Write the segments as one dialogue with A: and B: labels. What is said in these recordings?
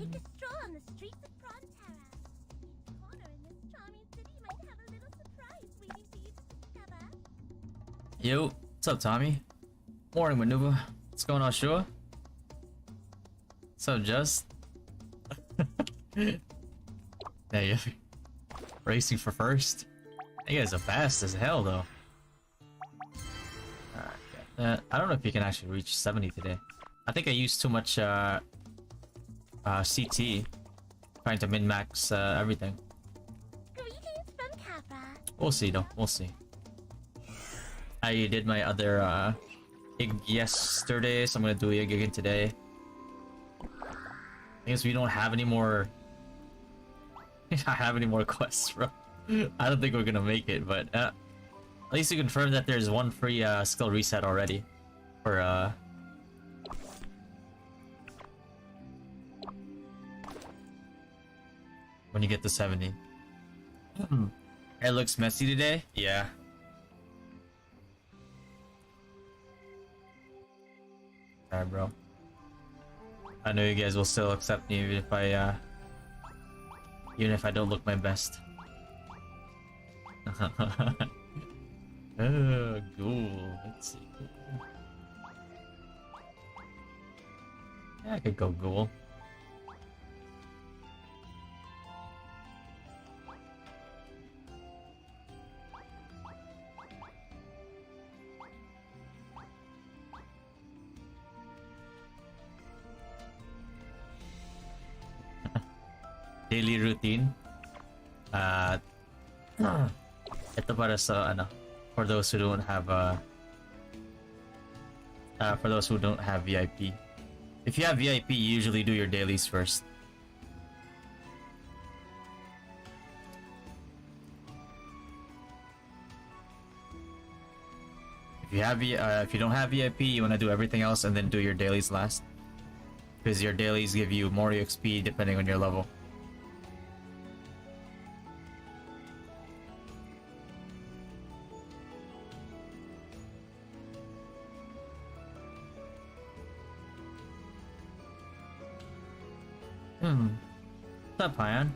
A: Take a stroll on the streets of Frontera. Each corner in this charming city might have a little surprise waiting for you to discover.
B: Yo, what's up, Tommy? Morning, Maneuver. What's going on, Shua? What's up, Just? Yeah, yeah. Racing for first. You guys are fast as hell, though. Alright, I don't know if you can actually reach 70 today. I think I used too much CT, trying to min-max everything.
A: Greetings from Capra.
B: We'll see, though. We'll see. I did my other gig yesterday, so I'm gonna do a gig again today. I guess we don't have any more. Quests, bro. I don't think we're gonna make it, but at least you confirmed that there's one free skill reset already for when you get to 70. It looks messy today. Yeah. Alright, bro. I know you guys will still accept me even if I don't look my best. Oh, ghoul. Let's see. Yeah, I could go ghoul. Daily routine. Ito para sa ano, for those who don't have VIP. If you have VIP, you usually do your dailies first. If you don't have VIP, you want to do everything else and then do your dailies last, because your dailies give you more XP depending on your level. What's up, Pion?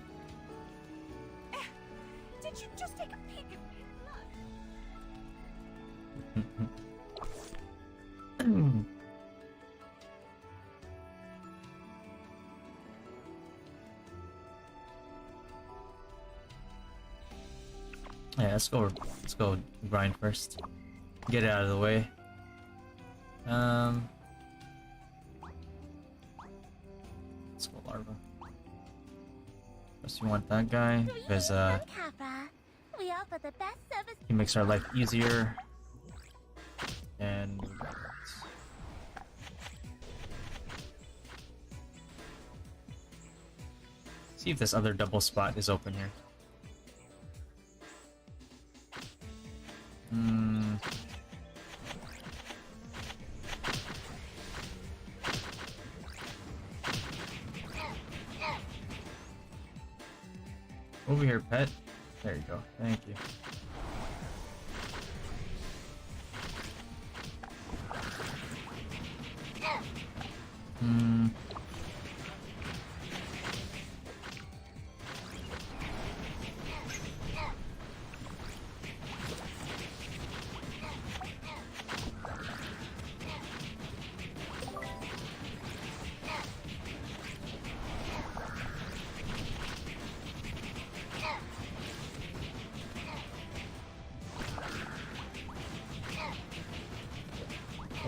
A: Did you just take a peek at my blood?
B: Yeah, let's go grind first. Get it out of the way. Let's go larva. First you want that guy, because
A: We offer the best service.
B: he makes our life easier. And see if this other double spot is open here. Over here, pet. There you go. Thank you.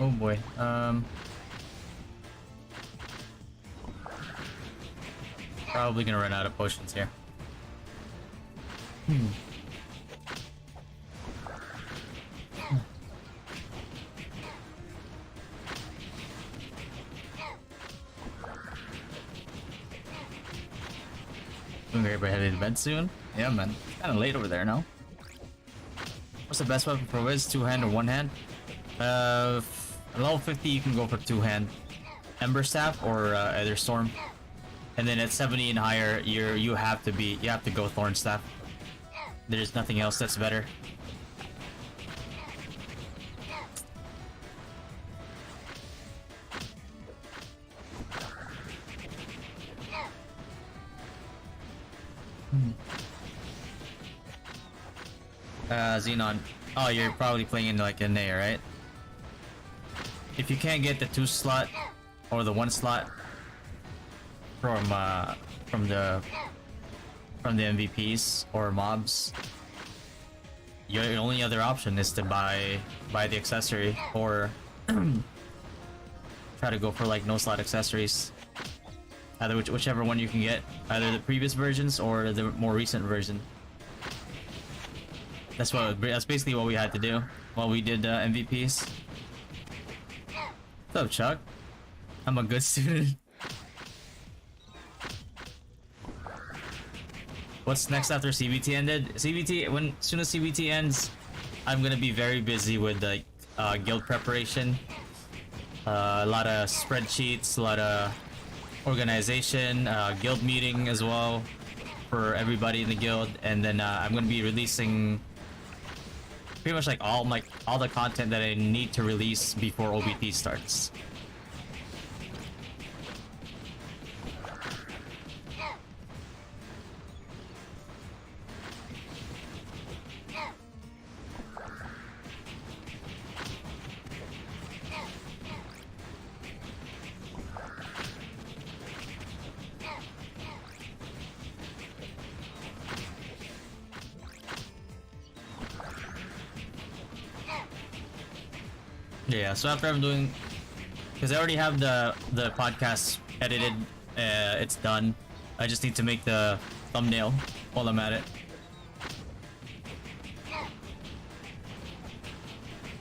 B: Oh boy. Probably gonna run out of potions here. Doing great, but headed to bed soon? Yeah, man. Kinda late over there, no? What's the best weapon for Wiz? Two-hand or one-hand? Level 50 you can go for two-hand. Ember Staff or either Storm. And then at 70 and higher, you have to go Thorn Staff. There's nothing else that's better. Xenon. Oh, you're probably playing in like a NA, right? If you can't get the 2 slot or the 1 slot from the MVPs or mobs, your only other option is to buy the accessory or try to go for like no slot accessories. Either whichever one you can get, either the previous versions or the more recent version. That's basically what we had to do while we did MVPs. What's up, Chuck? I'm a good student. What's next after CBT ended? CBT, as soon as CBT ends, I'm gonna be very busy with like guild preparation. A lot of spreadsheets, a lot of organization, guild meeting as well for everybody in the guild, and then I'm gonna be releasing pretty much like all the content that I need to release before OBT starts. Yeah, so after I'm doing, because I already have the podcast edited, it's done. I just need to make the thumbnail while I'm at it.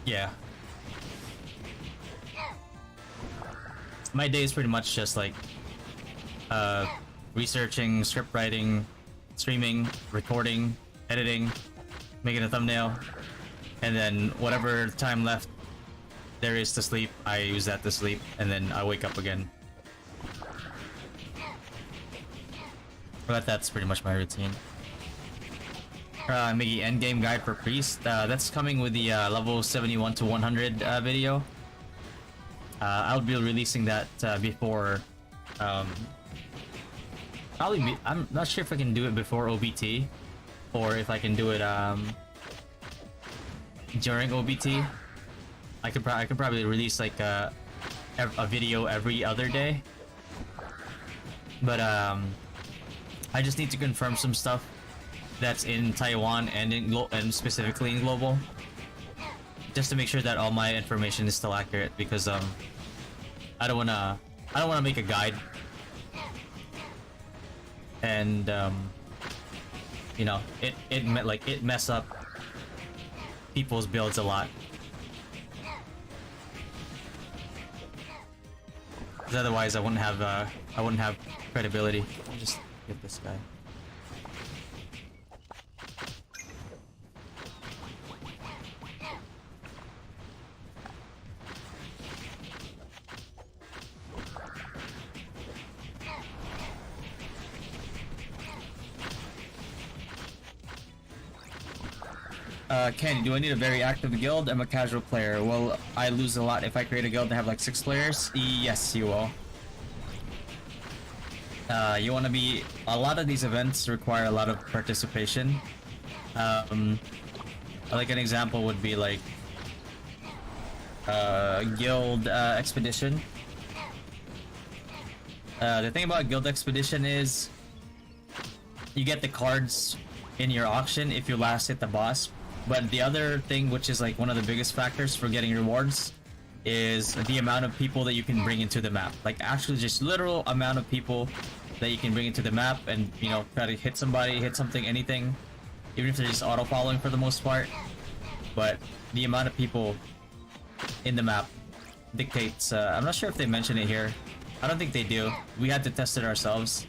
B: Yeah. My day is pretty much just like researching, script writing, streaming, recording, editing, making a thumbnail, and then whatever time left there is to sleep, I use that to sleep, and then I wake up again. But that's pretty much my routine. Miggy, Endgame guide for priest. That's coming with the level 71 to 100 video. I'll be releasing that before. I'm not sure if I can do it before OBT, or if I can do it during OBT. I could probably release like a video every other day, but I just need to confirm some stuff that's in Taiwan and and specifically in global, just to make sure that all my information is still accurate, because I don't wanna make a guide and you know, it mess up people's builds a lot. Because otherwise I wouldn't have credibility. Let me just get this guy. Kenny, do I need a very active guild? I'm a casual player. Will I lose a lot if I create a guild that have like 6 players? Yes, you will. You want to be... A lot of these events require a lot of participation. Like an example would be like... Guild Expedition. The thing about Guild Expedition is... You get the cards in your auction if you last hit the boss. But the other thing, which is like one of the biggest factors for getting rewards, is the amount of people that you can bring into the map. Like actually just literal amount of people that you can bring into the map, and you know, try to hit somebody, hit something, anything, even if they're just auto following for the most part. But the amount of people in the map dictates. I'm not sure if they mention it here. I don't think they do. We had to test it ourselves.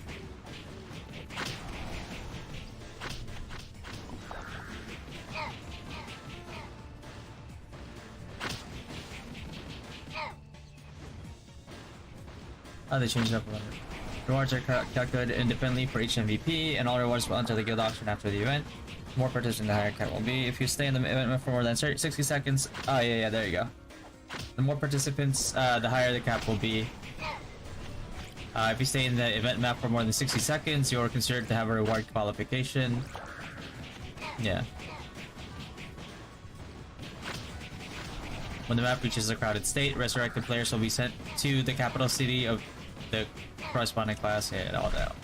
B: Oh, they changed it up a little bit. Rewards are calculated independently for each MVP, and all rewards will enter the guild auction after the event. The more participants, the higher cap will be. If you stay in the event for more than 60 seconds... Oh, yeah, there you go. The more participants, the higher the cap will be. If you stay in the event map for more than 60 seconds, you're considered to have a reward qualification. Yeah. When the map reaches a crowded state, resurrected players will be sent to the capital city of the corresponding class and all that.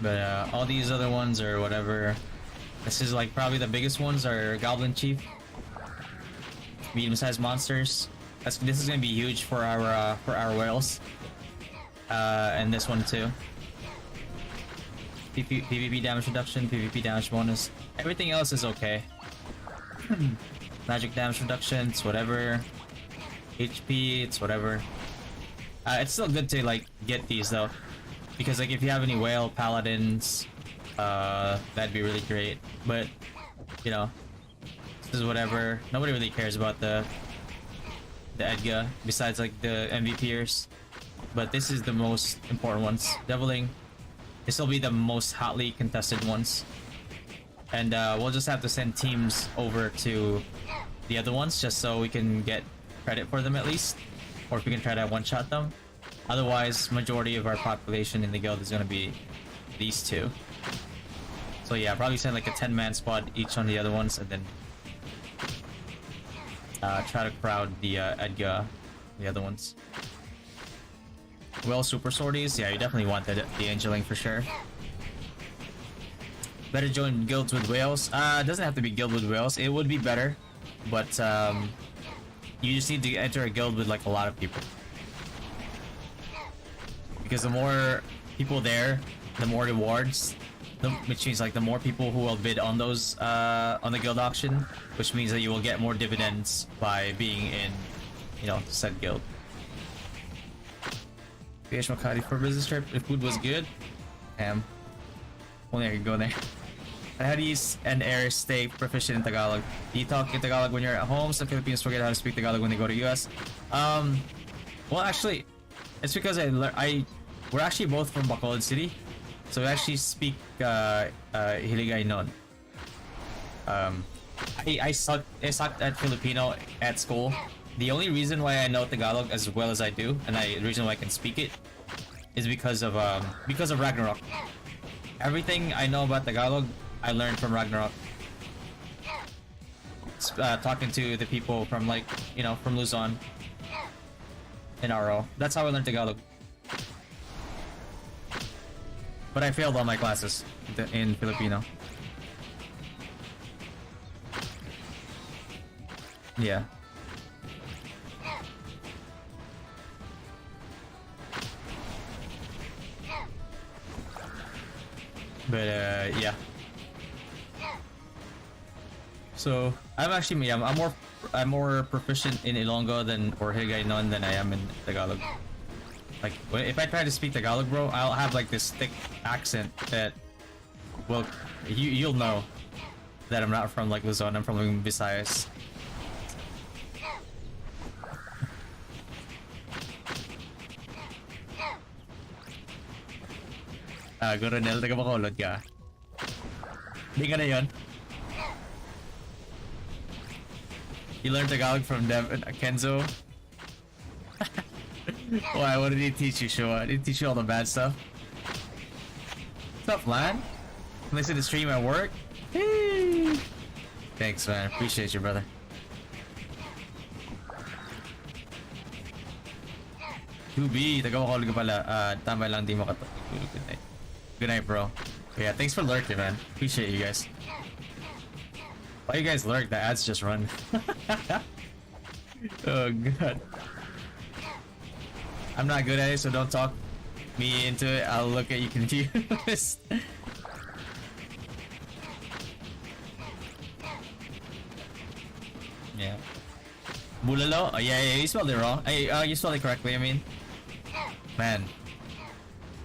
B: But all these other ones or whatever, this is like probably the biggest ones are Goblin Chief, medium-sized monsters. This is gonna be huge for our whales, and this one too. PvP damage reduction, PvP damage bonus. Everything else is okay. Magic damage reduction, it's whatever. HP, it's whatever. It's still good to like get these though, because like if you have any whale paladins, that'd be really great. But you know, this is whatever. Nobody really cares about the Headgear besides like the MVPers. But this is the most important ones. Deviling, this will be the most hotly contested ones. And we'll just have to send teams over to the other ones just so we can get credit for them at least, or if we can try to one-shot them. Otherwise, majority of our population in the guild is gonna be these two. So yeah, probably send like a 10-man squad each on the other ones, and then try to crowd the Headgear, the other ones. Well, super sorties, yeah, you definitely want the angeling for sure. Better join guilds with whales. It doesn't have to be guild with whales. It would be better, but you just need to enter a guild with like a lot of people. Because the more people there, the more rewards, which means like the more people who will bid on those on the guild auction, which means that you will get more dividends by being in, you know, said guild. PH Makati for business trip. If food was good, only I could go there. How do you and air stay proficient in Tagalog? Do you talk in Tagalog when you're at home? Some Filipinos forget how to speak Tagalog when they go to US. Well, actually, it's because we're actually both from Bacolod City, so we actually speak Hiligay non. I sucked at Filipino at school. The only reason why I know Tagalog as well as I do, and the reason why I can speak it, is because of Ragnarok. Everything I know about Tagalog, I learned from Ragnarok. Talking to the people from like, you know, from Luzon in RO. That's how I learned Tagalog. But I failed all my classes in Filipino. Yeah. But yeah. So I'm actually I'm more proficient in Ilonggo or Hiligaynon than I am in Tagalog. Like if I try to speak Tagalog, bro, I'll have like this thick accent that, well, you'll know that I'm not from like Luzon. I'm from Visayas. Coronel, taga Bacolod ka. Di ka na yun? You learned Tagalog from Kenzo? Why? What did he teach you, Shua? Did he teach you all the bad stuff? What's up, Lan? Listen to stream at work? Hey. Thanks, man. Appreciate you, brother. To be, taga Bacolod ka pala. Tama lang, di makatulog. Good night. Good night, bro. Yeah, thanks for lurking, man. Appreciate you guys. Why you guys lurk? The ads just run. Oh god. I'm not good at it, so don't talk me into it. I'll look at you confused. Yeah. Bulalo? Oh yeah, you spelled it wrong. You spelled it correctly, I mean. Man.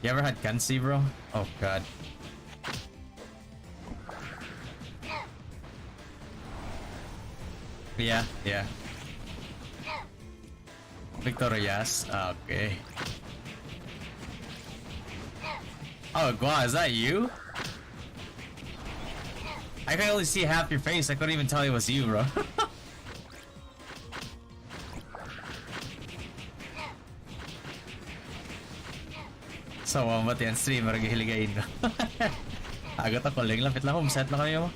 B: You ever had kansi, bro? Oh god. Yeah, yeah. Victorias? Okay. Oh, Gua, is that you? I could only see half your face. I couldn't even tell it was you, bro. So, ba't yan streamer gihiligayin ko? Agot ako, lapit lang, set na kayo.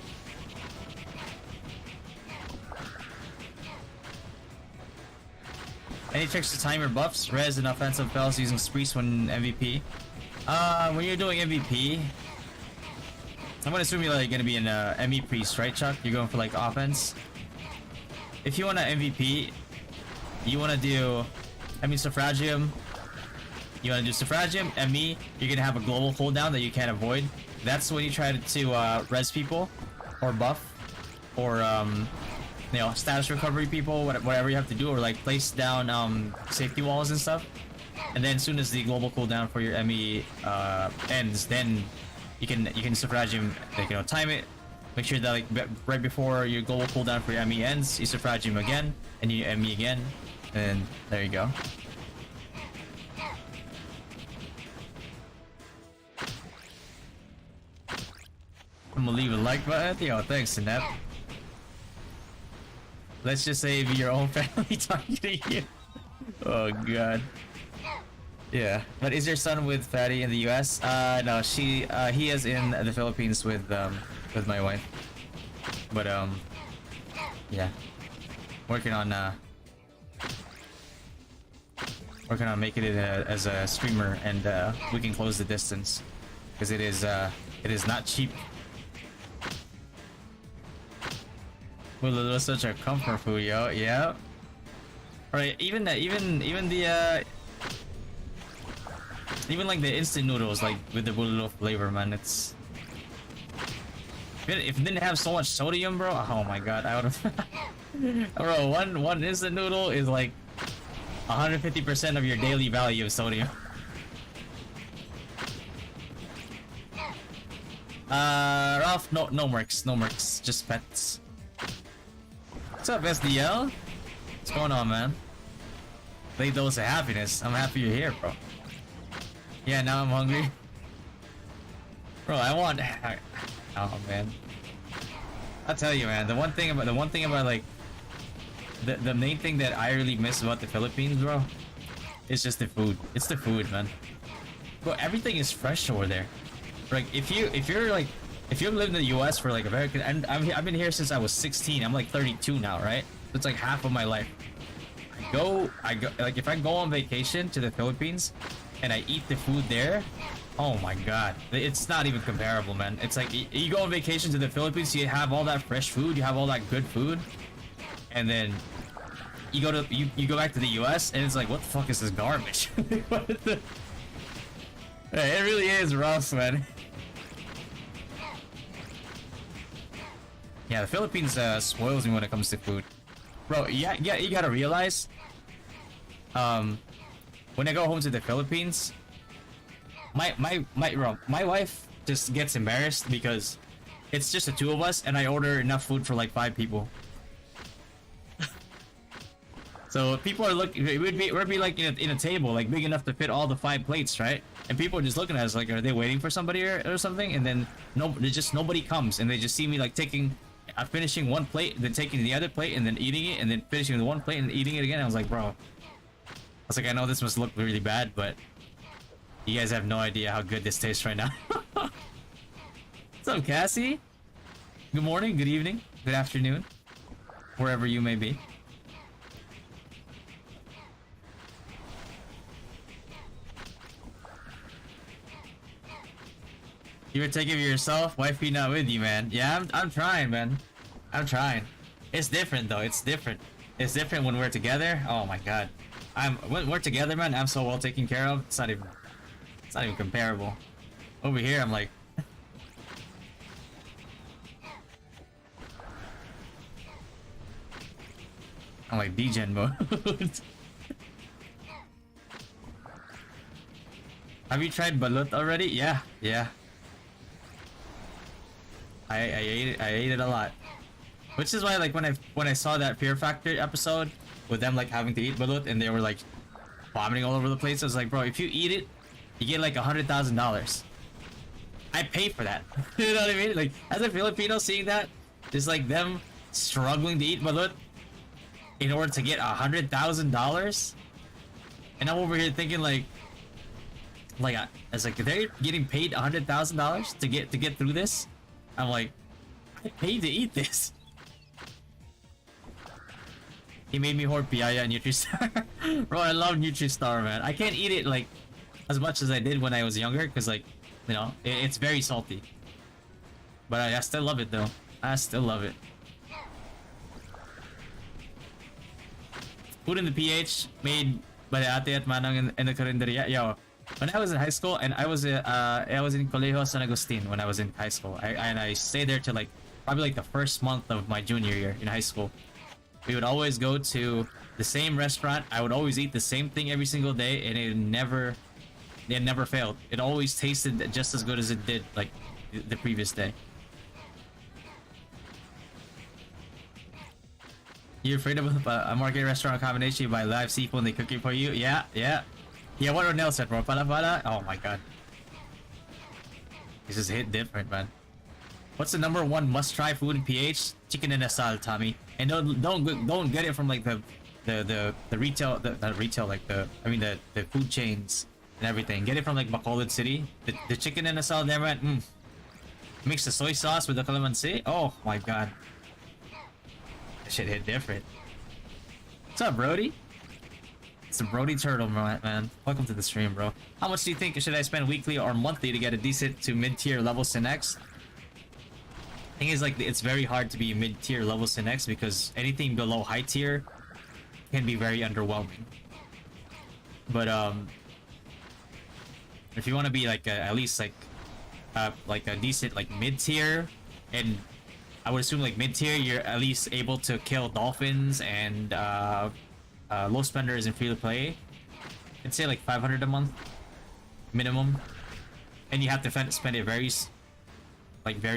B: Any tricks to time your buffs, res, and offensive spells using Sprees when MVP? When you're doing MVP, I'm gonna assume you're like gonna be an ME priest, right, Chuck? You're going for like offense. If you want to MVP, you want to do, suffragium. You want to do suffragium, ME. You're gonna have a global cooldown that you can't avoid. That's when you try to res people, or buff, or status recovery people, whatever you have to do, or like place down safety walls and stuff. And then as soon as the global cooldown for your ME ends, then you can suffragium, like, time it. Make sure that like right before your global cooldown for your ME ends, you suffragium again, and you ME again, and there you go. I'm gonna leave a like button. Yo, thanks, Annette. Let's just say if your own family targeting you. Oh god. Yeah, but is your son with Fatty in the US? No, he is in the Philippines with my wife. But yeah, working on making it as a streamer, and we can close the distance because it is not cheap. Well, it was such a comfort food, yo. Yeah. Alright, even like the instant noodles, like with the bulalo flavor, man, it's... If it didn't have so much sodium, bro, oh my god, I would've... Bro, one instant noodle is like 150% of your daily value of sodium. Ralph, no mercs, just pets. What's up, SDL? What's going on, man? Late dose of happiness. I'm happy you're here, bro. Yeah, now I'm hungry. Bro, I want... Oh, man. I'll tell you, man. The one thing about like... The main thing that I really miss about the Philippines, bro, is just the food. It's the food, man. Bro, everything is fresh over there. Like, if you've lived in the US for like a very... And I've been here since I was 16. I'm like 32 now, right? So it's like half of my life. I go like, if I go on vacation to the Philippines and I eat the food there, oh my god, it's not even comparable, man. It's like you go on vacation to the Philippines, you have all that fresh food, you have all that good food, and then you go back to the US and it's like, what the fuck is this garbage? It really is rough, man. Yeah, the Philippines spoils me when it comes to food, bro. Yeah, you gotta realize, when I go home to the Philippines, my wife just gets embarrassed because it's just the two of us, and I order enough food for like 5 people. So people are looking. We'd be like in a table like big enough to fit all the 5 plates, right? And people are just looking at us like, are they waiting for somebody or something? And then nobody comes, and they just see me like finishing one plate, then taking the other plate, and then eating it, and then finishing the one plate and eating it again. I was like, bro. I was like, I know this must look really bad, but you guys have no idea how good this tastes right now. What's up, Cassie? Good morning, good evening, good afternoon, wherever you may be. You were taking care of yourself? Wifey not with you, man. Yeah, I'm trying, man. I'm trying. It's different, though. It's different. It's different when we're together. Oh my god. When we're together, man, I'm so well taken care of. It's not even comparable. Over here, I'm like... I'm like D-gen mode. Have you tried balut already? Yeah. I ate it a lot. Which is why, like, when I saw that Fear Factor episode with them like having to eat balut and they were like vomiting all over the place, I was like, bro, if you eat it, you get like $100,000. I pay for that. You know what I mean? Like, as a Filipino, seeing that, just like them struggling to eat balut in order to get $100,000, and I'm over here thinking like as like they're getting paid $100,000 to get through this. I'm like, I paid to eat this. He made me hoard Piaya and Nutristar. Bro, I love Nutristar, man. I can't eat it like as much as I did when I was younger, because like, you know, it's very salty. But I still love it though. I still love it. Food in the PH made by the ate at manang in the karinderya. Yo, when I was in high school, and I was in Colegio San Agustin when I was in high school. I stayed there till like probably like the first month of my junior year in high school. We would always go to the same restaurant. I would always eat the same thing every single day, and it never failed. It always tasted just as good as it did like the previous day. You're afraid of a market restaurant combination, you buy live seafood when they cook it for you? Yeah. What Ronell said, bro. Pala. Oh my god. This just hit different, man. What's the #1 must-try food in PH? Chicken and asal, Tommy. And don't get it from like the retail, the food chains and everything. Get it from like Bacolod City. The chicken and asal there, man. Mix the soy sauce with the calamansi. Oh my god. That shit hit different. What's up, Brody? It's the Brody Turtle, man. Welcome to the stream, bro. How much do you think should I spend weekly or monthly to get a decent to mid-tier level Synex? Thing is, like, it's very hard to be mid-tier level Synex because anything below high tier can be very underwhelming. But if you want to be like at least like a decent like mid-tier, and I would assume like mid-tier, you're at least able to kill dolphins and low spenders in free to play. I'd say like 500 a month minimum, and you have to spend it very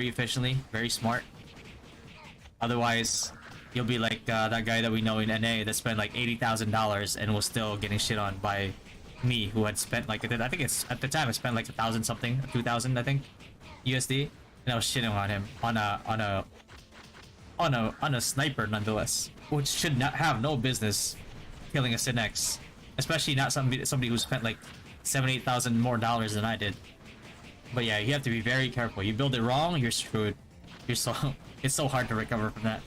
B: efficiently, very smart. Otherwise, you'll be like that guy that we know in NA that spent like $80,000 and was still getting shit on by me, who had spent like, I think it's at the time I spent like 1,000 something, 2,000 I think USD, and I was shitting on him on a sniper nonetheless, which should not have no business killing a Synex, especially not somebody who spent like $7,000-8,000 more dollars than I did. But yeah, you have to be very careful. You build it wrong, you're screwed. It's so hard to recover from that.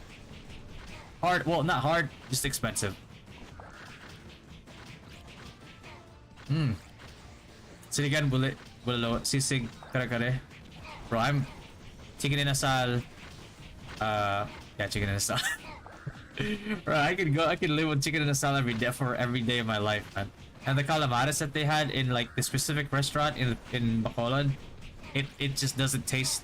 B: Hard, well, not hard, just expensive. Sinigan bullet bulalo sisig kare. Bro, I'm chicken in asal. Yeah, chicken in asal. Bro, I could live with chicken and asal every day of my life, man. And the calamares that they had in like the specific restaurant in Bacolod, it just doesn't taste.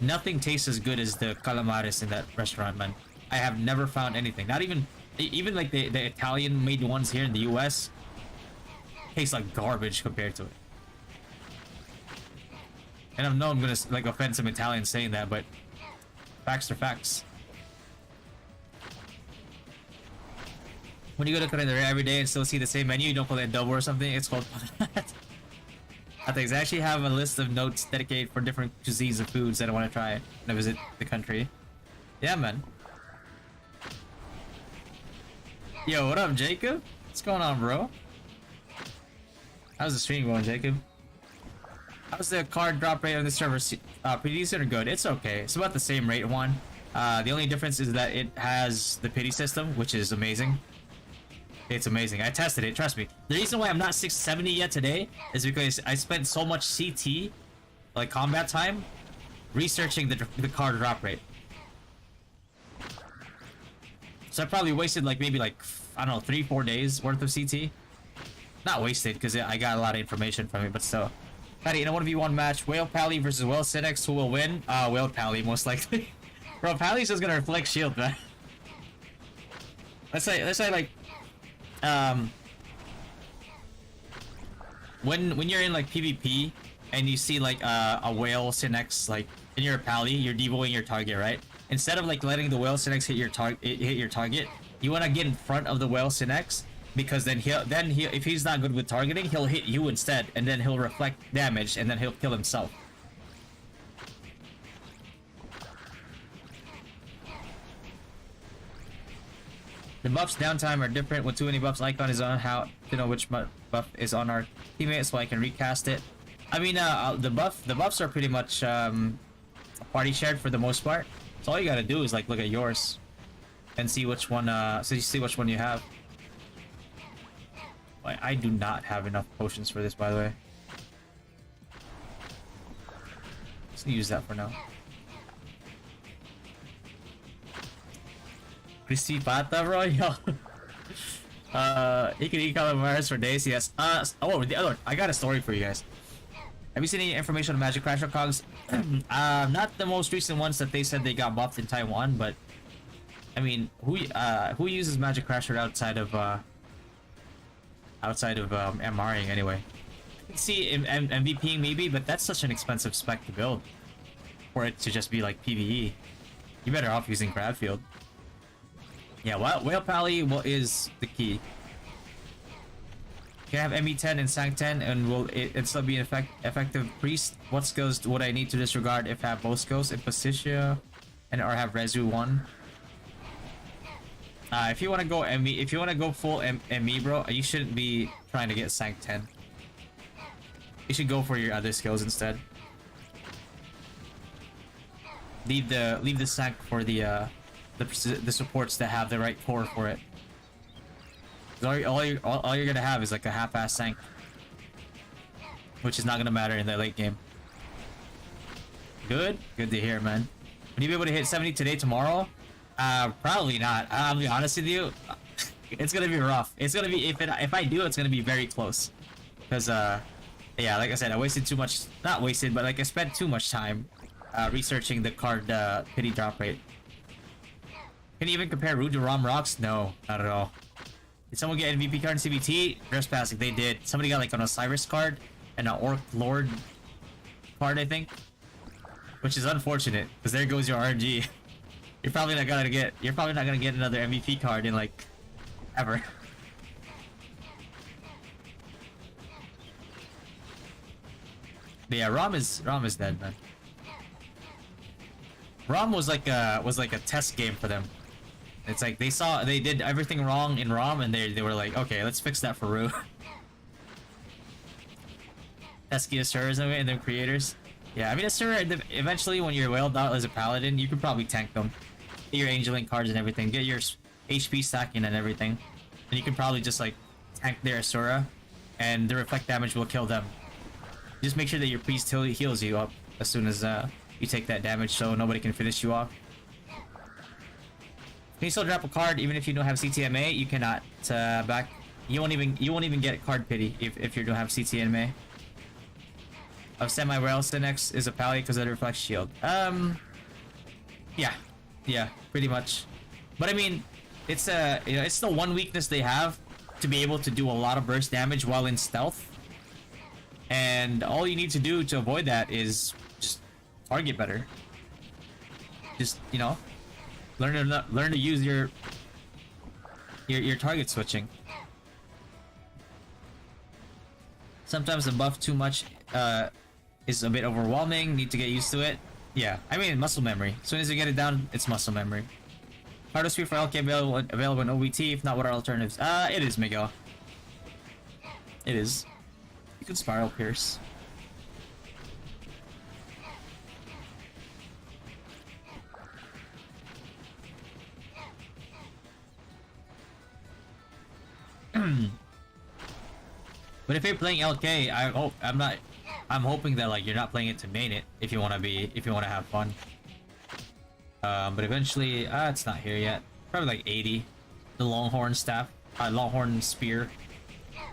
B: Nothing tastes as good as the calamares in that restaurant, man. I have never found anything. Not even like the Italian made ones here in the US taste like garbage compared to it. And I know I'm gonna like offend some Italians saying that, but facts are facts. When you go to Carinderia every day and still see the same menu, you don't call it adobo or something, it's called I think I actually have a list of notes dedicated for different cuisines of foods that I want to try when I visit the country. Yeah, man. Yo, what up, Jacob? What's going on, bro? How's the stream going, Jacob? How's the card drop rate on this server? Pretty decent or good? It's okay. It's about the same rate one. The only difference is that it has the pity system, which is amazing. It's amazing. I tested it, trust me. The reason why I'm not 670 yet today is because I spent so much CT, like combat time, researching the card drop rate. So I probably wasted like maybe like, I don't know, 3-4 days worth of CT. Not wasted, because I got a lot of information from it, but still. Patty, in a 1v1 match, Whale Pally versus Whale Synex, who will win? Whale Pally, most likely. Bro, Pally's just gonna reflect shield, man. Let's say like, when you're in like PvP and you see like a Whale Synex like in your Pally, you're devoing your target, right? Instead of like letting the Whale Synex hit your target, you want to get in front of the Whale Synex, because then he'll if he's not good with targeting, he'll hit you instead, and then he'll reflect damage, and then he'll kill himself. The buffs downtime are different. When too many buffs icon is on, how to know which buff is on our teammate so I can recast it. I mean, the buffs are pretty much party shared for the most part. So all you gotta do is like look at yours and see which one. So you see which one you have. I do not have enough potions for this, by the way. Just use that for now. Crispy pata, bro. Yo. You can eat calamari for days. Yes. Oh, the other. I got a story for you guys. Have you seen any information on Magic Crasher cogs? Not the most recent ones that they said they got buffed in Taiwan, but I mean, who uses Magic Crasher outside of MRing anyway? I can see MVPing maybe, but that's such an expensive spec to build for it to just be like PvE. You're better off using Crabfield. Yeah, Whale Pally is the key. Can I have ME10 and Sank 10 and will it still be an effective priest? What skills would I need to disregard if I have both skills? Impositia and or have Rezu 1? If you want to go ME, if you want to go full ME, bro, you shouldn't be trying to get Sank 10. You should go for your other skills instead. Leave the Sank for the supports that have the right core for it. All you're gonna have is like a half-ass Sank, which is not gonna matter in the late game. Good to hear, man. Will you be able to hit 70 today, tomorrow? Probably not. I'll be honest with you. It's gonna be rough. It's gonna be if I do, it's gonna be very close. Cause yeah, like I said, I wasted too much. Not wasted, but like I spent too much time researching the card pity drop rate. Can you even compare ROO to ROM rocks? No, not at all. Did someone get MVP card in CBT? Trespassing, they did. Somebody got like an Osiris card and an Orc Lord card, I think. Which is unfortunate, because there goes your RNG. You're probably not gonna get another MVP card in like ever. But yeah, ROM is dead, man. ROM was like a test game for them. It's like they did everything wrong in ROM and they were like, okay, let's fix that for ROO. Pesky Asuras and them creators. Yeah, I mean Asura, eventually when you're whaled out as a paladin, you could probably tank them. Get your Angeling cards and everything, get your HP stacking and everything. And you can probably just like tank their Asura and the reflect damage will kill them. Just make sure that your priest heals you up as soon as you take that damage so nobody can finish you off. Can you still drop a card even if you don't have CTMA? You cannot you won't even get card pity if you don't have CTMA. Of semi-rail Sinex is a pally because of the reflect shield. Yeah, pretty much. But I mean, it's it's the one weakness they have to be able to do a lot of burst damage while in stealth. And all you need to do to avoid that is just target better. Just, you know, learn to use your target switching. Sometimes the buff too much is a bit overwhelming. Need to get used to it. Yeah, I mean muscle memory. As soon as you get it down, it's muscle memory. Cardo Speed for LK available in OBT. If not, what are alternatives? It is, Miguel. It is. You can Spiral Pierce. But if you're playing LK, I'm hoping that like you're not playing it to main it if you want to have fun. But eventually, it's not here yet. Probably like 80. The Longhorn staff, Longhorn spear.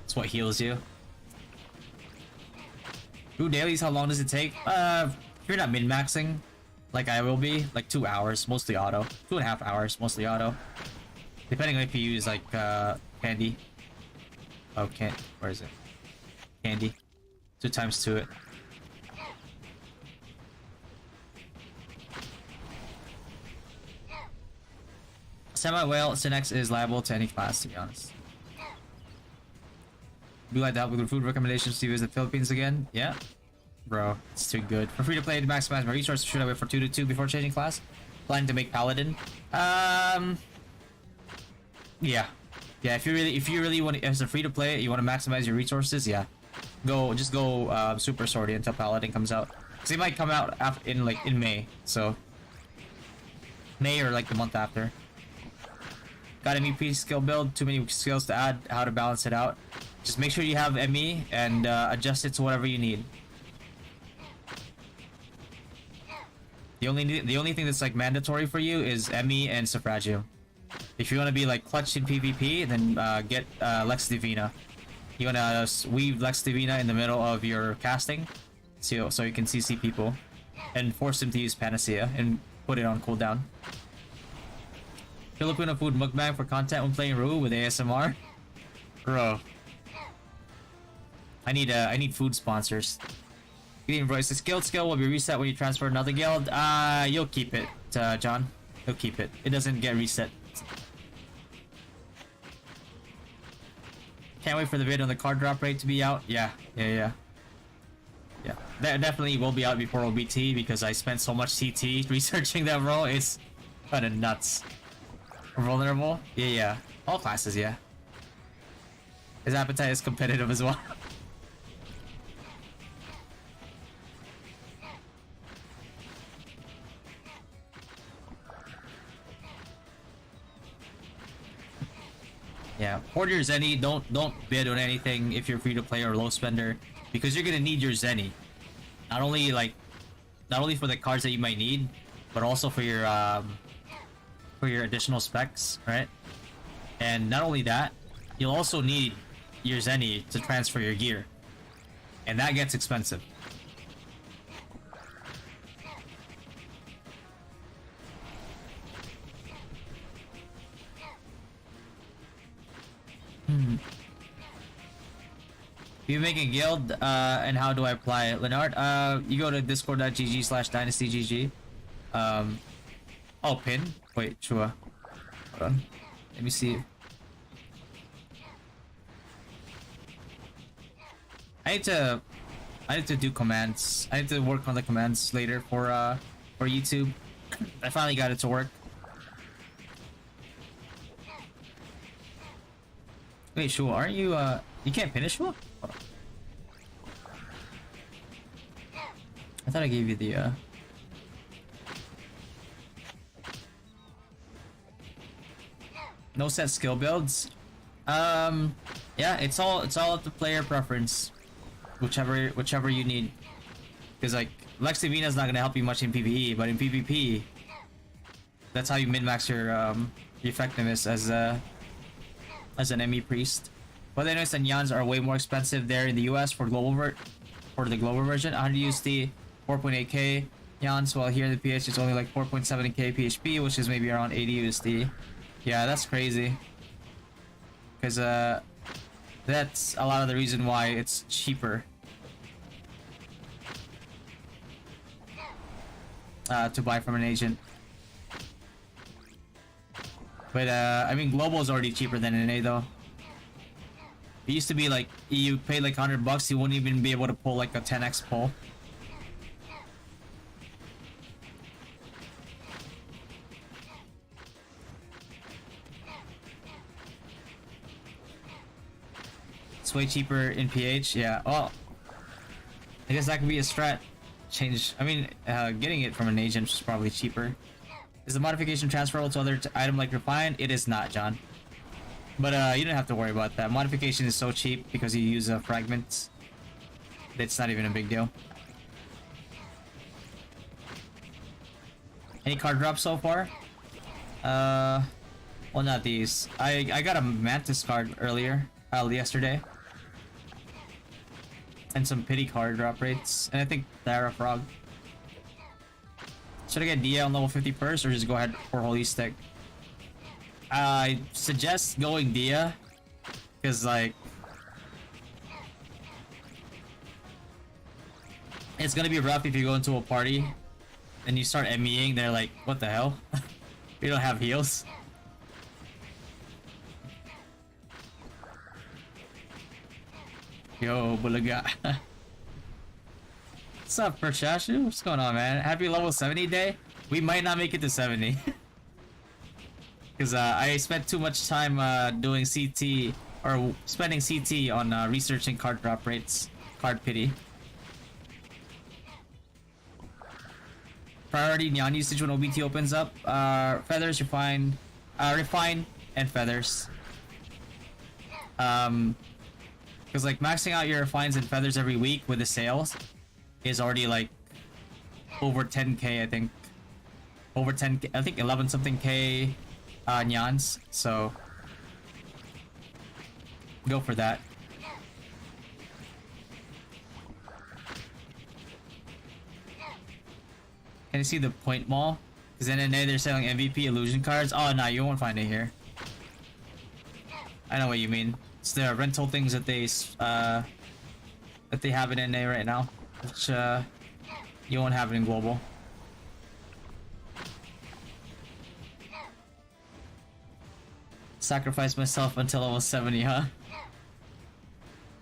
B: That's what heals you. ROO dailies, how long does it take? If you're not min-maxing, like I will be, like 2 hours, mostly auto. 2.5 hours, mostly auto. Depending on if you use like candy. Oh, where is it? Candy. 2 times 2 it. Semi-whale Sinex is liable to any class, to be honest. Would you like to help with food recommendations to visit the Philippines again? Yeah. Bro, it's too good. For free to play to maximize my resources, should I wait for 2-2 before changing class? Planning to make Paladin? Yeah, yeah. If you really want, as a free to play, you want to maximize your resources. Yeah, just go super sortie until Paladin comes out. Cause they might come out in May, so May or like the month after. Got MEP skill build. Too many skills to add. How to balance it out? Just make sure you have ME and adjust it to whatever you need. The only thing that's like mandatory for you is ME and Suffragium. If you want to be like clutch in PvP, then get Lex Divina. You want to weave Lex Divina in the middle of your casting, so you can CC people, and force them to use Panacea and put it on cooldown. Filipino food mukbang for content when playing ROO with ASMR. Bro, I need food sponsors. Getting voices. Guild skill will be reset when you transfer another guild. You'll keep it, John. You'll keep it. It doesn't get reset. Can't wait for the vid on the card drop rate to be out. Yeah. That definitely will be out before OBT because I spent so much TT researching that role. It's kind of nuts. Vulnerable? Yeah. All classes, yeah. His appetite is competitive as well. Yeah, hoard your Zenni. Don't bid on anything if you're free to play or low spender, because you're gonna need your Zenni. Not only for the cards that you might need, but also for your additional specs, right? And not only that, you'll also need your Zenni to transfer your gear, and that gets expensive. You make a guild, and how do I apply it? Leonard, you go to discord.gg/dynastygg. Oh, pin? Wait, sure. Hold on. Let me see. I need to do commands. I need to work on the commands later for YouTube. I finally got it to work. Wait, sure, aren't you, you can't finish one? I thought I gave you the, no set skill builds. Yeah, it's all up to player preference. Whichever you need. Because, like, Lex Divina is not gonna help you much in PvE, but in PvP, that's how you min-max your effectiveness as an ME priest. But then and Yans are way more expensive there in the US for the global version. 100 USD, 4.8k Yans, while here in the PH it's only like 4.7k PHP, which is maybe around 80 USD. Yeah, that's crazy. Because that's a lot of the reason why it's cheaper to buy from an agent. But I mean, global is already cheaper than NA though. It used to be like you pay like $100, you wouldn't even be able to pull like a 10x pull. It's way cheaper in PH, yeah. Well, I guess that could be a strat change. I mean, getting it from an agent is probably cheaper. Is the modification transferable to other item like Refined? It is not, John. But you don't have to worry about that. Modification is so cheap because you use fragments. It's not even a big deal. Any card drops so far? Well, not these. I got a Mantis card earlier, yesterday. And some pity card drop rates. And I think Thara Frog. Should I get Dia on level 50 first, or just go ahead for Holy Stick? I suggest going Dia, because like it's gonna be rough if you go into a party and you start MEing. They're like, "What the hell? We don't have heals." Yo, Bulaga. What's up, Prashashu? What's going on, man? Happy level 70 day? We might not make it to 70. Because I spent too much time doing CT or spending CT on researching card drop rates, card pity. Priority Nyan usage when OBT opens up. Feathers, refine, and feathers. Because like maxing out your refines and feathers every week with the sales is already like over 10k, I think. Over 10k, I think 11 something k Nyans. So go for that. Can you see the point mall? Because then they're selling MVP illusion cards. Oh no, you won't find it here. I know what you mean. It's the rental things that they have in NA right now, which you won't have it in global. Sacrifice myself until level 70, huh?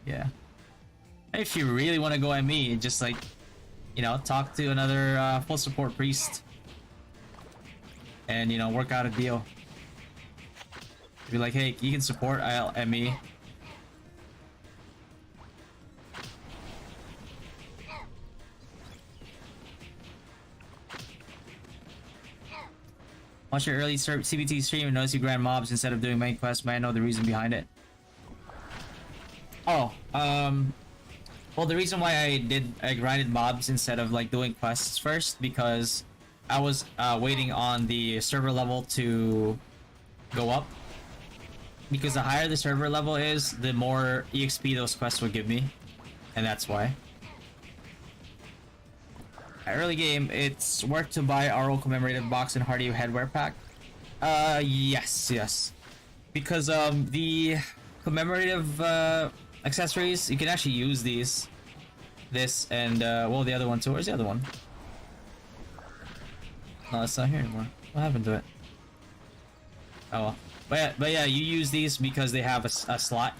B: Yeah. If you really want to go ME, just like, you know, talk to another full support priest and, you know, work out a deal. Be like, hey, you can support, I'll ME. Watch your early CBT stream and notice you grind mobs instead of doing main quests. May I know the reason behind it? Oh, well, the reason why I grinded mobs instead of like doing quests first, because I was waiting on the server level to go up. Because the higher the server level is, the more EXP those quests would give me, and that's why. Early game, it's worth to buy RO commemorative box and Hardy headwear pack. Yes. Because the commemorative accessories, you can actually use these. This and well, the other one too. Where's the other one? No, it's not here anymore. What happened to it? Oh well. But yeah, you use these because they have a slot.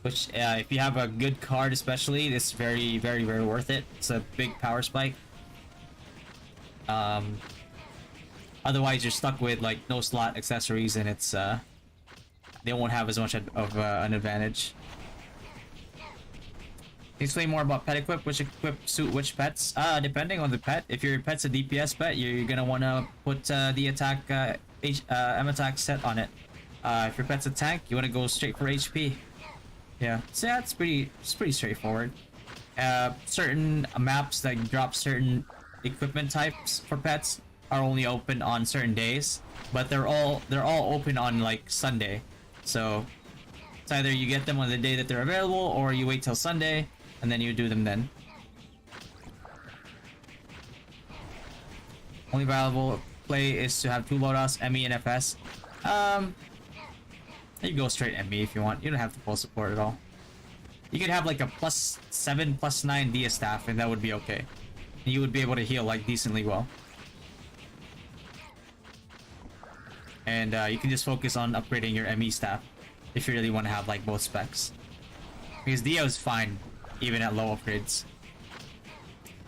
B: Which if you have a good card especially, it's very worth it. It's a big power spike. Otherwise you're stuck with like no slot accessories, and it's they won't have as much of an advantage. Explain more about pet equip. Which equip suit which pets? Depending on the pet. If your pet's a DPS pet, you're gonna wanna put the attack M attack set on it. If your pet's a tank, you wanna go straight for HP. Yeah, so yeah, it's pretty straightforward. Certain maps that drop certain equipment types for pets are only open on certain days, but they're all open on like Sunday. So it's either you get them on the day that they're available, or you wait till Sunday and then you do them then. Only viable play is to have two loadouts, ME and FS. You go straight ME if you want. You don't have to full support at all. You could have like a +7, +9 Dia staff, and that would be okay. You would be able to heal like decently well. And you can just focus on upgrading your ME staff if you really want to have like both specs. Because Dia is fine even at low upgrades.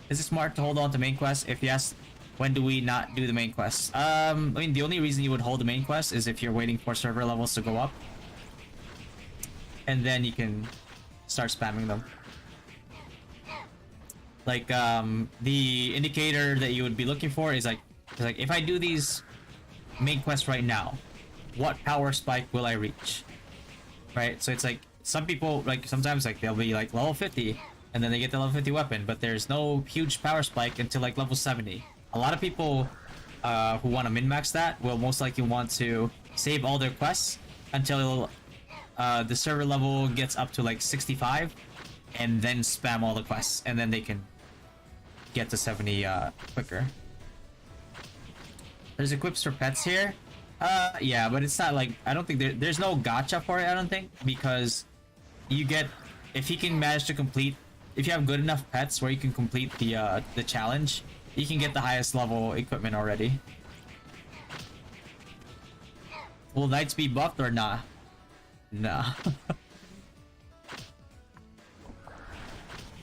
B: Is it smart to hold on to main quest? If yes, when do we not do the main quests? I mean, the only reason you would hold the main quest is if you're waiting for server levels to go up. And then you can start spamming them. Like, the indicator that you would be looking for is like if I do these main quests right now, what power spike will I reach? Right? So it's like, some people, like, sometimes like they'll be like level 50 and then they get the level 50 weapon, but there's no huge power spike until like level 70. A lot of people who want to min-max that will most likely want to save all their quests until the server level gets up to like 65 and then spam all the quests, and then they can get to 70 quicker. There's equips for pets here. Yeah, but it's not like, I don't think there's no gacha for it, I don't think, because you get, if you can manage to complete, if you have good enough pets where you can complete the challenge, you can get the highest level equipment already. Will knights be buffed or nah? Nah.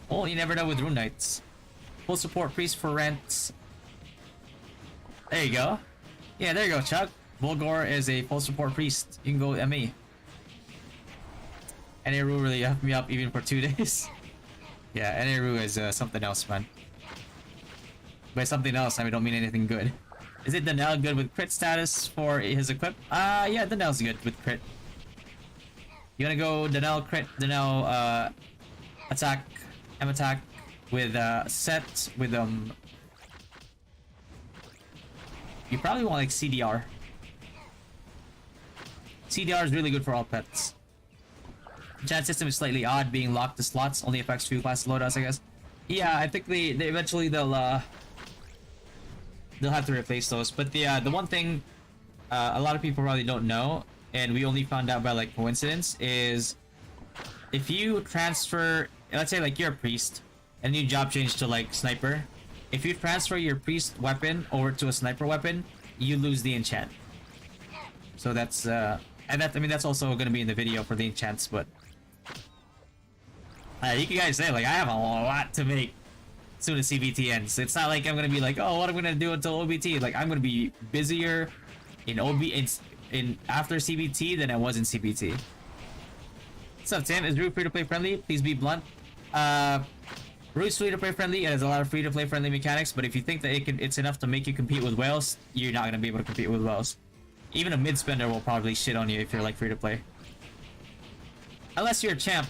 B: Well, you never know with rune knights. Full support priest for rents. There you go. Yeah, there you go, Chuck. Volgor is a full support priest. You can go ME. NA ROO really helped me up even for 2 days. Yeah, NA ROO is something else, man. By something else, I don't mean anything good. Is it Danelle good with crit status for his equip? Yeah, Danelle's good with crit. You wanna go Danelle crit, Danelle attack, M attack with set with you probably want like CDR. CDR is really good for all pets. Chat system is slightly odd, being locked to slots, only affects few class loadouts, I guess. Yeah, I think they eventually they'll have to replace those. But the one thing a lot of people probably don't know, and we only found out by like coincidence, is if you transfer, let's say like you're a priest and you job change to like sniper, if you transfer your priest weapon over to a sniper weapon, you lose the enchant. So that's and that, I mean, that's also going to be in the video for the enchants, but you can guys say like I have a lot to make as soon as CBT ends. It's not like I'm gonna be like, oh, what I'm gonna do until OBT. Like I'm gonna be busier in in after CBT than I was in CBT. What's up, Tim? Is ROO free-to-play friendly? Please be blunt. ROO is free-to-play friendly and has a lot of free-to-play friendly mechanics, but if you think that it's enough to make you compete with whales, you're not gonna be able to compete with whales. Even a mid-spender will probably shit on you if you're like free-to-play. Unless you're a champ,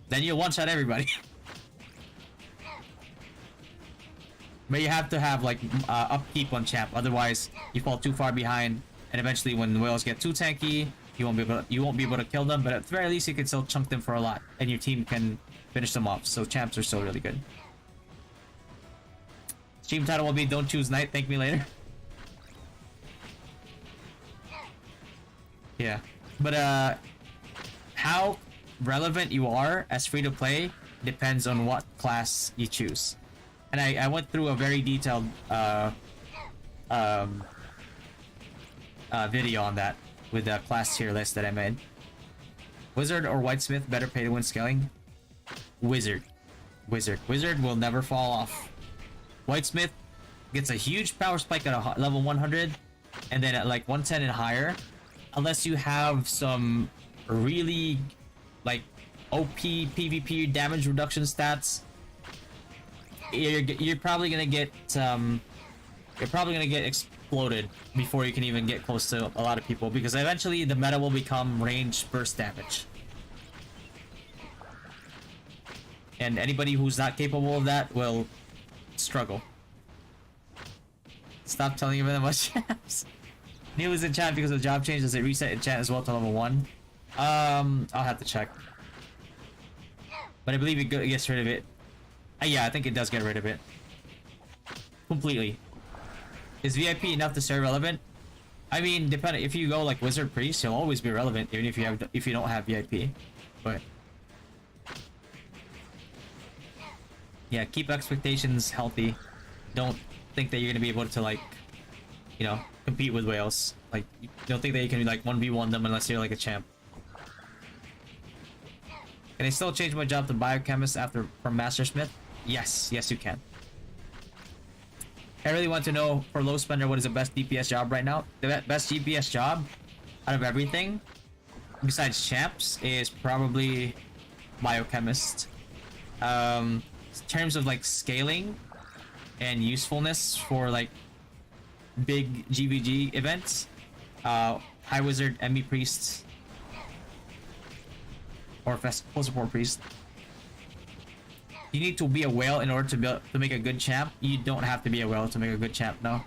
B: then you'll one-shot everybody. But you have to have like upkeep on champ, otherwise you fall too far behind, and eventually when whales get too tanky, you won't be able to kill them. But at the very least, you can still chunk them for a lot, and your team can finish them off. So champs are still really good. Stream title will be "Don't Choose Knight, Thank Me Later." Yeah, but how relevant you are as free to play depends on what class you choose. And I went through a very detailed video on that with the class tier list that I made. Wizard or Whitesmith better pay to win scaling? Wizard. Wizard will never fall off. Whitesmith gets a huge power spike at a level 100, and then at like 110 and higher, unless you have some really like OP PvP damage reduction stats, you're probably gonna get exploded before you can even get close to a lot of people, because eventually the meta will become range burst damage, and anybody who's not capable of that will struggle. Stop telling me that much. Neil is in chat because of the job change. Does it reset enchant as well to level 1? I'll have to check, but I believe it gets rid of it. Yeah, I think it does get rid of it completely. Is VIP enough to stay relevant? I mean, depending. If you go like Wizard Priest, you'll always be relevant, even if you don't have VIP. But yeah, keep expectations healthy. Don't think that you're gonna be able to, like, you know, compete with whales. Like, you don't think that you can like 1v1 them unless you're like a champ. Can I still change my job to biochemist from Mastersmith? Yes, you can. I really want to know, for low spender, what is the best DPS job right now? The best DPS job out of everything, besides champs, is probably biochemist. In terms of like scaling and usefulness for like big GVG events, High Wizard, MB Priest, or full support priest. You need to be a whale in order to make a good champ. You don't have to be a whale to make a good champ, no.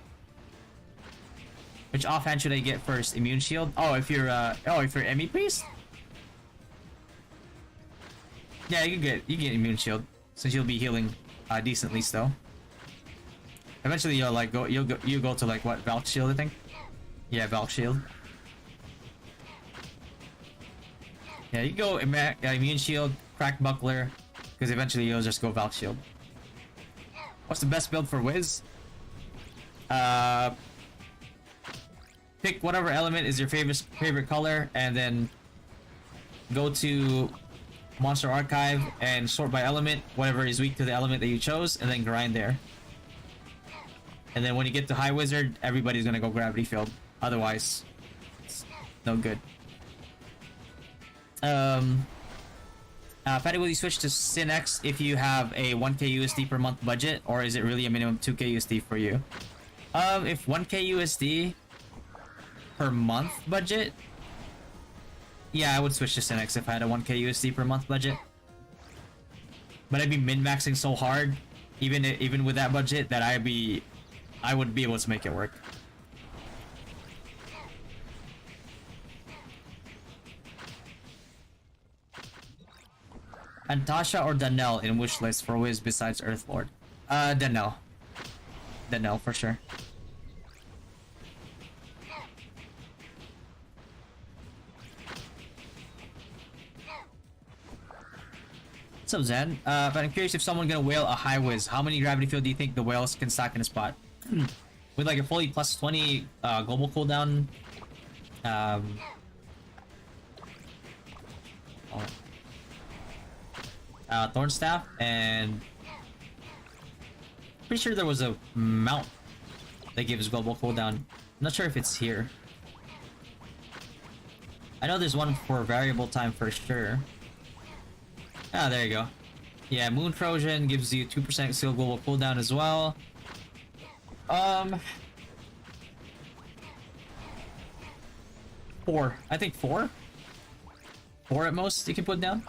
B: Which offhand should I get first? Immune shield? Oh, if you're ME priest? Yeah, you get immune shield, since you'll be healing decently still. Eventually you'll go to like what, Valk shield, I think? Yeah, Valk shield. Yeah, you go immune shield, crack buckler, because eventually you'll just go Valk shield. What's the best build for Wiz? Pick whatever element is your favorite color, and then go to Monster Archive and sort by element, whatever is weak to the element that you chose, and then grind there. And then when you get to High Wizard, everybody's gonna go Gravity Field. Otherwise, it's no good. Fatty, will you switch to Synex if you have a 1k USD per month budget, or is it really a minimum 2k USD for you? If 1k USD per month budget, yeah, I would switch to Synex if I had a 1k USD per month budget. But I'd be min-maxing so hard, even with that budget, that I would be able to make it work. Antasha or Danelle in wish list for Wiz besides Earthlord? Danelle. Danelle for sure. What's up, Zen? But I'm curious if someone gonna whale a high Wiz, how many gravity field do you think the whales can stack in a spot? With like a fully plus 20 global cooldown. Thornstaff, and pretty sure there was a mount that gives global cooldown. I'm not sure if it's here. I know there's one for variable time for sure. Ah, there you go. Yeah, Moon Trojan gives you 2% skill global cooldown as well. 4. I think 4? 4 at most you can put down.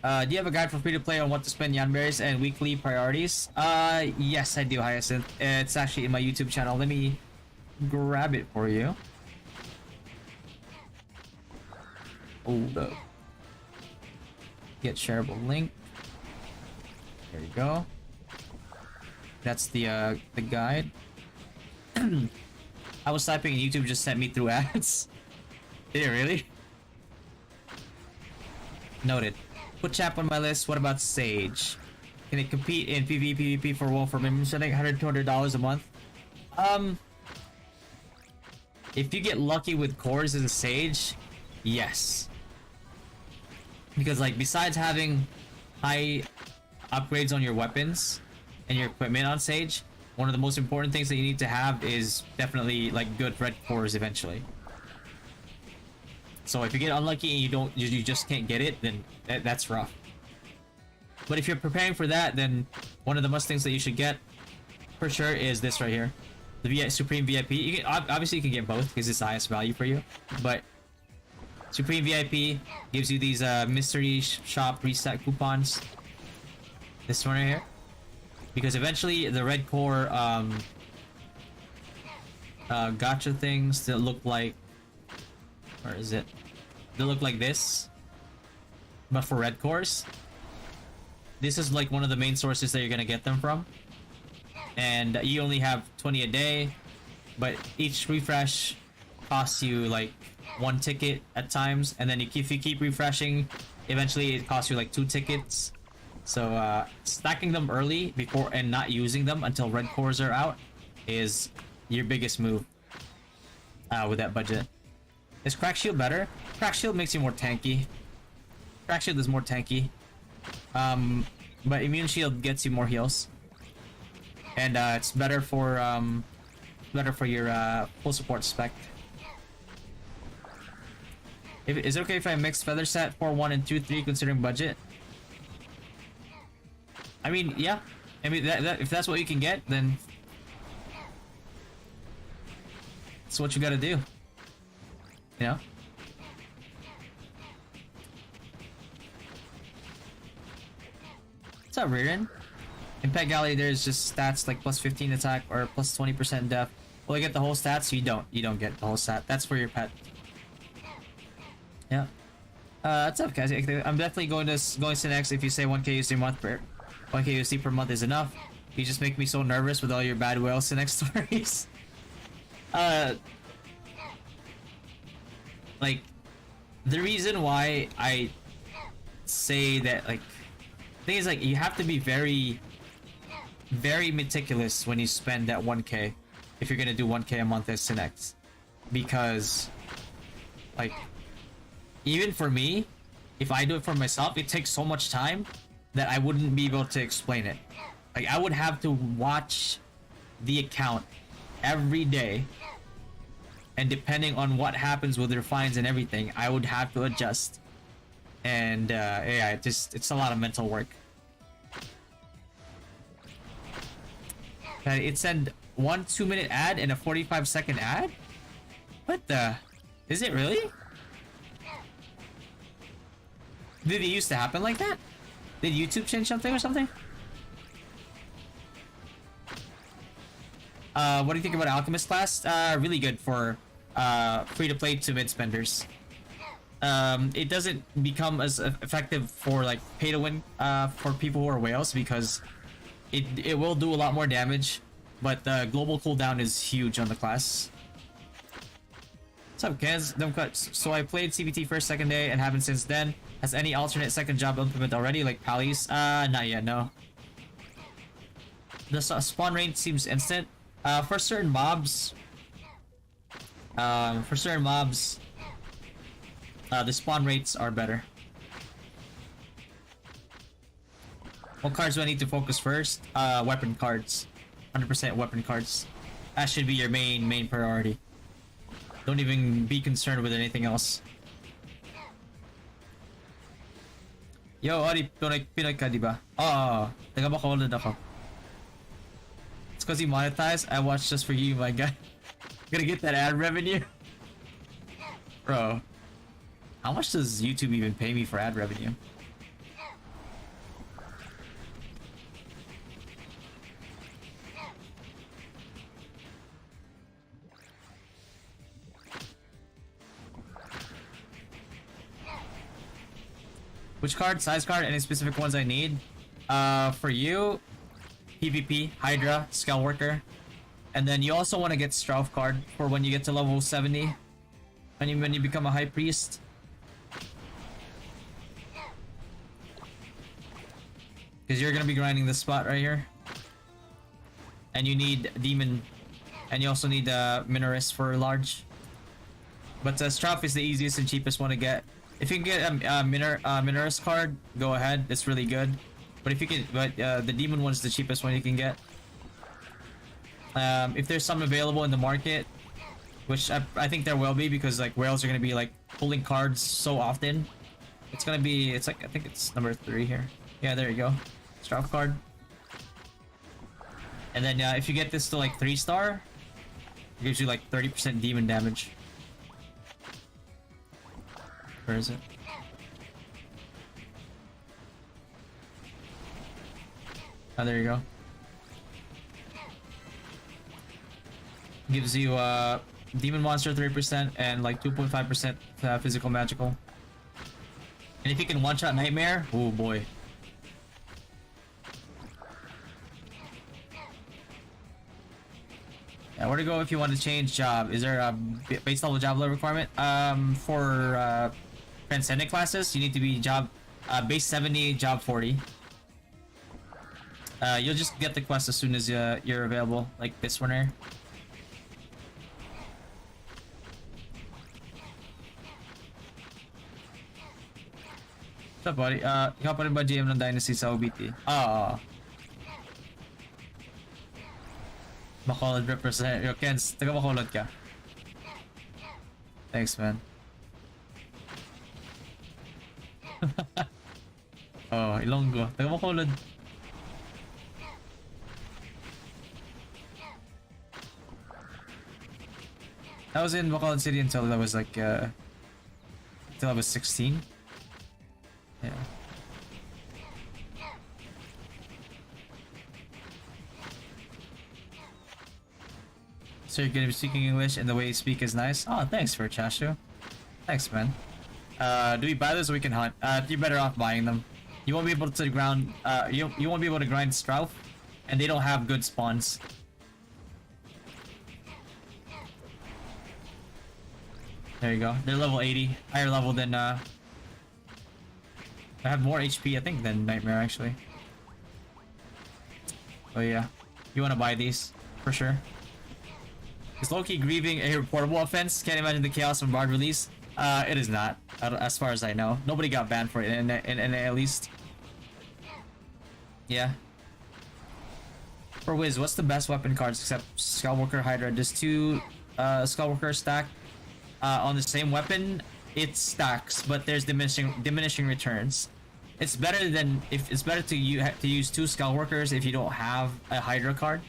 B: Do you have a guide for free to play on what to spend Yanberries and weekly priorities? Yes, I do, Hyacinth. It's actually in my YouTube channel. Let me grab it for you. Hold up. Get shareable link. There you go. That's the guide. I was typing and YouTube just sent me through ads. Did it really? Noted. Put Chap on my list. What about Sage? Can it compete in PvP for WoW for minimum setting $100, $200 a month? If you get lucky with cores as a Sage, yes. Because like besides having high upgrades on your weapons and your equipment on Sage, one of the most important things that you need to have is definitely like good red cores eventually. So if you get unlucky and you just can't get it, then that's rough. But if you're preparing for that, then one of the must things that you should get for sure is this right here, the Supreme VIP. You can, obviously you can get both because it's the highest value for you, but Supreme VIP gives you these mystery shop reset coupons. This one right here, because eventually the red core gotcha things that look like, where is it? They look like this, but for red cores. This is like one of the main sources that you're gonna get them from, and you only have 20 a day, but each refresh costs you like 1 ticket at times, and then if you keep refreshing, eventually it costs you like 2 tickets. So stacking them early before and not using them until red cores are out is your biggest move with that budget. Is Crack Shield better? Crack Shield makes you more tanky. Crack Shield is more tanky. But Immune Shield gets you more heals. And it's better for your full support spec. Is it okay if I mix Feather Set 4-1 and 2-3 considering budget? I mean, yeah. I mean, if that's what you can get, then that's what you gotta do. You know? What's up, Ririn? In Pet Galley, there's just stats like plus 15 attack or plus 20% def. Will I get the whole stats? You don't. You don't get the whole stat. That's for your pet. Yeah. What's up, guys? I'm definitely going to next if you say 1k USD a month per 1k USD per month is enough. You just make me so nervous with all your bad whale Synex stories. Like, the reason why I say that, like, the thing is, like, you have to be very, very meticulous when you spend that 1k if you're gonna do 1k a month as Synex. Because, like, even for me, if I do it for myself, it takes so much time that I wouldn't be able to explain it. Like, I would have to watch the account every day. And depending on what happens with their fines and everything, I would have to adjust. And yeah, it's a lot of mental work. It said 1 2-minute ad and a 45-second ad? What the? Is it really? Did it used to happen like that? Did YouTube change something or something? What do you think about Alchemist class? Really good for free-to-play to mid-spenders. It doesn't become as effective for like pay-to-win for people who are whales because it will do a lot more damage, but the global cooldown is huge on the class. What's up, kids? So I played CBT first, second day, and haven't since then. Has any alternate second job implemented already, like Pally's? Not yet, no. The spawn rate seems instant. For certain mobs, the spawn rates are better. What cards do I need to focus first? Weapon cards. 100% weapon cards. That should be your main priority. Don't even be concerned with anything else. Yo, Ori, Pinoy ka, diba? Oo, taga Bacolod ako. It's cause you monetize. I watch just for you, my guy. Gonna get that ad revenue? Bro, how much does YouTube even pay me for ad revenue? Which card? Size card? Any specific ones I need? For you, PvP, Hydra, Skull Worker. And then you also want to get Strauf card for when you get to level 70. When you become a High Priest. Because you're gonna be grinding this spot right here. And you need Demon. And you also need Minoris for large. But Strauf is the easiest and cheapest one to get. If you can get a Minoris card, go ahead. It's really good. But if you can, the Demon one is the cheapest one you can get. If there's some available in the market, which I think there will be because like whales are gonna be like pulling cards so often. It's gonna be, it's like, I think it's number 3 here. Yeah, there you go. Strauf card. And then if you get this to like 3-star, it gives you like 30% demon damage. Where is it? Oh, there you go. Gives you demon monster 3% and like 2.5% physical magical. And if you can one-shot nightmare, oh boy. Yeah, where to go if you want to change job? Is there a base level job level requirement? For Transcendent classes, you need to be job base 70, job 40. You'll just get the quest as soon as you're available, like this one here. What's up, buddy? Ikaw pa rin ba GM ng Dynasty sa OBT? Oo. Bacolod represent. Yo, Kens, taga Bacolod ka. Thanks, man. Oh, Ilonggo. Taga Bacolod. I was in Bacolod City until I was like, until I was 16. Yeah. So you're gonna be speaking English and the way you speak is nice? Oh, thanks for Chashu. Thanks, man. Do we buy those so we can hunt? You're better off buying them. You won't be able to ground, you won't be able to grind Strauf, and they don't have good spawns. There you go. They're level 80, higher level than I have more HP, I think, than Nightmare, actually. Oh yeah, you want to buy these, for sure. Is low-key grieving a reportable offense? Can't imagine the chaos from Bard release. It is not, as far as I know. Nobody got banned for it, in at least. Yeah. For Wiz, what's the best weapon cards except Skullworker Hydra? Does 2 Skullworker stack on the same weapon? It stacks, but there's diminishing returns. It's better than it's better to use 2 Skullworkers if you don't have a Hydra card,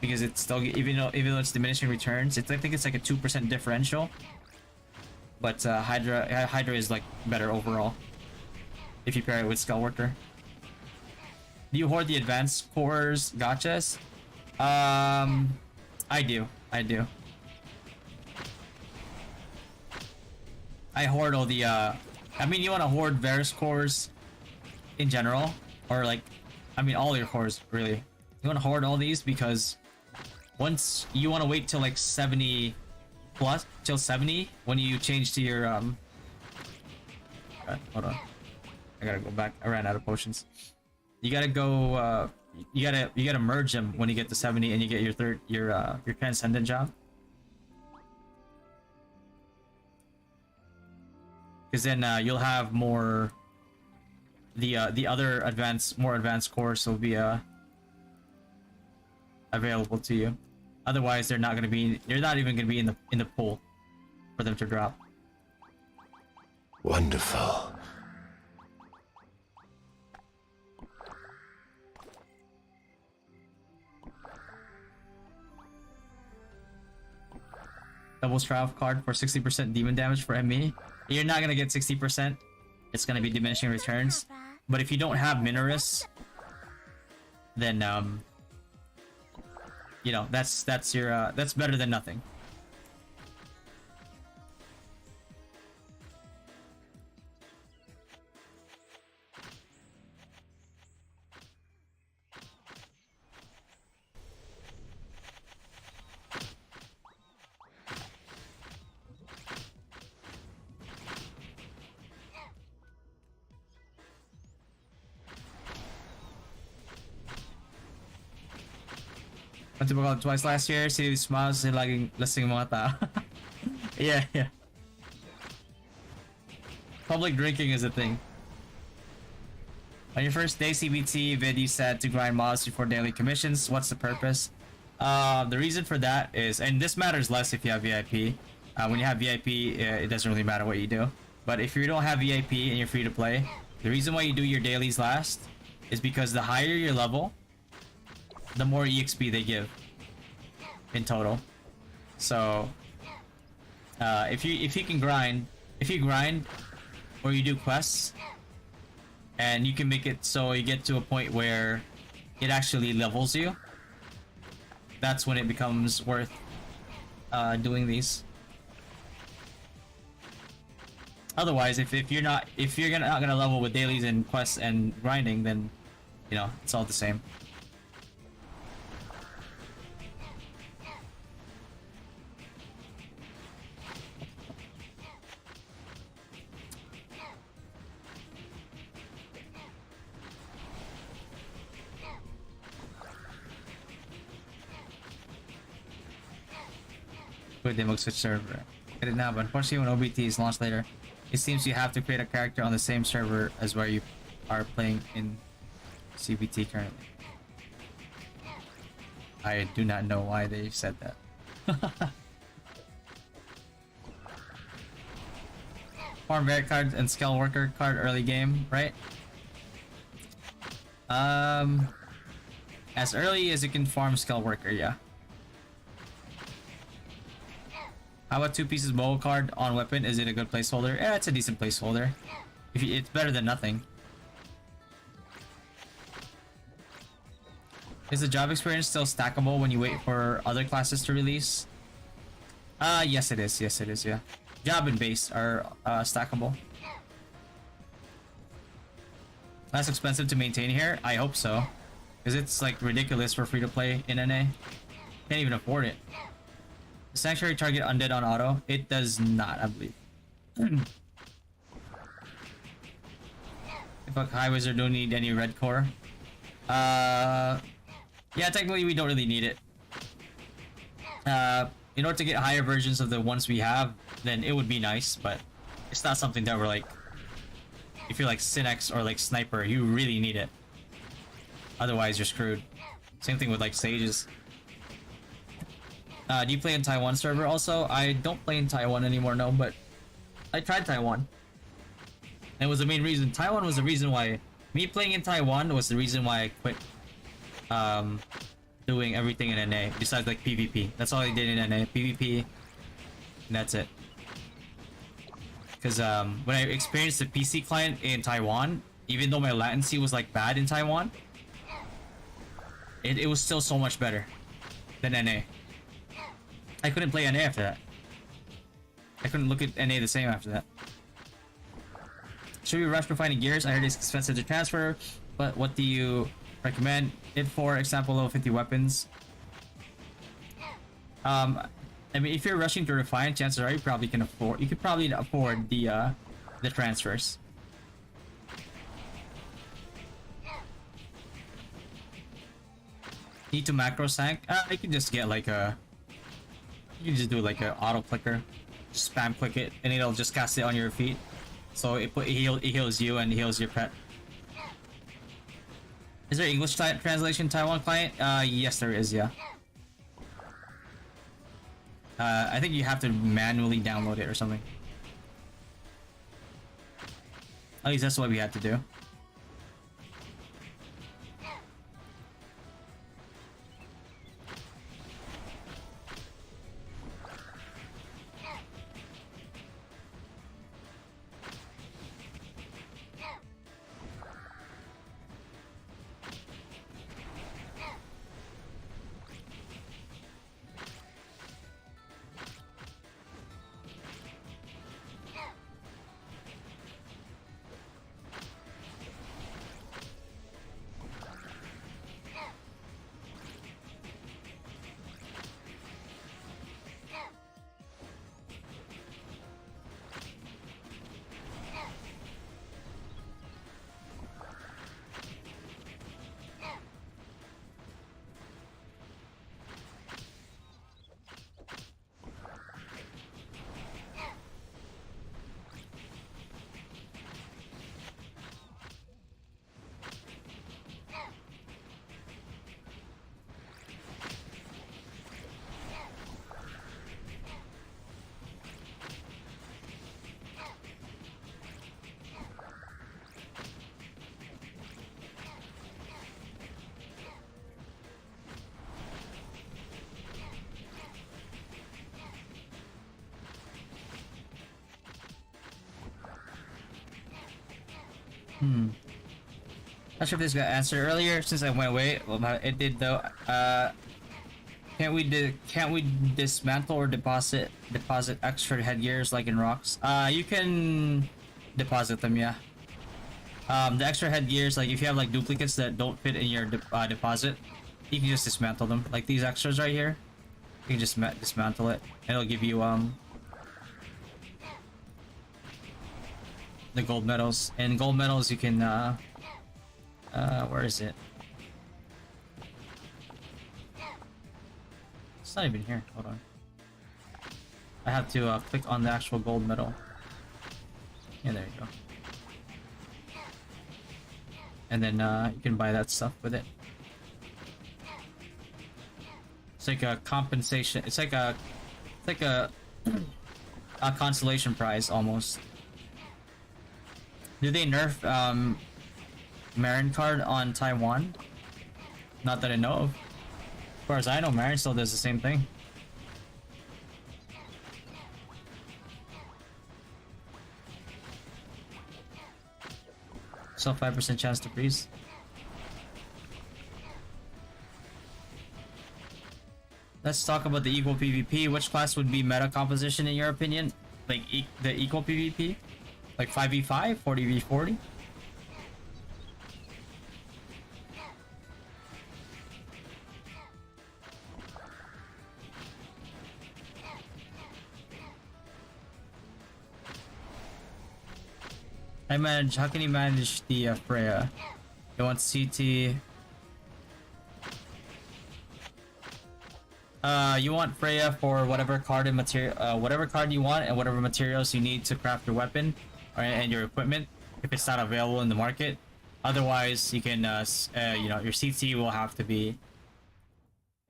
B: because it's still, even though it's diminishing returns, I think it's like a 2% differential. But Hydra is like better overall if you pair it with Skullworker. Do you hoard the advanced cores gachas? I do. I hoard all the I mean, you want to hoard Varus cores in general, or like, I mean, all your cores really. You want to hoard all these because once you want to wait till like 70 plus, till 70 when you change to your hold on, I gotta go back. I ran out of potions. You gotta go. You gotta merge them when you get to 70 and you get your Transcendent job. Because then you'll have more. The other more advanced cores will be available to you. Otherwise, they're not gonna be. You're not even gonna be in the pool for them to drop.
C: Wonderful.
B: Double Strife card for 60% demon damage for ME. You're not gonna get 60%. It's gonna be diminishing returns. But if you don't have Minorus, then you know, that's your that's better than nothing. Went to Bogota twice last year. City smiles and laging lasing mga tao. Yeah. Public drinking is a thing. On your first day CBT vid, you said to grind mobs before daily commissions. What's the purpose? The reason for that is, and this matters less if you have VIP. When you have VIP, it doesn't really matter what you do. But if you don't have VIP and you're free to play, the reason why you do your dailies last is because the higher your level, the more EXP they give in total. So if you grind or you do quests and you can make it so you get to a point where it actually levels you, that's when it becomes worth doing these. Otherwise, if you're not gonna level with dailies and quests and grinding, then you know it's all the same. They mag-switch server. Get it now, but unfortunately when OBT is launched later, it seems you have to create a character on the same server as where you are playing in CBT currently. I do not know why they said that. Farm Merit card and Skill Worker card early game, right? As early as you can farm Skill Worker, yeah. How about 2 pieces bow card on weapon? Is it a good placeholder? Yeah, it's a decent placeholder. It's better than nothing. Is the job experience still stackable when you wait for other classes to release? Yes it is. Yes it is, yeah. Job and base are stackable. Less expensive to maintain here? I hope so. Because it's like ridiculous for free to play in NA. Can't even afford it. Sanctuary target undead on auto? It does not, I believe. If a High Wizard don't need any red core. Yeah, technically we don't really need it. In order to get higher versions of the ones we have, then it would be nice, but it's not something that we're like... If you're like Synex or like Sniper, you really need it. Otherwise you're screwed. Same thing with like sages. Do you play in Taiwan server also? I don't play in Taiwan anymore, no, but I tried Taiwan. And it was the main reason. Taiwan was the reason why me playing in Taiwan was the reason why I quit doing everything in NA besides like PvP. That's all I did in NA. PvP, and that's it. Because when I experienced the PC client in Taiwan, even though my latency was like bad in Taiwan, it was still so much better than NA. I couldn't play NA after that. I couldn't look at NA the same after that. Should we rush refining gears? I heard it's expensive to transfer, but what do you recommend it for? Example, level 50 weapons. I mean, if you're rushing to refine, chances are you probably can afford. You could probably afford the transfers. Need to macro sank? I can just get like a. You can just do like a auto clicker, just spam click it, and it'll just cast it on your feet. So it heals you and heals your pet. Is there English translation Taiwan client? Yes, there is. Yeah. I think you have to manually download it or something. At least that's what we had to do. Not sure if this got answered earlier since I went away. Well, it did though. Can't we dismantle or deposit extra headgears like in rocks? You can deposit them, yeah. The extra headgears, like if you have like duplicates that don't fit in your deposit, you can just dismantle them. Like these extras right here, you can just dismantle it, and it'll give you the gold medals. And gold medals you can where is it? It's not even here. Hold on. I have to click on the actual gold medal. Yeah, there you go. And then you can buy that stuff with it. It's like a compensation. It's like a a consolation prize almost. Do they nerf Marin card on Taiwan? Not that I know of. As far as I know, Marin still does the same thing. So 5% chance to freeze. Let's talk about the equal PvP. Which class would be meta composition in your opinion? Like the equal PvP? Like 5v5, 40v40? How can you manage the Freya? You want CT? You want Freya for whatever card and material, whatever card you want, and whatever materials you need to craft your weapon and your equipment. If it's not available in the market, otherwise you can, you know, your CT will have to be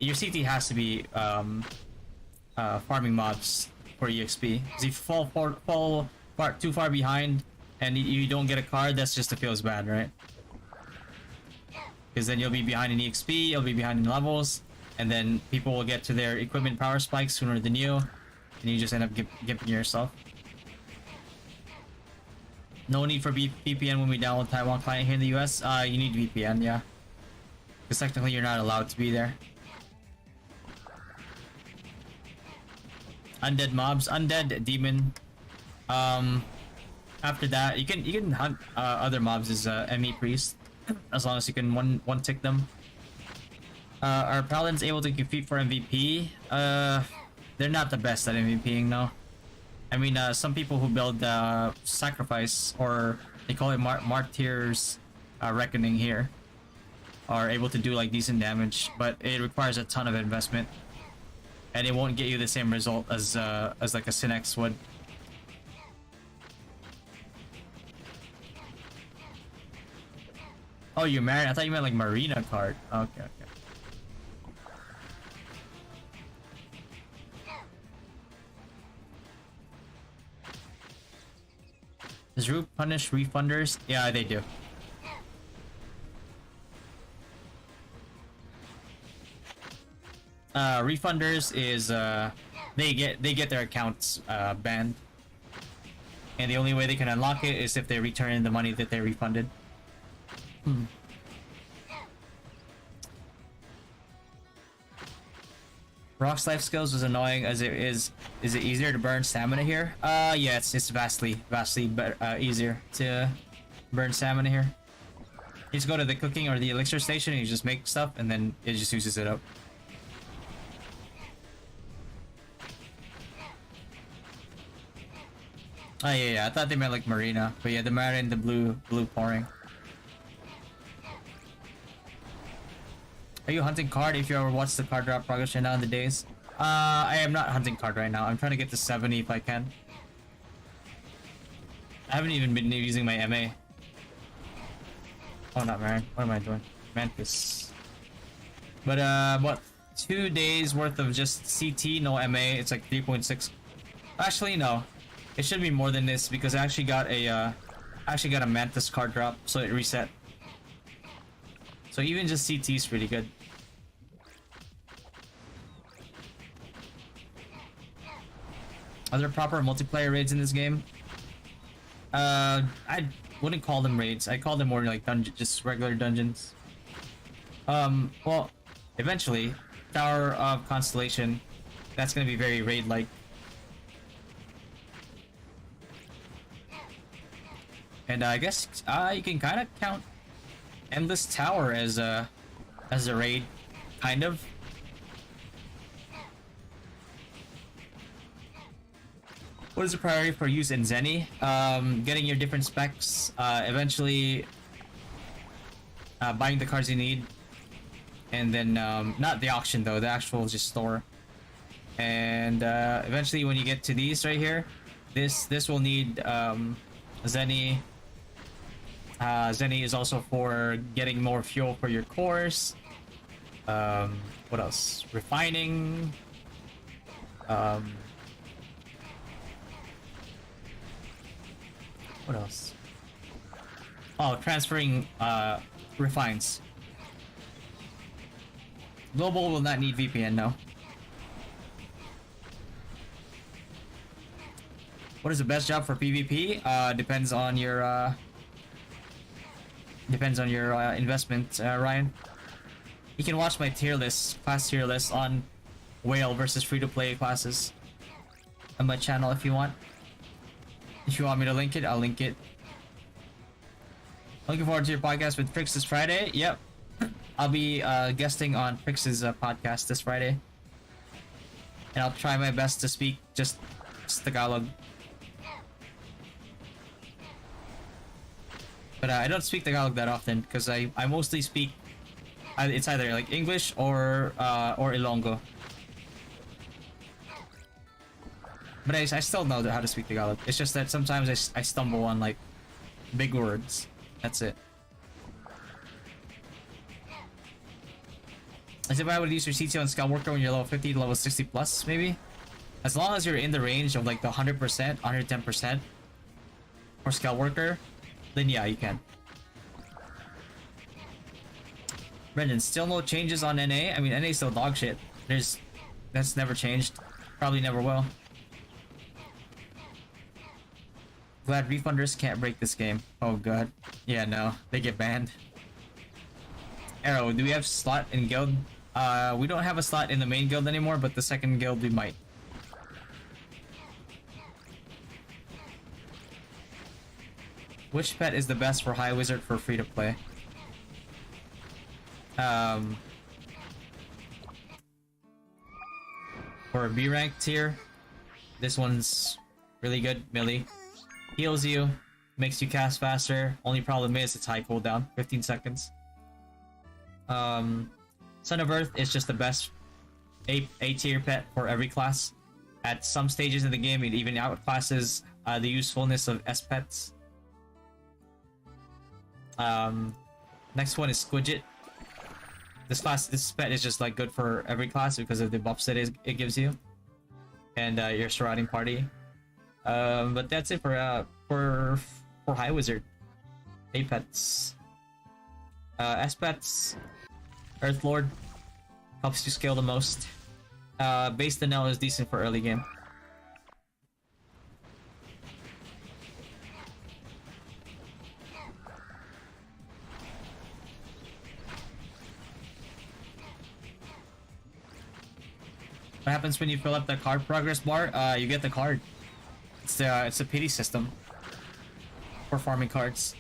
B: your CT has to be farming mobs for EXP. Because if you fall too far behind and you don't get a card, that's just feels bad, right? Because then you'll be behind in EXP, you'll be behind in levels, and then people will get to their equipment power spikes sooner than you, and you just end up gimping yourself. No need for VPN when we download Taiwan client here in the US. You need VPN, yeah. Because technically you're not allowed to be there. Undead mobs, undead demon. After that, you can hunt other mobs as ME priest, as long as you can one tick them. Are paladins able to compete for MVP? They're not the best at MVPing, no. I mean, some people who build sacrifice, or they call it martyrs reckoning here, are able to do like decent damage, but it requires a ton of investment, and it won't get you the same result as like a Synex would. Oh, you're married? I thought you meant like Marina card. Okay, okay. Does ROO punish refunders? Yeah, they do. Refunders is they get their accounts banned, and the only way they can unlock it is if they return the money that they refunded. Rock's life skills was annoying as it is. Is it easier to burn stamina here? Yeah, it's vastly better, easier to burn stamina here. You just go to the cooking or the elixir station and you just make stuff, and then it just uses it up. Oh yeah, I thought they meant like Marina, but yeah, the Marina and the blue pouring. Are you hunting card if you ever watch the card drop progression now in the days? I am not hunting card right now. I'm trying to get to 70 if I can. I haven't even been using my MA. Oh, not Marin. What am I doing? Mantis. But what? 2 days worth of just CT, no MA. It's like 3.6. Actually, no. It should be more than this because I actually got a Mantis card drop, so it reset. So even just CT is pretty good. Are there proper multiplayer raids in this game? I wouldn't call them raids. I call them more like just regular dungeons. Well, eventually, Tower of Constellation, that's gonna be very raid-like. And I guess you can kind of count Endless Tower as a raid, kind of. What is the priority for use in Zenni? Getting your different specs, eventually buying the cards you need, and then not the auction though, the actual just store. And eventually when you get to these right here, this will need Zenni. Zenni is also for getting more fuel for your cores. What else? Refining. What else? Oh, transferring refines. Global will not need VPN, no. What is the best job for PvP? Depends on your investment, Ryan. You can watch my class tier list on whale versus free-to-play classes on my channel if you want. If you want me to link it, I'll link it. Looking forward to your podcast with Frix this Friday. Yep. I'll be guesting on Frix's podcast this Friday. And I'll try my best to speak just Tagalog. But I don't speak Tagalog that often because I mostly speak. It's either like English or Ilonggo. But I still know how to speak Tagalog. It's just that sometimes I stumble on like big words. That's it. As if I would use your CTO and Scout Worker when you're level 50 to level 60 plus, maybe? As long as you're in the range of like the 100%, 110% for Scout Worker, then yeah, you can. Brendan, still no changes on NA? I mean, NA is still dog shit. That's never changed. Probably never will. Glad refunders can't break this game. Oh god. Yeah, no. They get banned. Arrow, do we have slot in guild? We don't have a slot in the main guild anymore, but the second guild we might. Which pet is the best for High Wizard for free to play? For a B rank tier, this one's really good. Millie heals you, makes you cast faster. Only problem is it's high cooldown, 15 seconds. Son of Earth is just the best A tier pet for every class. At some stages of the game, it even outclasses the usefulness of S pets. Next one is Squidget. This pet is just like good for every class because of the buffs that it gives you and your surrounding party. But that's it for High Wizard. A pets. S pets. Earth Lord helps you scale the most. Base Danelle is decent for early game. What happens when you fill up the card progress bar? You get the card. It's a pity system for farming cards.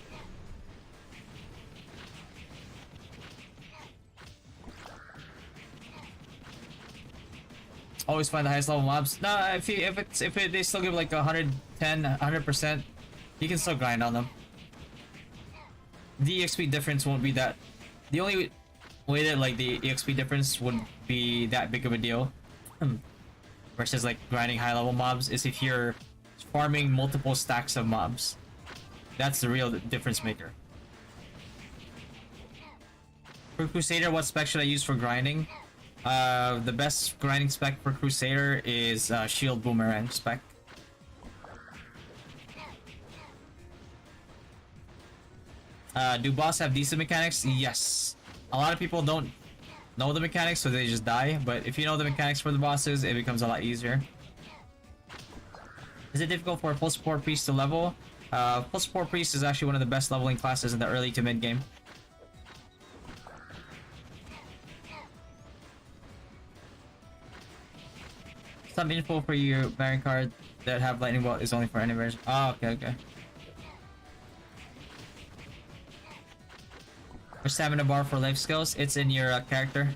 B: Always find the highest level mobs. Nah, if they still give like 110, 100%, you can still grind on them. The EXP difference won't be that. The only way that like the EXP difference would be that big of a deal versus like grinding high level mobs is if you're farming multiple stacks of mobs. That's the real difference maker. For Crusader, what spec should I use for grinding? The best grinding spec for Crusader is Shield Boomerang spec. Do boss have decent mechanics? Yes. A lot of people don't know the mechanics, so they just die. But if you know the mechanics for the bosses, it becomes a lot easier. Is it difficult for a full support priest to level? Full support priest is actually one of the best leveling classes in the early to mid game. Some info for your Baron card that have lightning bolt is only for any version. Oh, okay. For stamina bar for life skills, it's in your character.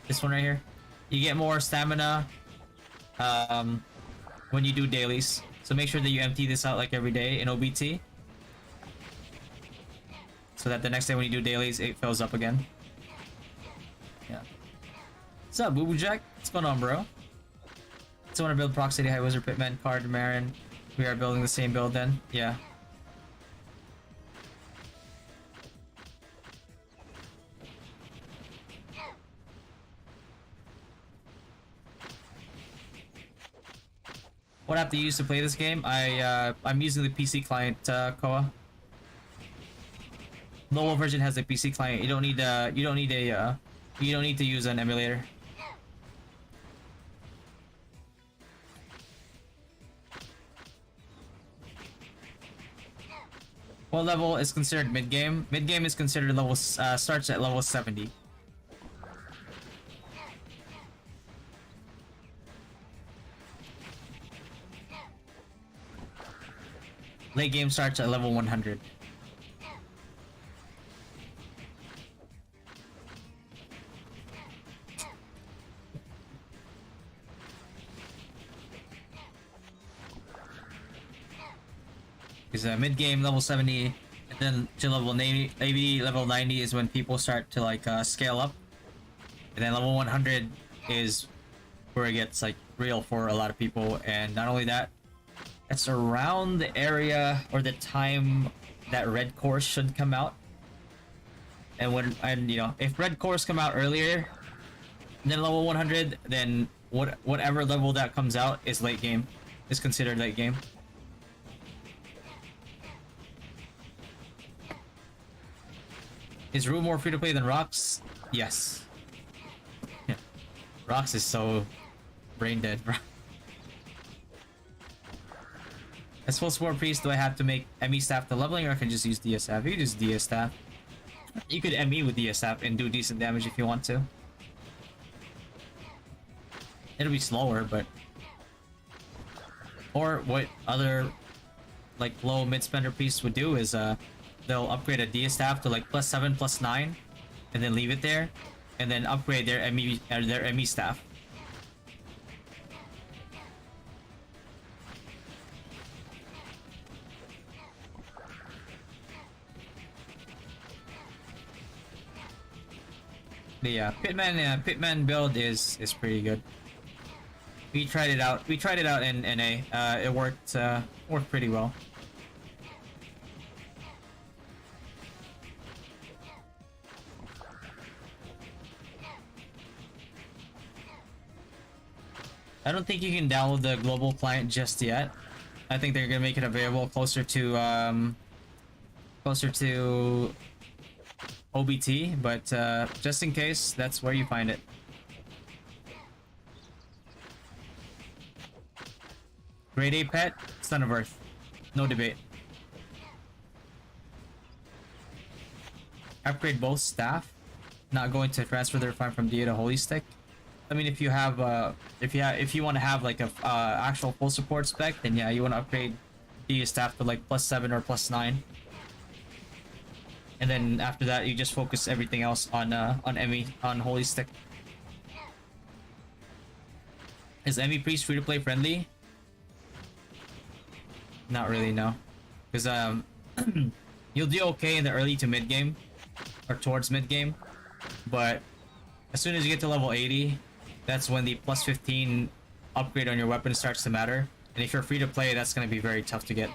B: This one right here. You get more stamina when you do dailies. So make sure that you empty this out like every day in OBT. So that the next day when you do dailies, it fills up again. Yeah. What's up, Boo Boo Jack? What's going on, bro? So want to build Proxy High Wizard Pitman card Marin. We are building the same build then. Yeah. What app do you use to play this game? I'm using the PC client, Koa. Mobile version has a PC client. You don't need to use an emulator. What level is considered mid-game? Mid-game is considered level starts at level 70. Late game starts at level 100. Because mid game level 70, and then to level 90, maybe level 90 is when people start to like scale up, and then level 100 is where it gets like real for a lot of people. And not only that, it's around the area or the time that red cores should come out. And you know, if red cores come out earlier, then level 100, then whatever level that comes out is late game. Is considered late game. Is ROO more free to play than Rocks? Yes. Yeah. Rocks is so brain dead, bro. As full support priest, do I have to make ME staff to leveling, or I can just use DS staff? You can use DS staff. You could ME with DS staff and do decent damage if you want to. It'll be slower, but... Or what other like low mid spender priests would do is they'll upgrade a DS staff to like +7, +9, and then leave it there, and then upgrade their ME staff. But yeah, Pitman build is pretty good. We tried it out. We tried it out in NA. It worked pretty well. I don't think you can download the global client just yet. I think they're gonna make it available closer to OBT, but just in case, that's where you find it. Grade A pet, Son of Earth. No debate. Upgrade both staff. Not going to transfer the Refine from DA to Holy Stick. I mean, if you have if you want to have like a actual full support spec, then yeah, you want to upgrade DA staff to like +7 or +9. And then after that, you just focus everything else on ME, on Holy Stick. Is ME Priest free to play friendly? Not really, no. Because you'll do okay in the early to mid game, or towards mid game, but as soon as you get to level 80, that's when the +15 upgrade on your weapon starts to matter. And if you're free to play, that's going to be very tough to get.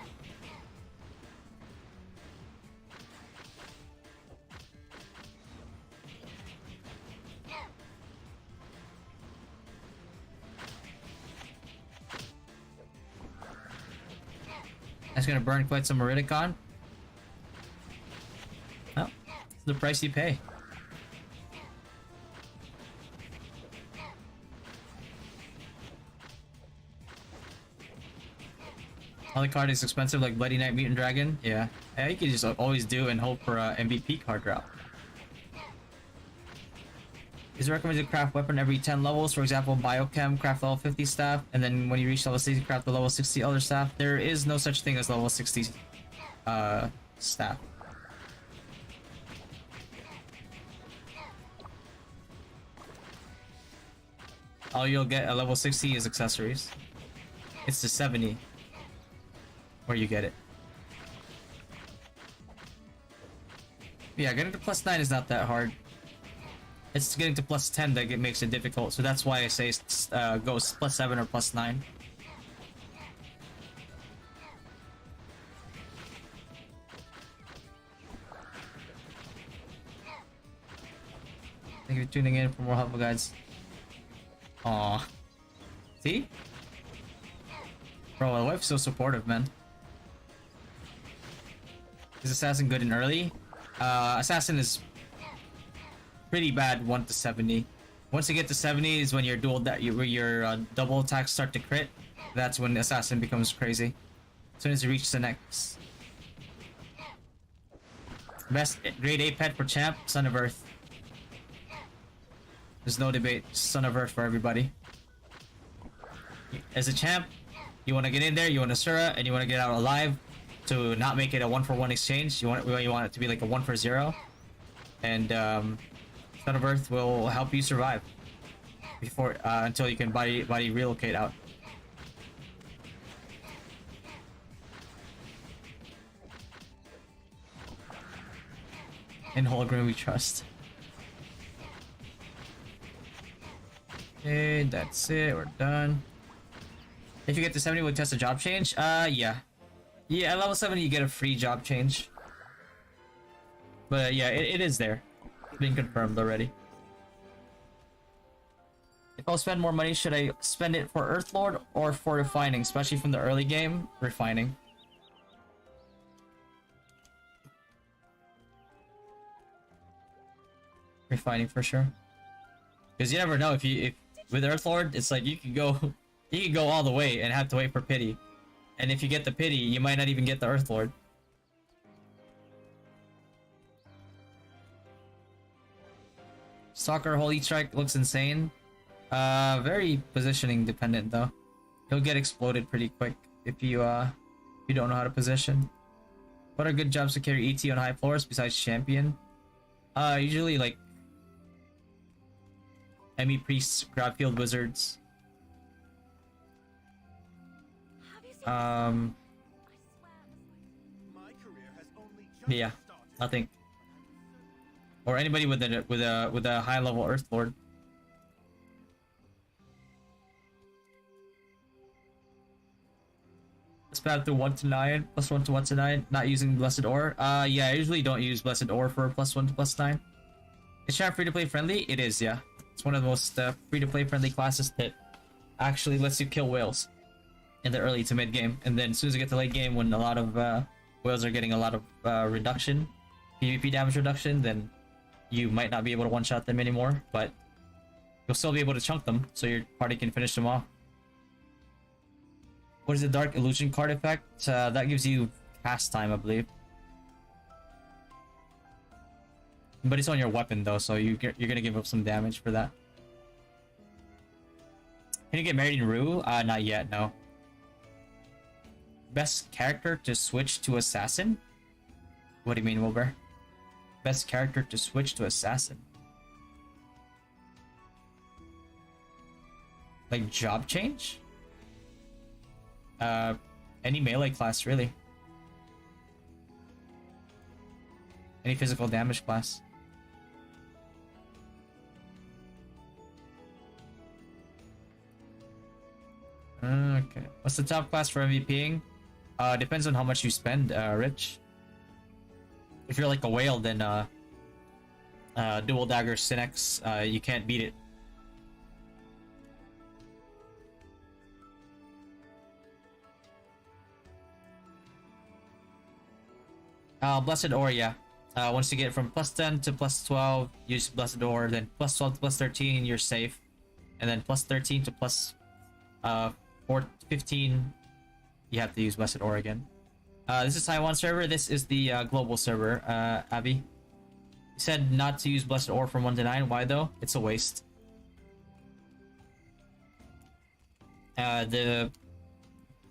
B: That's gonna burn quite some Meridicon. Well, it's the price you pay. Only card is expensive, like Bloody Knight Mutant Dragon. Yeah, you can just always do and hope for a MVP card drop. Is it recommended to craft weapon every 10 levels? For example, Biochem, craft level 50 staff, and then when you reach level 60, craft the level 60 other staff. There is no such thing as level 60 staff. All you'll get at level 60 is accessories. It's the 70 where you get it. Yeah, getting to +9 is not that hard. It's getting to +10 that makes it difficult, so that's why I say goes +7 or +9. Thank you for tuning in for more helpful guides. Aww. See? Bro, my wife's so supportive, man. Is Assassin good in early? Assassin is pretty bad 1 to 70. Once you get to 70 is when your double attacks start to crit. That's when Assassin becomes crazy. As soon as you reach the next. Best grade A pet for champ, Son of Earth. There's no debate, Son of Earth for everybody. As a champ, you want to get in there, you want to Sura, and you want to get out alive to not make it a 1-for-1 exchange. You want it to be like a 1-for-0. And Son of Earth will help you survive before until you can body relocate out. In Hologram we trust. Okay, that's it. We're done. If you get to 70, we'll test a job change. Yeah. Yeah, at level 70 you get a free job change. But yeah, it is there. Been confirmed already. I'll spend more money, should I spend it for Earthlord or for refining, especially from the early game? Refining. Refining for sure. Because you never know, if with Earthlord, it's like you can go all the way and have to wait for pity. And if you get the pity, you might not even get the Earthlord. Stalker Holy Strike looks insane. Very positioning dependent though. He'll get exploded pretty quick if you don't know how to position. What are good jobs to carry ET on high floors besides champion? Usually like Emmy priests, grab field wizards. Yeah, I think. Or anybody with a high level Earthlord. Spam through 1 to 9, +1 to 1 to 9, not using Blessed Ore. Yeah, I usually don't use Blessed Ore for +1 to +9. Is chat free to play friendly? It is, yeah. It's one of the most free to play friendly classes that actually lets you kill whales in the early to mid game. And then as soon as you get to late game, when a lot of whales are getting a lot of reduction, PvP damage reduction, then you might not be able to one-shot them anymore, but you'll still be able to chunk them, so your party can finish them off. What is the Dark Illusion card effect? That gives you cast time, I believe. But it's on your weapon though, so you're gonna give up some damage for that. Can you get married in ROO? Not yet, no. Best character to switch to assassin? What do you mean, Wilbur? Best character to switch to assassin? Like job change? Any melee class, really. Any physical damage class. Okay. What's the top class for MVPing? Depends on how much you spend, Rich. If you're like a whale, then dual dagger Synex, you can't beat it. Blessed Ore, yeah. Once you get from +10 to +12, use Blessed Ore, then +12 to +13, you're safe. And then +13 to +15, you have to use Blessed Ore again. This is Taiwan server, this is the global server, Abby. You said not to use Blessed Ore from 1 to 9, why though? It's a waste. The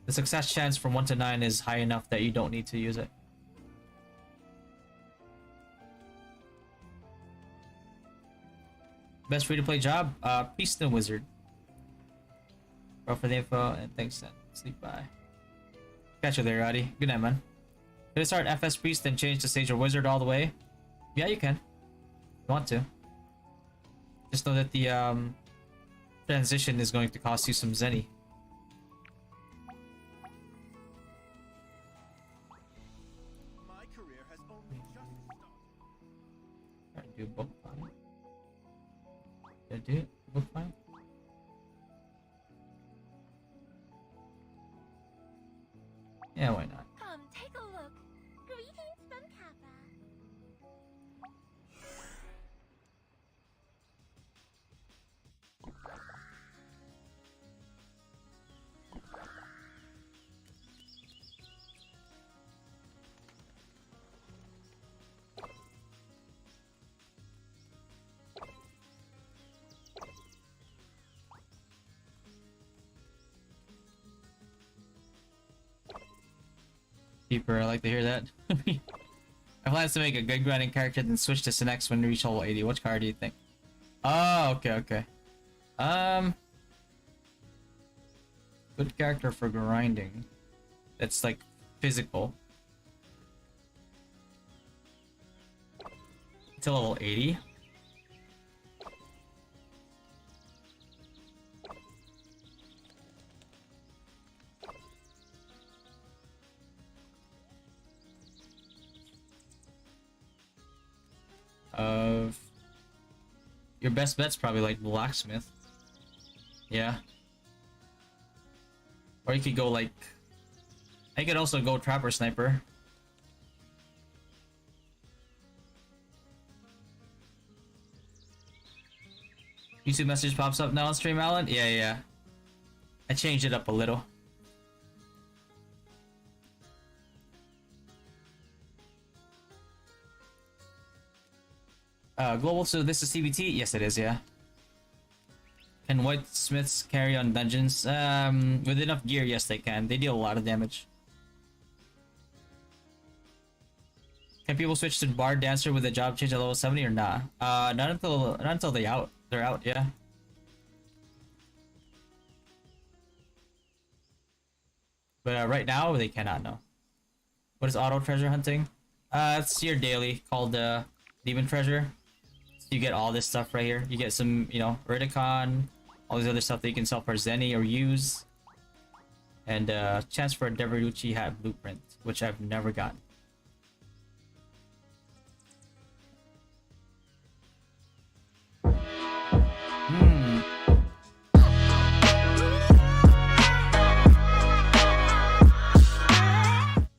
B: success chance from 1 to 9 is high enough that you don't need to use it. Best free-to-play job? Priest and Wizard. Go for the info, and thanks then. Sleep bye. Catch you there, Roddy. Good night, man. Could I start FS Priest and change to Sage or Wizard all the way? Yeah, you can. If you want to. Just know that the transition is going to cost you some Zenni.
C: My career has only just started.
B: Try to do book fine. Did I do it? Book fine? Yeah, why not?
A: Come, take a look. Greetings from Kappa.
B: Keeper, I like to hear that. I plan to make a good grinding character, then switch to Synex when we reach level 80. Which card do you think? Oh, okay. Good character for grinding. That's like physical. To level 80. Your best bet's probably like blacksmith. Yeah. Or you could go like... I could also go Trapper Sniper. YouTube message pops up now on stream, Alan? Yeah, yeah. I changed it up a little. Global, so this is CBT? Yes, it is, yeah. Can white smiths carry on dungeons? With enough gear, yes, they can. They deal a lot of damage. Can people switch to Bard Dancer with a job change at level 70 or not? Not until they're out, yeah. But right now, they cannot know. What is auto treasure hunting? It's your daily called Demon Treasure. So you get all this stuff right here. You get some, you know, Ridicon, all these other stuff that you can sell for Zenni or use. And chance for a Deverucci hat blueprint, which I've never gotten.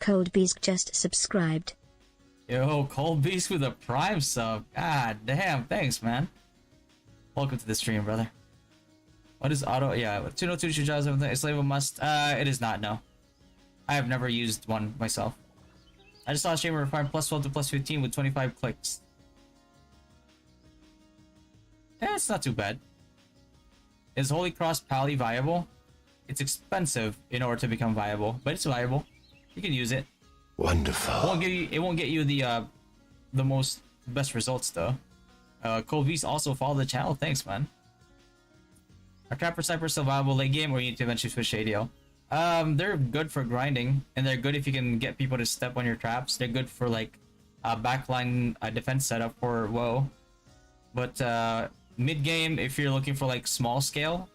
D: Cold Beast just subscribed.
B: Yo, Cold Beast with a Prime sub. God damn, thanks, man. Welcome to the stream, brother. What is auto? Yeah, 202 should jobs everything. Is label must? It is not, no. I have never used one myself. I just saw a streamer refine plus 12 to plus 15 with 25 clicks. Yeah, it's not too bad. Is Holy Cross Pally viable? It's expensive in order to become viable, but it's viable. You can use it.
E: Wonderful.
B: It won't get you the most best results though. Cold Beast also follow the channel. Thanks, man. Are Trapper Sniper still viable late game, or you need to eventually switch to ADL? They're good for grinding, and they're good if you can get people to step on your traps. They're good for like backline defense setup for WoW. But mid game, if you're looking for like small scale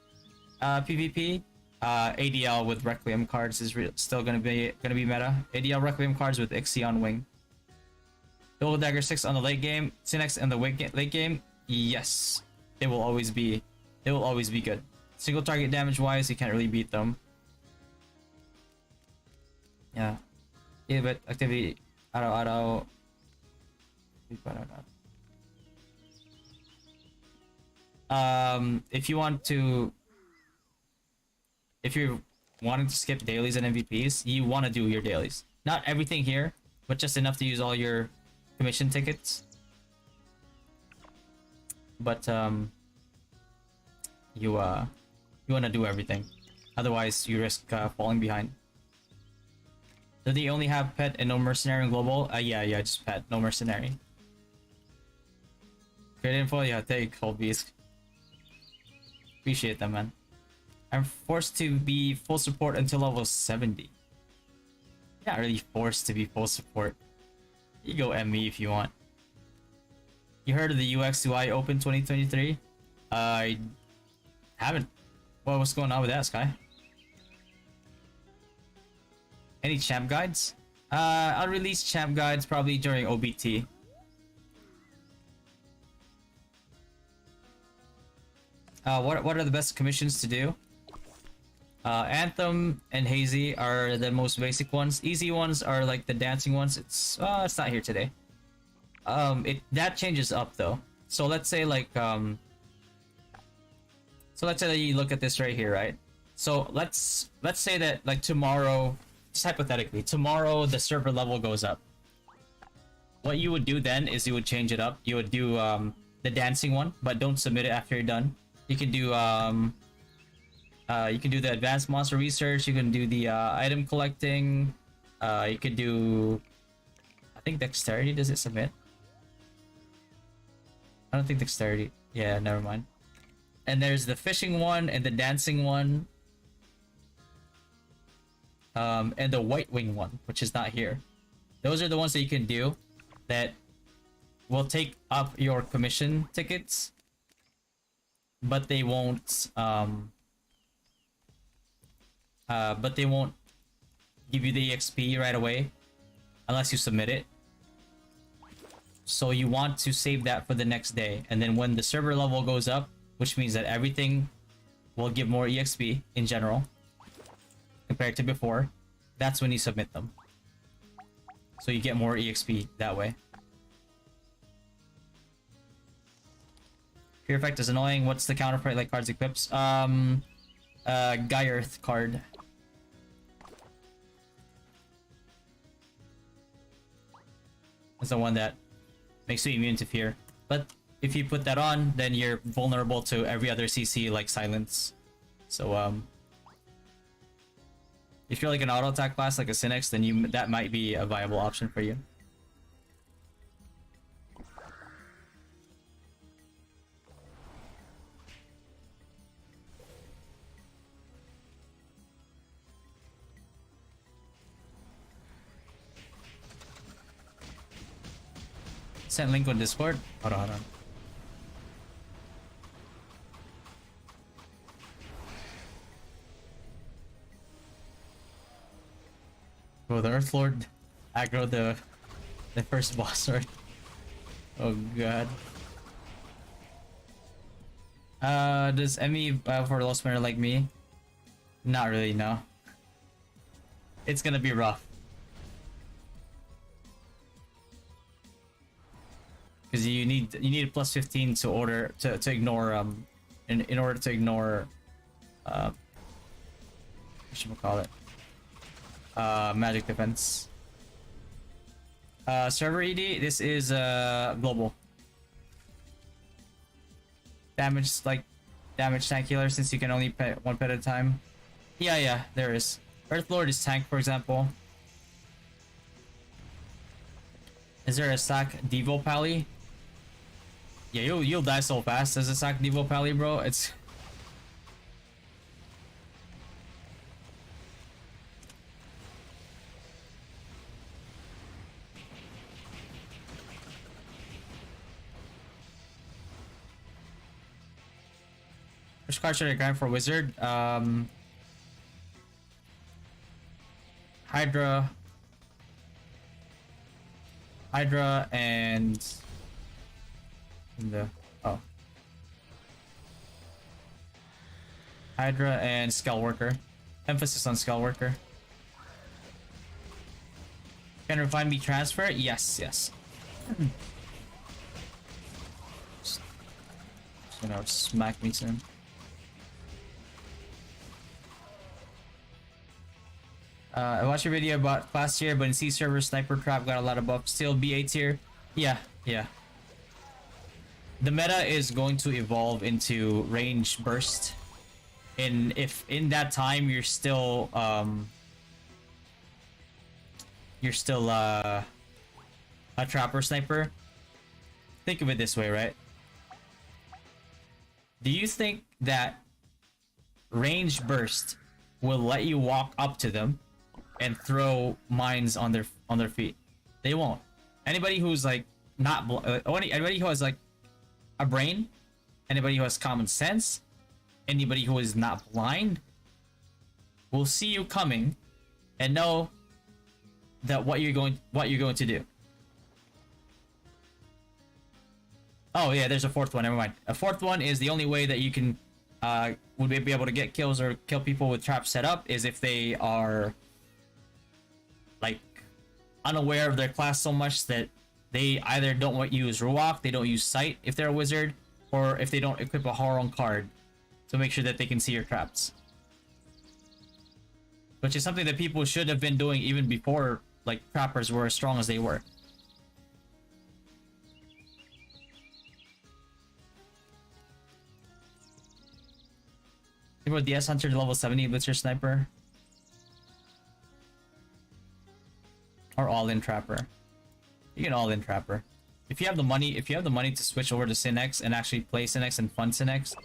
B: PvP, ADL with Requiem cards is still gonna be meta. ADL Requiem cards with Ixion Wing. Double Dagger 6 on the late game. Synex in the late game. Yes, it will always be. It will always be good. Single target damage wise, you can't really beat them. Yeah. Yeah, but activity. Auto. If you want to. If you're wanting to skip dailies and MVPs, you want to do your dailies. Not everything here, but just enough to use all your commission tickets. But you want to do everything. Otherwise, you risk falling behind. Do they only have pet and no mercenary in global? Yeah, just pet, no mercenary. Great info, yeah, take Cold Beast. Appreciate that, man. I'm forced to be full support until level 70. You're not really forced to be full support. You go ME if you want. You heard of the UX UI Open 2023? I haven't. Well, what's going on with that, Sky? Any champ guides? I'll release champ guides probably during OBT. What are the best commissions to do? Anthem and Hazy are the most basic ones. Easy ones are like the dancing ones. It's not here today. That changes up though. So let's say like so let's say that you look at this right here, right? So let's say that like tomorrow, just hypothetically, tomorrow the server level goes up. What you would do then is you would change it up. You would do the dancing one, but don't submit it after you're done. You can do the advanced monster research. You can do the item collecting. You could do, I think dexterity. Does it submit? I don't think dexterity. Yeah, never mind. And there's the fishing one and the dancing one. And the white wing one, which is not here. Those are the ones that you can do that will take up your commission tickets, but they won't give you the XP right away unless you submit it. So you want to save that for the next day, and then when the server level goes up, which means that everything will give more EXP in general compared to before, that's when you submit them. So you get more EXP that way. Fear effect is annoying. What's the counterpart like cards equips? Gaiarth card. It's the one that makes you immune to fear. But if you put that on, then you're vulnerable to every other CC like silence. So if you're like an auto attack class like a Synex, then that might be a viable option for you. Send link on Discord. Hold on. Oh, the Earth Lord aggro the first boss, right? Oh god. Does Emmy for a low spinner like me? Not really, no. It's gonna be rough. Because you need a plus 15 to ignore in order to ignore what should we call it? Magic defense. Server ED, this is global. Damage tank healer since you can only pet one pet at a time. Yeah, there is. Earth Lord is tank, for example. Is there a sack Devo Pally? Yeah, you'll die so fast as a sack Devo Pally, bro. It's which card should I grind for Wizard? Hydra and Hydra and Skullworker. Emphasis on Skullworker. Can Refine be transfer? Yes. Just gonna smack me soon. I watched your video about class tier, but in C server sniper trap got a lot of buffs. Still BA tier. Yeah. The meta is going to evolve into range burst. And if in that time you're still a trapper sniper, think of it this way, right? Do you think that range burst will let you walk up to them and throw mines on their feet? They won't. Anybody who's like anybody who has like a brain, anybody who has common sense, anybody who is not blind will see you coming and know that what you're going to do. Oh yeah, there's a fourth one. Never mind. A fourth one is the only way that you can would be able to get kills or kill people with traps set up is if they are like unaware of their class so much that they either don't use Ruach, they don't use Sight if they're a wizard, or if they don't equip a Horon card to make sure that they can see your traps. Which is something that people should have been doing even before like trappers were as strong as they were. Think about DS Hunter level 70 Blitzer Sniper. Or all-in Trapper. You can all-in Trapper. If you have the money to switch over to Synex and actually play Synex and fund Synex,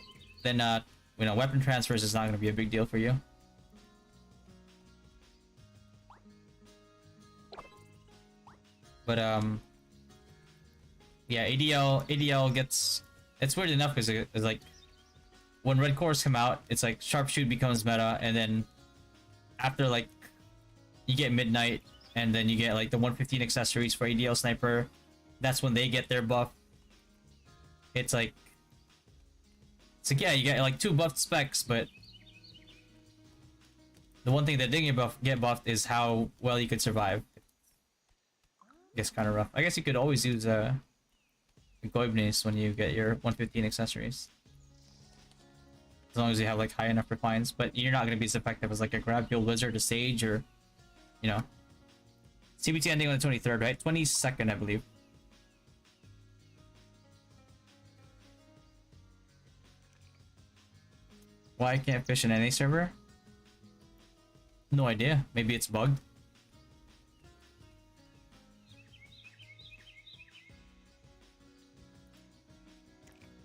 B: then weapon transfers is not going to be a big deal for you. But yeah, ADL gets, it's weird enough because it's like when red cores come out, it's like sharpshoot becomes meta, and then after like you get midnight, and then you get like the 115 accessories for ADL sniper. That's when they get their buff. It's like So yeah, you get like 2 buffed specs, but the one thing that didn't get buffed is how well you could survive. I guess kind of rough. I guess you could always use Goibnes when you get your 115 accessories. As long as you have like high enough refines, but you're not going to be as effective as like a grab field wizard, a sage, or you know. CBT ending on the 23rd, right? 22nd, I believe. Why I can't fish in any server? No idea. Maybe it's bugged.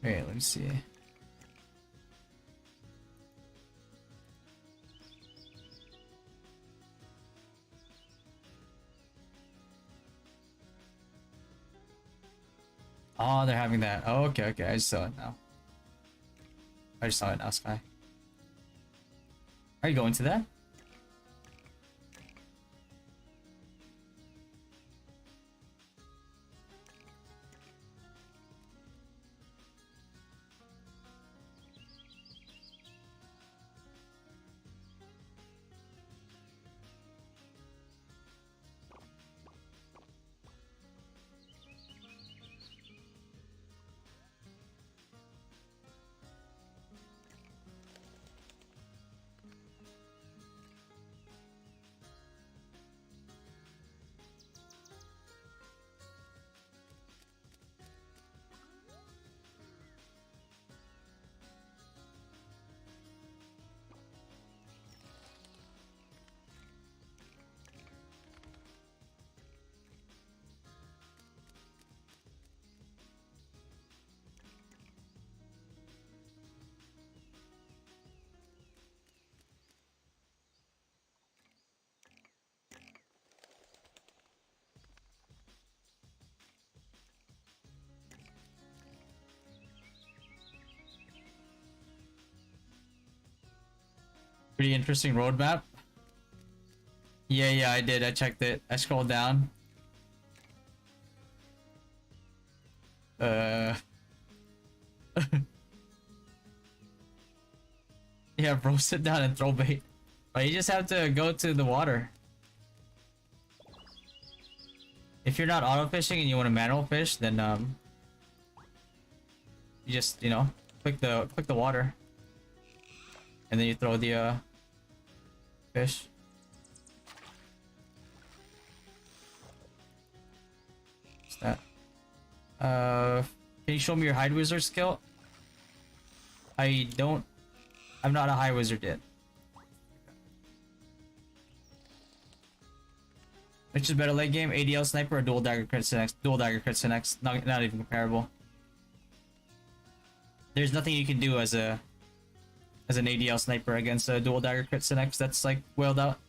B: Okay, let me see. Oh, they're having that. Oh, okay, okay. I just saw it now. I just saw it now, Sky. Are you going to that? Pretty interesting roadmap. Yeah, I did. I checked it. I scrolled down. Yeah, bro, sit down and throw bait. But you just have to go to the water. If you're not auto fishing and you want to manual fish, then you just, you know, click the water. And then you throw the fish. What's that? Can you show me your hide wizard skill? I'm not a high wizard yet. Which is better late game, ADL sniper or dual dagger crit next? Dual dagger crit next. Not even comparable. There's nothing you can do as an ADL sniper against a dual dagger crit next. That's like whaled out.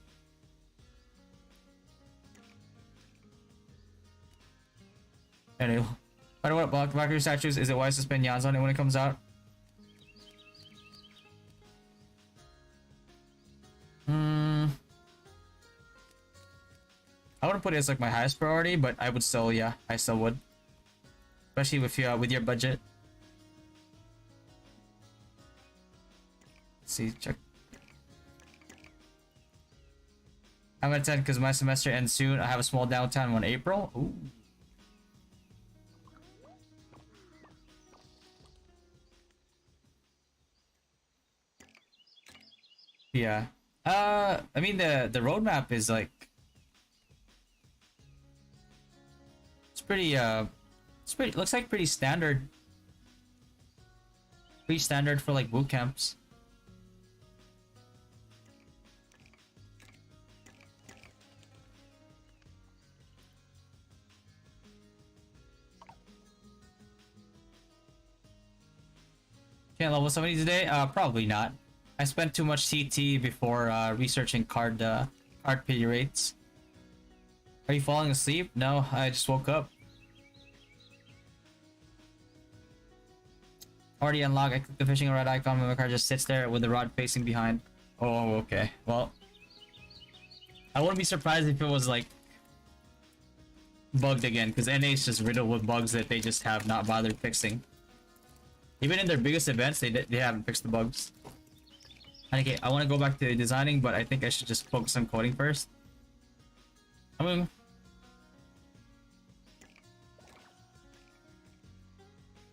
B: Anyway, by the way, block Valkyrie statues. Is it wise to spend yans on it when it comes out? I wouldn't put it as like my highest priority, but I would still, yeah, I still would, especially with your budget. Let's see, check. I'm at 10 because my semester ends soon. I have a small downtime on April. Ooh. Yeah. I mean the roadmap is like looks like pretty standard. Pretty standard for like boot camps. Can't level 70 today? Probably not. I spent too much CT before researching card pity rates. Are you falling asleep? No, I just woke up. Already unlocked. I clicked the fishing rod icon when my card just sits there with the rod facing behind. Oh, okay. Well, I wouldn't be surprised if it was like bugged again, because NA is just riddled with bugs that they just have not bothered fixing. Even in their biggest events, they haven't fixed the bugs. And okay, I want to go back to designing, but I think I should just focus on coding first. I mean,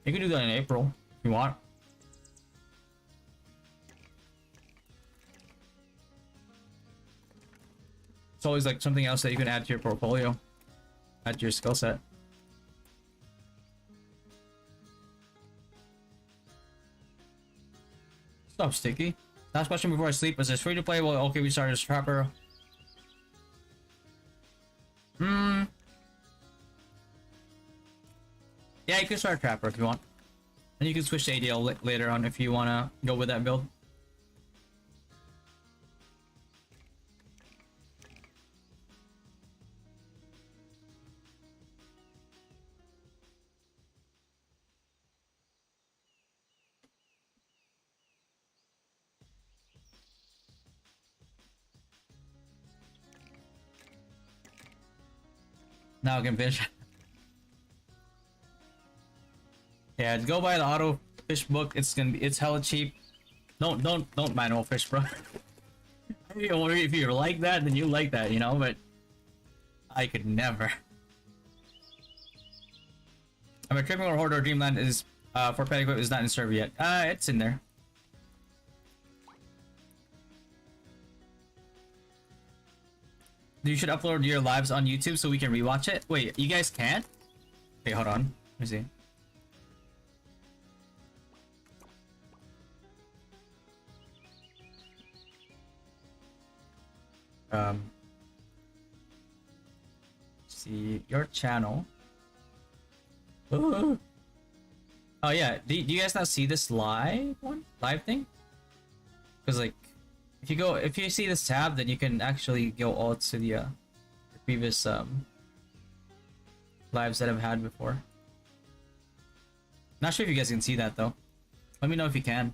B: you can do that in April if you want. It's always like something else that you can add to your portfolio, add to your skill set. Stop, Sticky. Last question before I sleep. Is this free to play? Well, okay, we started as Trapper. Yeah, you can start Trapper if you want. And you can switch to ADL later on if you want to go with that build. Now I can finish. Yeah, go buy the auto fish book. It's hella cheap. Don't manual fish, bro. If you like that, then you like that, you know. But I could never. I'm a Tripping or Hoarder Dreamland is for pet equipment is not in server yet. It's in there. You should upload your lives on YouTube so we can rewatch it. Wait, you guys can't? Okay, hold on. Let me see. See your channel. Ooh. Oh yeah, do you guys not see this live thing? Because like, if you see this tab, then you can actually go all to the previous lives that I've had before. Not sure if you guys can see that though. Let me know if you can.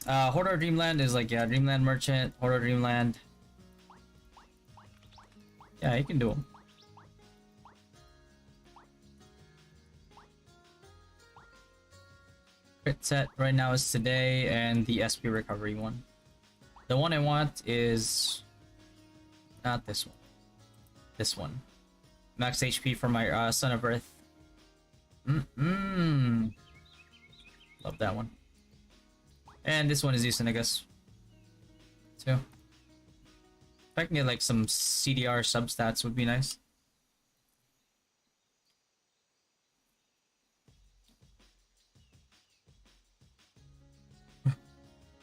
B: Hoarder Dreamland is like, yeah, Dreamland Merchant, Hoarder Dreamland. Yeah, you can do them. Crit set right now is today, and the SP recovery one. The one I want is not this one. This one. Max HP for my Son of Earth. Love that one. And this one is decent, I guess. Too. If I can get like some CDR substats would be nice.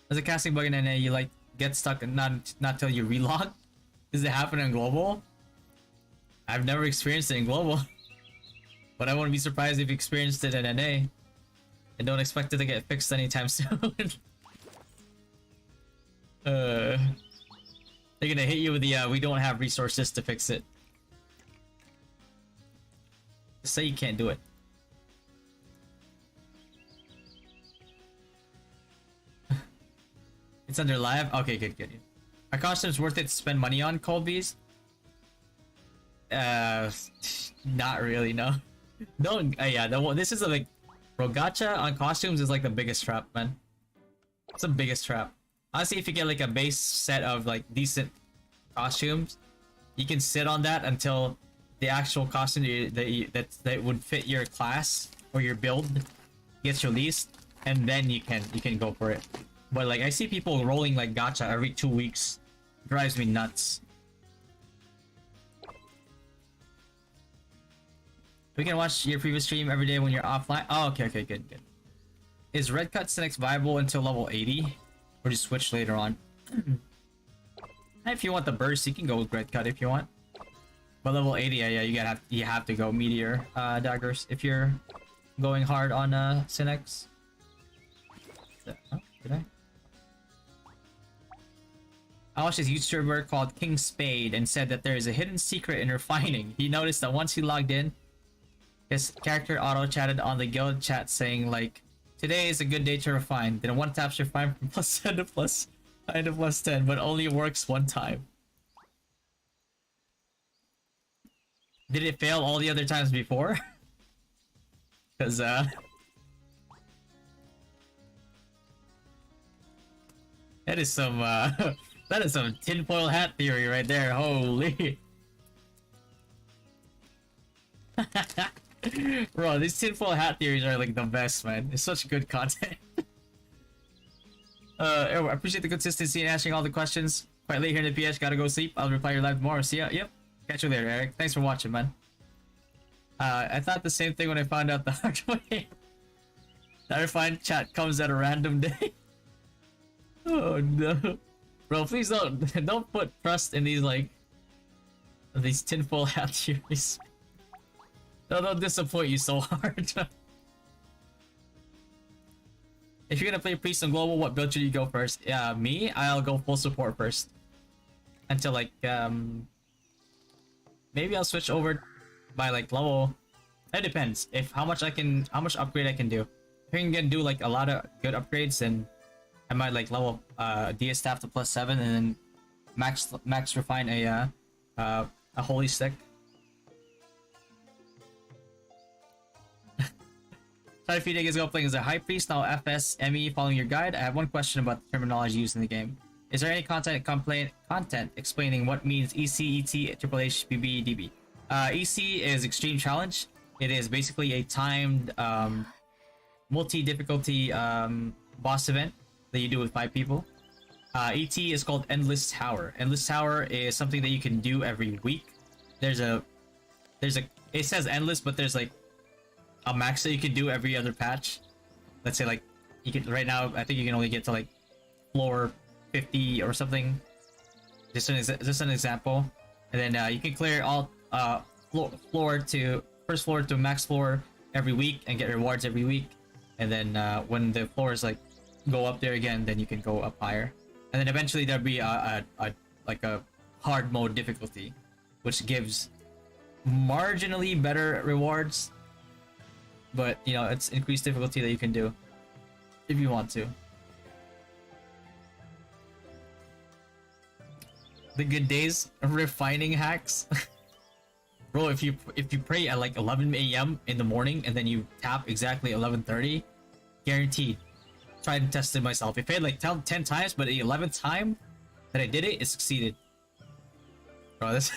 B: There's a casting bug in NA, you like get stuck and not till you relog? Does it happen in global? I've never experienced it in global. But I wouldn't be surprised if you experienced it in NA. And don't expect it to get fixed anytime soon. They're gonna hit you with the we don't have resources to fix it. Just say you can't do it. It's under live? Okay, good. Are costumes worth it to spend money on, Cold Bees? Not really, no. Don't, yeah, this is like, bro, gacha on costumes is like the biggest trap, man. It's the biggest trap. Honestly, if you get like a base set of like decent costumes, you can sit on that until the actual costume that would fit your class or your build gets released, and then you can go for it. But like, I see people rolling like gacha every 2 weeks. It drives me nuts. We can watch your previous stream every day when you're offline. Oh, okay, good. Is Red Cut Cynics viable until level 80? Or just switch later on? If you want the burst, you can go with Red Cut if you want. But level 80, yeah, you have to go Meteor daggers if you're going hard on Cynics. Oh, did I? I watched this YouTuber called King Spade and said that there is a hidden secret in refining. He noticed that once he logged in, his character auto-chatted on the guild chat saying like, today is a good day to refine. Then one taps refine from +10 to +9 to +10, but only works one time. Did it fail all the other times before? Cause that is some that is some tinfoil hat theory right there. Holy. Bro, these tinfoil hat theories are like the best, man. It's such good content. I appreciate the consistency in answering all the questions. Quite late here in the PH, gotta go sleep. I'll reply your live tomorrow. See ya. Yep. Catch you later, Eric. Thanks for watching, man. I thought the same thing when I found out the hard way. That refined chat comes at a random day. Oh no. Bro, please don't put trust in these tinfoil hat theories. They'll disappoint you so hard. If you're gonna play Priest on Global, what build should you go first? Yeah, me? I'll go full support first. Until like maybe I'll switch over by like level. It depends. If how much upgrade I can do. If I can do like a lot of good upgrades, then I might like level DS staff to +7 and then max refine a holy stick. Sorry if you think is playing as a high priest, now FS ME following your guide. I have one question about the terminology used in the game. Is there any content explaining what means EC, ET, Triple H, BB, DB? EC is Extreme Challenge. It is basically a timed multi-difficulty boss event that you do with 5 people. ET is called Endless Tower. Endless Tower is something that you can do every week. It says endless, but there's like a max that you can do every other patch. Let's say like you can right now. I think you can only get to like floor 50 or something. Just an example. And then you can clear all first floor to max floor every week and get rewards every week. And then when the floors like go up there again, then you can go up higher. And then eventually there'll be a hard mode difficulty, which gives marginally better rewards. But, you know, it's increased difficulty that you can do if you want to. The good days of refining hacks. Bro, if you pray at like 11 a.m. in the morning and then you tap exactly 11:30, guaranteed. Tried and tested myself. It failed like 10 times, but the 11th time that I did it, it succeeded. Bro, this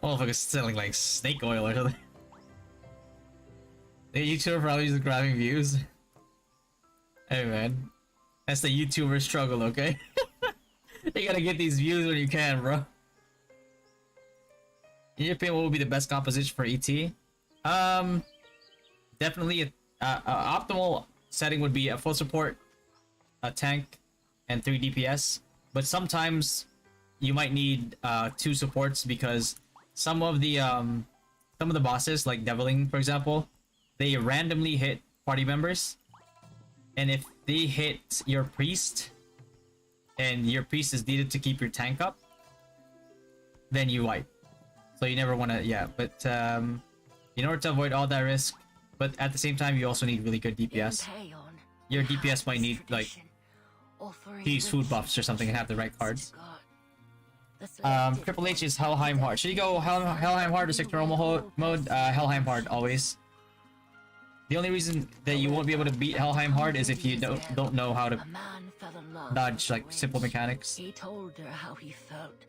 B: motherfucker's selling like snake oil or something. The YouTuber probably just grabbing views. Hey man, that's the YouTuber struggle, okay? You gotta get these views when you can, bro. In your opinion, what would be the best composition for ET? Definitely a optimal setting would be a full support, a tank, and 3 DPS. But sometimes you might need 2 supports because some of the bosses, like Deviling, for example, they randomly hit party members, and if they hit your priest, and your priest is needed to keep your tank up, then you wipe. So you never want to, yeah. But in order to avoid all that risk, but at the same time, you also need really good DPS. Your DPS might need like these food buffs or something and have the right cards. Triple H is Helheim Hard. Should you go Helheim Hard or stick to normal mode? Helheim Hard always. The only reason that you won't be able to beat Helheim Hard is if you don't know how to dodge like simple mechanics.
E: He told her how he felt.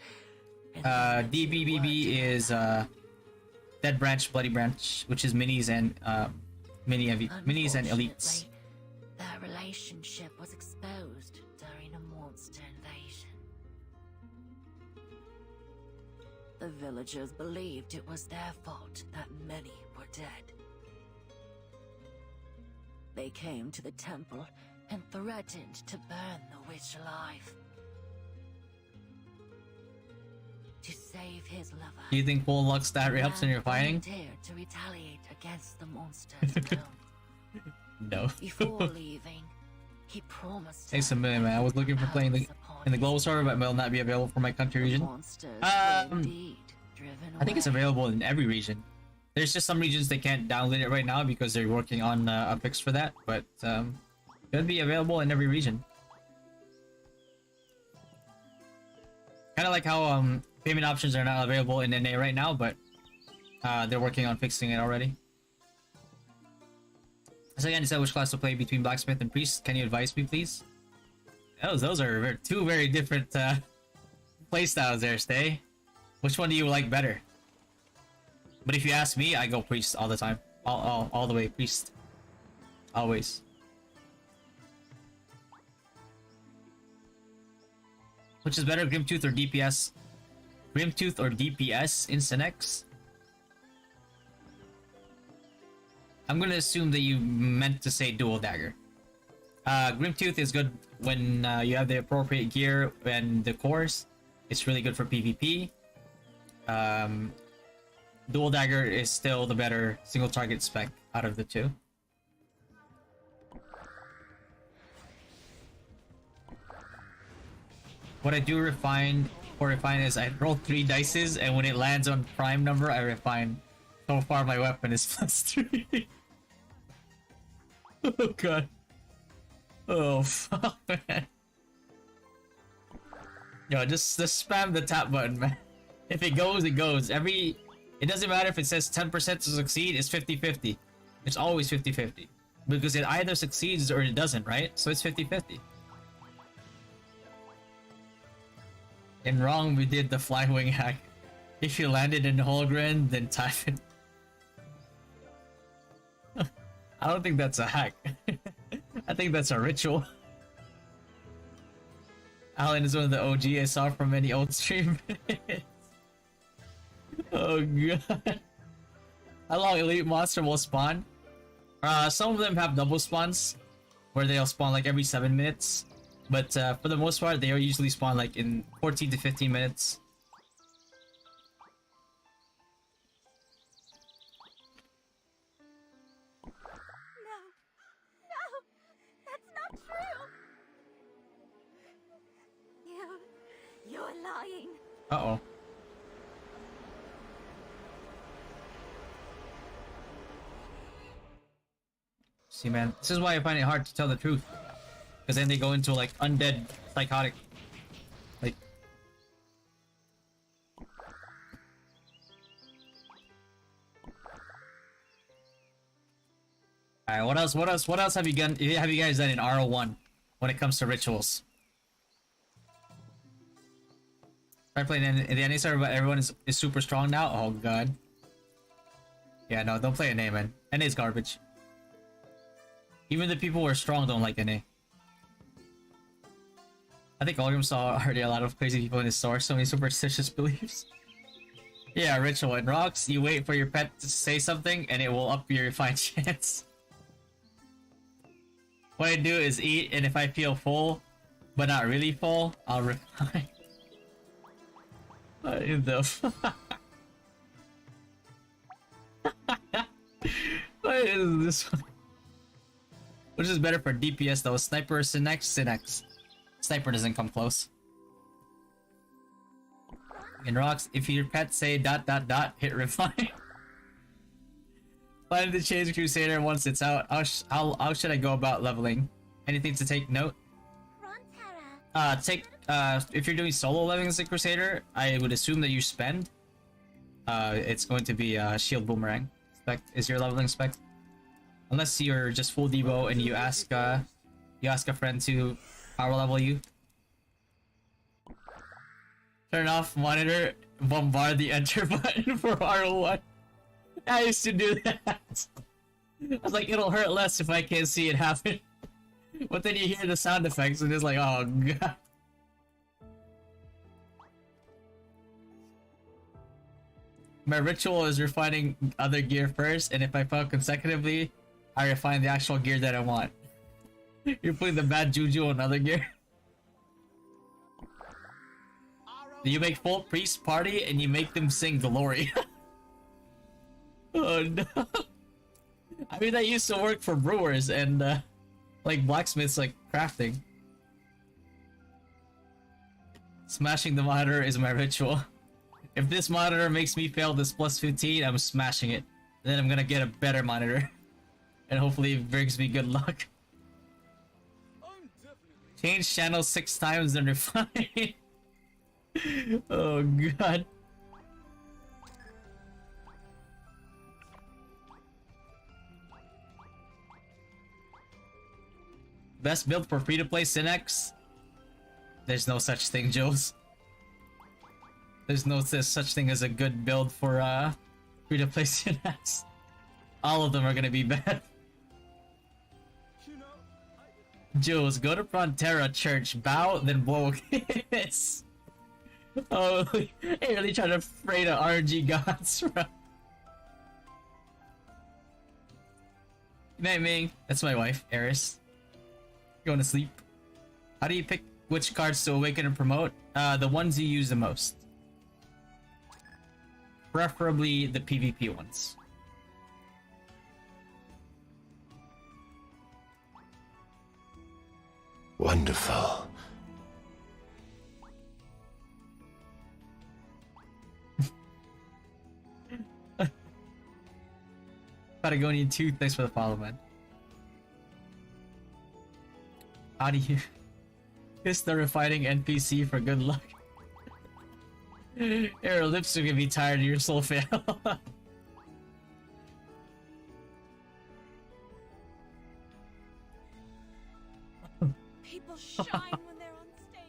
B: DBBB is Dead Branch, Bloody Branch, which is minis and minis and elites.
E: Their relationship was exposed during a monster invasion. The villagers believed it was their fault that many were dead. They came to the temple and threatened to burn the witch alive. To save his lover.
B: Do you think full luck stat helps in your fighting?
E: Dared to retaliate against the monsters alone.
B: No.
E: Before leaving, he promised.
B: Thanks a million, man. I was looking for playing in the global server, but will not be available for my country region. I think it's available in every region. There's just some regions they can't download it right now because they're working on a fix for that, but it'll be available in every region. Kind of like how payment options are not available in NA right now, but they're working on fixing it already. So again, decide which class to play between blacksmith and priest. Can you advise me, please? Those are two very different playstyles there, Stay. Which one do you like better? But if you ask me, I go priest all the time. All the way priest. Always. Which is better, Grimtooth or DPS? Grimtooth or DPS in Sinex? I'm gonna assume that you meant to say dual dagger. Grimtooth is good when you have the appropriate gear and the cores. It's really good for PvP. Dual dagger is still the better single target spec out of the two. What I do refine is I roll 3 dices, and when it lands on prime number, I refine. So far, my weapon is +3. Oh god. Oh fuck, man. Yo, just spam the tap button, man. If it goes, it goes. It doesn't matter if it says 10% to succeed, it's 50-50. It's always 50-50. Because it either succeeds or it doesn't, right? So it's 50-50. In wrong, we did the fly wing hack. If you landed in Holgren, then type it. I don't think that's a hack. I think that's a ritual. Alan is one of the OG I saw from many old streams. Oh god. How long elite monster will spawn? Some of them have double spawns, where they'll spawn like every 7 minutes. But for the most part, they usually spawn like in 14 to 15 minutes.
A: No, that's not true. You're lying.
B: Uh-oh. See, man, this is why I find it hard to tell the truth. Because then they go into like undead psychotic. Like. Alright, what else have you guys done in RO1 when it comes to rituals? Try playing in the NA server, but everyone is super strong now? Oh god. Yeah, no, don't play NA, man. NA is garbage. Even the people who are strong don't like NA. I think Olgrim saw already a lot of crazy people in his store, so many superstitious beliefs. Yeah, ritual. In rocks, you wait for your pet to say something, and it will up your fine chance. What I do is eat, and if I feel full, but not really full, I'll reply. What in the fuck? What is this one? Which is better for DPS though? Sniper or Sinex? Sinex. Sniper doesn't come close. In rocks, if your pet say ... hit refine. Planning to change Crusader once it's out. How should I go about leveling? Anything to take note? If you're doing solo leveling as a Crusader, I would assume that you spend. It's going to be Shield Boomerang. Spec is your leveling spec. Unless you're just full Devo and you ask a friend to power level you. Turn off monitor, bombard the enter button for RO1. I used to do that. I was like, it'll hurt less if I can't see it happen. But then you hear the sound effects and it's like, oh god. My ritual is refining other gear first, and if I fail consecutively, I refine the actual gear that I want. You're putting the bad juju on other gear. You make full priest party and you make them sing glory. Oh no. I mean, that used to work for brewers and like blacksmiths, like crafting. Smashing the monitor is my ritual. If this monitor makes me fail this plus 15, I'm smashing it. Then I'm gonna get a better monitor. And hopefully it brings me good luck. Change channel 6 times and refine. Oh god. Best build for free-to-play Synex? There's no such thing, Jules. There's no such thing as a good build for free-to-play Synex. All of them are gonna be bad.
C: You know,
B: Jules, go to Frontera Church, bow, then blow a kiss. Oh, you're really trying to pray to RNG gods, bro. Good night, Ming. That's my wife, Eris. Going to sleep. How do you pick which cards to awaken and promote? The ones you use the most. Preferably the PvP ones.
F: Wonderful.
B: Patagonian 2, thanks for the follow, man. How do you kiss the refining NPC for good luck? Your lips are gonna be tired of your soul fail.
A: People shine when they're on stage.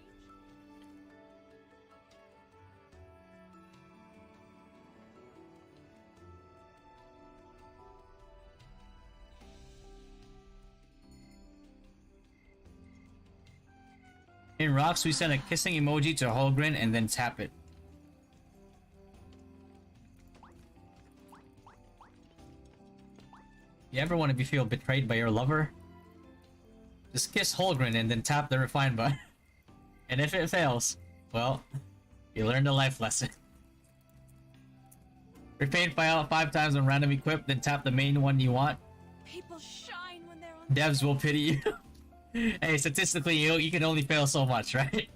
B: In Rocks, we send a kissing emoji to Holgren and then tap it. You ever want to feel betrayed by your lover? Just kiss Holgren and then tap the refine button. And if it fails, well, you learned a life lesson. Repaint file 5 times on random equip, then tap the main one you want.
A: People shine when they're on
B: Devs will pity you. Hey, statistically, you can only fail so much, right?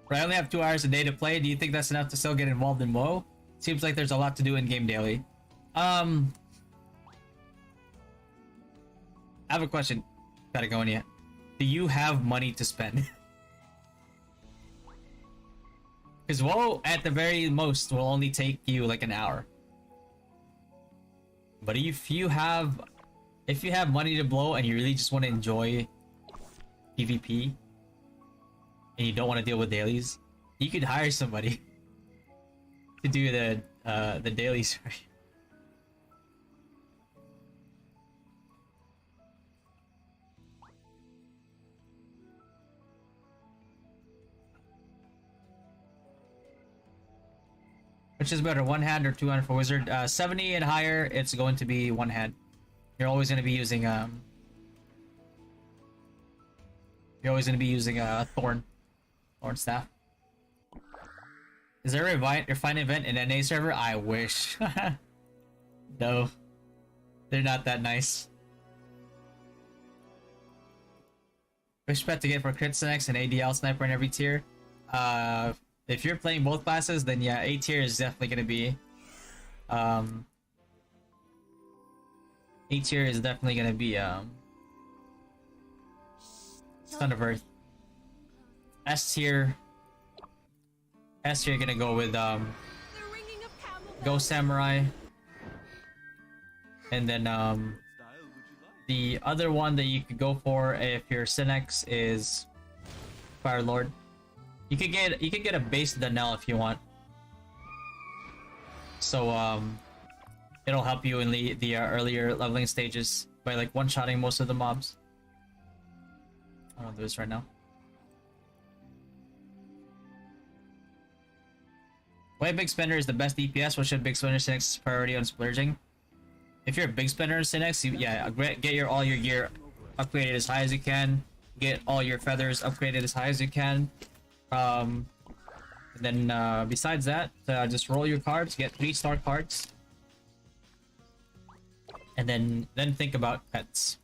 B: But I only have 2 hours a day to play. Do you think that's enough to still get involved in WoW? Seems like there's a lot to do in game daily. I have a question, Patagonia. Do you have money to spend? Because WoW, at the very most, will only take you like an hour. But if you have money to blow and you really just want to enjoy PvP and you don't want to deal with dailies, you could hire somebody to do the dailies for you. Which is better, 1 hand or 2 hand for wizard? 70 and higher, it's going to be 1 hand. You're always going to be using thorn staff. Is there a refine event in NA server? I wish. No, they're not that nice. Which pet to get for crit Synex and ADL sniper in every tier? If you're playing both classes, then yeah, A tier is definitely gonna be A tier is definitely gonna be Son of Earth. S tier gonna go with
A: the ringing of camel
B: Ghost Samurai. And then
C: style would you like?
B: the other one that you could go for if you're Synex is Fire Lord. You could get a base Danelle if you want. So it'll help you in the earlier leveling stages by like one-shotting most of the mobs. I don't do this right now. Why big spender is the best DPS? What should big spender Synex priority on splurging? If you're a big spender in Synex, get all your gear upgraded as high as you can. Get all your feathers upgraded as high as you can. And then besides that, just roll your cards, get 3-star cards, and then think about pets.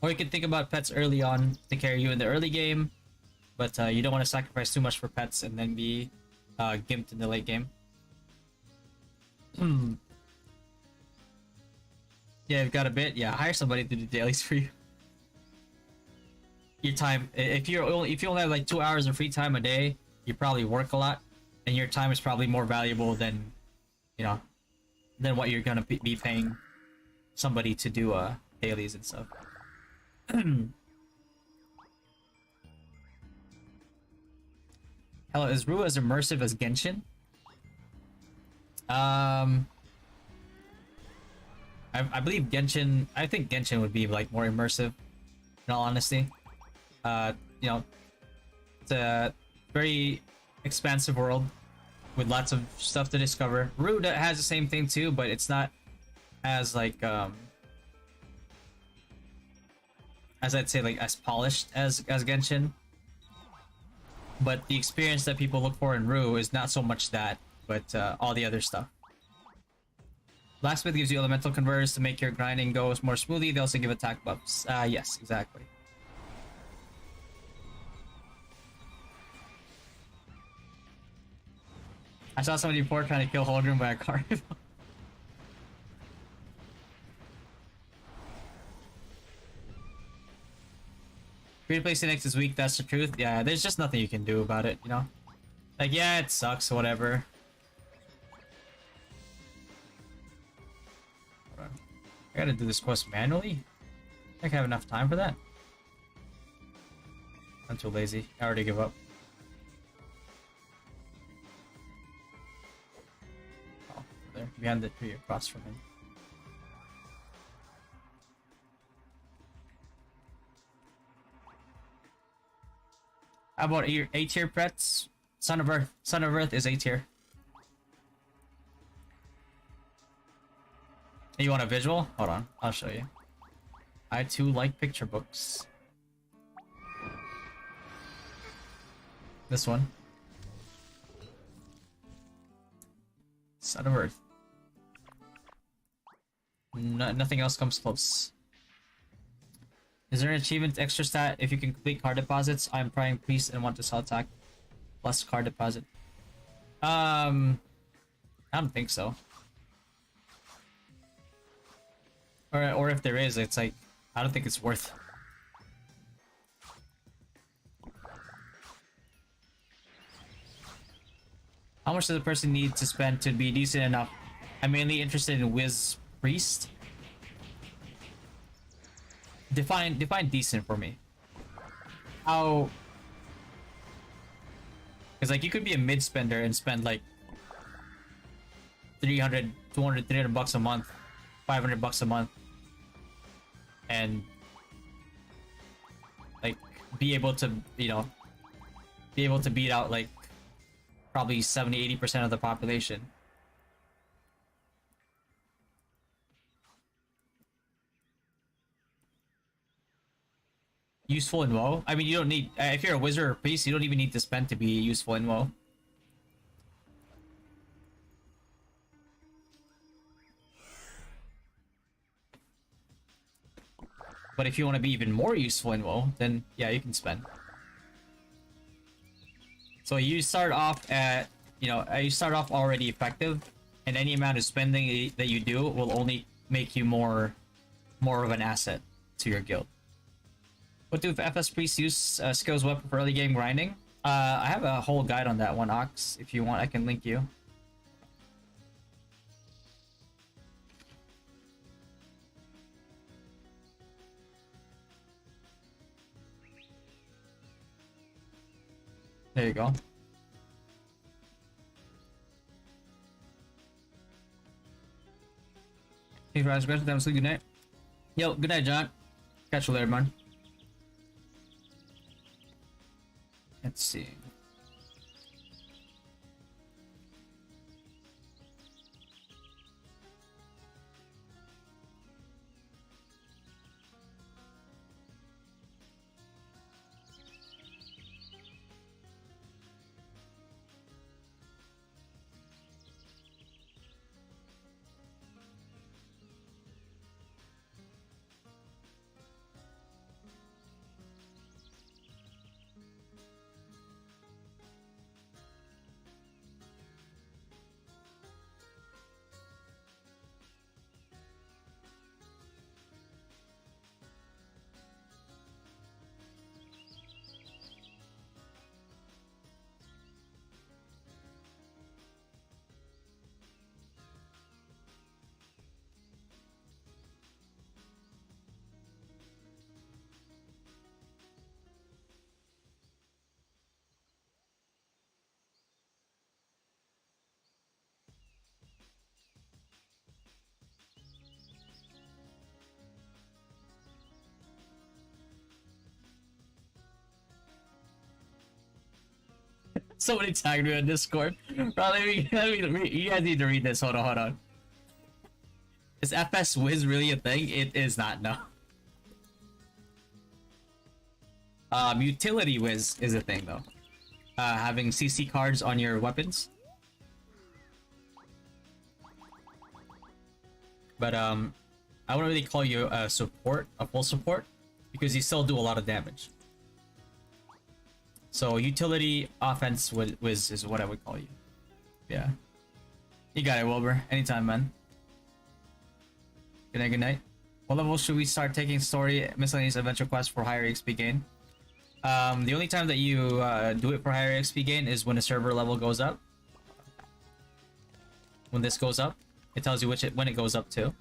B: Or you can think about pets early on to carry you in the early game, but you don't want to sacrifice too much for pets and then be gimped in the late game. Yeah, you've got a bit. Yeah, hire somebody to do dailies for you. Your time, if you only have like 2 hours of free time a day, you probably work a lot, and your time is probably more valuable than, than what you're gonna be paying somebody to do dailies and stuff. Hello, is ROO as immersive as Genshin? I believe Genshin. I think Genshin would be like more immersive. In all honesty, you know, it's a very expansive world with lots of stuff to discover. ROO has the same thing too, but it's not as like as I'd say like as polished as Genshin. But the experience that people look for in ROO is not so much that, but all the other stuff. Blacksmith gives you elemental converters to make your grinding go more smoothly. They also give attack buffs. Yes, exactly. I saw somebody before trying to kill Holgrim by a car. Free to play Cynics is weak, that's the truth. Yeah, there's just nothing you can do about it, you know? Like, yeah, it sucks, whatever. I gotta do this quest manually? I think I have enough time for that. I'm too lazy. I already give up. Oh, there. Behind the tree across from him. How about A-tier prets? Son of Earth. Son of Earth is A-tier. You want a visual? Hold on, I'll show you. I too like picture books. This one. Son of Earth. Nothing else comes close. Is there an achievement extra stat if you can complete card deposits? I'm prying priest and want to sell attack plus card deposit. I don't think so. Or if there is, it's like I don't think it's worth. How much does a person need to spend to be decent enough? I'm mainly interested in Wiz Priest. Define decent for me. How? Because like you could be a mid spender and spend like 300, 200, 300 bucks a month, 500 bucks a month, and like be able to, you know, be able to beat out like probably 70-80% of the population. Useful in WoW? I mean, you don't need, if you're a wizard or priest, you don't even need to spend to be useful in WoW. But if you want to be even more useful in WoW, then yeah, you can spend. So you start off at, you know, you start off already effective, and any amount of spending that you do will only make you more of an asset to your guild. What do FS priests use skills weapon for early game grinding? I have a whole guide on that one, Ox. If you want, I can link you. There you go. Hey, guys, good night. Yo, good night, John. Catch you later, man. Let's see. Somebody tagged me on Discord. Bro, you guys need to read this. Hold on. Is FS Wiz really a thing? It is not, no. Utility Wiz is a thing though. Having CC cards on your weapons. But I wouldn't really call you a full support, because you still do a lot of damage. So utility offense Wiz is what I would call you. Yeah. You got it, Wilbur. Anytime, man. Good night. What level should we start taking story miscellaneous adventure quests for higher XP gain? The only time that you do it for higher XP gain is when the server level goes up. When this goes up, it tells you when it goes up to.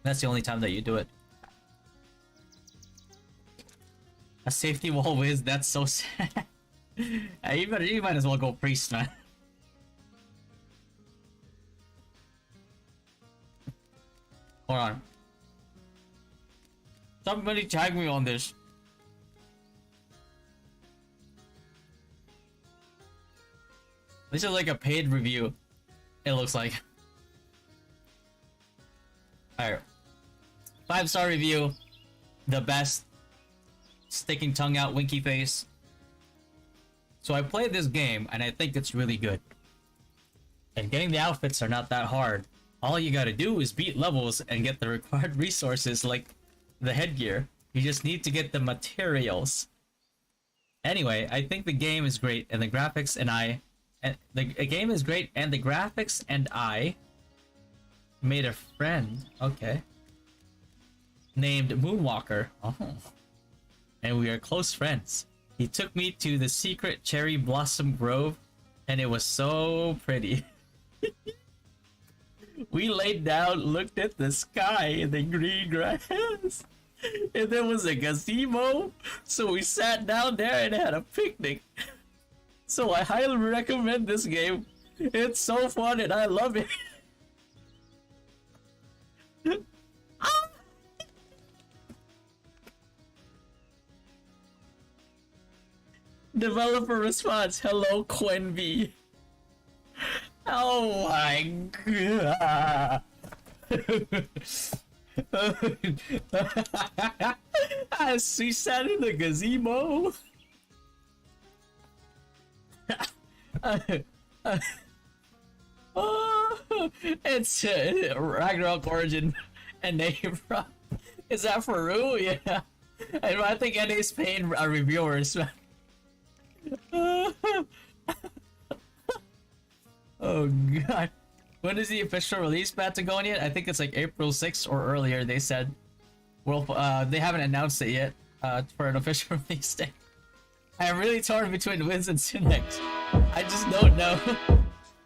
B: That's the only time that you do it. A safety wall Wiz, that's so sad. You might as well go priest, man. Hold on. Somebody tag me on this. This is like a paid review. It looks like. Alright. 5-star review. The best. Sticking tongue out, winky face. So I played this game and I think it's really good. And getting the outfits are not that hard. All you gotta do is beat levels and get the required resources like the headgear. You just need to get the materials. Anyway, I think the game is great and the graphics the game is great and the graphics and I made a friend, okay, named Moonwalker. Oh. And we are close friends. He took me to the secret cherry blossom grove and it was so pretty. We laid down, looked at the sky and the green grass. And there was a gazebo. So we sat down there and had a picnic. So I highly recommend this game. It's so fun and I love it. Developer response, hello Quenby. Oh my god. As we sat in the gazebo. It's Ragnarok Origin and name. Is that for ROO? Yeah. And I think NA's paying reviewers. Oh god. When is the official release Patagonia? I think it's like April 6th or earlier, they said. Well, they haven't announced it yet for an official release date. I am really torn between Wiz and Synex. I just don't know.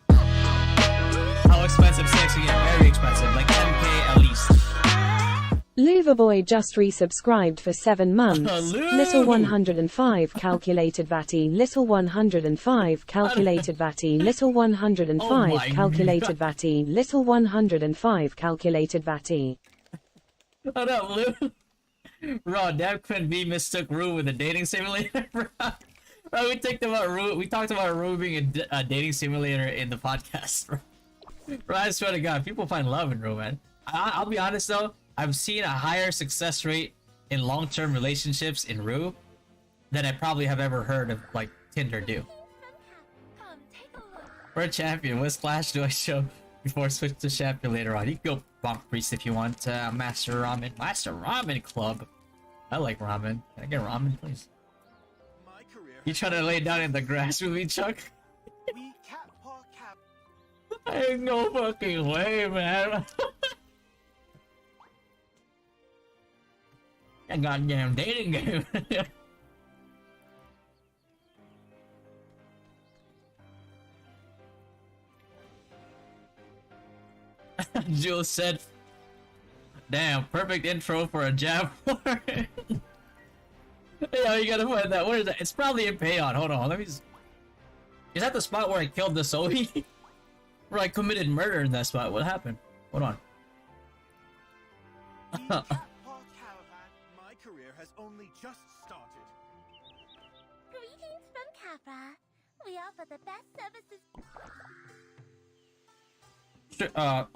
B: How expensive Synex will get? Very expensive, like 10k at least.
F: Loverboy just resubscribed for 7 months.
B: Lou!
F: Little 105 calculated vatty. Little 105 calculated vatty. Little 105
B: Oh my
F: calculated vatty. Little 105 calculated vatty.
B: What up, Lou? Bro, Dab Quinn V mistook ROO with a dating simulator, bro. Bro, we talked about ROO being a dating simulator in the podcast, bro. Bro, I swear to God, people find love in ROO, man. I'll be honest though, I've seen a higher success rate in long-term relationships in ROO than I probably have ever heard of like Tinder do.
A: Come, take a look.
B: We're a champion. What splash do I show before I switch to champion later on? You can go bonk priest if you want. Master Ramen. Master Ramen Club. I like ramen. Can I get ramen, please?
C: My career
B: You trying to lay down in the grass with me, Chuck?
C: we cat paw cap.
B: Ain't no fucking way, man. A goddamn dating game. Jules said, damn, perfect intro for a jab war. Yo, you gotta find that. Where is that? It's probably in Payon. Hold on, let me just... Is that the spot where I killed the Sohi? Where I committed murder in that spot? What happened? Hold on.
C: The cat paw caravan. My career has only just started.
A: Greetings from Capra. We offer the best services.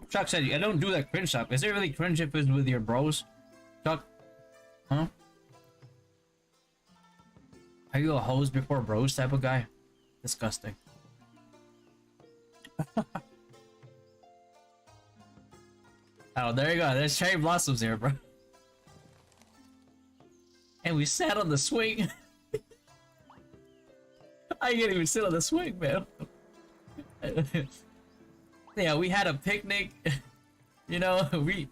B: Chuck said, I don't do that cringe stuff. Is it really cringe if it's with your bros? Chuck? Huh? Are you a hoes before bros type of guy? Disgusting. Oh, there you go. There's cherry blossoms here, bro. And we sat on the swing. I can't even sit on the swing, man. Yeah, we had a picnic. You know, we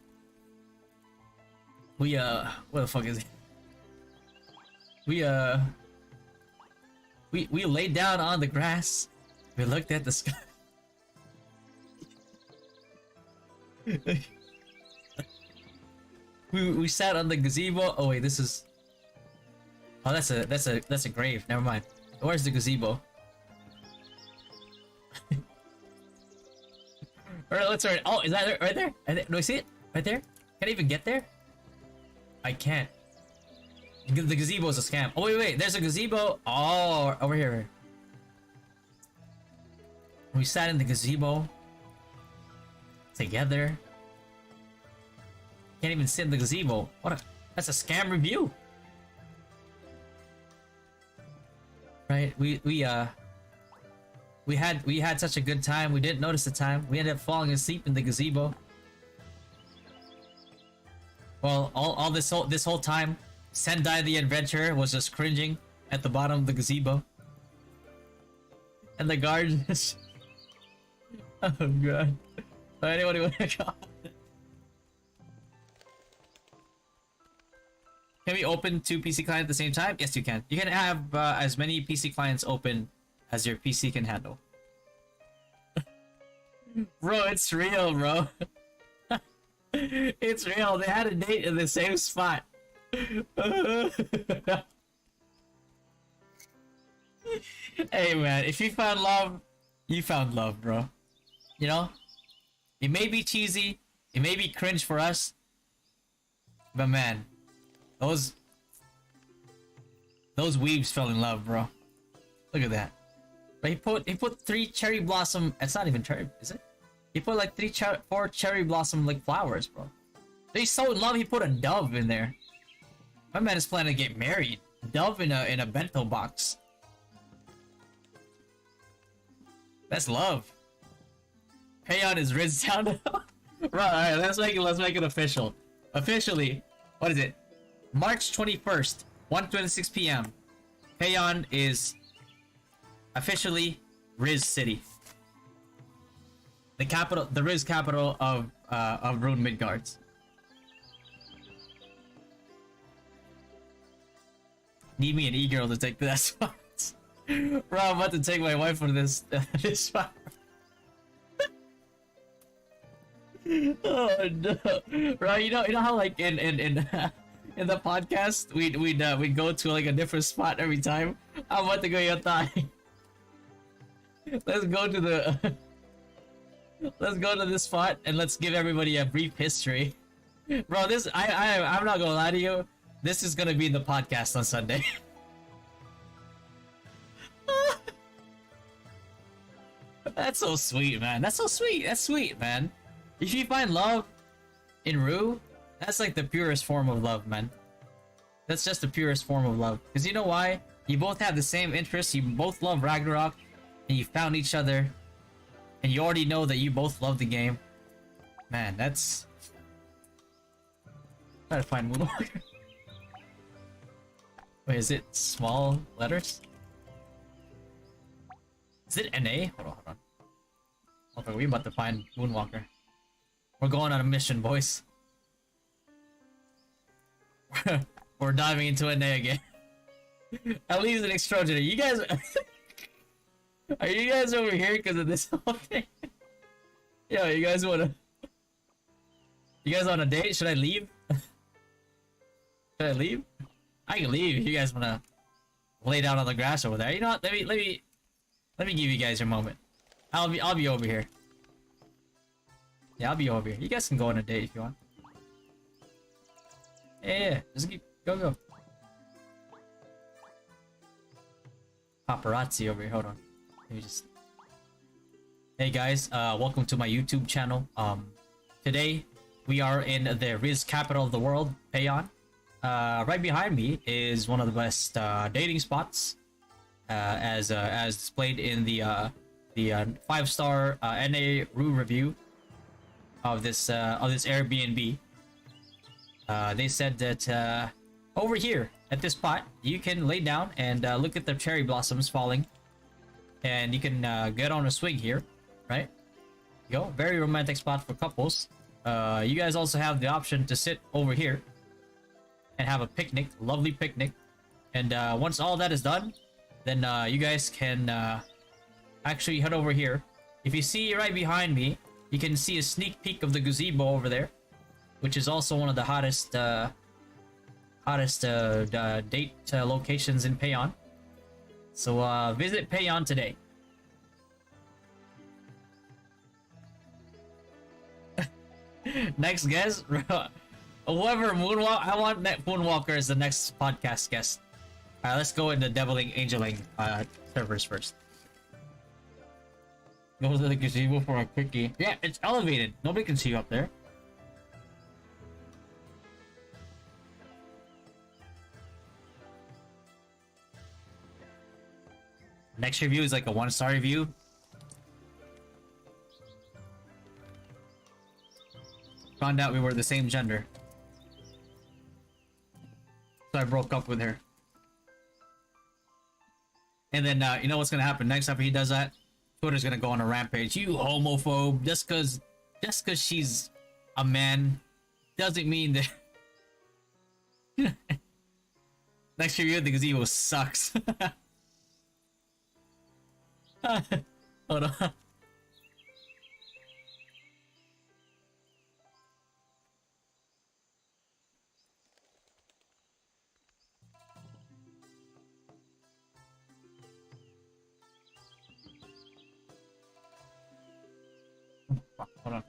B: what the fuck is it? We laid down on the grass. We looked at the sky. we sat on the gazebo. Oh wait, this is. Oh, that's a grave. Never mind. Where's the gazebo? Alright, let's start. Oh, is that it? Right there? Do I see it? Right there? Can I even get there? I can't. The gazebo is a scam. Oh wait, there's a gazebo. Oh, over here. We sat in the gazebo together. Can't even sit in the gazebo. That's a scam review. Right? We had such a good time. We didn't notice the time. We ended up falling asleep in the gazebo. Well, all this whole time, Sendai the adventurer was just cringing at the bottom of the gazebo. And the guard just... Oh god. Anybody wanna go? Can we open 2 PC clients at the same time? Yes, you can. You can have as many PC clients open as your PC can handle. Bro, it's real, bro. It's real. They had a date in the same spot. Hey, man, if you found love, you found love, bro. You know? It may be cheesy, it may be cringe for us, but man, those weebs fell in love, bro. Look at that. But he put 3 cherry blossom. It's not even cherry, is it? He put like 4 cherry blossom like flowers, bro. He's so in love. He put a dove in there. My man is planning to get married. Dove in a bento box. That's love. Payon is Riz down. Right, alright, let's make it official. Officially, what is it? March 21st, 1:26 p.m. Payon is officially Riz City. The capital, the Riz capital of Rune Midgards. Need me an e-girl to take that spot. Bro, I'm about to take my wife for this this spot. Oh no, bro! You know how like in the podcast we go to like a different spot every time. I'm about to go Yotai. Let's go to this spot and let's give everybody a brief history. Bro, this I'm not gonna lie to you. This is gonna be in the podcast on Sunday. That's so sweet, man. That's so sweet. That's sweet, man. If you find love in ROO, that's like the purest form of love, man. That's just the purest form of love. Because you know why? You both have the same interests. You both love Ragnarok, and you found each other, and you already know that you both love the game. Man, that's... Try to find Moonwalker. Wait, is it small letters? Is it NA? Hold on. Okay, we're about to find Moonwalker. We're going on a mission, boys. We're diving into NA again. At least an extraordinary. You guys... Are you guys over here because of this whole thing? Yo, you guys wanna... You guys on a date? Should I leave? Should I leave? I can leave if you guys wanna lay down on the grass over there. You know what? Let me give you guys your moment. I'll be over here. Yeah, I'll be over here. You guys can go on a date if you want. Yeah. Just go. Paparazzi over here. Hold on. Let me just... Hey guys, welcome to my YouTube channel. Today we are in the Riz capital of the world, Payon. Right behind me is one of the best dating spots, as displayed in the 5-star NA ROO review of this Airbnb. They said that over here at this spot you can lay down and look at the cherry blossoms falling, and you can get on a swing here, right? Go, very romantic spot for couples. You guys also have the option to sit over here and have a picnic, lovely picnic. And once all that is done, then you guys can actually head over here. If you see right behind me, you can see a sneak peek of the gazebo over there, which is also one of the hottest date locations in Payon. So visit Payon today. Next guest, whoever Moonwalk. I want Moonwalker as the next podcast guest. Let's go into Deviling Angeling servers first. Go to the gazebo for a quickie. Yeah, it's elevated. Nobody can see you up there. Next review is like a 1-star review. Found out we were the same gender, so I broke up with her. And then you know what's gonna happen next after he does that? Twitter's gonna go on a rampage. You homophobe! Just cause she's a man doesn't mean that. Next review, the gazebo sucks. Hold on. Hold on.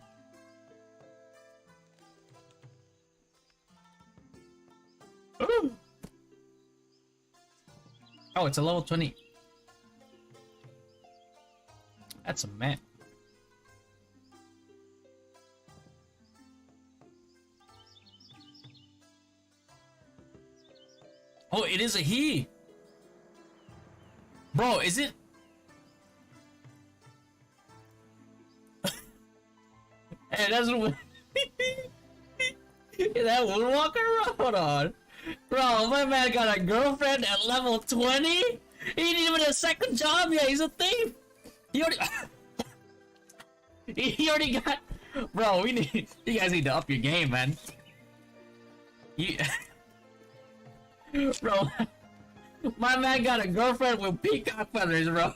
B: Ooh. Oh, it's a level 20. That's a man. Oh, it is a he. Bro, is it? Hey, that's what. Is that Woodwalker? Hold on. Bro, my man got a girlfriend at level 20? He didn't even have a second job yet, he's a thief! He already... he already got... Bro, you guys need to up your game, man. Bro, my man got a girlfriend with peacock feathers, bro.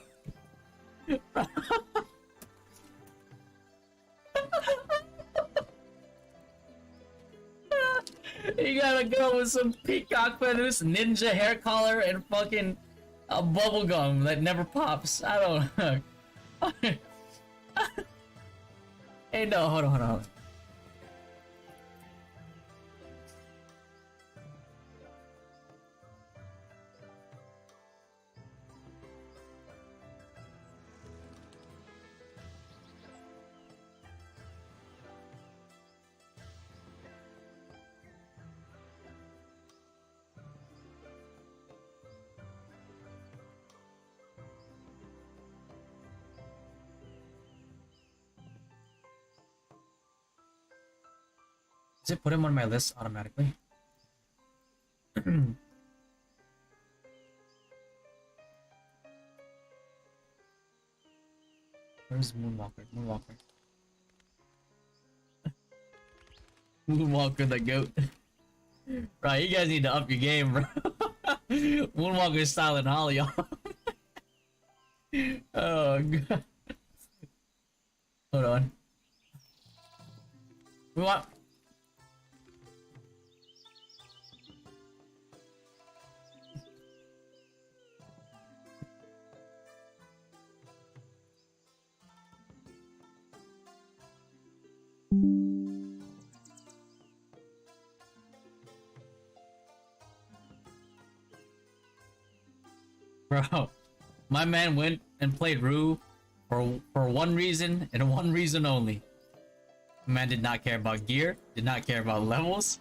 B: He got a girl with some peacock feathers, ninja hair collar, and fucking a bubble gum that never pops. I don't know. Hey, no, hold on. Does it put him on my list automatically? Where's Moonwalker? Moonwalker the goat. Right, you guys need to up your game, bro. Moonwalker's styling Holly off. Oh god. Hold on. We want... Bro, My man went and played ROO for one reason and one reason only. Man did not care about gear, did not care about levels.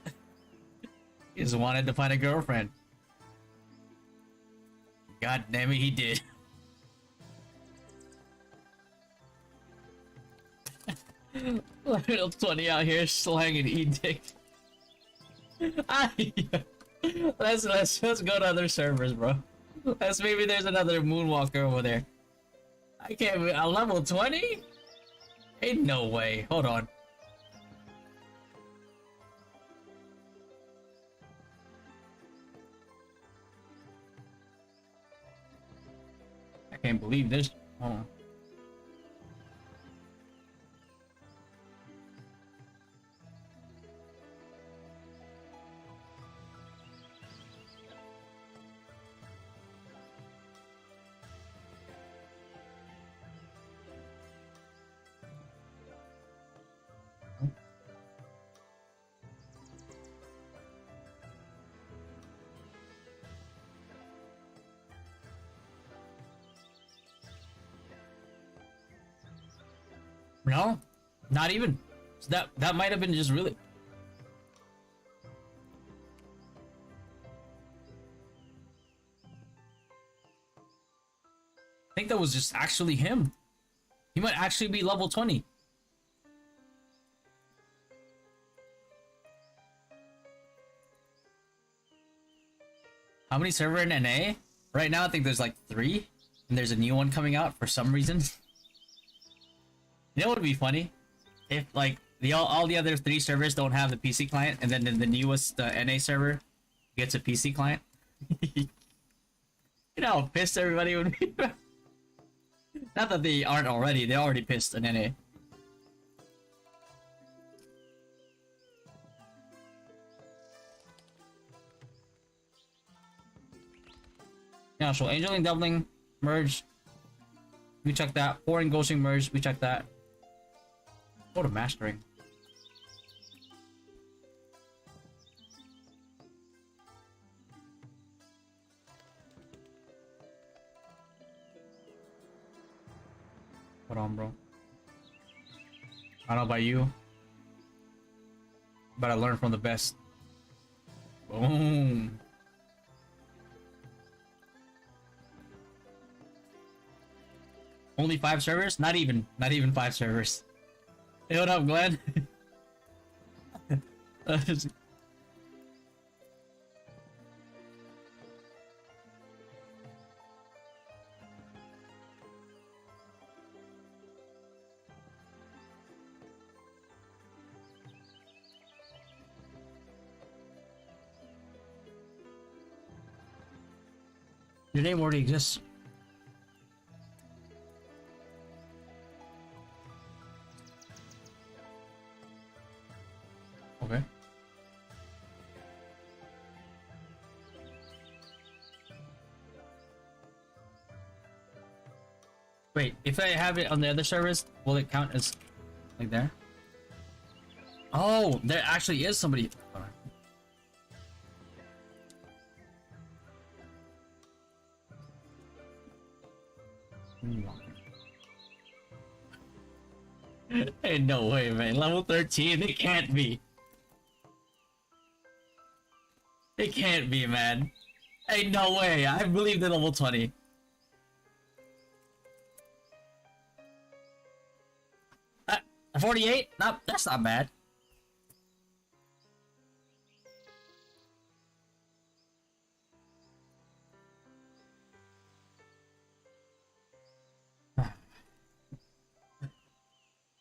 B: He just wanted to find a girlfriend. God damn it, he did. Little 20 out here slanging edict. Let's go to other servers, bro. Maybe there's another moonwalker over there. I can't be a level 20? Ain't no way. Hold on. I can't believe this. Hold on. No, not even. That might have been just really. I think that was just actually him. He might actually be level 20. How many server in NA? Right now I think there's like 3. And there's a new one coming out for some reason. You know what would be funny? If like all the other 3 servers don't have the PC client, and then the newest NA server gets a PC client. You know how pissed everybody would be. Not that they aren't already; they're already pissed in NA. Yeah, so angeling, doubling, merge. We check that. Pouring, ghosting, merge. We check that. Go to mastering. Hold on, bro. I don't know about you, but I learned from the best. Boom. Only 5 servers? Not even 5 servers. Hey, what up, Glenn? Your name already exists. Okay. Wait, if I have it on the other servers, will it count as like there? Oh, there actually is somebody. Hey, no way, man. Level 13, it can't be. It can't be, man. Hey, no way. I believe they're level 20. 48? No, that's not bad.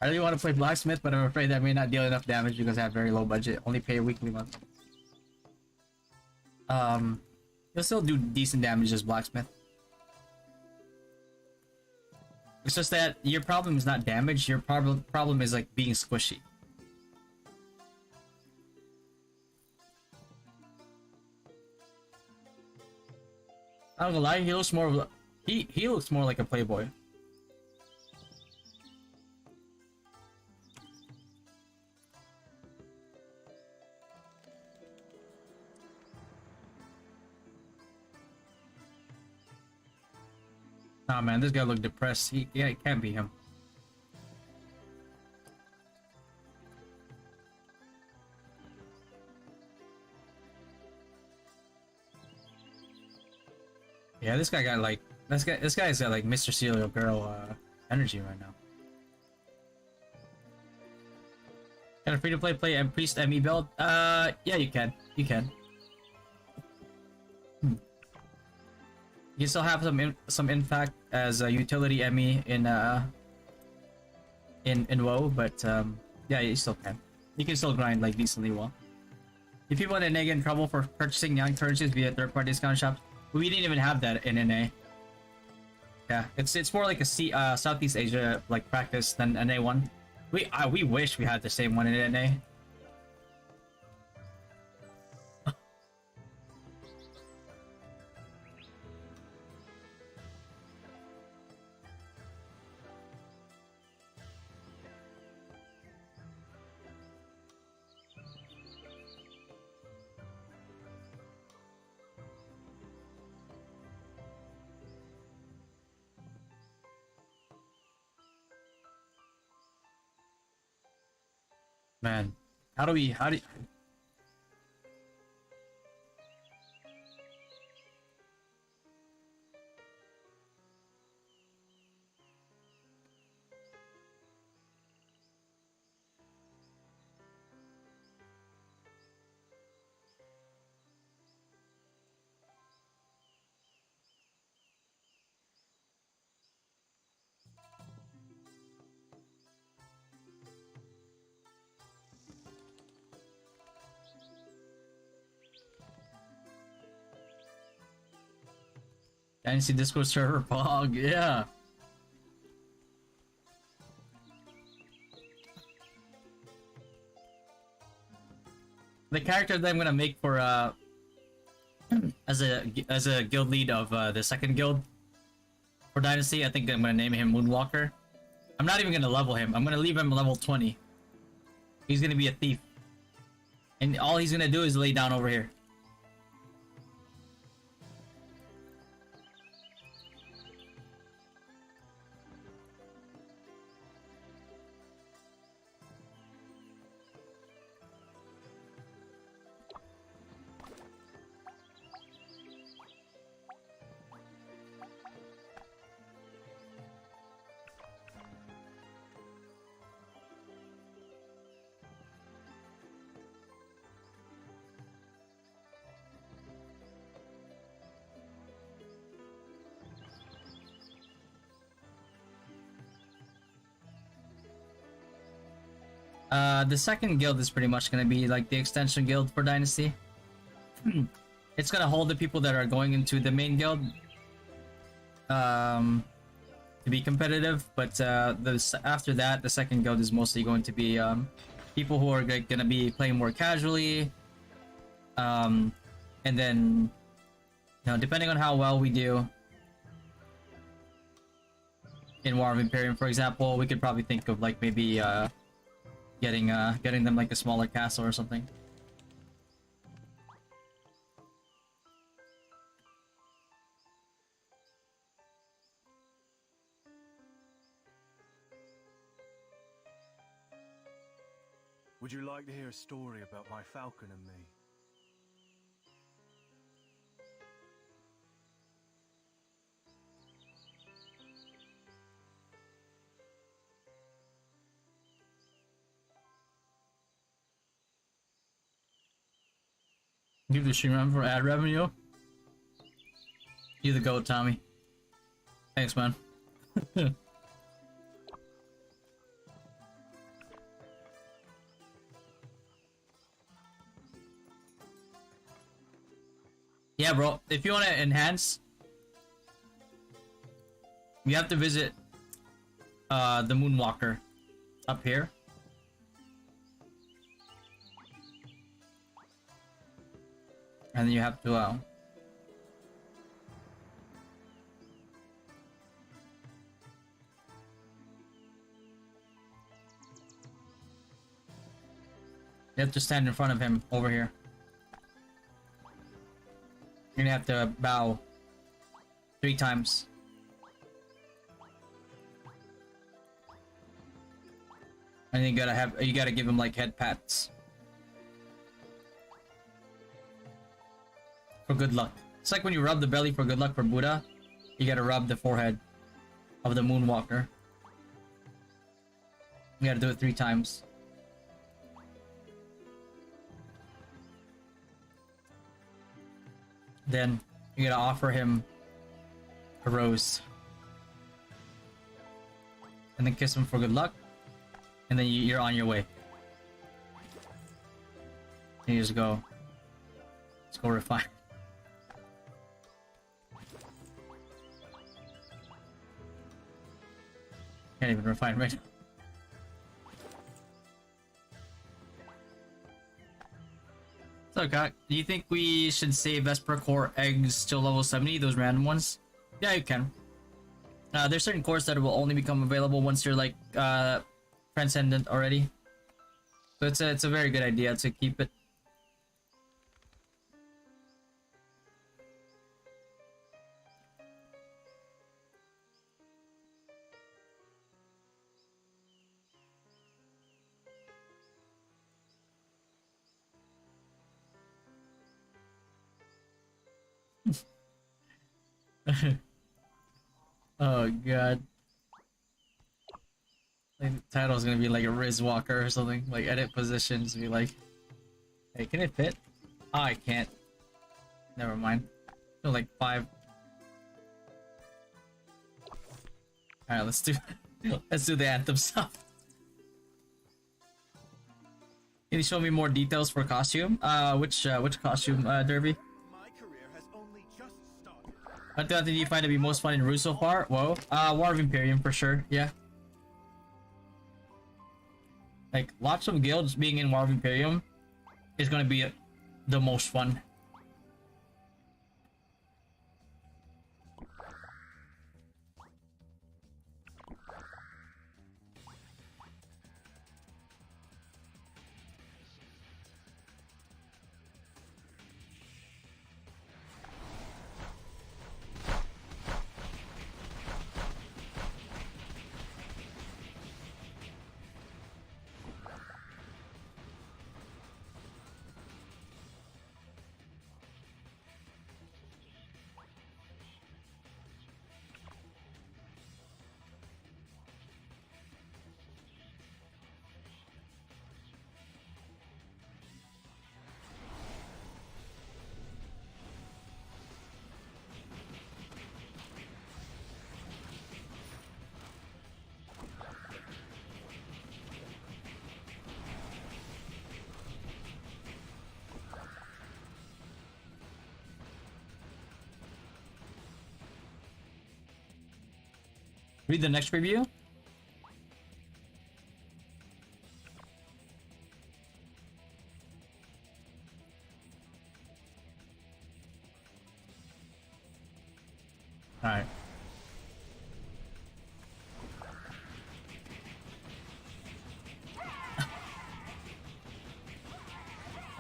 B: I really want to play blacksmith, but I'm afraid that may not deal enough damage because I have very low budget. Only pay a weekly month. You'll still do decent damage as blacksmith. It's just that your problem is not damage. Your problem is like being squishy. I'm not gonna lie, he looks more of a, he looks more like a playboy. Nah, man, this guy looked depressed. Yeah, it can't be him. Yeah, this guy got like this guy's got like Mr. Serial Girl energy right now. Can a free to play and priest ME build? Yeah, you can. You can. You still have some impact as a utility ME in WoW, but yeah, you still can. You can still grind like decently well. If people in NA get in trouble for purchasing young currencies via third-party discount shops, we didn't even have that in NA. Yeah, it's more like a Southeast Asia like practice than NA one. We wish we had the same one in NA. Man, how do you Dynasty Discord server pog? Yeah. The character that I'm gonna make for as a guild lead of the second guild for Dynasty, I think I'm gonna name him Moonwalker. I'm not even gonna level him. I'm gonna leave him level 20. He's gonna be a thief, and all he's gonna do is lay down over here. The second guild is pretty much gonna be like the extension guild for Dynasty. It's gonna hold the people that are going into the main guild to be competitive, but after that, the second guild is mostly going to be people who are gonna be playing more casually, and then depending on how well we do in War of Imperium, for example, we could probably think of like maybe getting them like a smaller castle or something.
C: Would you like to hear a story about my falcon and me?
B: Give the stream for ad revenue. You the goat, Tommy. Thanks, man. Yeah, bro. If you want to enhance, you have to visit the Moonwalker up here. And then you have to you have to stand in front of him over here. You're gonna have to bow 3 times. And you gotta give him like head pats for good luck. It's like when you rub the belly for good luck for Buddha, you gotta rub the forehead of the Moonwalker. You gotta do it 3 times. Then you gotta offer him a rose. And then kiss him for good luck. And then you're on your way. And you just go. Let's go refine. Can't even refine right now. So, Kak, do you think we should save Vesper Core eggs till level 70, those random ones? Yeah, you can. There's certain cores that will only become available once you're like Transcendent already. So it's a very good idea to keep it. Oh god. Like the title's gonna be like a Riz Walker or something. Like edit positions, be like, hey, can it fit? Oh, I can't. Never mind. Feel like 5. Alright, let's do the anthem stuff. Can you show me more details for costume? Which costume, Derby?
C: My career has only just started.
B: What did you find to be most fun in ROO so far? Whoa. War of Imperium for sure, yeah. Like, lots of guilds being in War of Imperium is gonna be the most fun. Read the next review. Alright.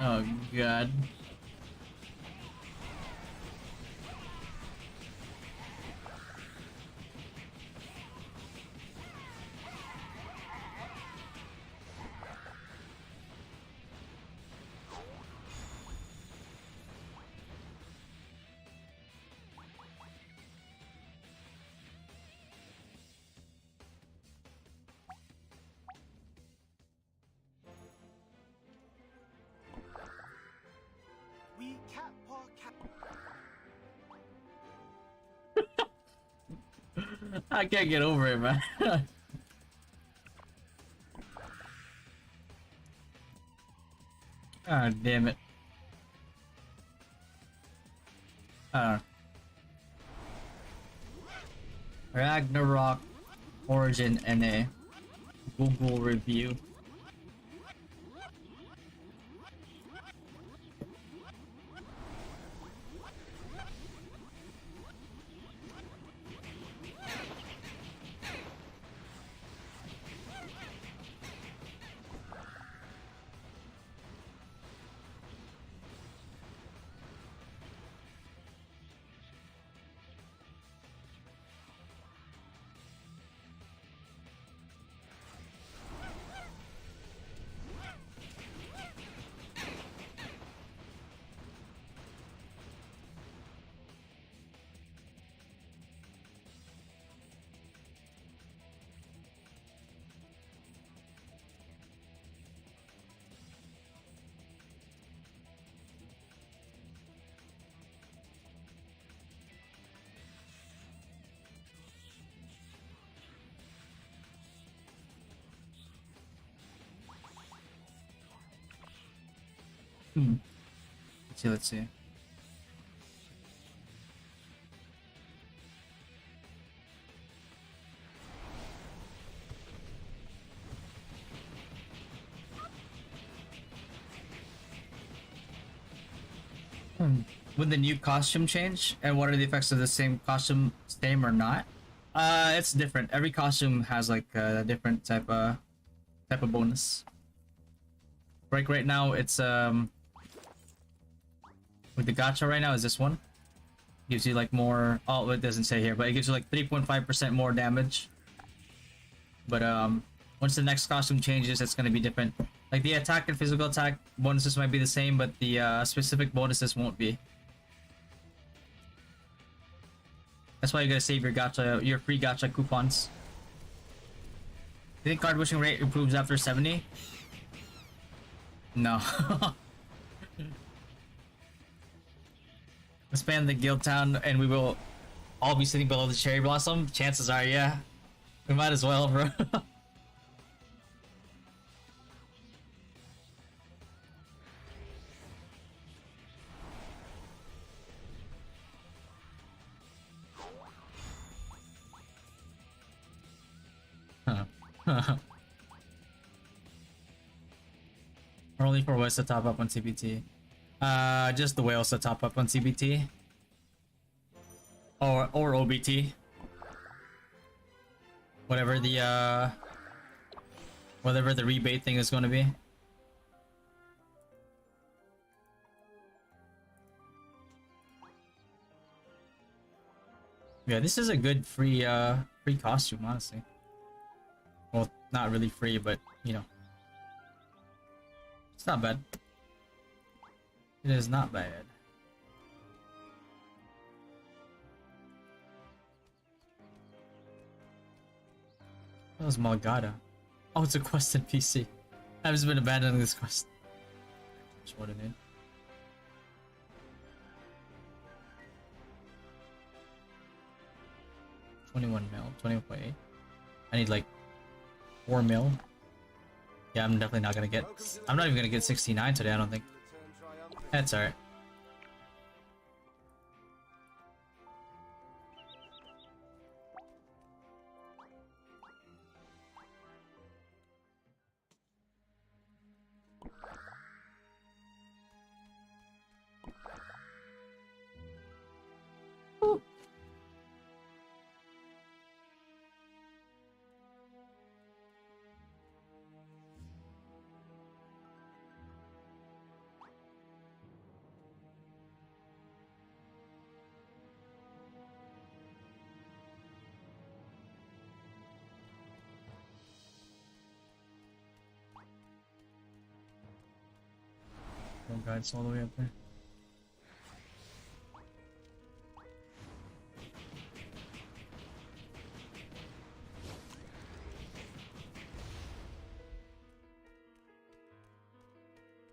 B: Oh god.
C: We cat paw cat.
B: I can't get over it, man. Ah, damn it. Ragnarok Origin NA Google review. Hmm. Let's see. Would the new costume change? And what are the effects of the same costume, same or not? It's different. Every costume has like a different type of bonus. Like right now, it's with the gacha right now is this one. Gives you like more. Oh, it doesn't say here, but it gives you like 3.5% more damage. But once the next costume changes, it's gonna be different. Like the attack and physical attack bonuses might be the same, but the specific bonuses won't be. That's why you gotta save your gacha, your free gacha coupons. Do you think card wishing rate improves after 70? No. Expand the guild town and we will all be sitting below the cherry blossom? Chances are, yeah. We might as well, bro. Or only for whales to top up on CBT. Just the whales to top up on CBT. Or OBT. Whatever the rebate thing is gonna be. Yeah, this is a good free costume, honestly. Well, not really free, but you know. It's not bad. It is not bad. That was Malgada. Oh, it's a quest in PC. I've just been abandoning this quest. Just what it is. $21 mil, 20.8. I need like 4 mil. Yeah, I'm definitely not gonna get. I'm not even gonna get 69 today. I don't think. That's alright. Oh god, it's all the way up there.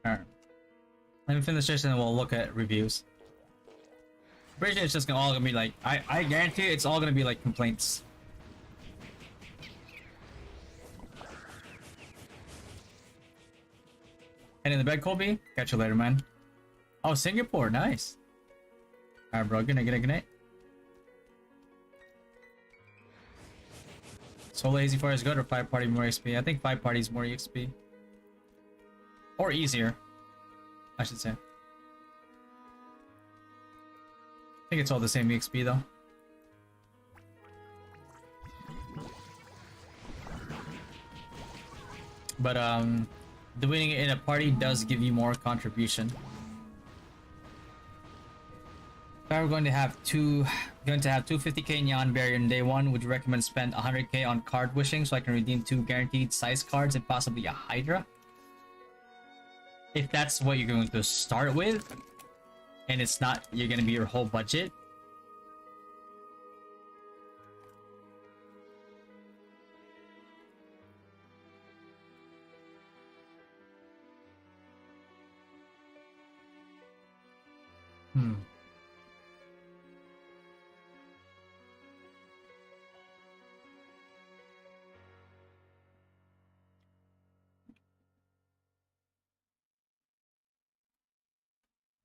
B: Alright. Let me finish this and then we'll look at reviews. Pretty sure it's just all gonna be like, I guarantee it's all gonna be like complaints. And in the bed, Colby? Catch you later, man. Oh, Singapore, nice. Alright, bro, good night, good night, good night. Solo easy for is good or 5 party more XP? I think 5 parties more XP. Or easier, I should say. I think it's all the same XP though. But doing it in a party does give you more contribution. If I were going to have 250k Nyan Barrier in day 1, would you recommend spend 100k on card wishing so I can redeem 2 guaranteed size cards and possibly a Hydra? If that's what you're going to start with, and it's not you're going to be your whole budget,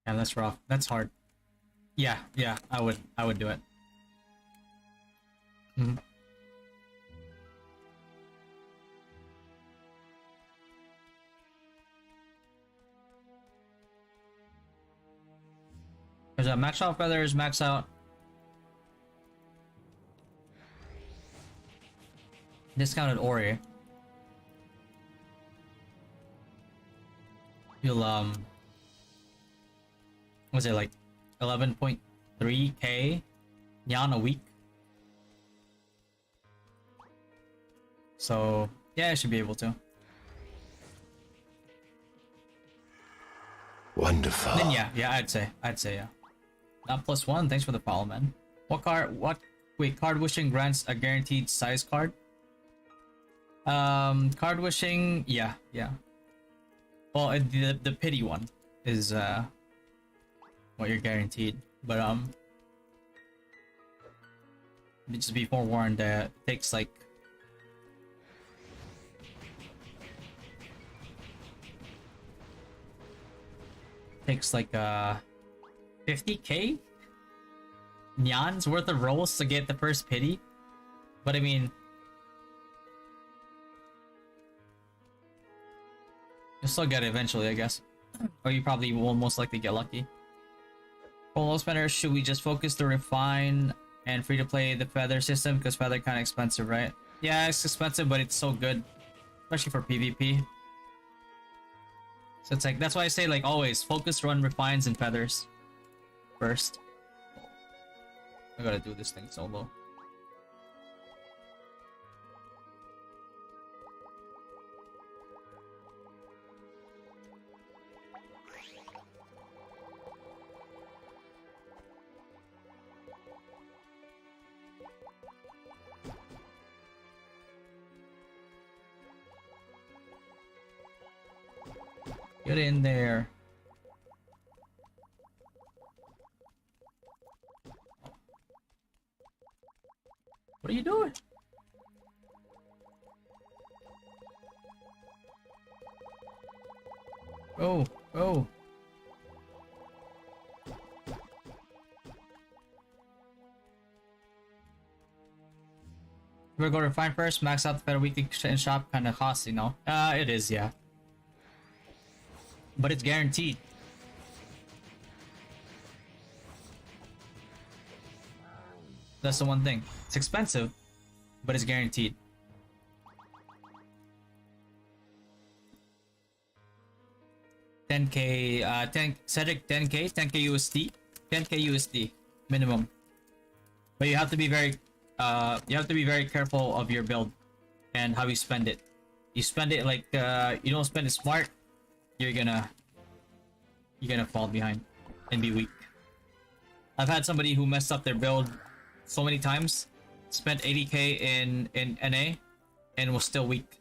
B: Yeah, that's rough. That's hard. Yeah, yeah, I would do it. Mhm. There's a max out feathers, max out. Discounted Ori. You'll was it like 11.3k Nyan a week? So yeah, I should be able to.
G: Wonderful.
B: Then yeah, I'd say yeah. Not +1. Thanks for the follow, man. Wait, card wishing grants a guaranteed size card. Card wishing, yeah. Well, the pity one is what you're guaranteed, but just be forewarned that it takes like takes like 50k Nyan's worth of rolls to get the first pity. But I mean, you'll still get it eventually, I guess. Or you probably will most likely get lucky. For low spenders, should we just focus to refine and free to play the feather system? Because feather kind of expensive, right? Yeah, it's expensive, but it's so good, especially for PvP. So it's like, that's why I say, like, always focus, run, refines, and feathers first. I gotta do this thing solo. Get in there. What are you doing? Oh. We're going to refine first, max out the feather weekly in shop, kind of costly, no? It is, yeah. But it's guaranteed. That's the one thing. It's expensive, but it's guaranteed. Cedric, 10k USD, 10k USD minimum. But you have to be very careful of your build and how you spend it. You spend it like you don't spend it smart, you're gonna fall behind and be weak. I've had somebody who messed up their build so many times, spent 80k in NA, and was still weak.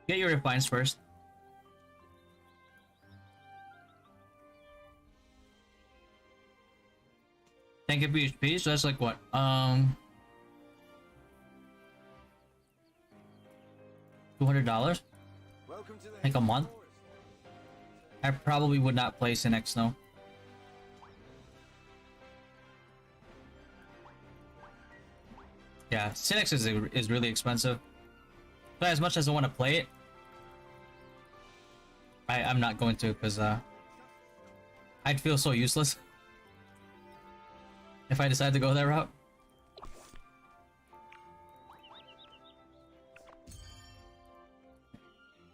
B: Get your refines first. Thank you PHP, so that's like what? $200? Like a month? I probably would not play Cinex, no. Yeah, Cinex is really expensive. But as much as I want to play it, I'm not going to, because I'd feel so useless if I decide to go that route.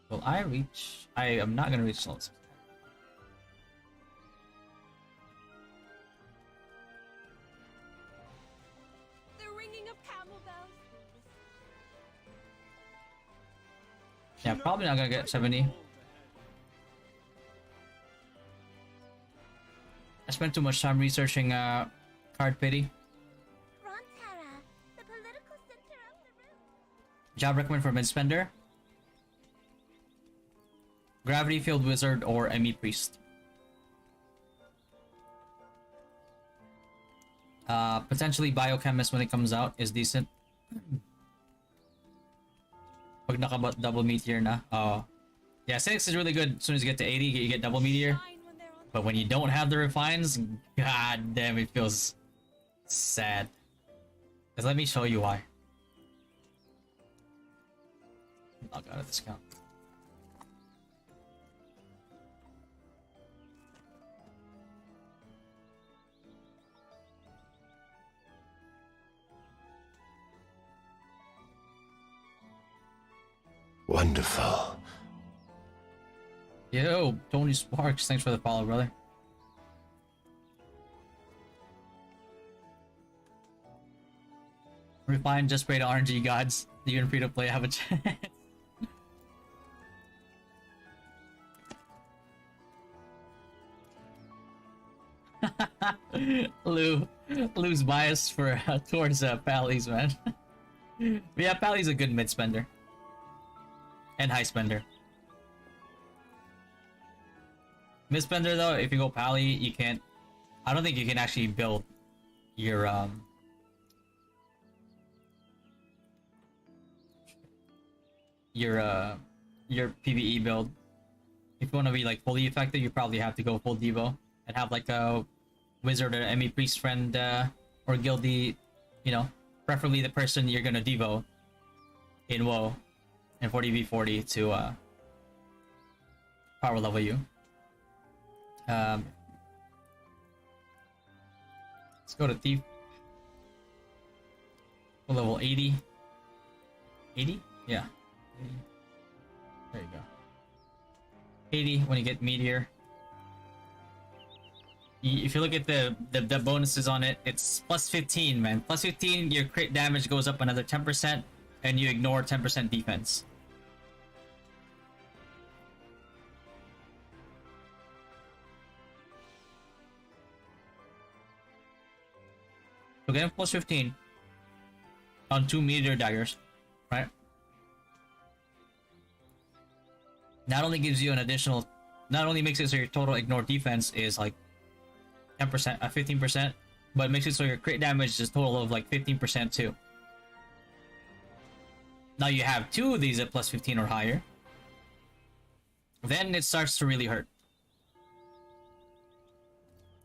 B: Will I reach? I am not gonna reach slots.
A: The ringing of camel bells.
B: Yeah, probably not gonna get 70. I spent too much time researching card pity.
A: Frontera, the political center of the room.
B: Job recommend for mid-spender. Gravity Field Wizard or ME Priest. Potentially Biochemist when it comes out is decent. Pag nakaba double meteor na. Oh. Yeah, 6 is really good. As soon as you get to 80, you get double meteor. But when you don't have the refines, god damn, it feels sad. Cause let me show you why. Log out of this account.
G: Wonderful.
B: Yo, Tony Sparks, thanks for the follow, brother. Refine, just pray to RNG gods. Even free to play have a chance. Lou's bias for towards Pally's, man. But yeah, Pally's a good mid spender and high spender. Mid spender though, if you go Pally, you can't. I don't think you can actually build your PvE build. If you want to be like fully effective, you probably have to go full Devo and have like a wizard or ME priest friend or guildie, you know, preferably the person you're gonna Devo in WoW and 40v40 to power level you. Let's go to Thief. Level 80. 80? Yeah. 80. There you go. 80 when you get Meteor. If you look at the bonuses on it, it's plus 15, man. Plus 15, your crit damage goes up another 10%, and you ignore 10% defense. So getting plus 15 on 2 meteor daggers, right? Not only gives you an additional, not only makes it so your total ignore defense is like 10%, 15%, but it makes it so your crit damage is total of like 15% too. Now you have 2 of these at plus 15 or higher. Then it starts to really hurt.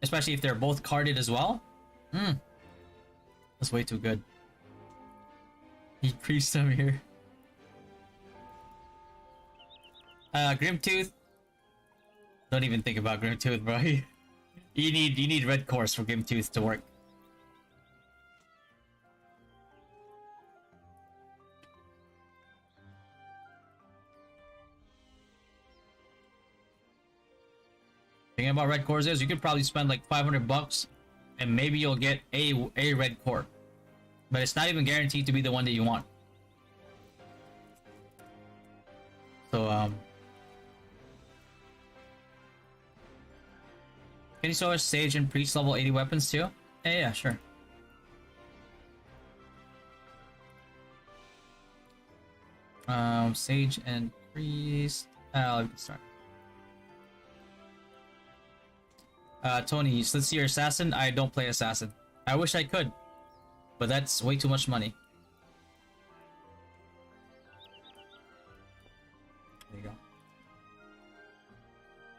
B: Especially if they're both carded as well. That's way too good. He priest them here. Grimtooth. Don't even think about Grimtooth, bro. You need red cores for Grimtooth to work. Thinking about red cores is you could probably spend like $500 and maybe you'll get a red core. But it's not even guaranteed to be the one that you want. So can you show us Sage and Priest level 80 weapons too? Yeah, sure. Sage and Priest. Let's start. Tony, let's see your assassin. I don't play assassin. I wish I could, but that's way too much money. There you go.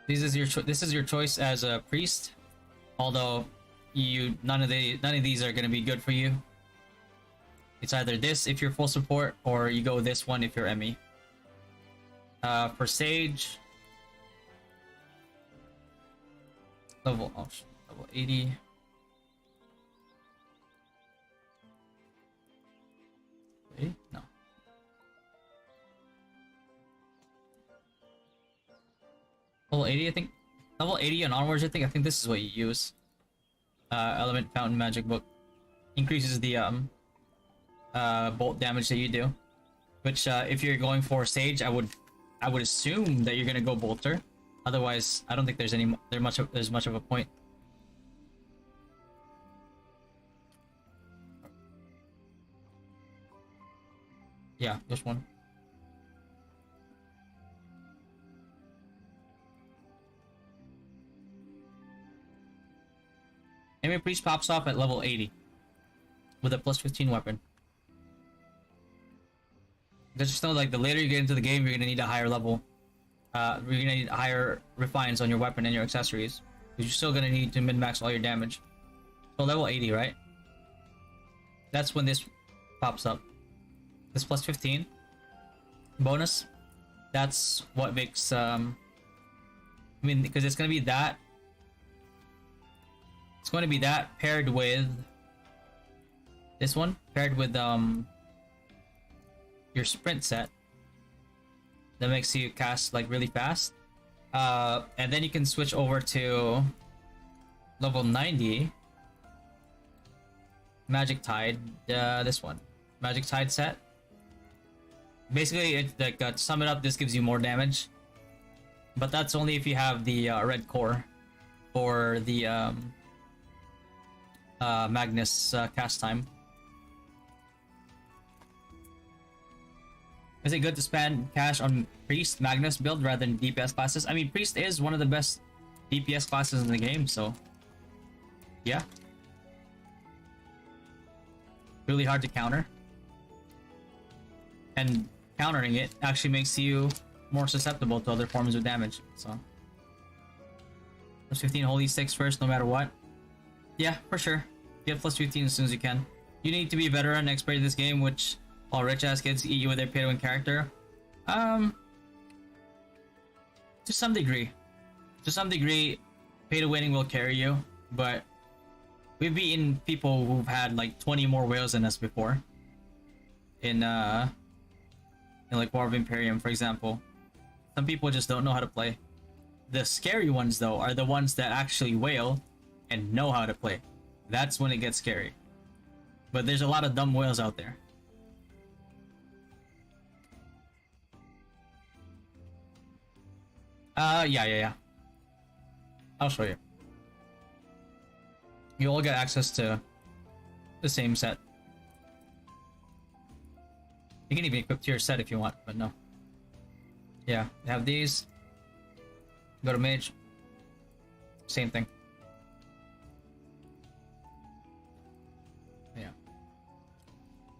B: This is your choice as a priest. Although none of these are gonna be good for you. It's either this if you're full support, or you go this one if you're ME. For Sage, level 80. Wait, no. Level 80, I think. Level 80 and onwards, I think this is what you use. Element Fountain Magic Book increases the bolt damage that you do. Which if you're going for Sage, I would assume that you're gonna go Bolter. Otherwise, I don't think there's much of a point. Yeah, this one. Enemy Priest pops off at level 80 with a plus 15 weapon. Just know, like, the later you get into the game, you're gonna need a higher level. You're gonna need higher refines on your weapon and your accessories. Because you're still gonna need to min-max all your damage. So level 80, right? That's when this pops up. This plus 15 bonus. That's what makes I mean, because it's gonna be that. It's going to be that paired with this one, paired with your sprint set. That makes you cast like really fast. And then you can switch over to level 90 Magic Tide, this one, Magic Tide set. Basically, it's like, to sum it up, this gives you more damage, but that's only if you have the red core for the Magnus cast time. Is it good to spend cash on Priest Magnus build rather than DPS classes? I mean, Priest is one of the best DPS classes in the game, so yeah. Really hard to counter. And countering it actually makes you more susceptible to other forms of damage, so. Plus 15 holy sticks first, no matter what. Yeah, for sure. Get plus 15 as soon as you can. You need to be a veteran expert in this game, which all rich ass kids eat you with their pay to win character. To some degree. To some degree, pay to winning will carry you, but we've beaten people who've had like 20 more whales than us before. In like War of Imperium, for example. Some people just don't know how to play. The scary ones, though, are the ones that actually whale and know how to play. That's when it gets scary. But there's a lot of dumb whales out there. Yeah. I'll show you. You all get access to the same set. You can even equip to your set if you want, but no. Yeah, they have these. Go to mage. Same thing. Yeah.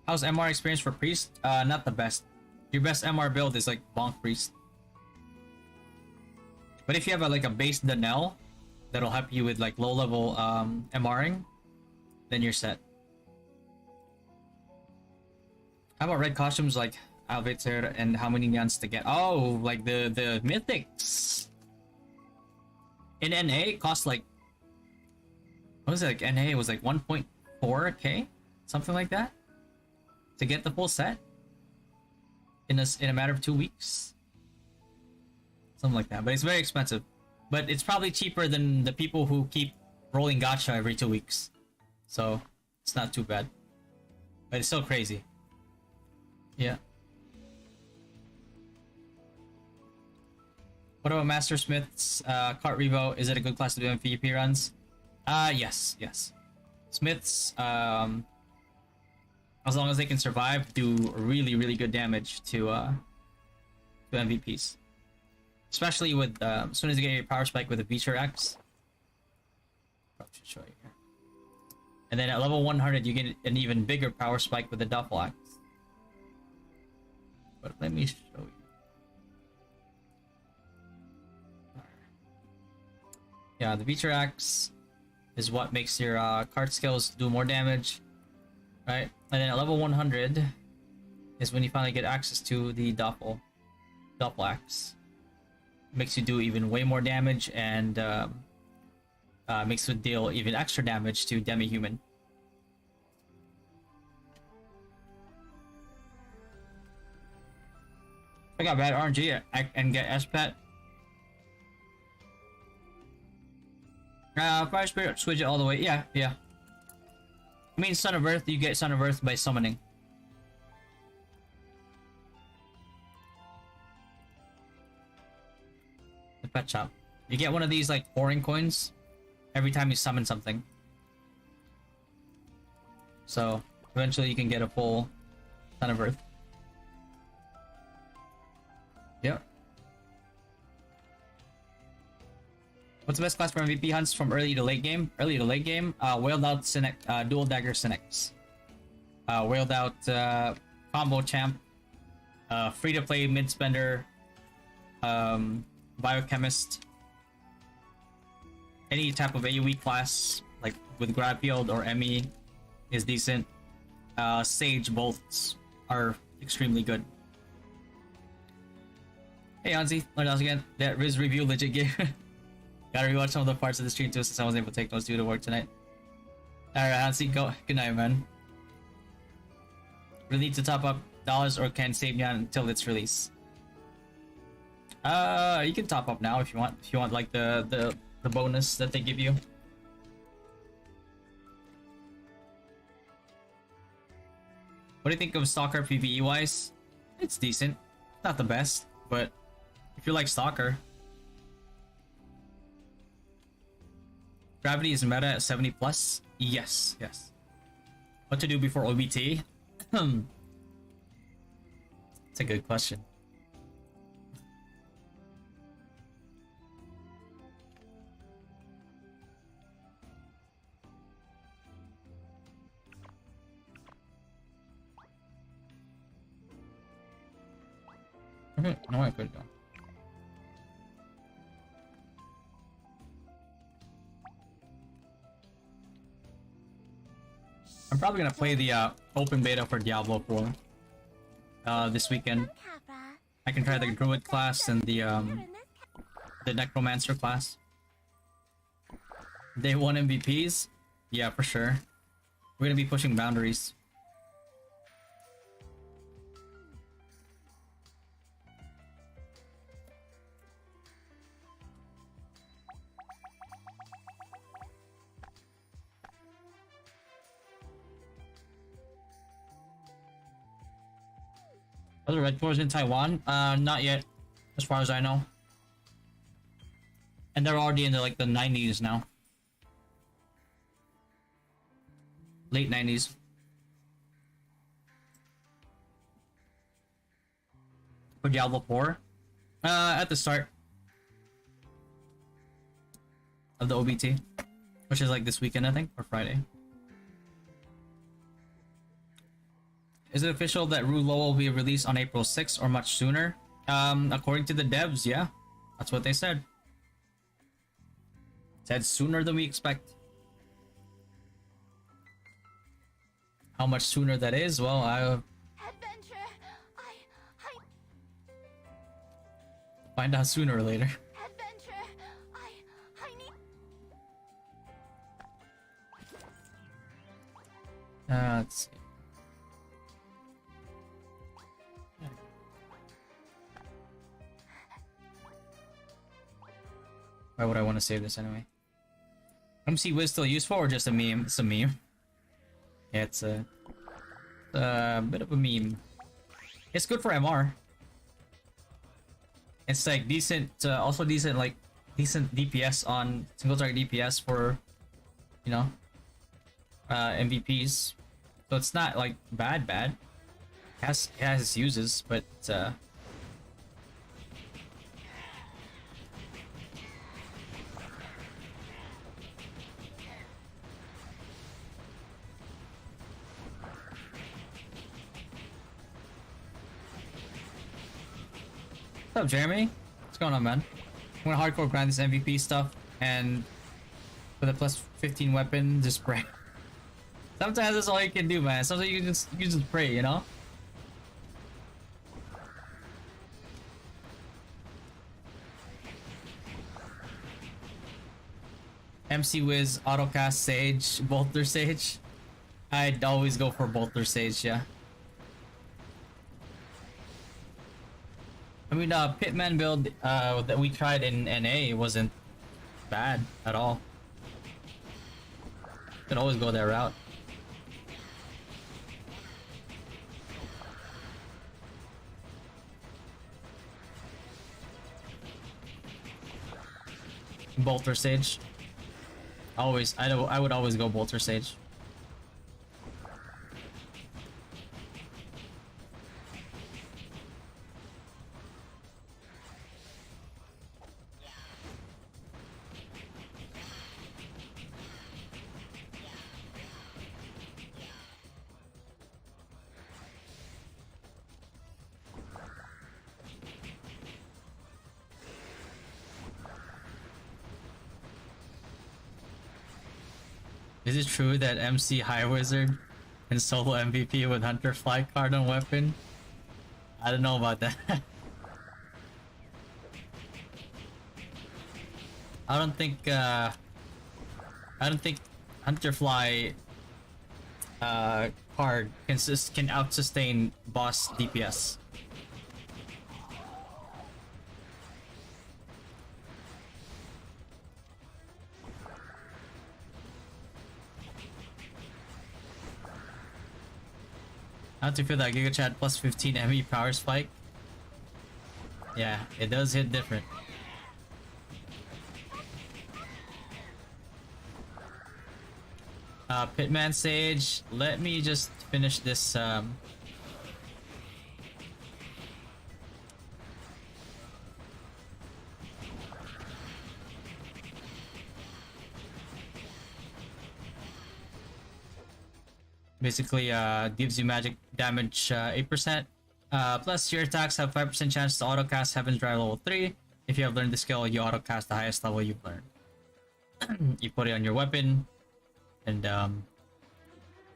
B: How's MR experience for priest? Not the best. Your best MR build is like bonk priest. But if you have like a base Danelle that'll help you with like low level MRing, then you're set. How about red costumes like Alveter and how many nyans to get? Oh, like the mythics. In NA it costs like, what was it, like NA was like 1.4k? Something like that? To get the full set? In a matter of 2 weeks? Something like that, but it's very expensive. But it's probably cheaper than the people who keep rolling gacha every 2 weeks. So, it's not too bad. But it's still crazy. Yeah. What about Master Smith's Cart Revo? Is it a good class to do MVP runs? Yes. Smiths, as long as they can survive, do really good damage to MVPs. Especially with as soon as you get your power spike with a Beecher X. Probably should show you here. And then at level 100 you get an even bigger power spike with the Duffel Axe. But let me show you. Yeah, the Beecher Axe is what makes your card skills do more damage, right? And then at level 100 is when you finally get access to the Duffel Axe. Makes you do even way more damage and makes you deal even extra damage to demi-human. I got bad RNG and get SPET. Fire Spirit, switch it all the way. Yeah. I mean, Son of Earth, you get Son of Earth by summoning. The pet shop. You get one of these, like, pouring coins every time you summon something. So, eventually you can get a full Son of Earth. Yep. What's the best class for MVP hunts from early to late game? Early to late game, Whaled Out Dual Dagger Cynics. Whaled Out Combo Champ free-to-play mid-spender, biochemist, any type of AoE class, like with grab field or ME is decent. Sage bolts are extremely good. Hey Anzi, learn us again. That Riz review legit game. Gotta rewatch some of the parts of the stream too since I wasn't able to take those due to work tonight. Alright, Anzi, go. Good night, man. Really need to top up dollars or can save Nyan until its release? You can top up now if you want. If you want like the bonus that they give you. What do you think of Stalker PvE wise? It's decent. Not the best, but if you like Stalker. Gravity is meta at 70 plus? Yes, yes. What to do before OBT? It's a good question. No, I could go. I'm probably gonna play the open beta for Diablo 4 this weekend. I can try the Druid class and the Necromancer class. Day 1 MVPs? Yeah, for sure. We're gonna be pushing boundaries. Are the red cores in Taiwan? Not yet, as far as I know. And they're already in the, like, the 90s now. Late 90s. For Diablo 4? At the start of the OBT. Which is like this weekend, I think, or Friday. Is it official that ROO will be released on April 6th or much sooner? According to the devs, yeah. That's what they said. Said sooner than we expect. How much sooner that is? Well,
A: Adventure. I
B: find out sooner or later.
A: Adventure. I need.
B: Let's see. Why would I want to save this anyway? MC Wiz still useful or just a meme? It's a meme. Yeah, it's a bit of a meme. It's good for MR. It's like decent, also decent, like decent DPS on single target DPS for, you know, MVPs. So it's not like bad. It has its uses, but what's up, Jeremy? What's going on, man? I'm gonna hardcore grind this MVP stuff, and for the plus 15 weapon, just pray. Sometimes that's all you can do, man. Sometimes you just pray, you know? MC Wiz, Autocast Sage, Bolter Sage. I'd always go for Bolter Sage, yeah. I mean, Pitman build that we tried in NA wasn't bad at all. Could always go that route. Bolter Sage. Always, I would always go Bolter Sage. Is it true that MC High Wizard can solo MVP with Hunter Fly card on weapon? I don't know about that. I don't think Hunter Fly card can out sustain boss DPS. How to feel that Giga Chat plus 15 ME power spike? Yeah, it does hit different. Pitman Sage, let me just finish this basically gives you magic damage 8%. Plus your attacks have 5% chance to autocast Heaven's Drive level 3. If you have learned the skill, you autocast the highest level you've learned. You put it on your weapon, and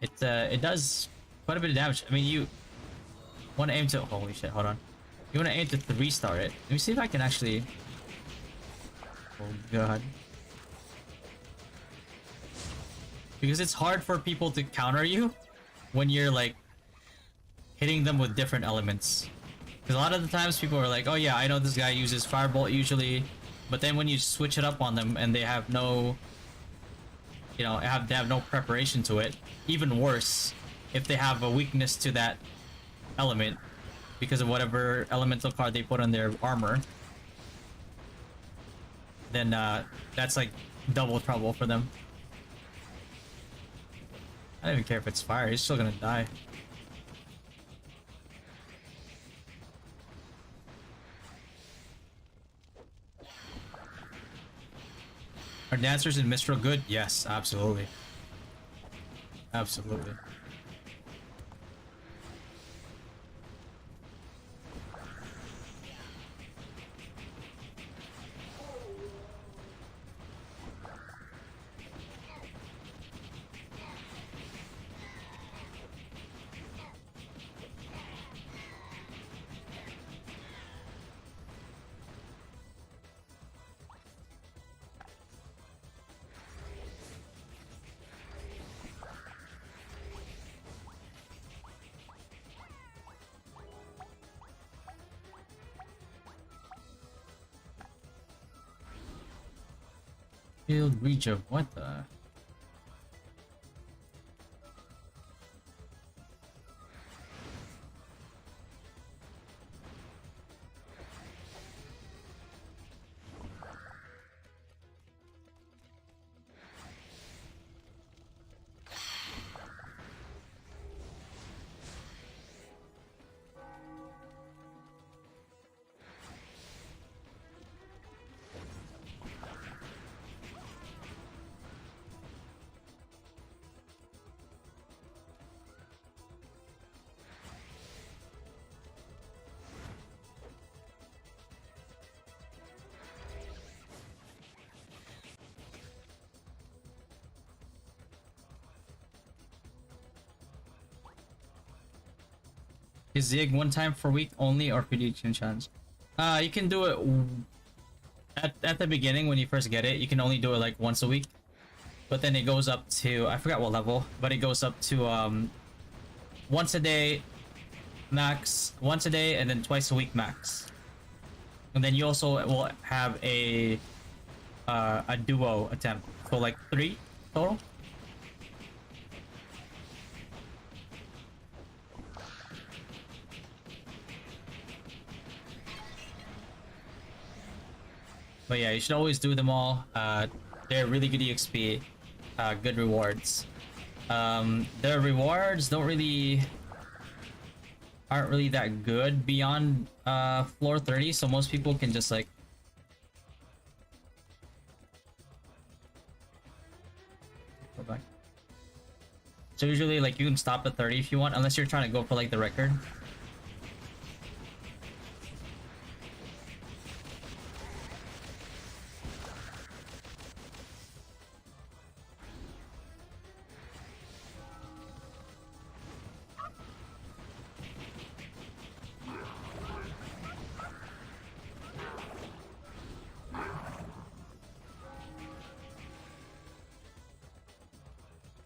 B: it does quite a bit of damage. I mean, you want to aim to... Holy shit, hold on. You want to aim to 3-star it. Let me see if I can actually... Oh god. Because it's hard for people to counter you when you're like hitting them with different elements. Because a lot of the times people are like, oh yeah, I know this guy uses Firebolt usually, but then when you switch it up on them and they have no, you know, they have no preparation to it. Even worse, if they have a weakness to that element because of whatever elemental card they put on their armor, then that's like double trouble for them. I don't even care if it's fire, he's still gonna die. Are dancers in Mistral good? Yes, absolutely. Absolutely. Field reach of what the? Is Zig one time per week only, or could you change hands? You can do it at the beginning when you first get it. You can only do it like once a week, but then it goes up to, I forgot what level, but it goes up to once a day max, once a day, and then twice a week max. And then you also will have a duo attempt, so like 3 total. But yeah, you should always do them all. They're really good EXP, good rewards. Their rewards aren't really that good beyond floor 30, so most people can just like go back. So usually like you can stop at 30 if you want, unless you're trying to go for like the record.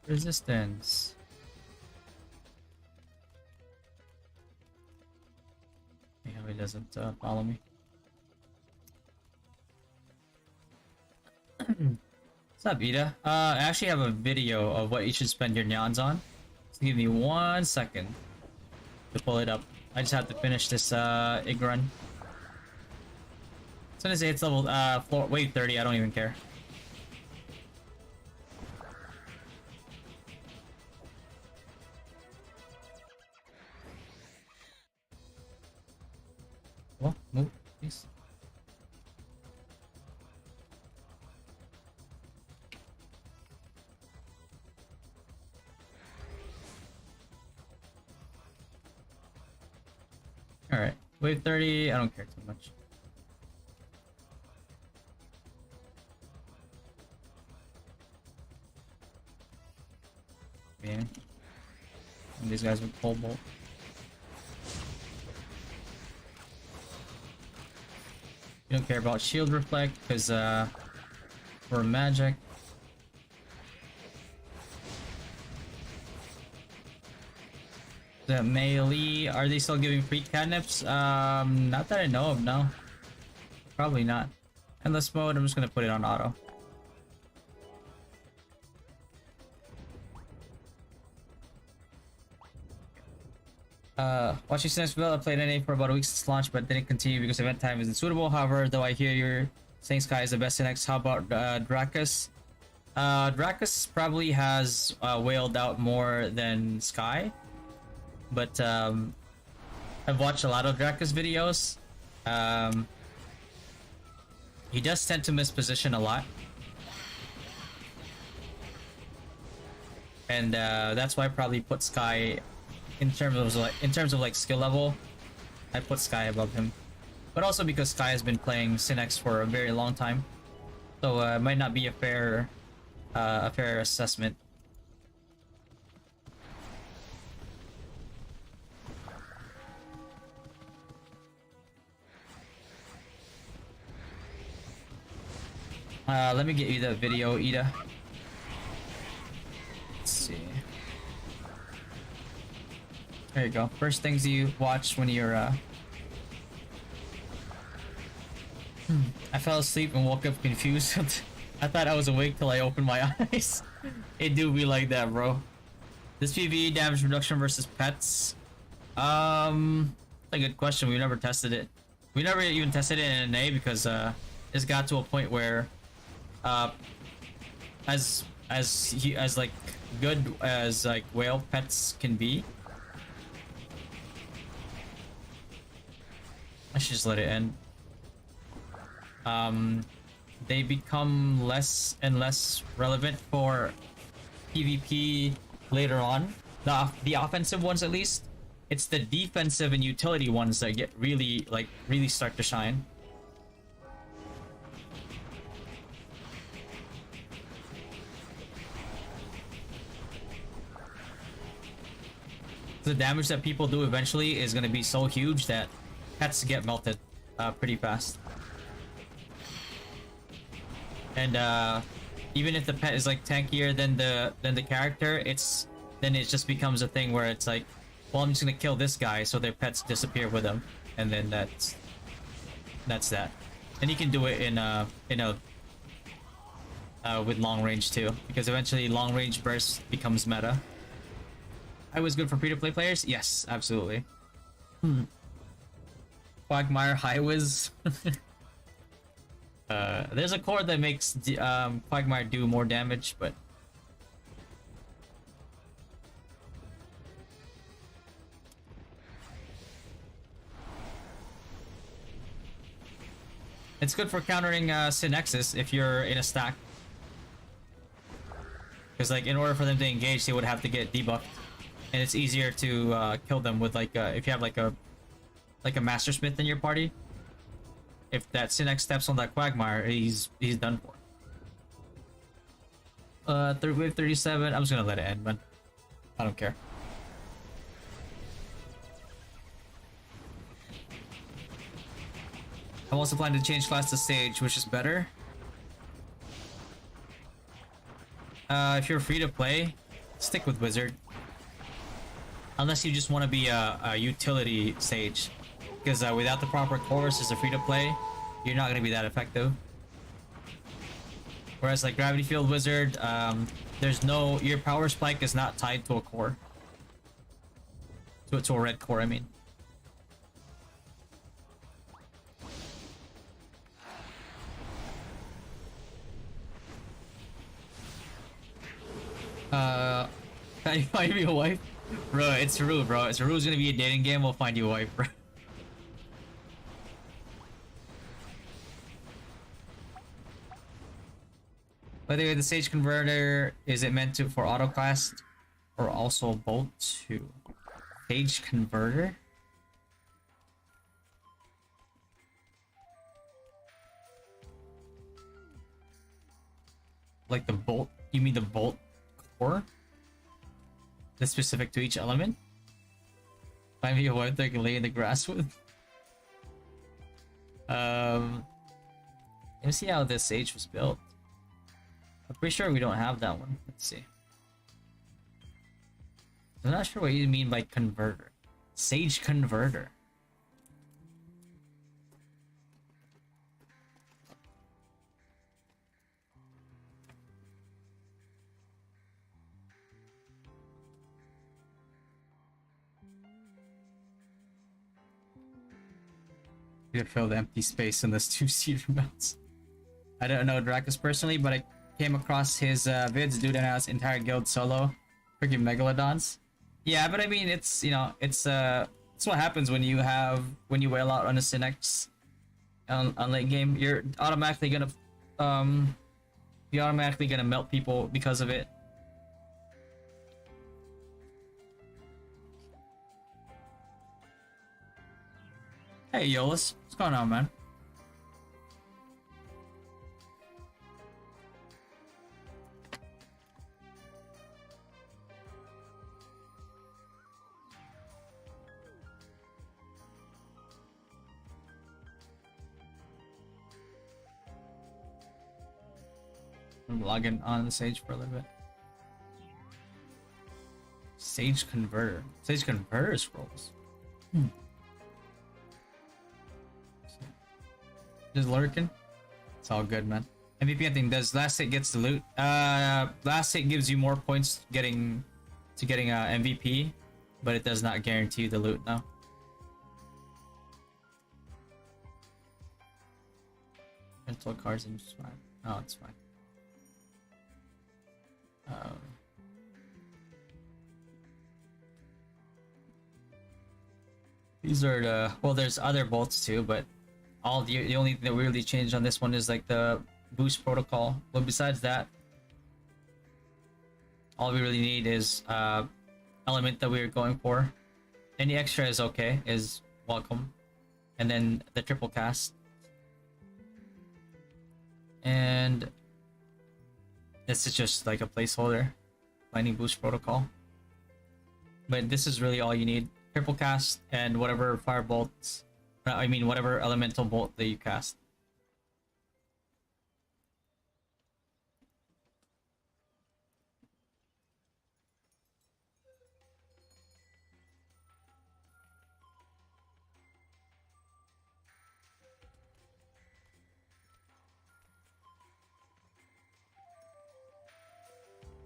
B: Resistance. Yeah, he doesn't follow me. What's up, Ida? I actually have a video of what you should spend your neons on. So give me 1 second to pull it up. I just have to finish this ig run. As soon as it's level floor wave 30, I don't even care. Well, move, please. Alright, wave 30, I don't care too much. Yeah. And these guys with pole bolt. You don't care about shield reflect because for magic. The melee, are they still giving free catnips? Not that I know of, no. Probably not. Endless mode, I'm just gonna put it on auto. Watching Sinnex Villa, I played NA for about a week since launch, but didn't continue because event time isn't suitable. However, though I hear you're saying Sky is the best Sinnex, how about Dracus? Dracus probably has whaled out more than Sky. But I've watched a lot of Dracus videos. He does tend to miss position a lot. And that's why I probably put Sky in terms of like skill level. I put Sky above him. But also because Sky has been playing Sinnex for a very long time. So it might not be a fair assessment. Let me get you the video, Ida. Let's see. There you go. First things you watch when you're I fell asleep and woke up confused. I thought I was awake till I opened my eyes. It do be like that, bro. This PvE damage reduction versus pets. That's a good question. We never tested it. We never even tested it in NA because it's got to a point where as like good as like whale pets can be, I should just let it end. They become less and less relevant for PvP later on. The offensive ones, at least. It's the defensive and utility ones that get really start to shine. The damage that people do eventually is going to be so huge that pets get melted pretty fast. And even if the pet is like tankier than the character, it just becomes a thing where it's like, well, I'm just gonna kill this guy so their pets disappear with them, and then that's that. And you can do it in with long range too, because eventually long range burst becomes meta. I was good for free-to-play players. Yes, absolutely. Quagmire High Whiz. There's a core that makes Quagmire do more damage, but it's good for countering Synexus if you're in a stack. Because like in order for them to engage, they would have to get debuffed, and it's easier to kill them with like if you have like a Master Smith in your party. If that Synex steps on that Quagmire, he's done for. Wave 37. I'm just gonna let it end, man. I don't care. I'm also planning to change class to Sage, which is better. If you're free to play, stick with wizard. Unless you just want to be a utility sage. Because without the proper course as a free-to-play, you're not going to be that effective. Whereas like Gravity Field Wizard, there's no... Your power spike is not tied to a core. To a red core, I mean. Can you find me a wife? Bro, it's ROO, bro. It's ROO's gonna be a dating game, we'll find you a wife, bro. By the way, the Sage Converter, is it meant to for autocast or also bolt to Sage Converter? Like the bolt? You mean the bolt core? That's specific to each element? Find me a wife that I can lay in the grass with. Let me see how this Sage was built. I'm pretty sure we don't have that one. Let's see. I'm not sure what you mean by converter. Sage Converter. You could fill the empty space in this 2 cedar mounts. I don't know Dracus personally, but I came across his vids. Dude and has entire guild solo. Freaking megalodons. Yeah, but I mean, it's, you know, it's what happens when you wail out on a Synex on late game. You're automatically gonna melt people because of it. Hey Yolis, what's going on, man? I'm logging on the Sage for a little bit. Sage Converter. Sage Converter scrolls. Just lurking. It's all good, man. MVP hunting does last hit gets the loot. Last hit gives you more points getting MVP, but it does not guarantee you the loot now. Mental cards and just fine. Oh, it's fine. These are the, well, there's other bolts too, but all the only thing that really changed on this one is like the boost protocol. But besides that, all we really need is element that we're going for. Any extra is okay, is welcome. And then the triple cast. And this is just like a placeholder. Lightning boost protocol. But this is really all you need. Triple cast and whatever fire bolts. I mean, whatever elemental bolt that you cast.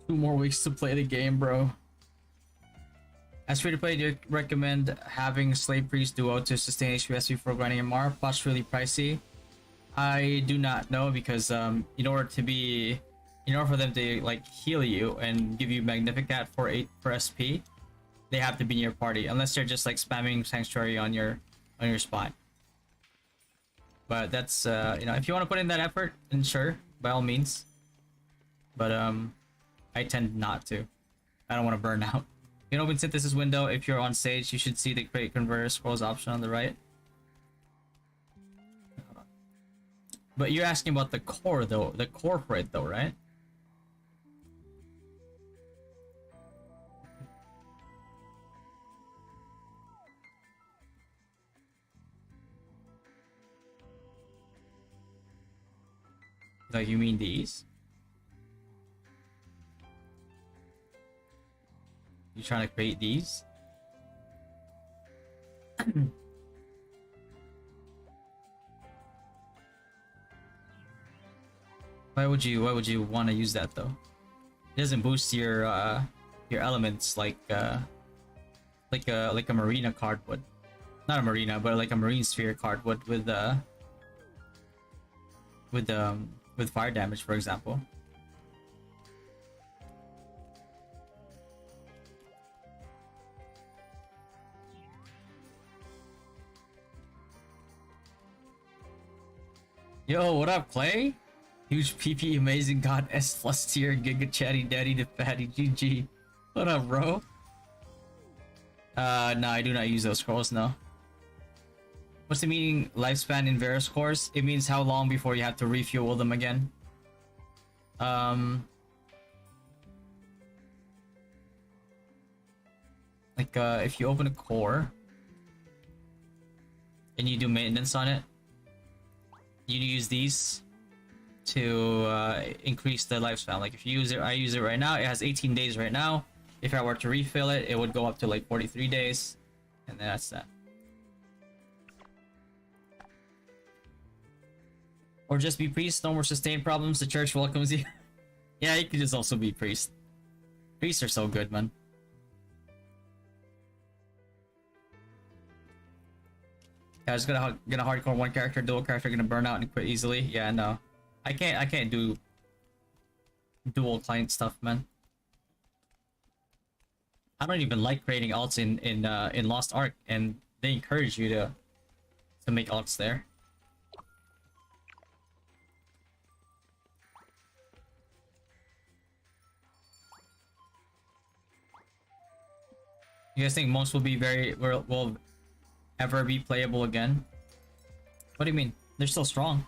B: Two more weeks to play the game, bro. As free to play, do you recommend having Slave Priest Duo to sustain HPS before grinding MR? Plus really pricey. I do not know because in order for them to like heal you and give you Magnificat for SP, they have to be in your party. Unless they're just like spamming Sanctuary on your spot. But that's you know, if you want to put in that effort, then sure, by all means. But I tend not to. I don't want to burn out. In open synthesis window, if you're on stage, you should see the create converter scrolls option on the right. But you're asking about the core though, the core for it though, right? Like you mean these? You trying to create these? Why would you want to use that though? It doesn't boost your elements like a marina card would. Not a marina, but like a marine sphere card would with fire damage, for example. Yo, what up, Clay? Huge PP, amazing god, S plus tier, giga chatty daddy to fatty, GG. What up, bro? No, I do not use those scrolls, no. What's the meaning lifespan in various cores? It means how long before you have to refuel them again. Like, if you open a core and you do maintenance on it, you use these to increase the lifespan. Like if you use it, I use it right now, it has 18 days right now. If I were to refill it, it would go up to like 43 days, and that's that. Or just be priest, no more sustained problems, the church welcomes you. Yeah, you could just also be priest. Priests are so good, man. Yeah, I was gonna hardcore one character, dual character, gonna burn out and quit easily. Yeah, no, I can't do dual client stuff, man. I don't even like creating alts in Lost Ark, and they encourage you to make alts there. You guys think monks will be will ever be playable again? What do you mean? They're still strong.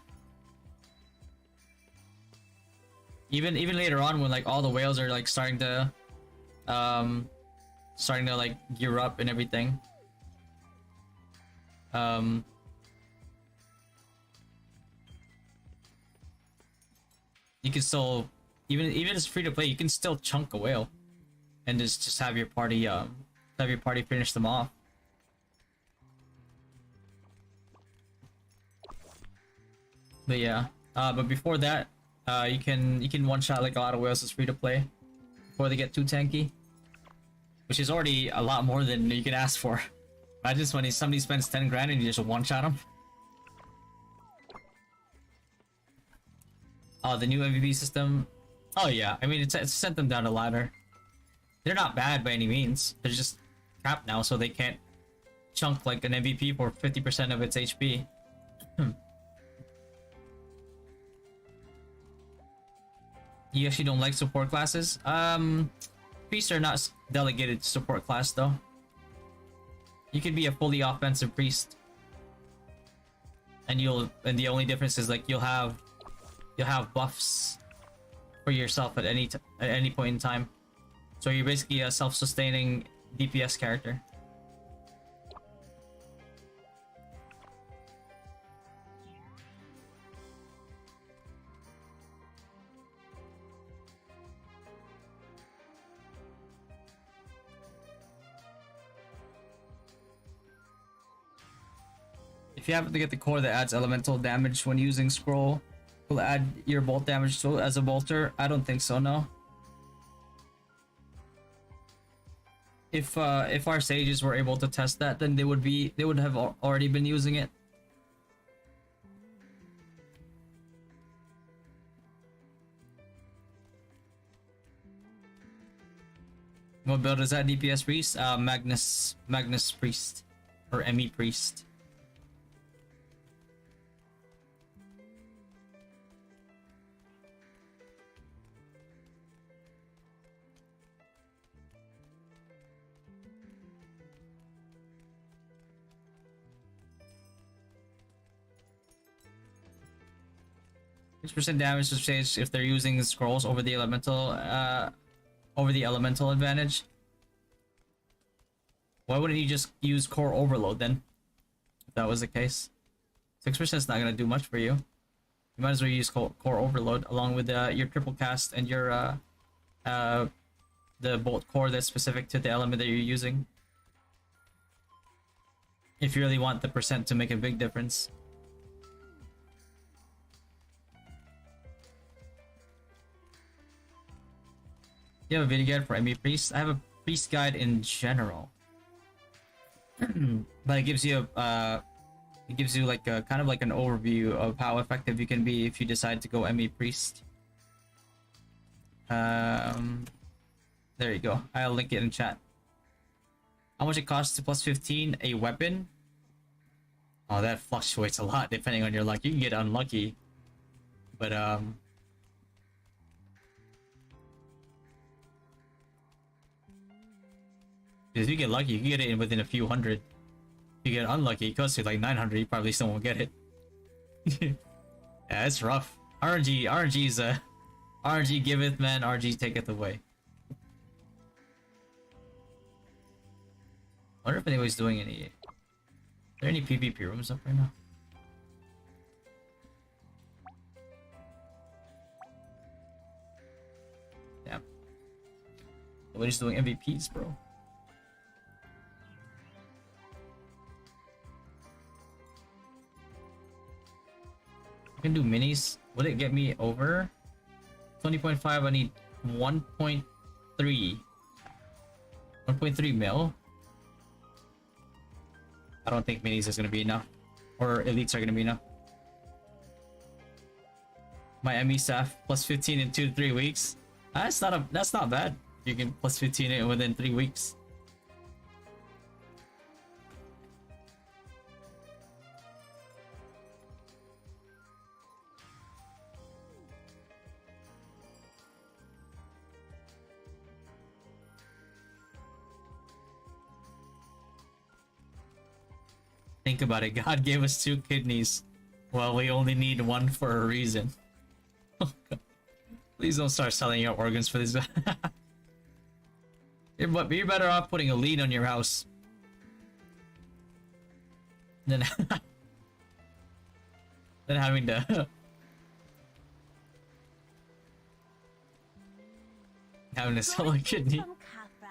B: Even later on, when like all the whales are like starting to like gear up and everything. You can still even if it's free to play, you can still chunk a whale and just have your party finish them off. But yeah, but before that, you can one shot like a lot of whales as free to play before they get too tanky, which is already a lot more than you can ask for. Imagine when somebody spends 10 grand and you just one shot them. Oh, the new MVP system. Oh yeah, I mean it's sent them down a ladder. They're not bad by any means. They're just capped now, so they can't chunk like an MVP for 50% of its HP. You actually don't like support classes? Priests are not delegated support class though. You could be a fully offensive priest, and the only difference is like you'll have buffs for yourself at any point in time. So you're basically a self-sustaining DPS character. If you happen to get the core that adds elemental damage when using scroll, will add your bolt damage to as a bolter? I don't think so, no. If our sages were able to test that, then they would have already been using it. What build is that? DPS priest? Magnus priest or ME priest. % damage to stage if they're using scrolls over the elemental advantage. Why wouldn't you just use core overload then? If that was the case, 6% is not gonna do much for you. You might as well use core overload along with your triple cast and your the bolt core that's specific to the element that you're using. If you really want the percent to make a big difference. You have a video guide for ME Priest? I have a Priest guide in general. But it gives you like a kind of like an overview of how effective you can be if you decide to go ME Priest. There you go. I'll link it in chat. How much it costs to plus 15 a weapon? Oh, that fluctuates a lot depending on your luck. You can get unlucky, but if you get lucky, you can get it in within a few hundred. If you get unlucky, it costs you like 900. You probably still won't get it. Yeah, it's rough. RNG is RNG giveth, man. RNG taketh away. I wonder if anybody's doing any. Are there any PvP rooms up right now? Damn. Nobody's doing MVPs, bro. I can do minis. Would it get me over 20.5? I need 1.3. 1.3 mil. I don't think minis is gonna be enough, or elites are gonna be enough. My ME staff plus 15 in 2-3 weeks. That's not bad. You can plus 15 it within 3 weeks. Think about it. God gave us 2 kidneys. Well, we only need 1 for a reason. Oh, God. Please don't start selling your organs for this. You're better off putting a lien on your house than than having to sell a kidney.
A: From Capra,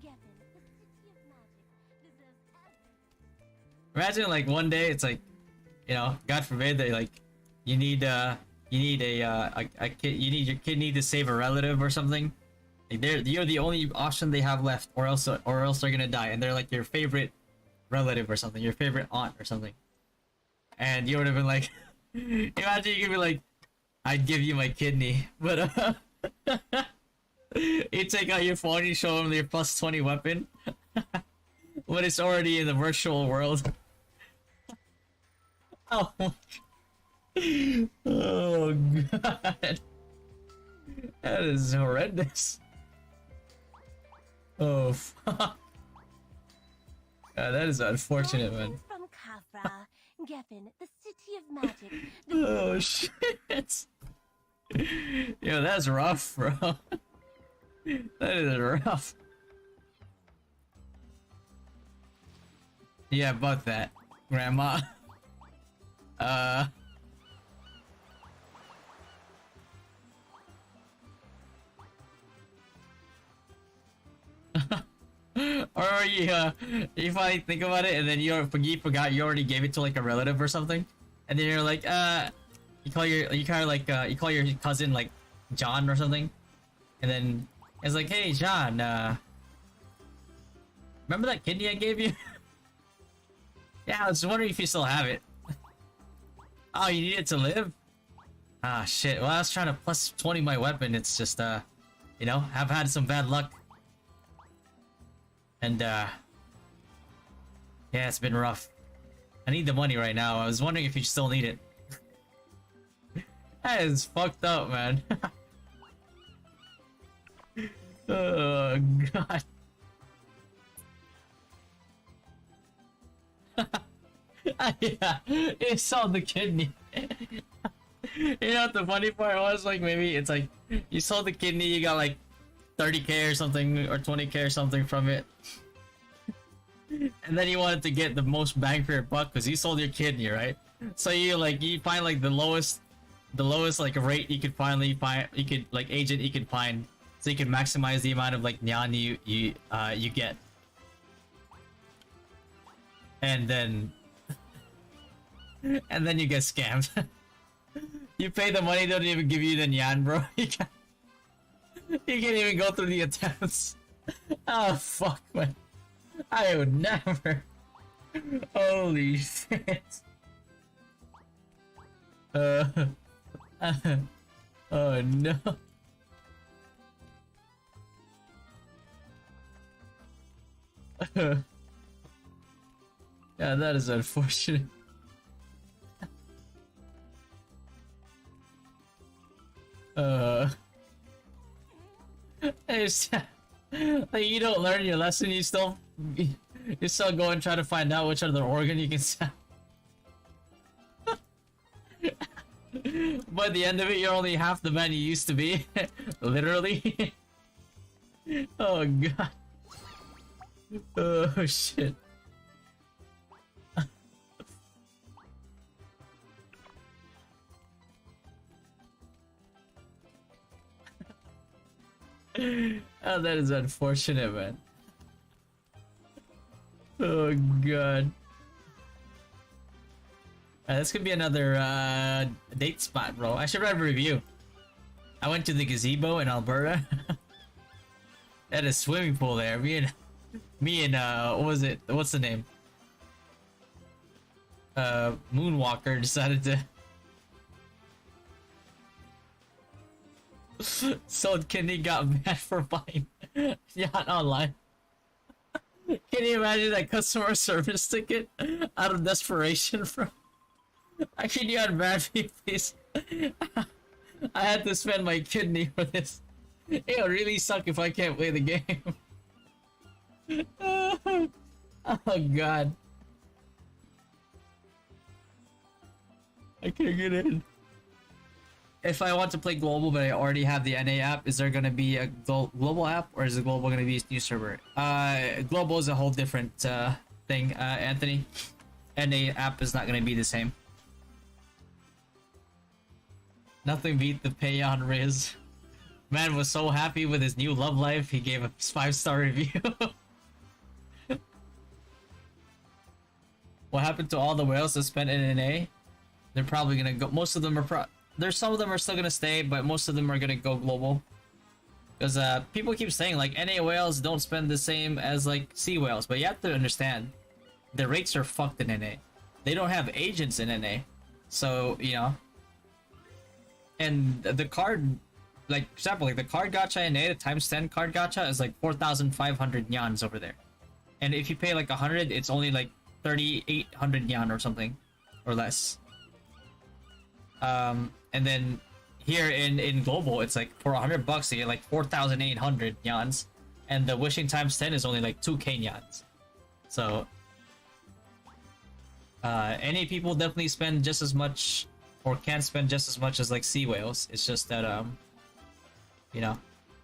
A: Gavin, the city of magic, deserves every
B: Imagine like one day it's like, you know, God forbid that like you need a kid, you need your kidney to save a relative or something. Like you're the only option they have left, or else they're gonna die, and they're like your favorite relative or something, your favorite aunt or something. And you would have been like, imagine you could be like, I'd give you my kidney, but you take out your phone, you show them your plus 20 weapon, but it's already in the virtual world. Oh, oh God, that is horrendous. Oh fuck. That is unfortunate, man.
A: from Capra, Gavin, the city of magic.
B: Oh shit. Yo, that's rough, bro. That is rough. Yeah, about that, Grandma. Or if I think about it, and then you forgot you already gave it to like a relative or something, and then you're like, you call your cousin like John or something, and then it's like, hey John, remember that kidney I gave you? Yeah, I was wondering if you still have it. Oh, you need it to live? Ah, shit. Well, I was trying to plus 20 my weapon. It's just, you know, I've had some bad luck. And, yeah, it's been rough. I need the money right now. I was wondering if you still need it. That is fucked up, man. Oh, God. Yeah, it sold the kidney. You know what the funny part was? Like, maybe it's like you sold the kidney, you got like 30k or something, or 20k or something from it, and then you wanted to get the most bang for your buck because you sold your kidney, right? So you find like the lowest like rate you could finally find, you could like agent you could find so you can maximize the amount of like nyan you get, and then you get scammed. You pay the money, they don't even give you the nyan, bro. You can't even go through the attempts. Oh fuck, man. I would never. Holy shit. Oh no. Yeah, that is unfortunate. It's, like, you don't learn your lesson, you still go and try to find out which other organ you can sell. By the end of it, you're only half the man you used to be. Literally. Oh god. Oh shit. Oh, that is unfortunate, man. Oh god. This could be another date spot, bro. I should write a review. I went to the gazebo in Alberta. They had a swimming pool there. Me and what was it? What's the name? Moonwalker decided to sold kidney, got mad for buying yacht online. Can you imagine that customer service ticket out of desperation from? Can you unban me, please? I had to spend my kidney for this. It'll really suck if I can't play the game. Oh god. I can't get in. If I want to play global but I already have the NA app, is there gonna be a global app, or is the global gonna be a new server? Global is a whole different thing, Anthony. NA app is not gonna be the same. Nothing beat the pay on Riz. Man was so happy with his new love life, he gave a 5-star review. What happened to all the whales that spent in NA? They're probably gonna go. Most of them are there's some of them are still gonna stay, but most of them are gonna go global. Because people keep saying like NA whales don't spend the same as like sea whales, but you have to understand the rates are fucked in NA. They don't have agents in NA, so you know. And the card, like for example, like the card gacha in NA, the times 10 card gacha is like 4,500 yans over there, and if you pay like 100, it's only like 3,800 yan or something, or less. And then here in global, it's like for $100 you get like 4,800 yans, and the wishing times 10 is only like 2k yans. So NA people definitely spend just as much, or can spend just as much as like sea whales. It's just that you know,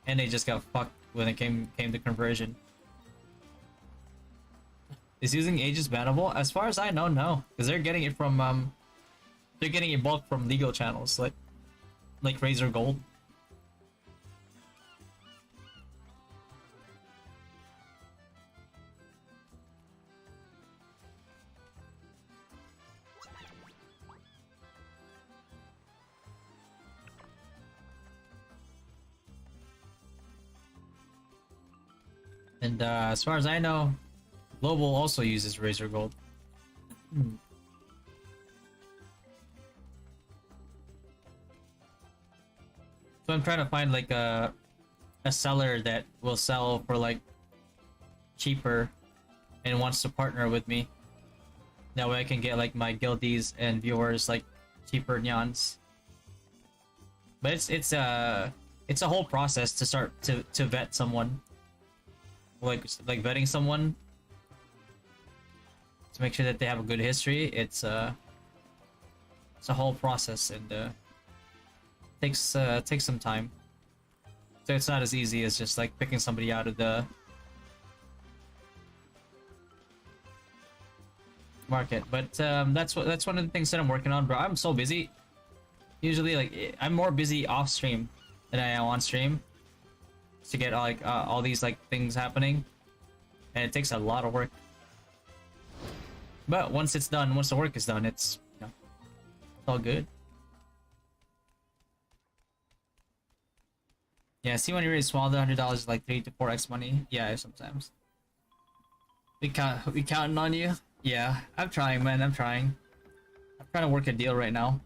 B: NA just got fucked when it came to conversion. Is using agents bannable? As far as I know, no, because they're getting it from they're getting it bulk from legal channels like Razor Gold. And as far as I know, Global also uses Razor Gold. So I'm trying to find like a seller that will sell for like cheaper and wants to partner with me. That way I can get like my guildies and viewers like cheaper nyans. But it's a whole process to start to vet someone. Like vetting someone to make sure that they have a good history. It's a whole process, and takes some time. So it's not as easy as just like picking somebody out of the market. But that's one of the things that I'm working on, bro. I'm so busy. Usually, like I'm more busy off stream than I am on stream. to get like all these like things happening, and it takes a lot of work. But once it's done, once the work is done, it's, you know, it's all good. Yeah, see when you really swallow the $100 is like 3 to 4x money. Yeah, sometimes. We counting on you. Yeah, I'm trying, man. I'm trying. I'm trying to work a deal right now.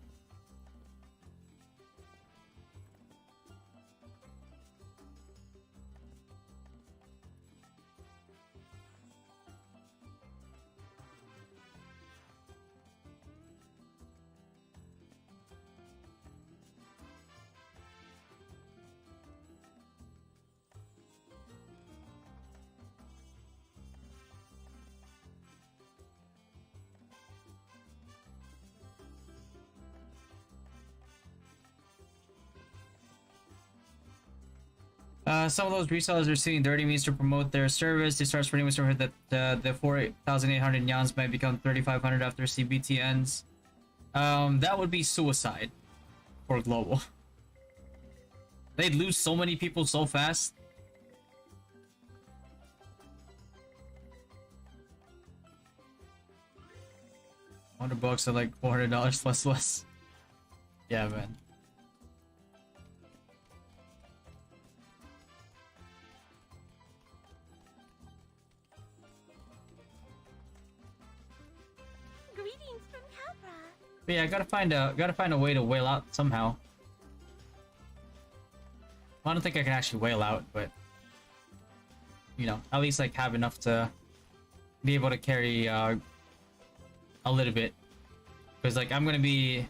B: Some of those resellers are seeing dirty means to promote their service. They start spreading with that the 4,800 yans might become 3,500 after CBT ends. That would be suicide for global. They'd lose so many people so fast. $100 are like $400 plus less. Yeah, man. But yeah, gotta find a way to whale out somehow. I don't think I can actually whale out, but you know, at least like have enough to be able to carry a little bit. Because like I'm gonna be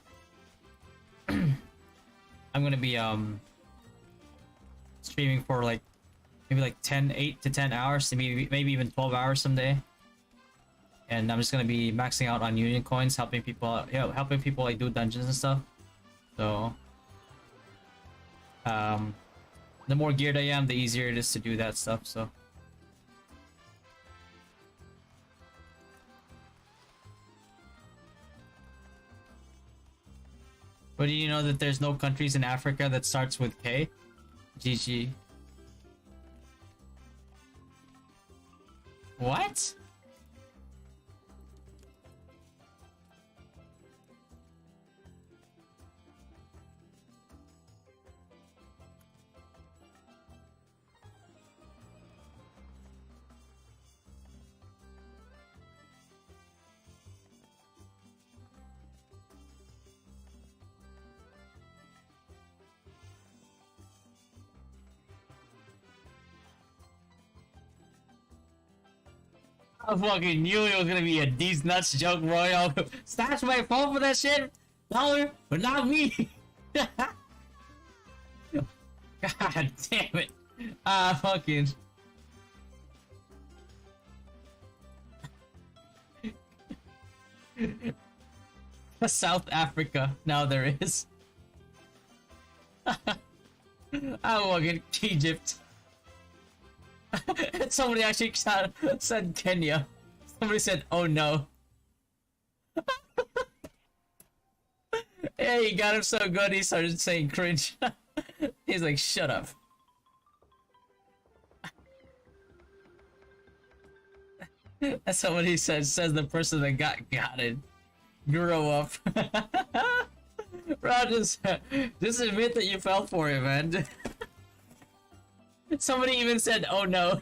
B: streaming for like maybe like 8 to 10 hours, to maybe even 12 hours someday. And I'm just gonna be maxing out on union coins, helping people out, helping people like do dungeons and stuff. So the more geared I am, the easier it is to do that stuff. So but do you know that there's no countries in Africa that starts with K? GG. What? I fucking knew it was gonna be a these nuts joke, bro. Yo, stash my phone for that shit, dollar, but not me. God damn it. Fucking. South Africa. Now there is. I'm fucking Egypt. Somebody actually said Kenya. Somebody said, "Oh no." Yeah, he got him so good he started saying cringe. He's like, "Shut up." That's somebody says the person that got it. Grow up. Bro, just admit that you fell for it, man. Somebody even said, "Oh no."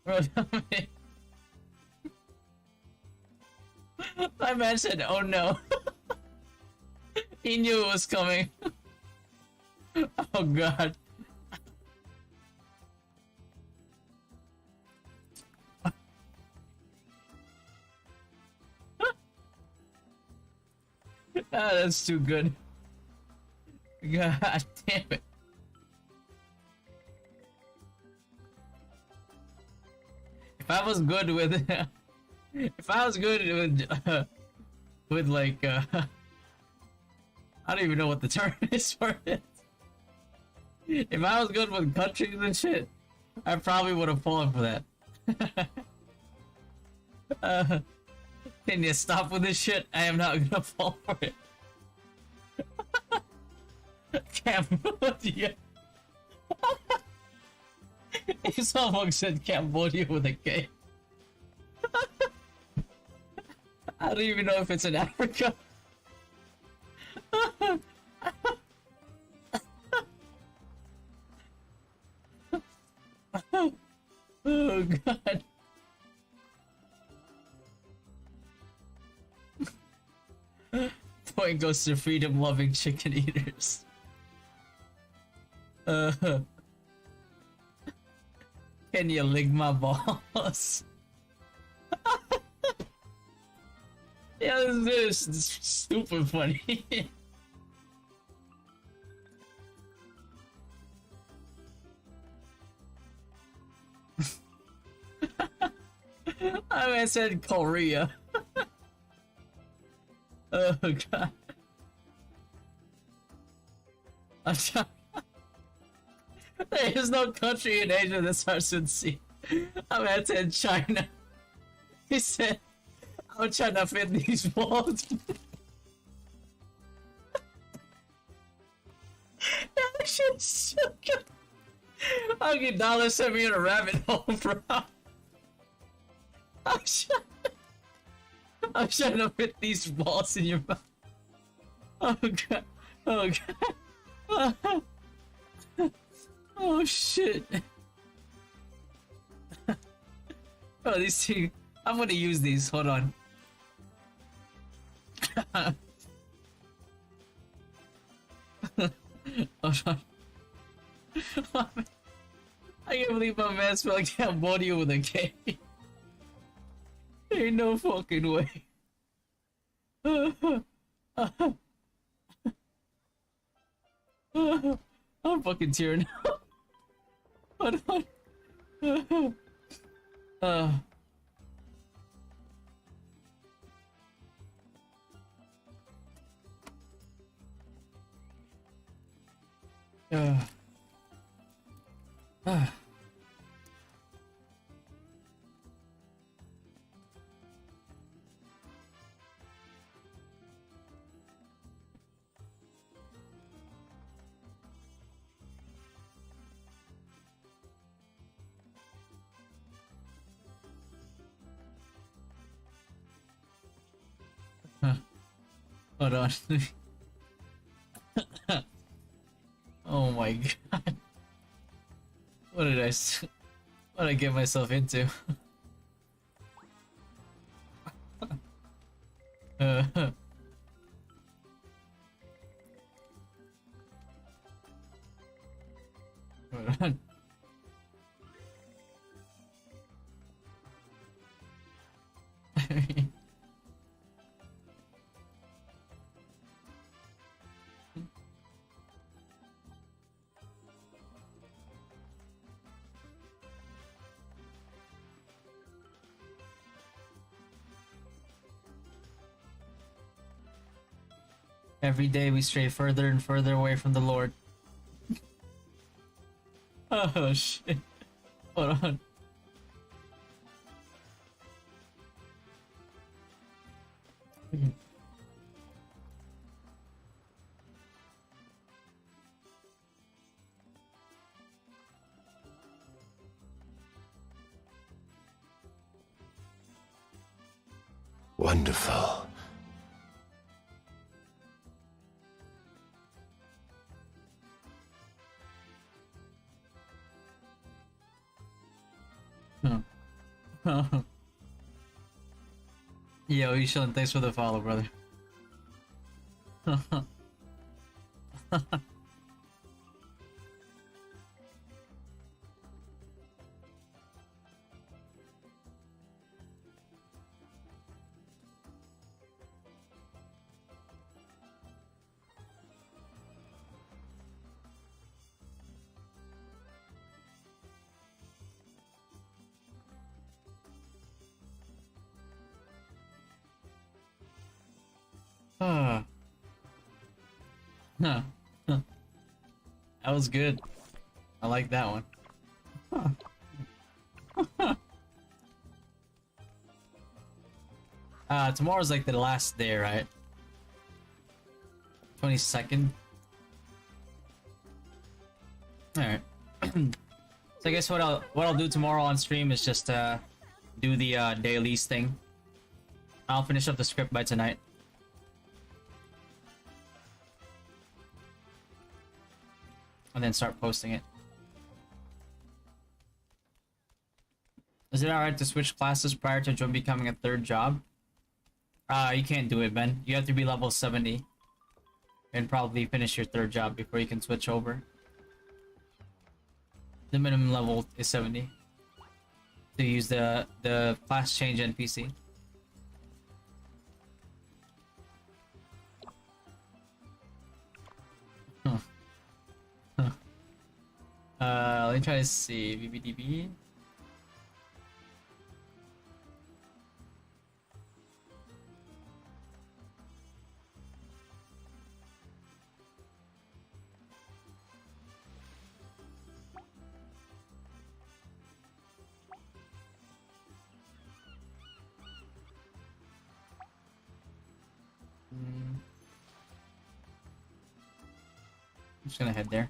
B: Bro, my man said, "Oh no." He knew it was coming. Oh god. Ah, that's too good. God damn it. If I was good with with like I don't even know what the term is for it. If I was good with countries and shit, I probably would have fallen for that. Can you stop with this shit? I am not gonna fall for it. Cambodia. If someone said Cambodia with a K. I don't even know if it's in Africa. Oh god. Point goes to freedom-loving chicken eaters. Can you lick my balls? Yeah, this is stupid funny. I said Korea. Oh god. There is no country in Asia that starts with C. I said China. He said, I'm trying to fit these balls. That shit's so good. I'll get dollars sent me in a rabbit hole, bro. I'm trying to fit these balls in your mouth. Oh god. Oh god. Oh shit. Oh, these things. I'm gonna use these. Hold on. Hold on. I can't believe my man spelled Cambodia with a K. Ain't no fucking way. I'm fucking tearing up. Hold on. Hold on. Oh my god. What did what did I get myself into? Hold on. Every day we stray further and further away from the Lord. Oh shit. Hold on.
G: Wonderful.
B: Yo, Ishan, thanks for the follow, brother. That was good. I like that one. Tomorrow's like the last day, right? 22nd. Alright. So I guess what I'll do tomorrow on stream is just do the dailies thing. I'll finish up the script by tonight. And then start posting it. Is it alright to switch classes prior to becoming a third job? You can't do it, Ben. You have to be level 70. And probably finish your third job before you can switch over. The minimum level is 70. To use the class change NPC. Huh. Let me try to see. VBDB. I'm just gonna head there.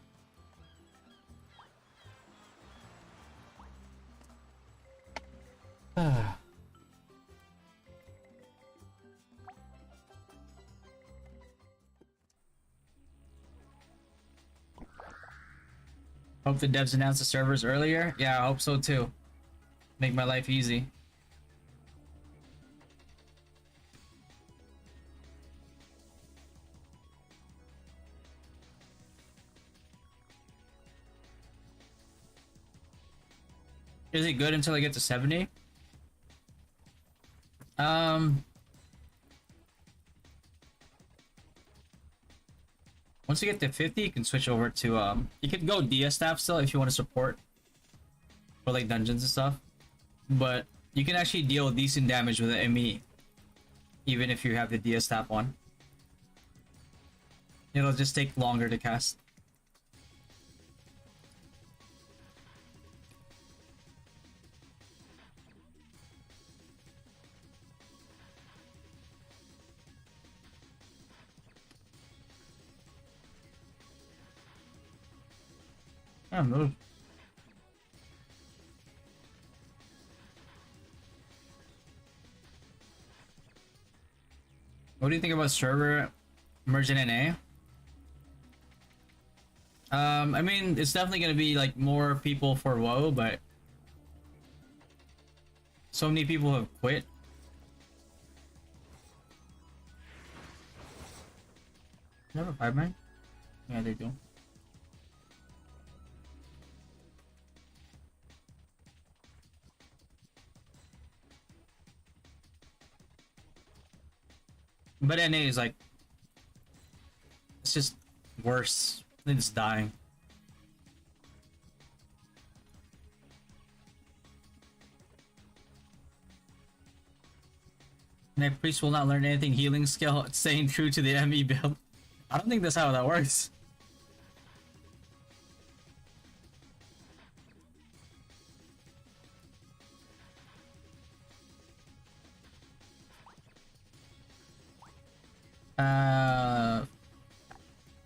B: Hope the devs announced the servers earlier. Yeah, I hope so too. Make my life easy. Is it good until I get to 70? Once you get to 50, you can switch over to you can go DS staff still if you want to support for like dungeons and stuff. But you can actually deal decent damage with the ME even if you have the DS staff on. It'll just take longer to cast. Yeah, move. What do you think about server merging NA? I mean, it's definitely gonna be like more people for WoW, but so many people have quit. Do you have a 5-man? Yeah, they do. But NA is like, it's just worse than just dying. Knight Priest will not learn anything healing skill, staying true to the ME build. I don't think that's how that works.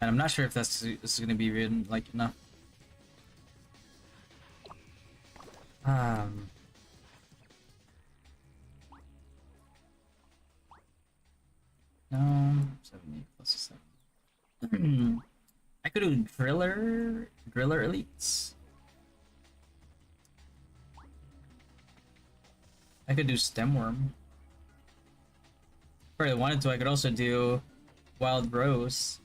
B: And I'm not sure if this is gonna be written like enough. No, 70 plus 7. I could do driller elites. I could do stemworm. If I really wanted to, I could also do wild rose.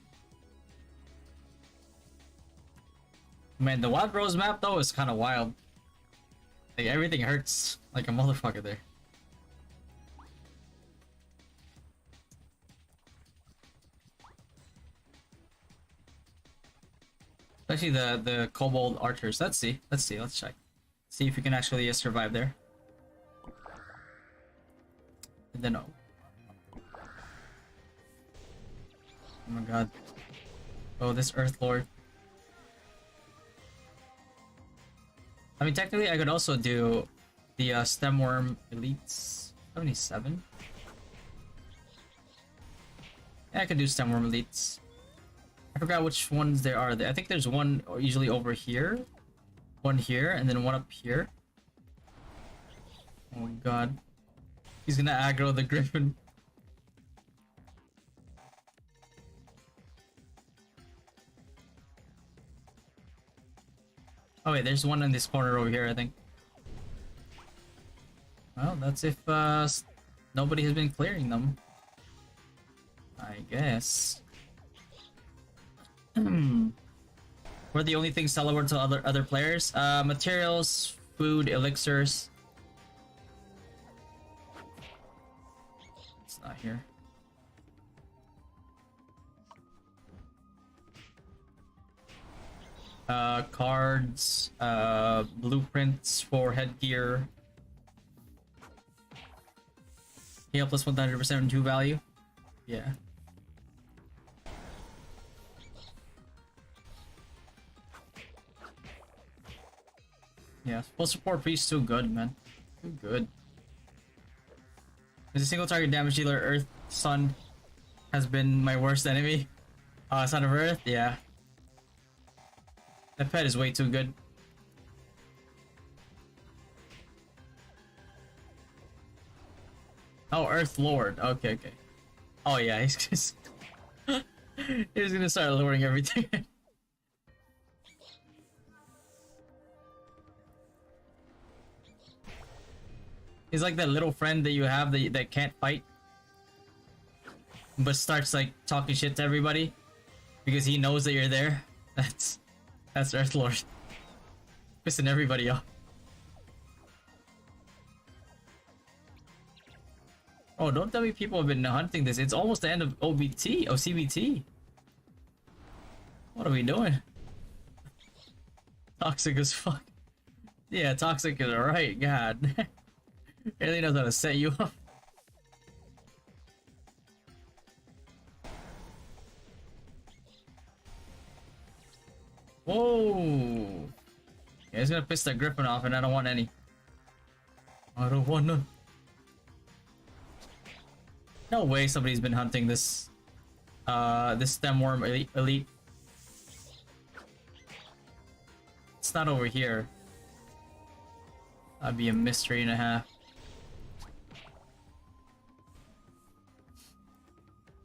B: Man, the wild rose map though is kind of wild. Like everything hurts like a motherfucker there. Especially the kobold archers. Let's see. Let's check. See if we can actually survive there. And then oh my god. Oh, this Earth Lord. I mean, technically, I could also do the stemworm elites. 77. Yeah, I could do stemworm elites. I forgot which ones there are. I think there's one usually over here, one here, and then one up here. Oh my god. He's gonna aggro the griffin. Oh wait, there's one in this corner over here, I think. Well, that's if nobody has been clearing them, I guess. We're the only things sellable to other players. Materials, food, elixirs. It's not here. Cards, blueprints for headgear. Heal plus 100% 2 value. Yeah. Yeah, full support priest too good, man. Too good. As a single target damage dealer, Earth Sun has been my worst enemy. Son of Earth, yeah. That pet is way too good. Oh, Earth Lord. Okay, okay. Oh yeah, he's just he's gonna start lowering everything. He's like that little friend that you have that can't fight, but starts like talking shit to everybody because he knows that you're there. That's Earth Lord. Pissing everybody off. Oh, don't tell me people have been hunting this. It's almost the end of OBT. Oh, CBT. What are we doing? Toxic as fuck. Yeah, toxic is alright. God. He really knows how to set you up. Whoa. Yeah, he's gonna piss that griffin off, and I don't want any. I don't want none. No way somebody's been hunting this this stemworm elite. It's not over here. That'd be a mystery and a half.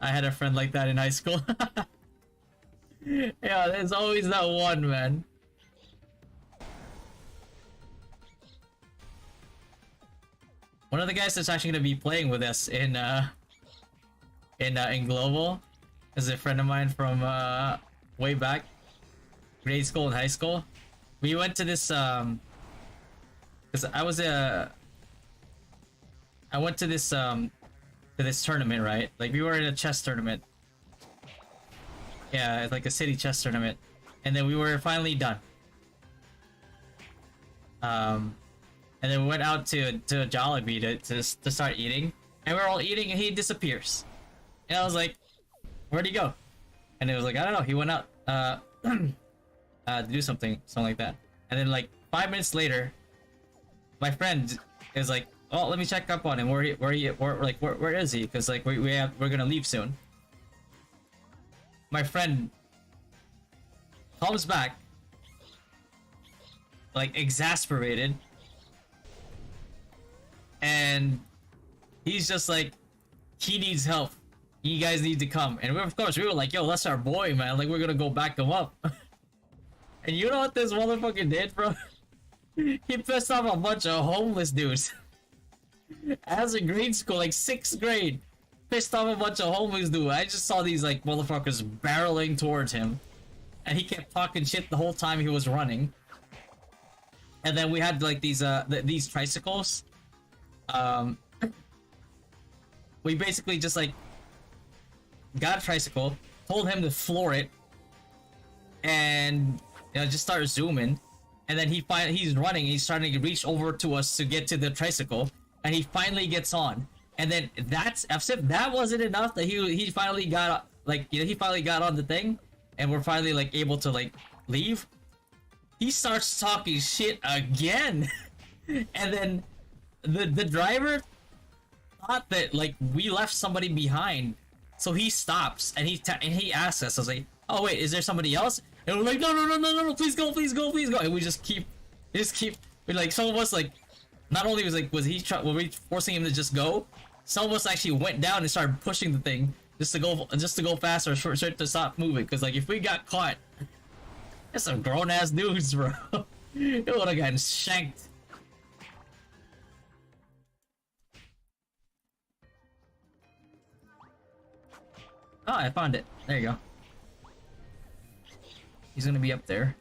B: I had a friend like that in high school. Yeah, there's always that one, man. One of the guys that's actually gonna be playing with us in global is a friend of mine from way back, grade school and high school. We went to this because I went to this tournament, right? Like we were in a chess tournament. Yeah, it's like a city chess tournament, and then we were finally done. And then we went out to Jollibee to start eating, and we're all eating, and he disappears. And I was like, "Where'd he go?" And it was like, "I don't know. He went out to do something like that." And then like 5 minutes later, my friend is like, "Oh, let me check up on him. Where is he? Because like we're gonna leave soon." My friend comes back, like exasperated, and he's just like, he needs help. You guys need to come. And of course we were like, yo, that's our boy, man. Like we're gonna go back him up. And you know what this motherfucker did, bro? He pissed off a bunch of homeless dudes. As a grade school, like 6th grade. Pissed off a bunch of homeless dudes. I just saw these like motherfuckers barreling towards him. And he kept talking shit the whole time he was running. And then we had like these tricycles. We basically just like got a tricycle, told him to floor it, and just start zooming. And then he's running, he's starting to reach over to us to get to the tricycle, and he finally gets on. And then that wasn't enough, that he finally got he finally got on the thing, and we're finally like able to like leave. He starts talking shit again. And then the driver thought that like we left somebody behind, So he stops and he asks us. I was like, oh wait, is there somebody else? And we're like, no, please go. And we just keep, we like, some of us like, not only were we forcing him to just go, some of us actually went down and started pushing the thing just to go faster, for it to stop moving. Because like if we got caught, there's some grown ass dudes, bro. It would have gotten shanked. Oh, I found it. There you go. He's gonna be up there.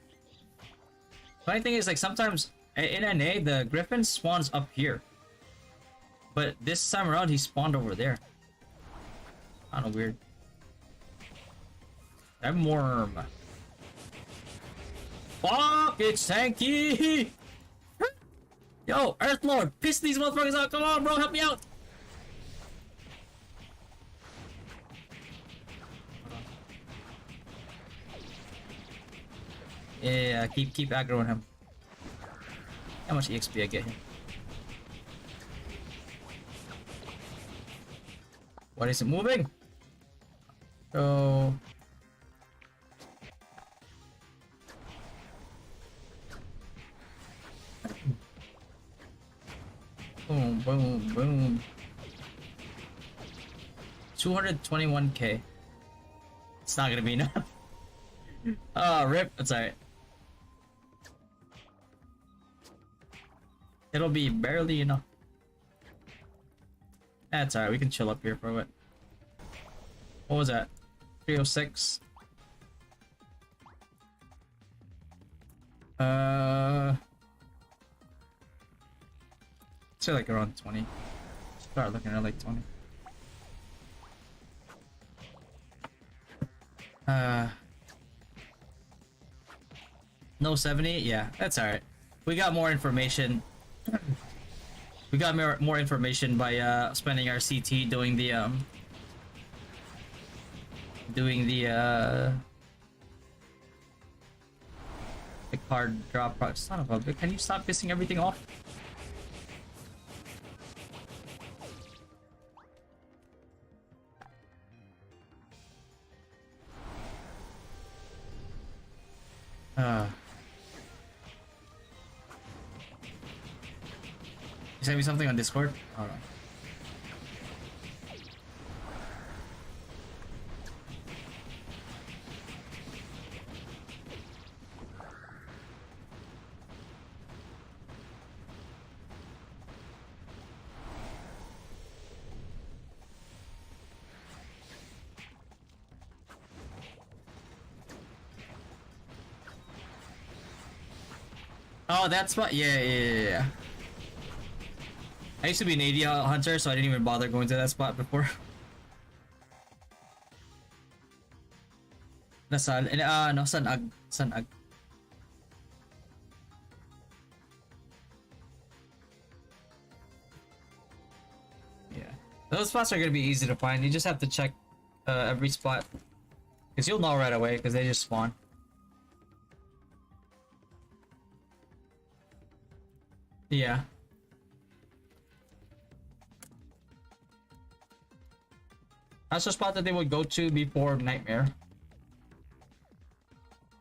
B: Funny thing is, like, sometimes in NA, the Griffin spawns up here. But this time around, he spawned over there. Kinda weird. I'm worm. Fuck, it's tanky! Yo, Earthlord, piss these motherfuckers out. Come on, bro, help me out. Yeah, keep aggroing him. How much EXP I get here? What is it moving? So boom. 221k. It's not gonna be enough. Oh, rip. That's alright. It'll be barely enough. That's alright, we can chill up here for a bit. What was that? 306? Say like around 20. Start looking at like 20. No 70? Yeah, that's alright. We got more information. We got more information by spending our CT doing the card drop. Son of a bitch, can you stop pissing everything off? You sent me something on Discord? Alright. Oh, that's what. Yeah. I used to be an AD hunter, so I didn't even bother going to that spot before. Nasaan? No, Sanag. Yeah. Those spots are gonna be easy to find. You just have to check every spot. Because you'll know right away, because they just spawn. Yeah. That's the spot that they would go to before Nightmare.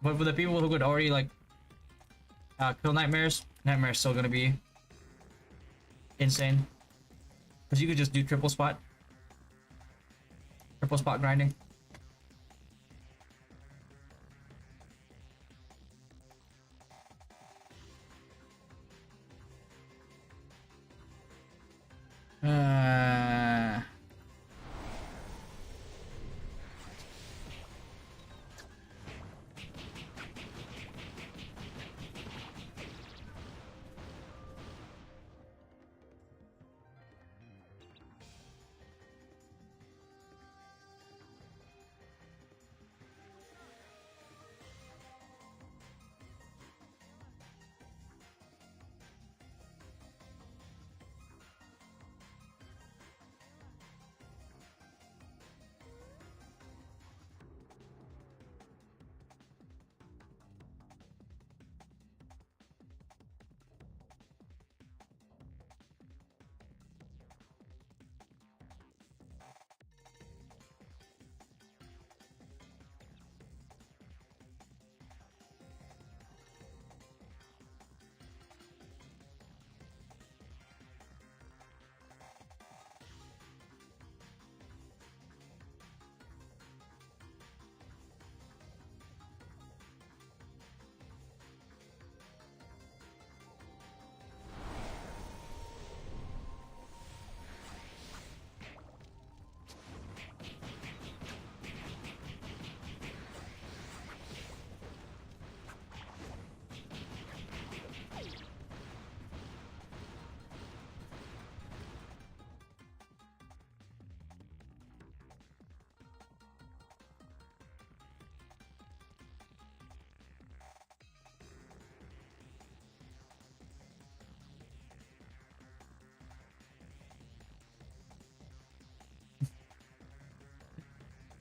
B: But for the people who could already like kill Nightmare's still gonna be insane. Because you could just do triple spot grinding.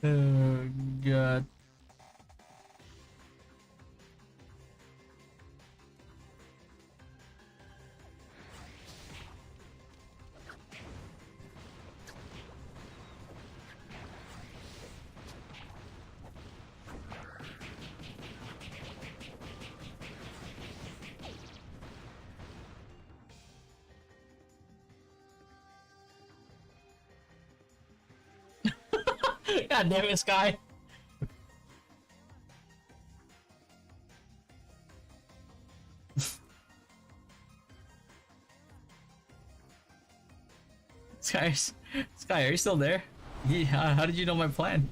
B: Oh god. God damn it, Sky. Sky, are you still there? Yeah, how did you know my plan?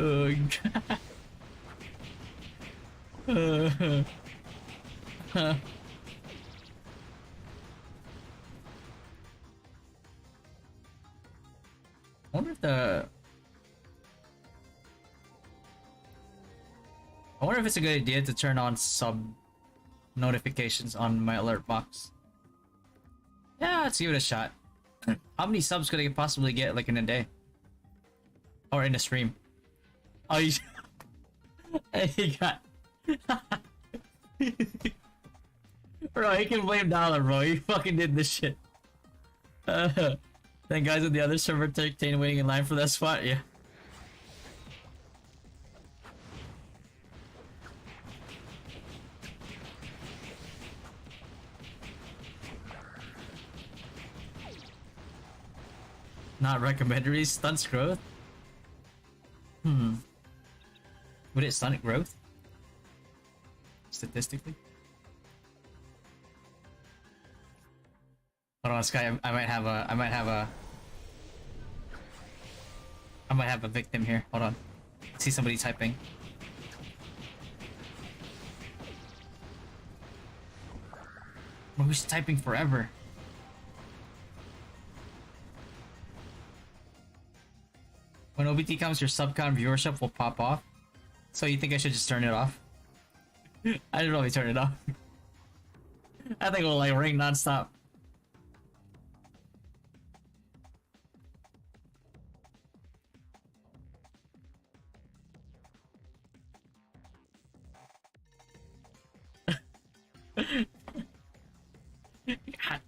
B: Oh god. I wonder if it's a good idea to turn on sub notifications on my alert box. Yeah, let's give it a shot. How many subs could I possibly get, like, in a day? Or in a stream? Oh, you... He got... Bro, he can blame Dollar, bro. He fucking did this shit. Then guys with the other server take waiting in line for that spot, yeah. Not recommended. Stunts growth? Would it stunt growth? Statistically? Hold on, Sky. I might have a victim here. Hold on. I see somebody typing. Bro, who's typing forever? When OBT comes, your subcon viewership will pop off. So you think I should just turn it off? I didn't really turn it off. I think it will like ring non-stop. God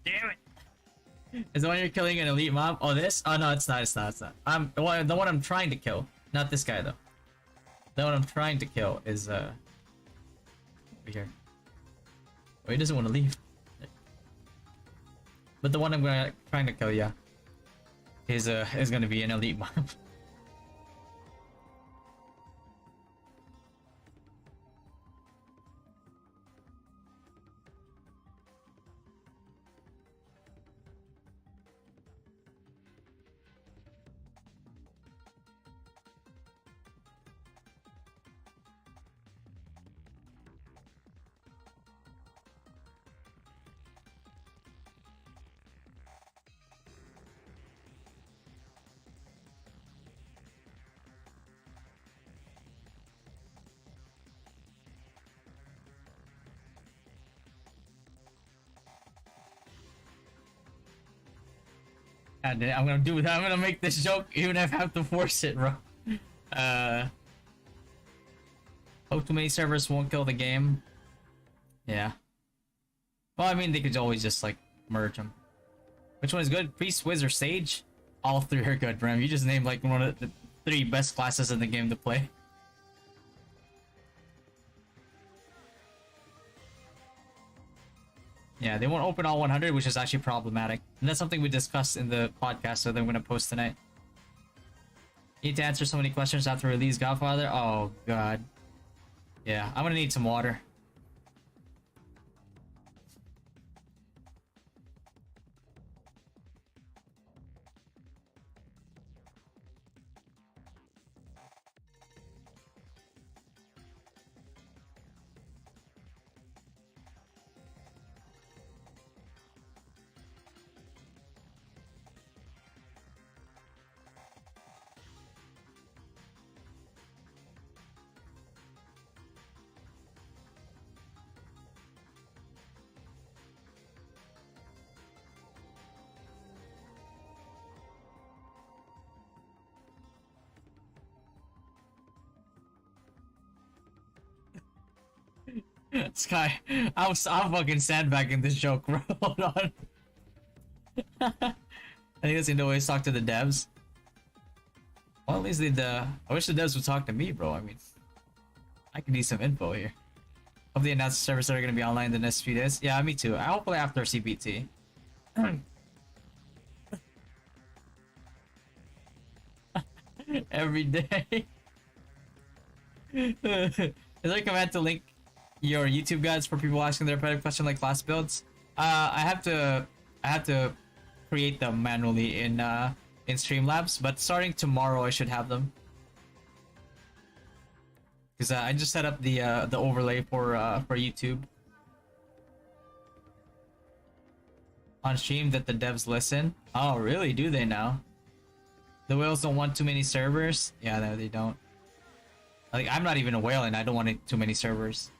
B: damn it! Is the one you're killing an elite mob? Oh, this? Oh no, it's not. It's not. It's not. The one I'm trying to kill, not this guy though. The one I'm trying to kill is over here. Oh, he doesn't want to leave. But the one I'm trying to kill, yeah, is gonna be an elite mob. God damn, I'm gonna make this joke even if I have to force it, bro. Hope too many servers won't kill the game. Yeah. Well, I mean, they could always just like merge them. Which one is good? Priest, Wizard, Sage? All three are good, bro. You just named like one of the 3 best classes in the game to play. Yeah, they won't open all 100, which is actually problematic. And that's something we discussed in the podcast, so that I'm gonna post tonight. Need to answer so many questions after release, Godfather? Oh, God. Yeah, I'm gonna need some water. Sky, I'm fucking sandbagging this joke, bro. Hold on. I think that's the way to talk to the devs. Well, at least I wish the devs would talk to me, bro. I mean, I could need some info here. Hope the announced servers are gonna be online in the next few days. Yeah, me too. Hopefully after CBT. Every day. Is there a command to link your YouTube guides for people asking their repetitive question like class builds? I have to create them manually in Streamlabs, but starting tomorrow I should have them. Because I just set up the overlay for YouTube on stream that the devs listen. Oh, really? Do they now? The whales don't want too many servers? Yeah, no, they don't. Like, I'm not even a whale and I don't want too many servers.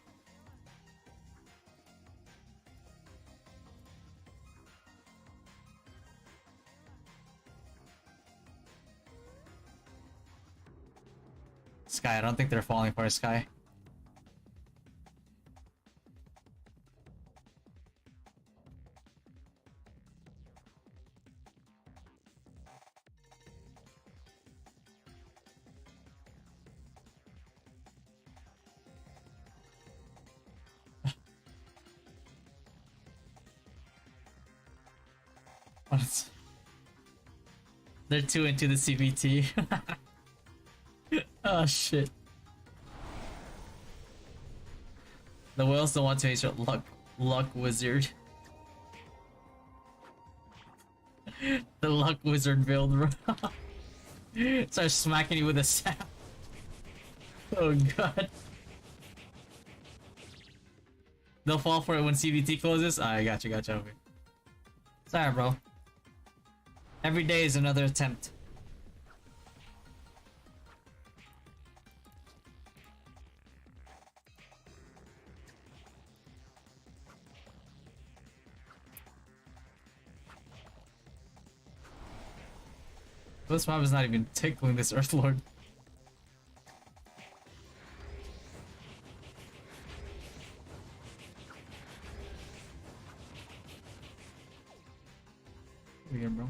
B: Sky, I don't think they're falling for a Sky. What? They're too into the CBT. Oh shit. The whales don't want to use your luck wizard. The luck wizard build, bro. Start smacking you with a sap. Oh god. They'll fall for it when CBT closes? I gotcha, okay. Sorry, bro. Every day is another attempt. This mob is not even tickling this Earth Lord. Weird, bro.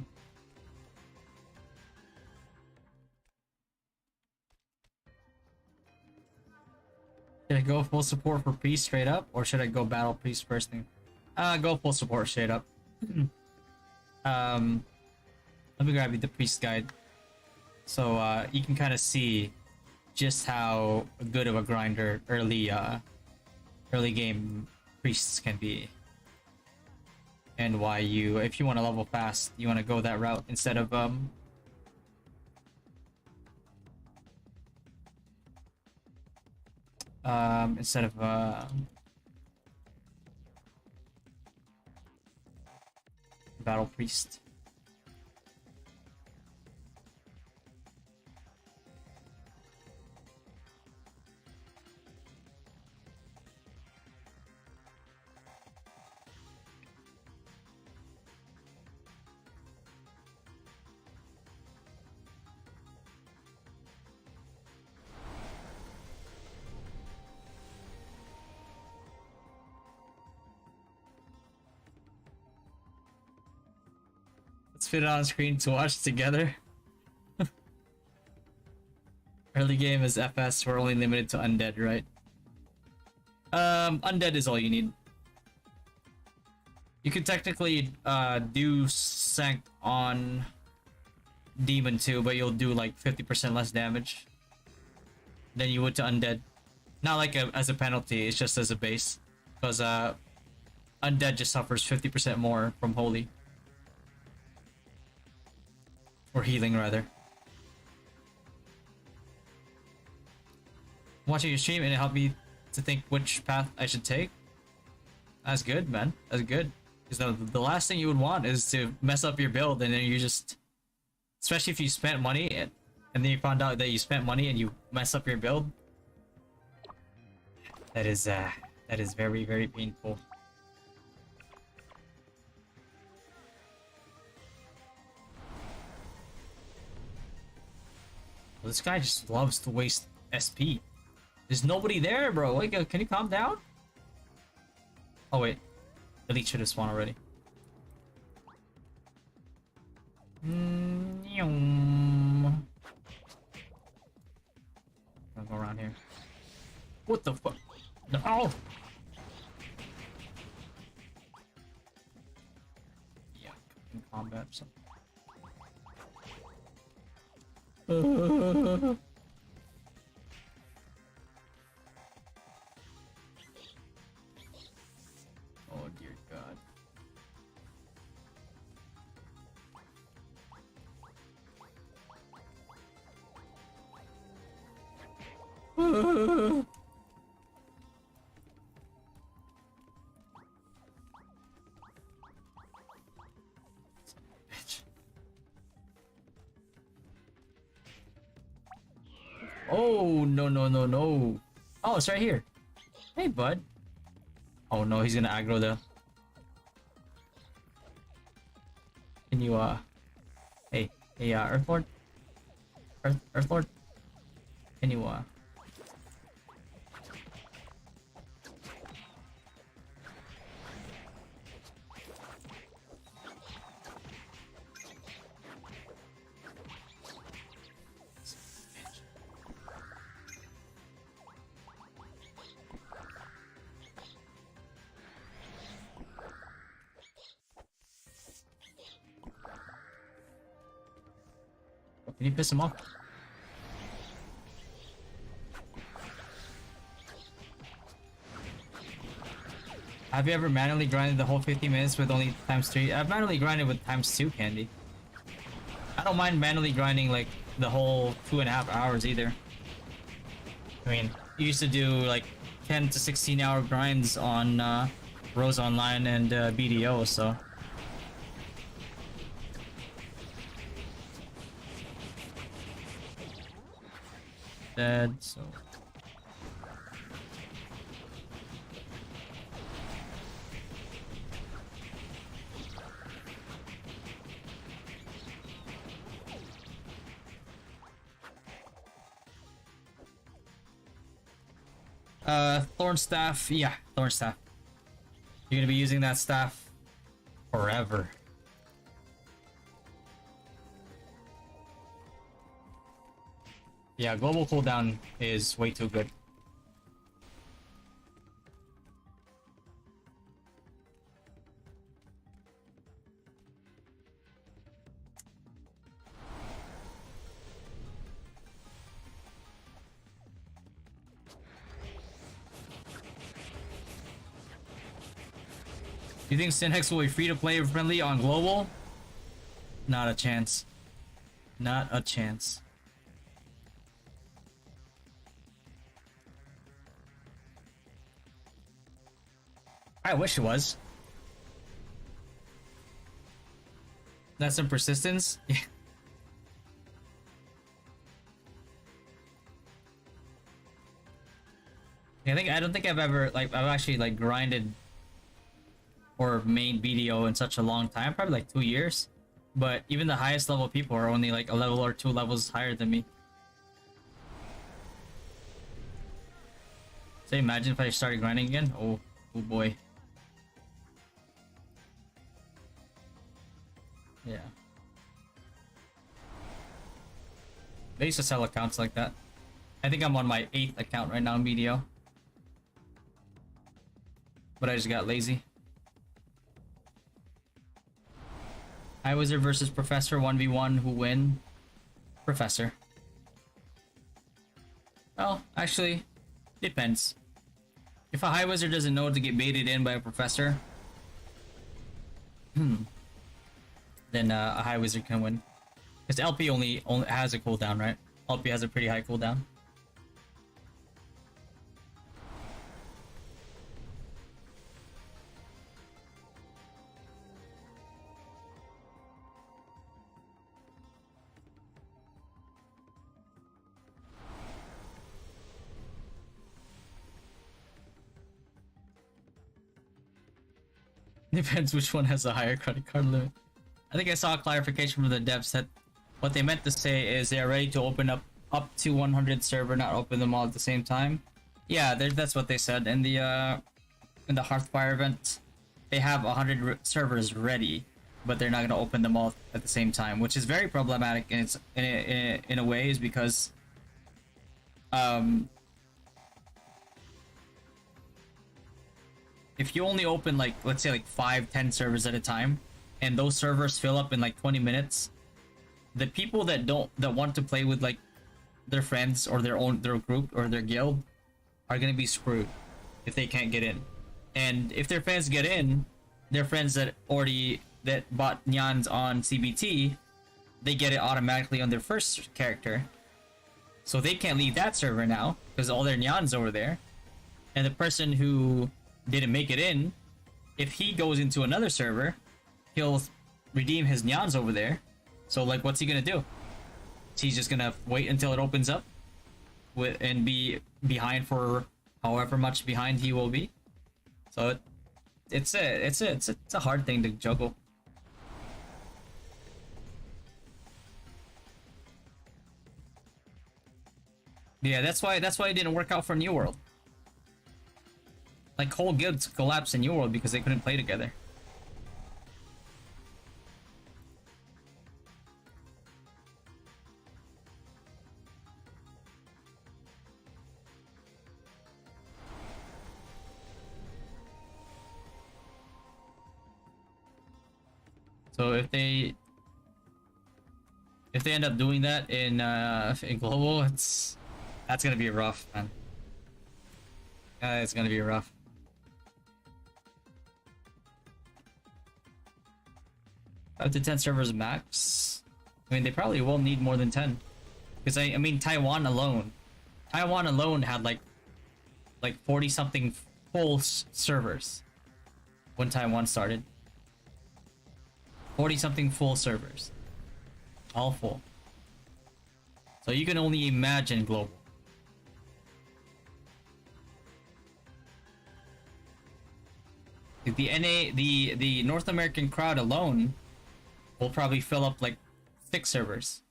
B: Should I go full support for priest straight up, or should I go battle priest first thing? Go full support straight up. Let me grab you the priest guide, so you can kind of see just how good of a grinder early game priests can be, and why if you want to level fast, you want to go that route instead of battle priest. Let's fit it on screen to watch together. Early game is FS, we're only limited to undead, right? Undead is all you need. You could technically do sank on demon too, but you'll do like 50% less damage than you would to undead. Not like as a penalty, it's just as a base. Because undead just suffers 50% more from holy. Or healing, rather. Watching your stream and it helped me to think which path I should take. That's good, man. That's good. Because the last thing you would want is to mess up your build and then you just... Especially if you spent money and then you found out that you spent money and you mess up your build. That is very, very painful. Well, this guy just loves to waste SP. There's nobody there, bro. Like, can you calm down? Oh wait, elite should have spawned already. I'll go around here. What the fuck? No! Yeah, in combat or something. Oh dear God. Bitch. Oh no no no no! Oh, it's right here. Hey bud. Oh no, he's gonna aggro the. Can you hey Earthlord? Earthlord? Can you Can you piss him off? Have you ever manually grinded the whole 50 minutes with only ×3? I've manually grinded with ×2, Candy. I don't mind manually grinding like the whole 2.5 hours either. I mean, you used to do like 10 to 16 hour grinds on Rose Online and BDO, so. Dead, so. Thorn staff, yeah, thorn staff. You're gonna be using that staff forever. Yeah, global cooldown is way too good. You think Synhex will be free to play friendly on global? Not a chance. Not a chance. I wish it was. That's some persistence. Yeah. I don't think I've ever I've actually grinded or made BDO in such a long time, probably like 2 years. But even the highest level people are only like a level or 2 levels higher than me. So imagine if I started grinding again. Oh boy. Yeah. They used to sell accounts like that. I think I'm on my 8th account right now in BDO. But I just got lazy. High Wizard versus Professor 1v1, who win? Professor. Well, actually, depends. If a High Wizard doesn't know to get baited in by a Professor, then a High Wizard can win. Because LP only has a cooldown, right? LP has a pretty high cooldown. Depends which one has a higher credit card limit. I think I saw a clarification from the devs that what they meant to say is they're ready to open up to 100 server, not open them all at the same time. Yeah, that's what they said. And the in the Hearthfire event, they have 100 servers ready, but they're not gonna open them all at the same time, which is very problematic. And it's in a way is because if you only open like, let's say like 5-10 servers at a time, and those servers fill up in like 20 minutes, the people that want to play with like their friends or their group or their guild are gonna be screwed if they can't get in. And if their fans get in, their friends that bought Nyans on CBT, they get it automatically on their first character, so they can't leave that server now because all their Nyans over there. And the person who didn't make it in, if he goes into another server, he'll redeem his Nyans over there. So like, what's he gonna do? He's just gonna wait until it opens up and be behind for however much behind he will be. So it's a hard thing to juggle. Yeah, that's why it didn't work out for New World. Like, whole guilds collapsed in New World because they couldn't play together. So if they end up doing that in global, that's gonna be rough, man. It's gonna be rough. Up to 10 servers max. I mean, they probably will need more than 10, because I mean Taiwan alone had like 40 something full servers when Taiwan started. 40 something full servers, all full. So you can only imagine global. The North American crowd alone will probably fill up like 6 servers.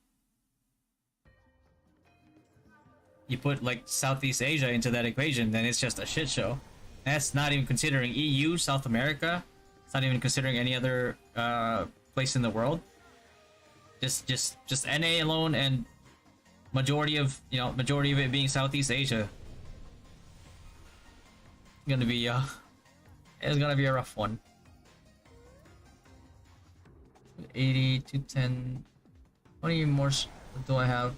B: You put like Southeast Asia into that equation, then it's just a shit show. That's not even considering EU, South America. It's not even considering any other place in the world. Just NA alone, and majority of it being Southeast Asia. Gonna be it's gonna be a rough one. 80 to 10. How many more do I have?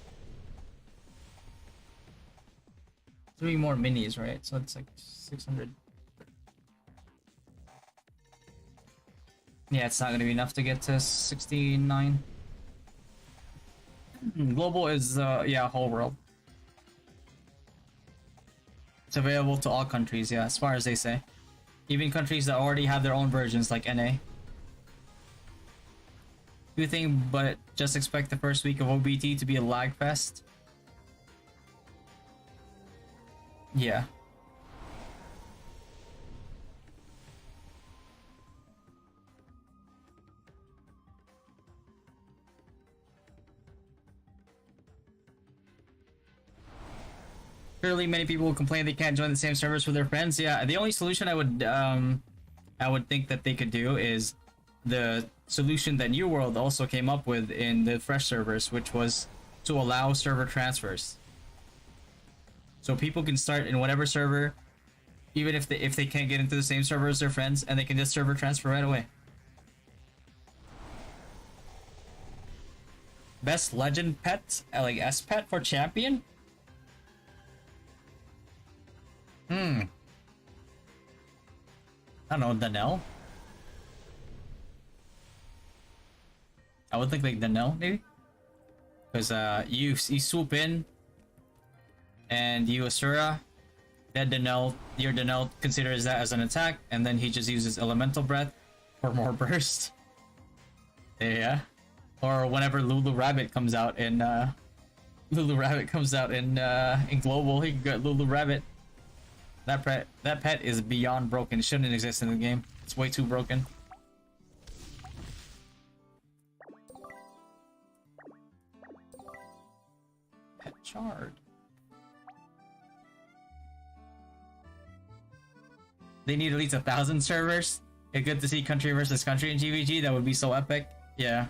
B: 3 more minis, right? So it's like 600. Yeah, it's not going to be enough to get to 69. Global is, yeah, whole world. It's available to all countries, yeah, as far as they say. Even countries that already have their own versions, like NA. Do you think, but just expect the first week of OBT to be a lag fest? Yeah. Surely many people will complain they can't join the same servers with their friends. Yeah, the only solution I would think that they could do is the solution that New World also came up with in the fresh servers, which was to allow server transfers. So people can start in whatever server, even if they can't get into the same server as their friends, and they can just server transfer right away. Best legend pet, like S pet for champion? I don't know, Danelle? I would think like Danelle, maybe? Because you swoop in and you Asura, that Danelle, your Danelle considers that as an attack, and then he just uses Elemental Breath for more burst. Yeah. Or whenever Lulu Rabbit comes out in Global, he can get Lulu Rabbit. That pet is beyond broken. It shouldn't exist in the game. It's way too broken. Pet Shard. they need at least 1,000 servers. It's good to see country versus country in GVG. That would be so epic. Yeah.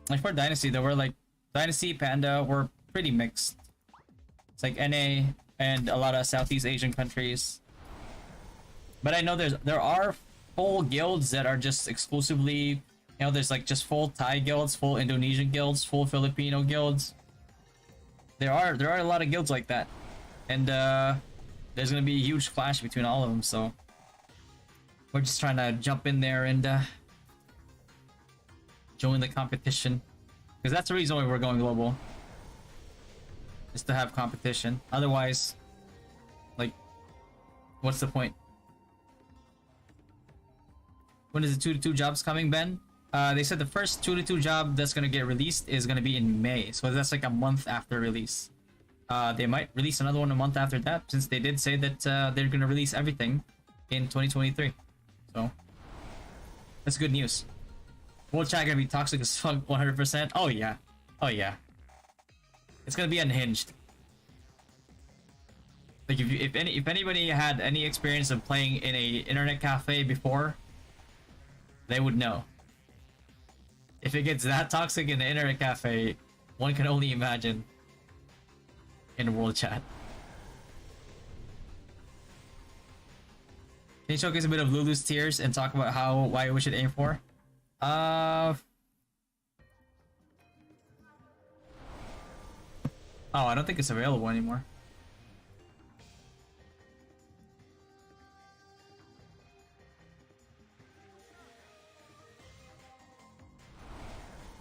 B: Like for Dynasty, though, we're like Dynasty, Panda, we're pretty mixed. It's like NA and a lot of Southeast Asian countries. But I know there are full guilds that are just exclusively, you know, there's like just full Thai guilds, full Indonesian guilds, full Filipino guilds. There are a lot of guilds like that, and there's gonna be a huge clash between all of them. So we're just trying to jump in there and join the competition, because that's the reason why we're going global, is to have competition. Otherwise, like, what's the point? When is the 2-2 jobs coming, Ben? They said the first 2-2 job that's gonna get released is gonna be in May, so that's like a month after release. They might release another one a month after that, since they did say that they're gonna release everything in 2023. So that's good news. World chat gonna be toxic as fuck 100%. Oh yeah. Oh yeah. It's gonna be unhinged. Like if anybody had any experience of playing in a internet cafe before, they would know. If it gets that toxic in the internet cafe, one can only imagine in world chat. Can you showcase a bit of Lulu's tiers and talk about why we should aim for? Oh, I don't think it's available anymore.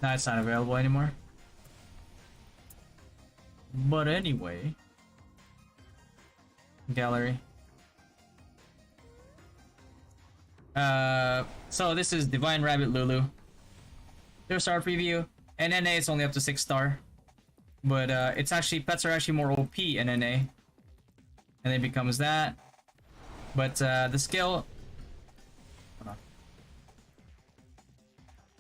B: No, it's not available anymore. But anyway, gallery. So this is Divine Rabbit Lulu. 0-star preview. In NA it's only up to 6-star. But it's actually, pets are actually more OP in NA. And it becomes that. But the skill, hold on.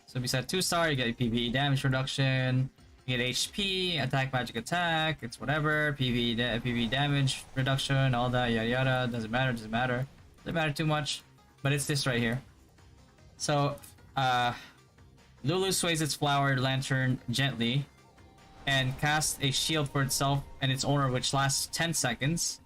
B: So besides 2-star, you get PvE damage reduction, you get HP, attack, magic attack, it's whatever, PvE damage reduction, all that, yada yada, doesn't matter too much. But it's this right here. So, Lulu sways its flowered lantern gently and casts a shield for itself and its owner, which lasts 10 seconds.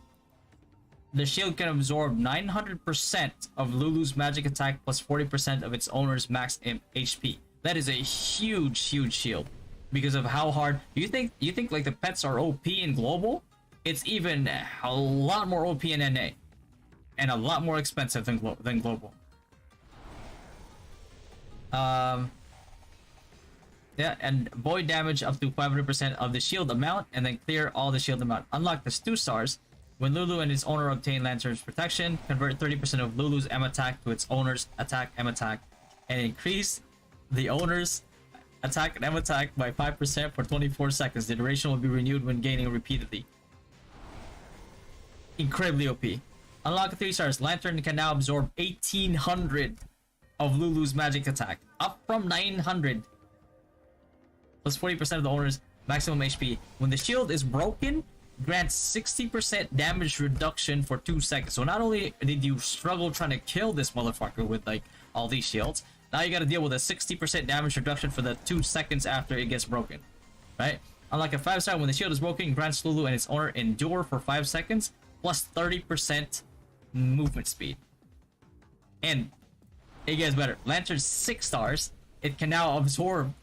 B: The shield can absorb 900% of Lulu's magic attack plus 40% of its owner's max HP. That is a huge shield because of how hard. You think like the pets are OP in global? It's even a lot more OP in NA. And a lot more expensive than global. Yeah, and void damage up to 500% of the shield amount, and then clear all the shield amount. Unlock the 2-stars. When Lulu and its owner obtain Lantern's protection, convert 30% of Lulu's M attack to its owner's attack M attack, and increase the owner's attack and M attack by 5% for 24 seconds. The duration will be renewed when gaining repeatedly. Incredibly OP. Unlock the 3-stars. Lantern can now absorb 1800 of Lulu's magic attack, up from 900. Plus 40% of the owner's maximum HP. When the shield is broken, grants 60% damage reduction for 2 seconds. So not only did you struggle trying to kill this motherfucker with like all these shields, now you gotta deal with a 60% damage reduction for the 2 seconds after it gets broken. Right? Unlike a 5-star, when the shield is broken, grants Lulu and its owner endure for 5 seconds, plus 30% movement speed. And it gets better. Lantern's 6-stars, it can now absorb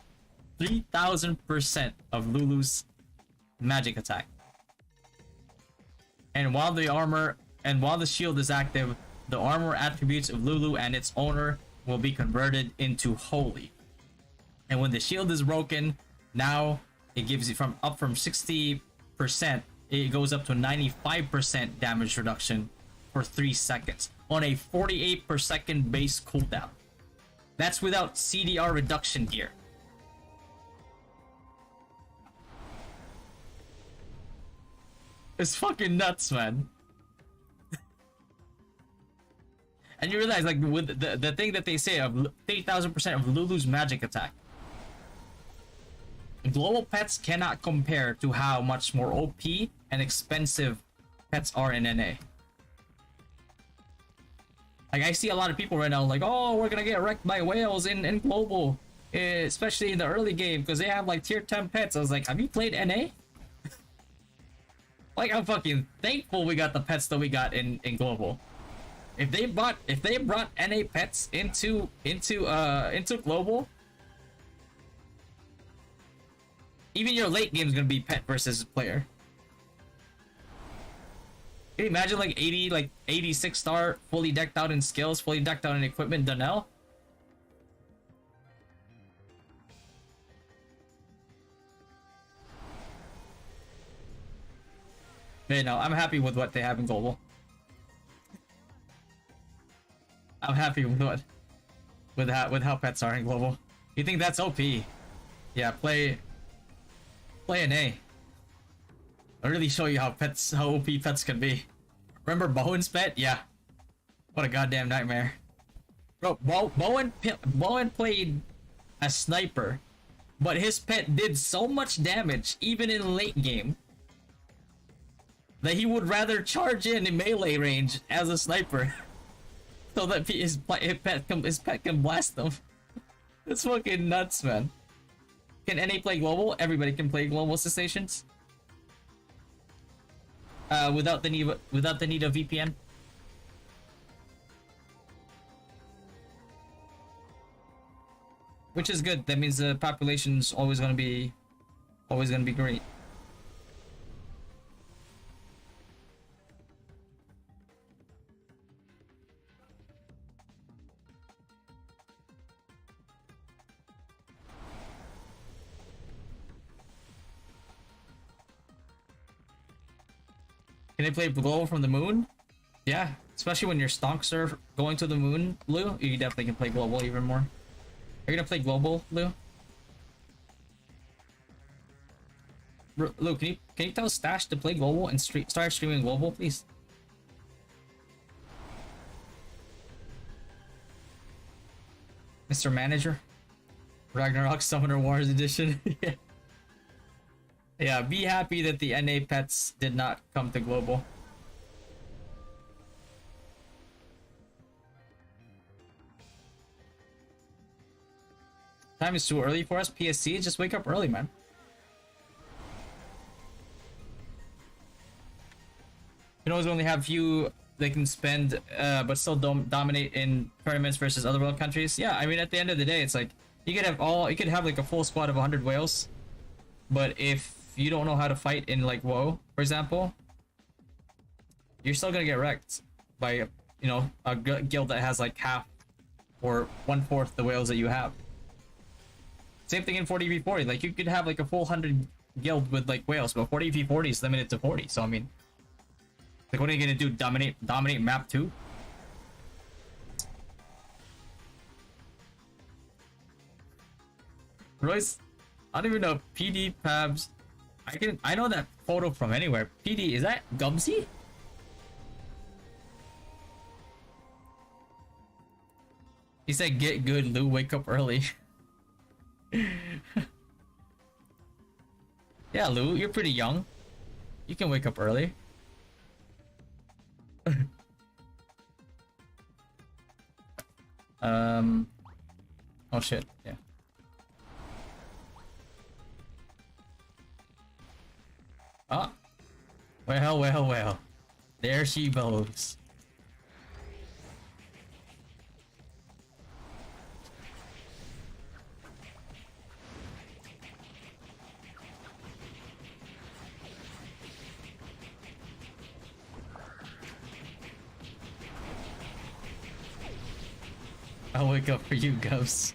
B: 3000% of Lulu's magic attack. And while the shield is active, the armor attributes of Lulu and its owner will be converted into holy. And when the shield is broken, now it gives you up from 60%, it goes up to 95% damage reduction for 3 seconds on a 48 per second base cooldown. That's without CDR reduction gear. It's fucking nuts, man. And you realize, like, with the thing that they say of 3000% of Lulu's magic attack, global pets cannot compare to how much more OP and expensive pets are in NA. Like, I see a lot of people right now like, oh, we're gonna get wrecked by whales in global, especially in the early game because they have like tier 10 pets. I was like, have you played NA? Like, I'm fucking thankful we got the pets that we got in global. If they brought NA pets into global, even your late game is gonna be pet versus player. Can you imagine like 86 star, fully decked out in skills, fully decked out in equipment, Donnell? You know, I'm happy with what they have in global. I'm happy with how pets are in global. You think that's OP? Yeah, play NA. I'll really show you how OP pets can be. Remember Bowen's pet? Yeah. What a goddamn nightmare. Bro, Bowen played a sniper, but his pet did so much damage, even in late game, that he would rather charge in melee range as a sniper, so that his pet can blast them. It's fucking nuts, man. Can NA play global? Everybody can play global cessations. Without the need of VPN. Which is good. That means the population's always gonna be great. Can they play global from the moon? Yeah, especially when your stonks are going to the moon, Lou. You definitely can play global even more. Are you gonna play global, Lou? Lou, can you tell Stash to play global and start streaming global, please? Mr. Manager, Ragnarok Summoner Wars Edition. Yeah. Yeah, be happy that the NA pets did not come to global. Time is too early for us. PSC, just wake up early, man. You can always only have few they can spend, but still dominate in tournaments versus other world countries. Yeah, I mean, at the end of the day, it's like you could have like a full squad of 100 whales, but if you don't know how to fight in like WoW, for example, you're still gonna get wrecked by, you know, a guild that has like half or 1/4 the whales that you have. Same thing in 40v40. Like, you could have like a full 100 guild with like whales, but 40v40 is limited to 40. So I mean, like, what are you gonna do? Dominate map 2? Royce, I don't even know if PD Pabs. I know that photo from anywhere. PD, is that Gubsy? He said, "Get good, Lou. Wake up early." Yeah, Lou, you're pretty young. You can wake up early. Oh shit, yeah. Ah. Well. There she goes. I'll wake up for you, Ghosts.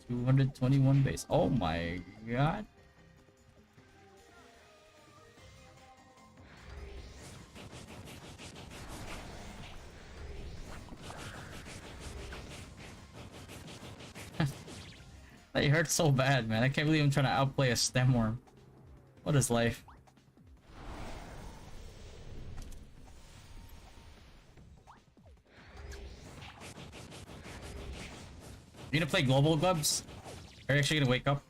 B: 221 base. Oh my god. That hurts so bad, man. I can't believe I'm trying to outplay a stem worm. What is life? You gonna play global clubs? Are you actually gonna wake up?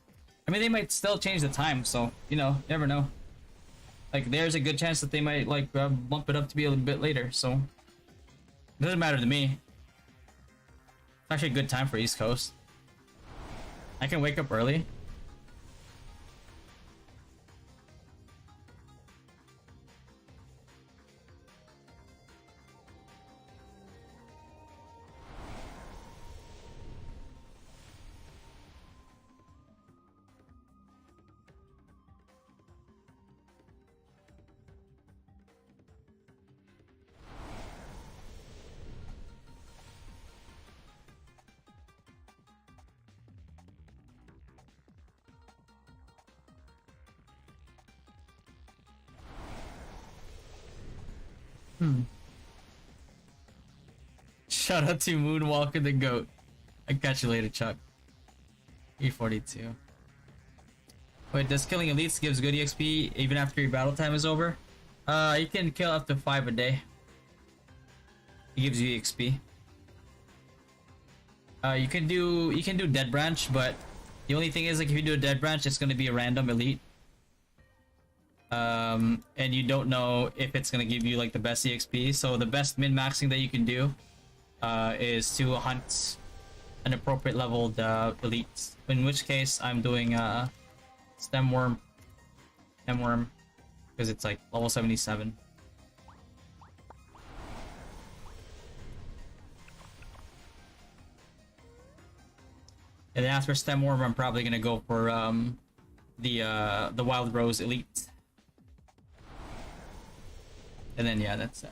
B: I mean, they might still change the time, so you know, never know. Like, there's a good chance that they might like bump it up to be a little bit later. So it doesn't matter to me. It's actually a good time for East Coast. I can wake up early. Shout out to Moonwalker the Goat. I catch you later, Chuck. E42. Wait, does killing elites gives good EXP even after your battle time is over? You can kill up to 5 a day. It gives you EXP. You can do dead branch, but the only thing is, like, if you do a dead branch, it's gonna be a random elite. And you don't know if it's gonna give you like the best EXP. So the best min-maxing that you can do is to hunt an appropriate leveled elite. In which case, I'm doing stem worm, because it's like level 77. And then after stem worm, I'm probably gonna go for the wild rose elite. And then yeah, that's it.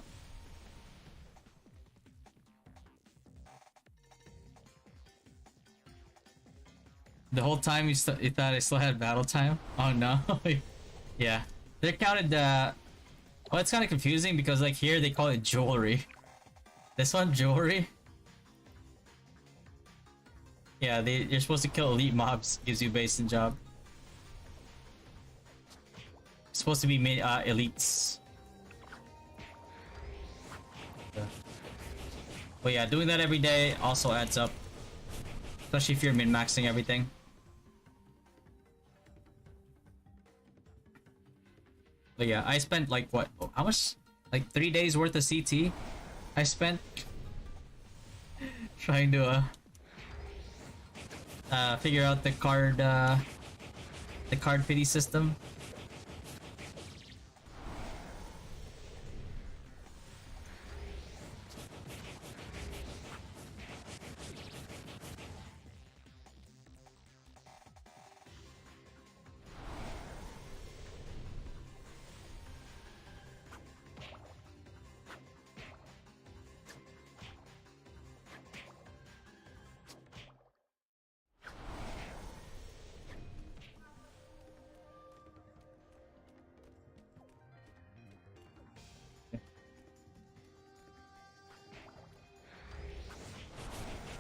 B: The whole time you thought I still had battle time? Oh no. Yeah. They're counted well, it's kind of confusing because like here they call it jewelry. This one jewelry? Yeah, you're supposed to kill elite mobs, gives you base and job. It's supposed to be made elites. But yeah, doing that every day also adds up. Especially if you're min-maxing everything. But yeah, I spent like what? How much? Like 3 days worth of CT I spent trying to figure out the card pity system.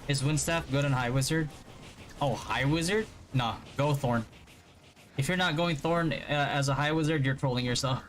B: Is Windstaff good on High Wizard? Oh, High Wizard? Nah, go Thorn. If you're not going Thorn as a High Wizard, you're trolling yourself.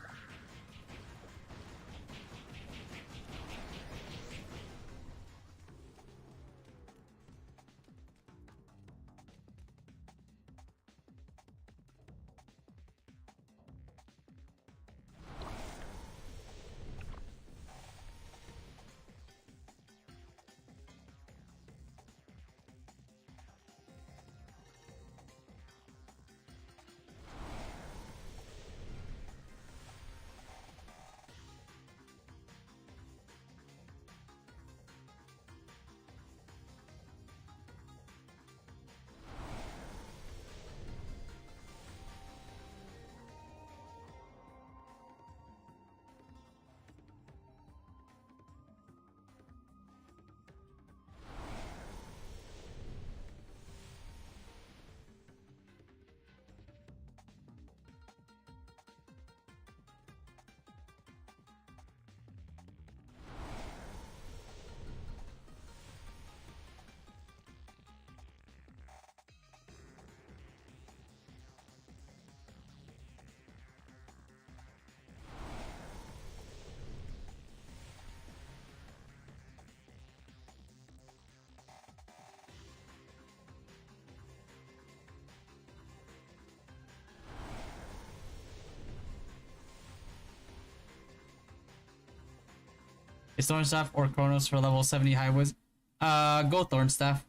B: Is Thornstaff or Chronos for level 70 high wiz? Go Thornstaff.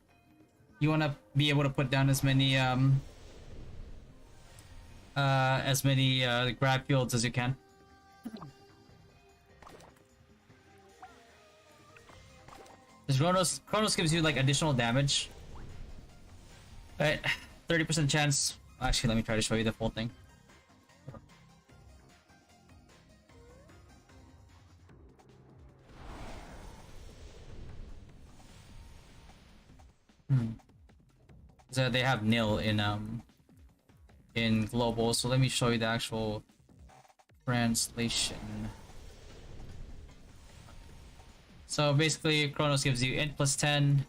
B: You want to be able to put down as many grab fields as you can. Chronos gives you like additional damage. Right, 30% chance. Actually, let me try to show you the full thing. So they have nil in global. So let me show you the actual translation. So basically, Chronos gives you int plus 10,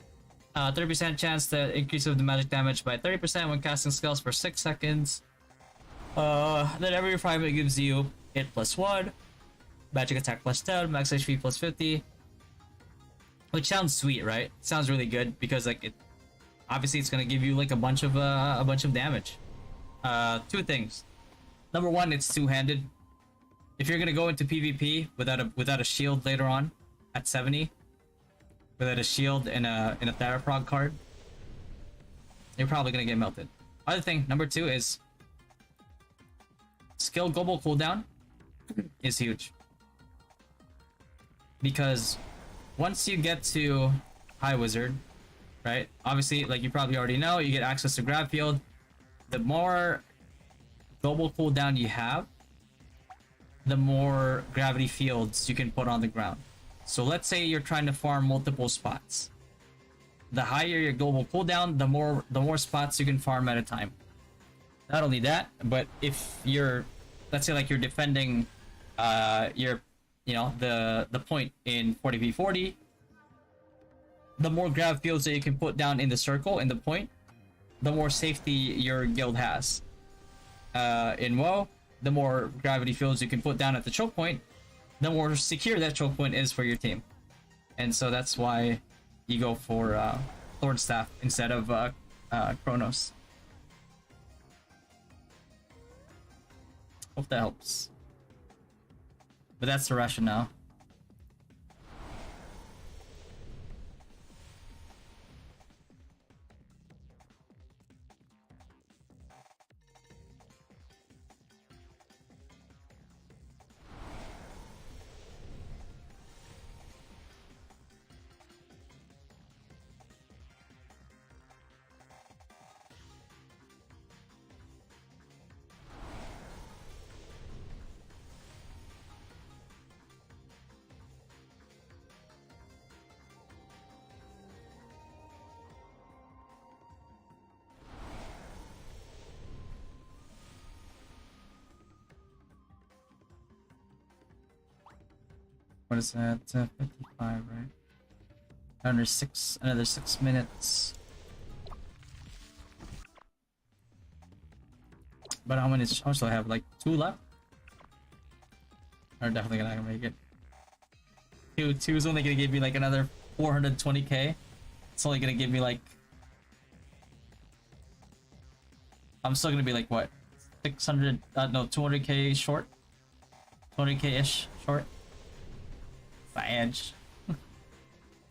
B: 30% chance to increase of the magic damage by 30% when casting spells for 6 seconds. Then every refinement gives you int plus 1, magic attack plus 10, max HP plus 50. Which sounds sweet, right? Sounds really good because like it, obviously it's gonna give you like a bunch of damage. Two things. Number one, it's two-handed. If you're gonna go into PvP without a shield later on at 70, without a shield and a Therapog card, you're probably gonna get melted. Other thing, number two is skill global cooldown is huge. Because once you get to High Wizard, right? Obviously, like you probably already know, you get access to Grab Field. The more global cooldown you have, the more gravity fields you can put on the ground. So let's say you're trying to farm multiple spots. The higher your global cooldown, the more spots you can farm at a time. Not only that, but if you're, let's say like you're defending the point in 40v40, the more grab fields that you can put down in the circle, in the point, the more safety your guild has. In WoW, the more gravity fields you can put down at the choke point, the more secure that choke point is for your team. And so that's why you go for Thornstaff instead of Chronos. Hope that helps. But that's the rationale. What is that? 55, right? Another 6 minutes. But how many? How much do I have? Like 2 left? Are definitely not gonna make it. Two is only gonna give me like another 420k. It's only gonna give me like. I'm still gonna be like what? 600? No, 200k short. 200k ish short. Edge.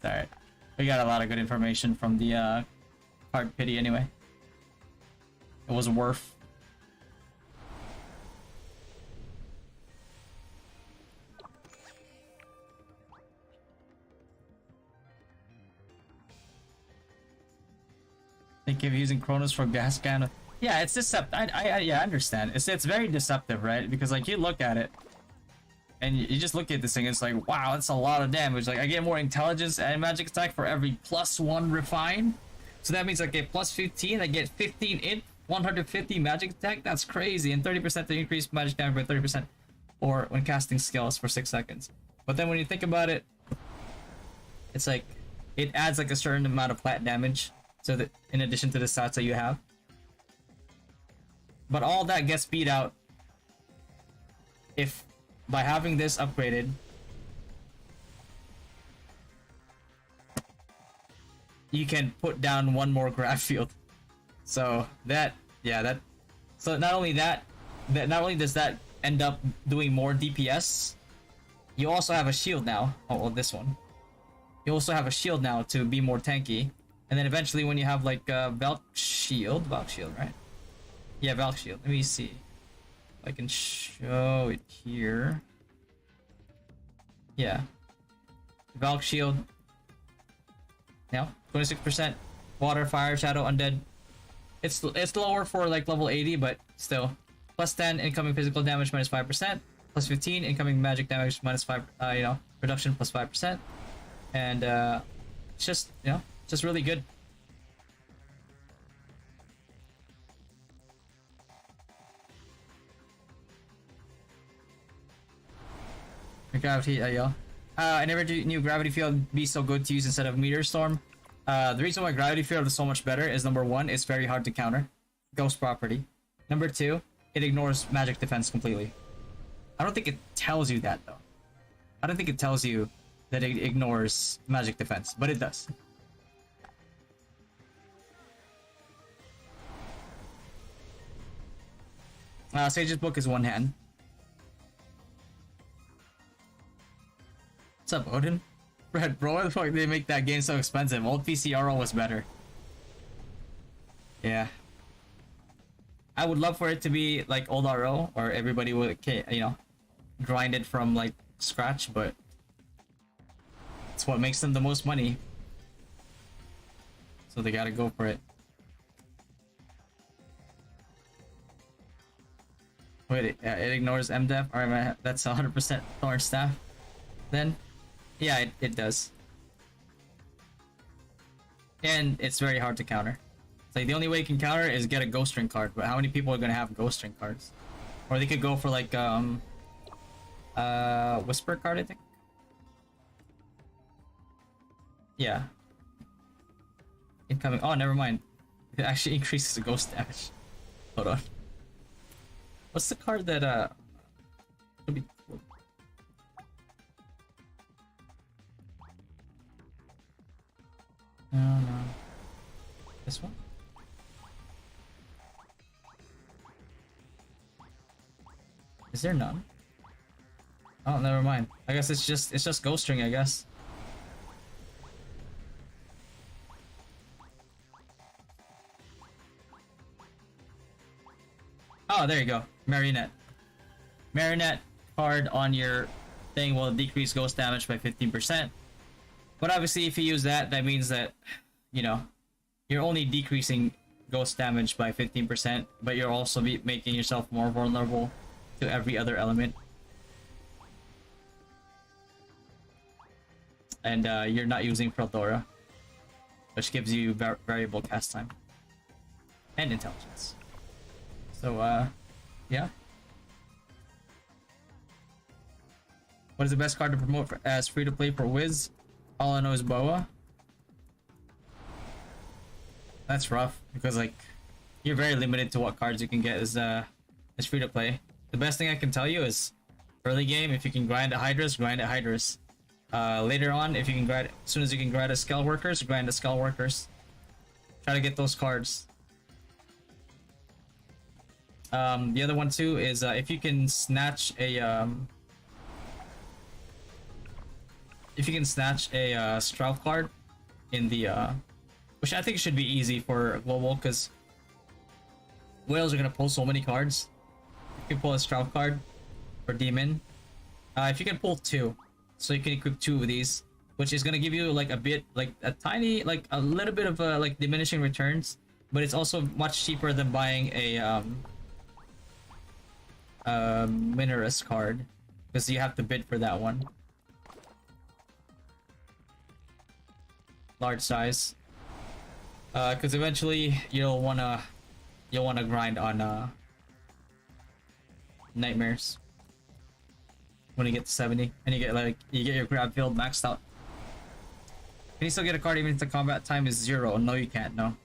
B: Alright. We got a lot of good information from the card pity anyway. It was worth. Think of using Chronos for gas can. Yeah, it's deceptive. I understand. It's very deceptive, right? Because like you look at it and you just look at this thing, it's like, wow, that's a lot of damage. Like, I get more intelligence and magic attack for every +1 refine. So that means I get +15, I get 15 int, 150 magic attack. That's crazy. And 30% to increase magic damage by 30%. Or when casting skills for 6 seconds. But then when you think about it, it's like, it adds like a certain amount of flat damage. So that, in addition to the stats that you have. But all that gets beat out if by having this upgraded, you can put down 1 more grab field. So that, yeah, that. So not only that, not only does that end up doing more DPS, you also have a shield now. Oh, well, this one. You also have a shield now to be more tanky. And then eventually when you have like Valk shield, right? Yeah, Valk shield. Let me see. If I can show it here. Yeah. Valk shield. Now, 26%. Water, fire, shadow, undead. It's lower for like level 80, but still. Plus 10 incoming physical damage minus 5%. Plus 15 incoming magic damage minus 5, reduction plus 5%. And it's just, just really good. Gravity, I never knew gravity field would be so good to use instead of meteor storm. The reason why gravity field is so much better is number one, it's very hard to counter. Ghost property. Number two, it ignores magic defense completely. I don't think it tells you that though. I don't think it tells you that it ignores magic defense, but it does. Sage's book is one hand. What's up, Odin? Red, bro, why the fuck did they make that game so expensive? Old PC RO was better. Yeah. I would love for it to be like old RO, or everybody would, grind it from like scratch, but it's what makes them the most money. So they gotta go for it. Wait, it ignores MDEF? Alright, that's 100% Thorn Staff. Then, yeah, it does. And it's very hard to counter. It's like the only way you can counter is get a Ghost Ring card, but how many people are gonna have Ghost Ring cards? Or they could go for like, Whisper card, I think? Yeah. Incoming. Oh, never mind. It actually increases the ghost damage. Hold on. What's the card that could be cool? No. This one? Is there none? Oh, never mind. I guess it's just Ghost Ring, I guess. Oh, there you go. Marionette. Marionette card on your thing will decrease ghost damage by 15%. But obviously, if you use that, that means that, you're only decreasing ghost damage by 15%, but you're also making yourself more vulnerable to every other element. And you're not using Prothora, which gives you variable cast time and intelligence. So, yeah. What is the best card to promote as free-to-play for Wiz? All I know is Boa. That's rough, because, like, you're very limited to what cards you can get as free-to-play. The best thing I can tell you is, early game, if you can grind at Hydras, grind at Hydras. Later on, if you can grind, as soon as you can grind at Skull Workers, grind at Skull Workers. Try to get those cards. The other one too is if you can snatch a Stroud card in the which I think should be easy for global, because whales are gonna pull so many cards. You can pull a Stroud card for demon. If you can pull two, so you can equip two of these, which is gonna give you like a bit, like a tiny, like a little bit of like diminishing returns, but it's also much cheaper than buying a Minerus card, because you have to bid for that one. Large size, because eventually you'll wanna grind on nightmares when you get to 70, and you get your grab field maxed out. Can you still get a card even if the combat time is 0? No, you can't. No.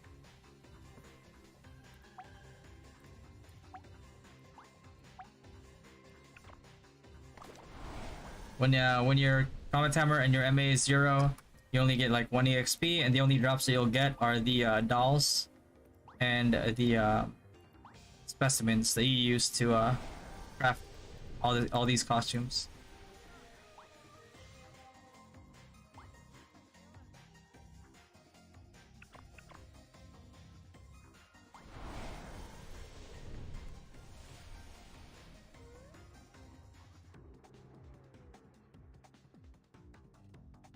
B: When your combat timer and your MA is 0, you only get like 1 EXP, and the only drops that you'll get are the dolls and the specimens that you use to craft all these costumes.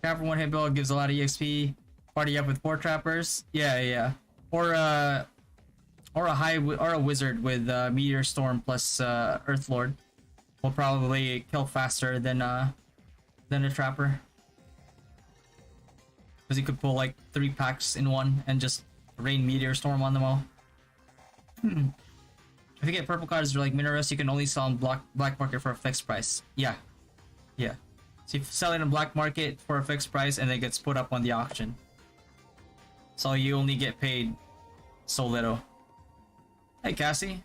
B: Trapper one hit build gives a lot of EXP. Party up with 4 trappers. Yeah. Or a wizard with Meteor Storm plus Earth Lord will probably kill faster than a trapper. Because you could pull like 3 packs in one and just rain Meteor Storm on them all. If you get purple cards like Mineros, you can only sell on black market for a fixed price. Yeah. So you sell it on black market for a fixed price and it gets put up on the auction. So you only get paid so little. Hey Cassie,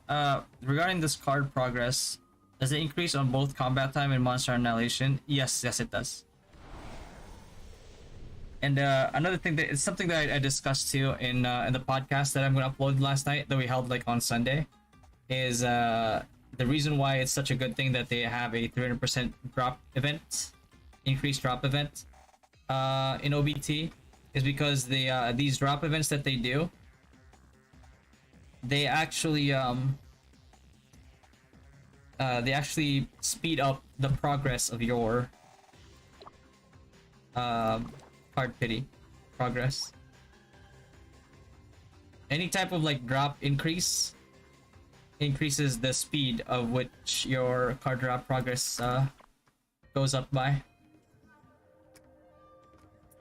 B: regarding this card progress, does it increase on both combat time and monster annihilation? Yes it does. And another thing that it's something that I discussed too in the podcast that I'm gonna upload last night that we held like on Sunday, is the reason why it's such a good thing that they have a 300% drop event, increased drop event, in OBT, is because these drop events that they do, they actually speed up the progress of your card pity progress. Any type of like drop increases the speed of which your card drop progress goes up by.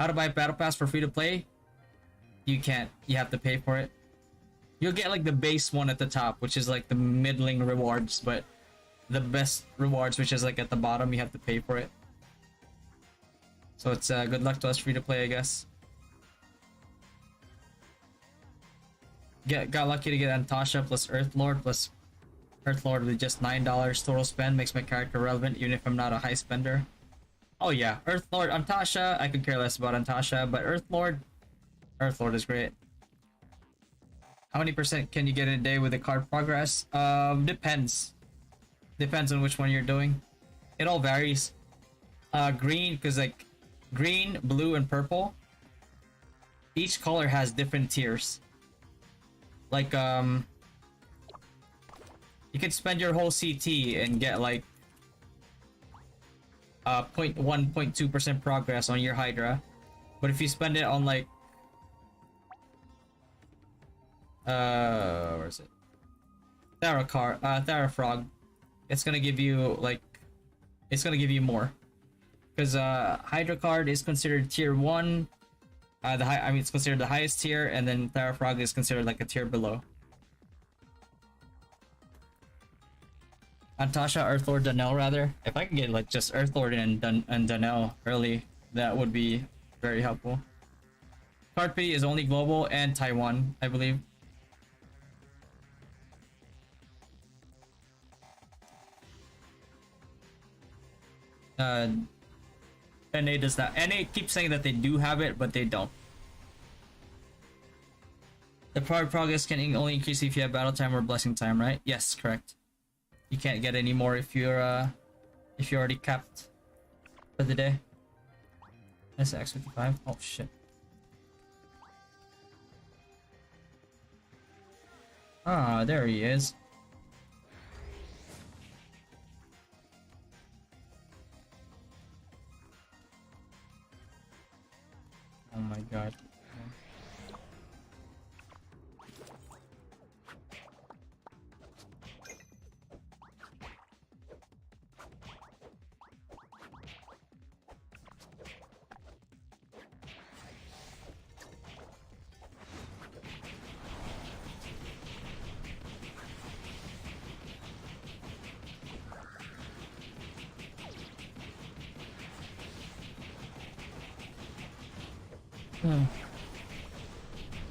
B: How to buy battle pass for free to play? You can't. You have to pay for it. You'll get like the base one at the top, which is like the middling rewards, but the best rewards, which is like at the bottom, you have to pay for it. So it's good luck to us free to play, I guess. Got lucky to get Antasha plus Earth Lord with just $9 total spend. Makes my character relevant even if I'm not a high spender. Oh yeah, Earth Lord, Antasha, I could care less about Antasha, but Earth Lord is great. How many percent can you get in a day with the card progress? Depends on which one you're doing. It all varies. Green, because like green, blue, and purple, each color has different tiers. Like you could spend your whole CT and get like 0.1-0.2% progress on your Hydra, but if you spend it on like where is it? Therafrog, it's gonna give you more. Because Hydra card is considered tier 1. It's considered the highest tier, and then Therafrog is considered like a tier below. Antasha, Earthlord, Dunel rather. If I can get like just Earthlord and Dunel early, that would be very helpful. Card P is only global and Taiwan, I believe. NA does not. NA keeps saying that they do have it, but they don't. The progress can only increase if you have battle time or blessing time, right? Yes, correct. You can't get any more if you're already capped for the day. SX55. Oh shit. Ah, there he is. Oh my god.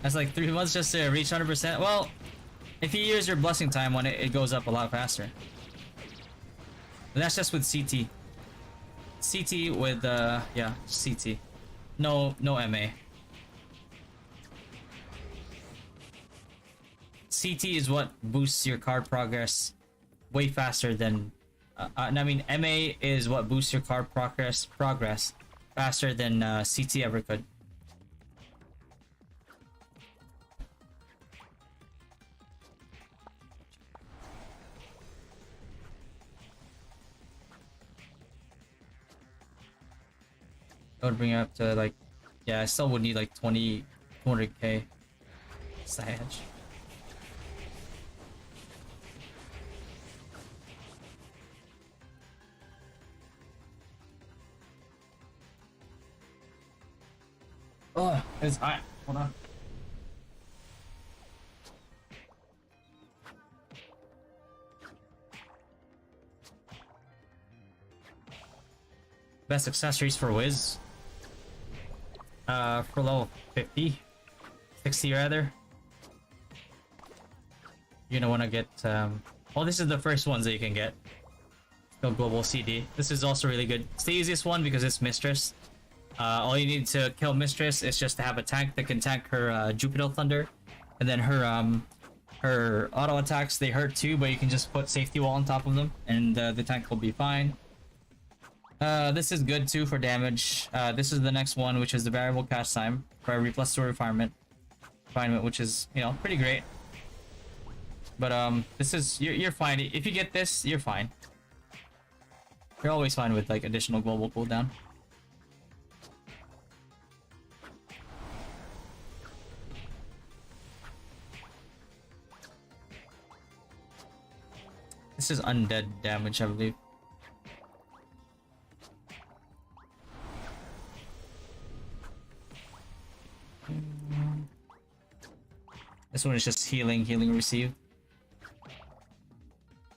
B: That's like 3 months just to reach 100%. Well, if you use your blessing time on it, it goes up a lot faster. But that's just with CT. CT with yeah, CT. No MA. CT is what boosts your card progress way faster than I mean MA is what boosts your card progress faster than CT ever could. That would bring it up to like, yeah, I still would need like 200k. Sage. Oh, it's I. Hold on. Best accessories for Wiz. For level 50, 60 rather. You're gonna want to get. Well, this is the first ones that you can get. Go global CD. This is also really good. It's the easiest one because it's Mistress. All you need to kill Mistress is just to have a tank that can tank her Jupiter Thunder, and then her auto attacks, they hurt too, but you can just put safety wall on top of them, and the tank will be fine. This is good too for damage. This is the next one, which is the variable cast time for every +2 refinement, which is, you know, pretty great. But this is you're fine if you get this. You're fine. You're always fine with like additional global cooldown. This is undead damage, I believe. This one is just healing received.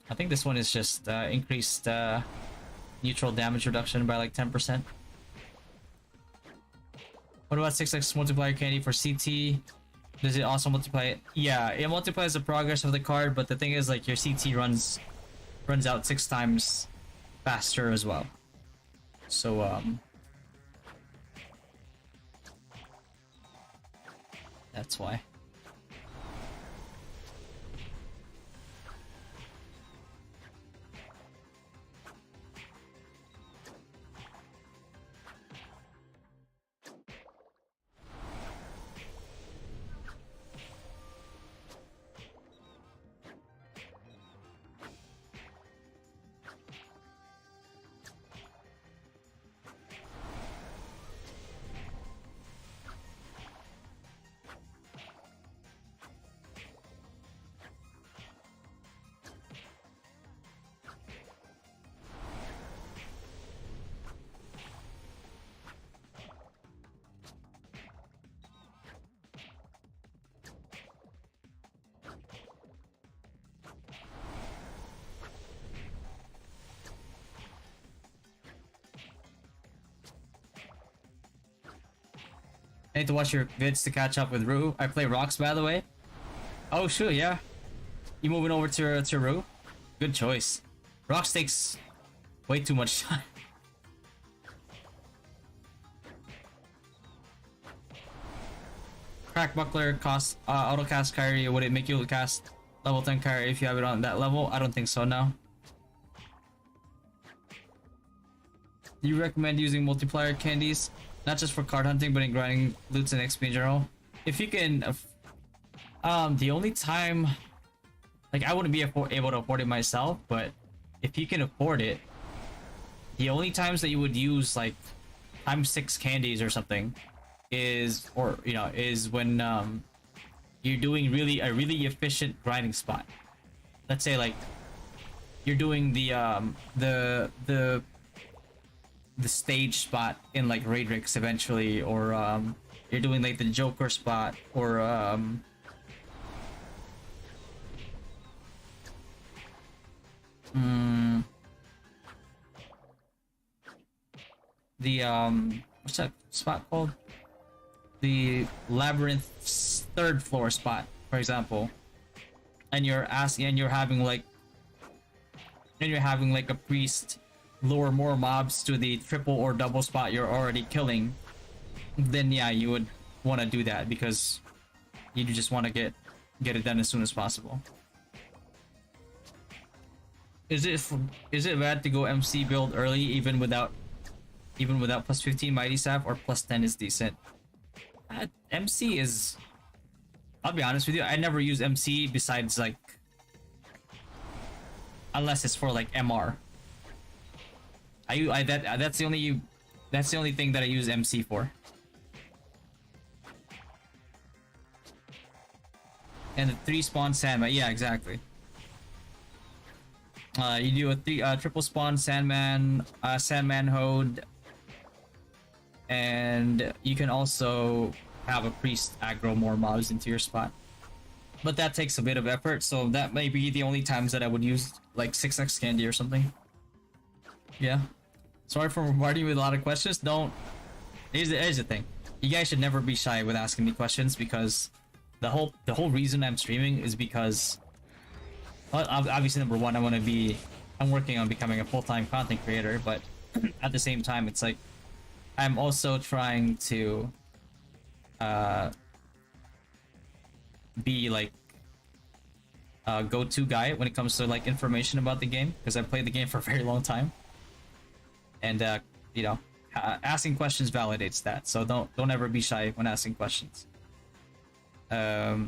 B: I think this one is just increased neutral damage reduction by like 10%. What about 6x multiplier candy for CT? Does it also multiply it? Yeah, it multiplies the progress of the card, but the thing is, like, your CT runs out 6 times faster as well. So that's why. I need to watch your vids to catch up with ROO. I play Rocks, by the way. Oh, sure, yeah. You moving over to ROO? Good choice. Rocks takes way too much time. Crack Buckler costs auto cast Kyrie. Would it make you cast level 10 Kyrie if you have it on that level? I don't think so, no. Do you recommend using multiplier candies? Not just for card hunting, but in grinding loots and XP in general. If you can, the only time, like, I wouldn't be able to afford it myself, but if you can afford it, the only times that you would use like ×6 candies or something is, or you know, is when you're doing a really efficient grinding spot. Let's say like you're doing the stage spot in like Raidrix eventually, or you're doing like the Joker spot, or the what's that spot called? The Labyrinth's 3rd floor spot, for example. And you're having like a priest lure more mobs to the triple or double spot you're already killing, then yeah, you would want to do that because you just want to get it done as soon as possible. Is it bad to go MC build early even without +15 Mighty Staff, or +10 is decent? MC is, I'll be honest with you, I never use MC besides like, unless it's for like MR. That's the That's the only thing that I use MC for. And the 3 spawn Sandman. Yeah, exactly. You do a triple spawn Sandman, Sandman Hode, and you can also have a priest aggro more mobs into your spot. But that takes a bit of effort, so that may be the only times that I would use like 6x candy or something. Yeah. Sorry for bombarding you with a lot of questions. Don't. Here's the thing. You guys should never be shy with asking me questions, because the whole reason I'm streaming is because, well, obviously number one, I'm working on becoming a full-time content creator, but at the same time, it's like I'm also trying to be like a go-to guy when it comes to like information about the game, because I've played the game for a very long time, and you know, asking questions validates that. So don't ever be shy when asking questions. But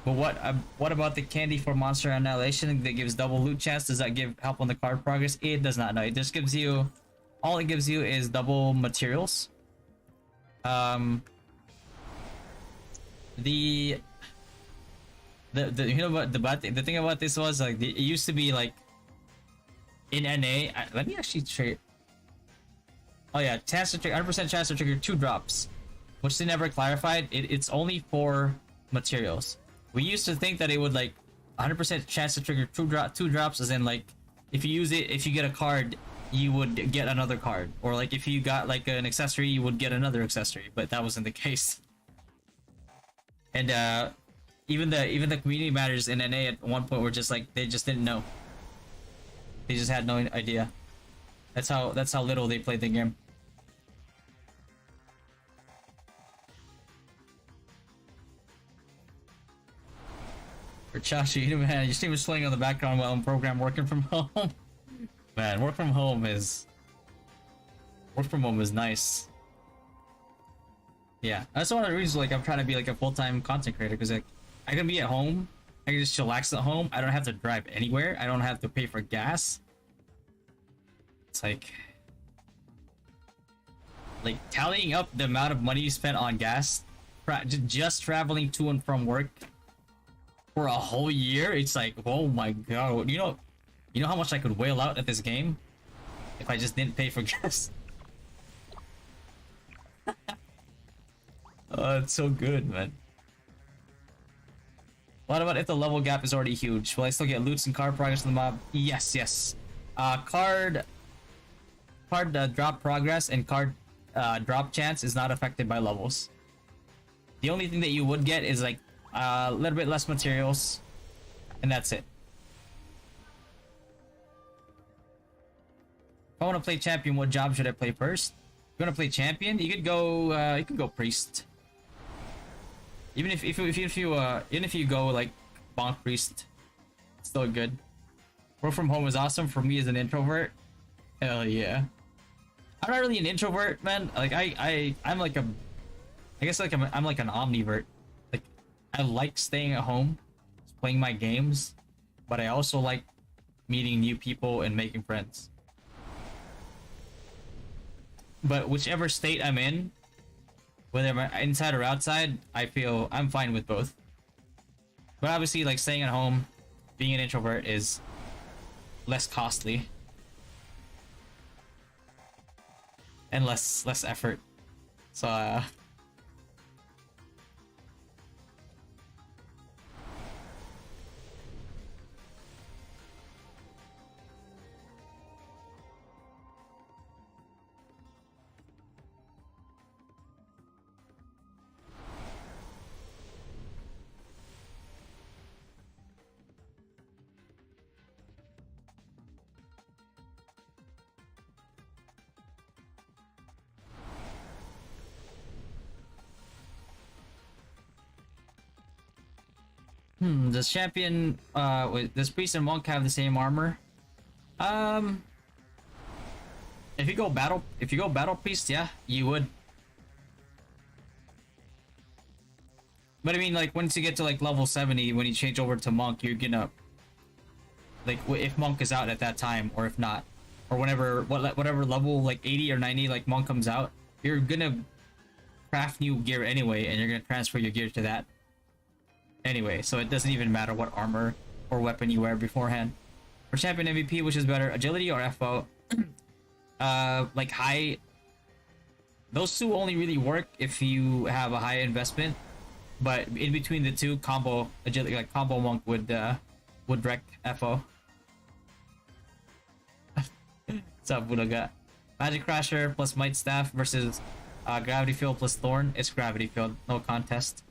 B: what about the candy for monster annihilation that gives double loot chance? Does that give help on the card progress? It does not. No, it just gives you, all it gives you is double materials. The you know what the thing about this was, like, it used to be like in NA. Let me actually trade. Oh yeah, chance to trigger, 100% chance to trigger 2 drops, which they never clarified. It's only 4 materials. We used to think that it would like 100% chance to trigger 2 drops, as in like if you use it, if you get a card, you would get another card, or like if you got like an accessory, you would get another accessory. But that wasn't the case. And even the community managers in NA at one point were just like, they just didn't know. They just had no idea. That's how little they played the game. For Chashi, man, your stream is playing on the background while I'm program working from home. Man, work from home is nice. Yeah, that's one of the reasons like I'm trying to be like a full-time content creator, because like I can be at home, I can just chillax at home. I don't have to drive anywhere. I don't have to pay for gas. It's like tallying up the amount of money you spent on gas, just traveling to and from work for a whole year. It's like, oh my god, you know how much I could whale out at this game if I just didn't pay for gas. Oh, it's so good, man. What about if the level gap is already huge? Will I still get loots and card progress from the mob? Yes. Card drop progress and card drop chance is not affected by levels. The only thing that you would get is like a little bit less materials, and that's it. If I want to play champion, what job should I play first? If you want to play champion, you could go priest. Even if you go like bonk priest, it's still good. Work from home is awesome for me as an introvert. Hell yeah. I'm not really an introvert, man. Like I'm like a, I guess like I'm like an omnivert. Like I like staying at home, playing my games, but I also like meeting new people and making friends. But whichever state I'm in, whether I'm inside or outside, I feel I'm fine with both. But obviously, like staying at home, being an introvert is less costly and less effort. So does champion wait, does priest and monk have the same armor? If you go battle priest, yeah, you would. But I mean, like once you get to like level 70, when you change over to monk, you're gonna like if monk is out at that time, or if not, or whatever level like 80 or 90 like monk comes out, you're gonna craft new gear anyway, and you're gonna transfer your gear to that anyway. So it doesn't even matter what armor or weapon you wear beforehand. For champion MVP, which is better, agility or FO? Like high. Those two only really work if you have a high investment, but in between the two, combo agility, like combo monk would wreck FO. What's up, Budaga? Magic Crasher plus Might Staff versus Gravity Field plus Thorn. It's Gravity Field, no contest.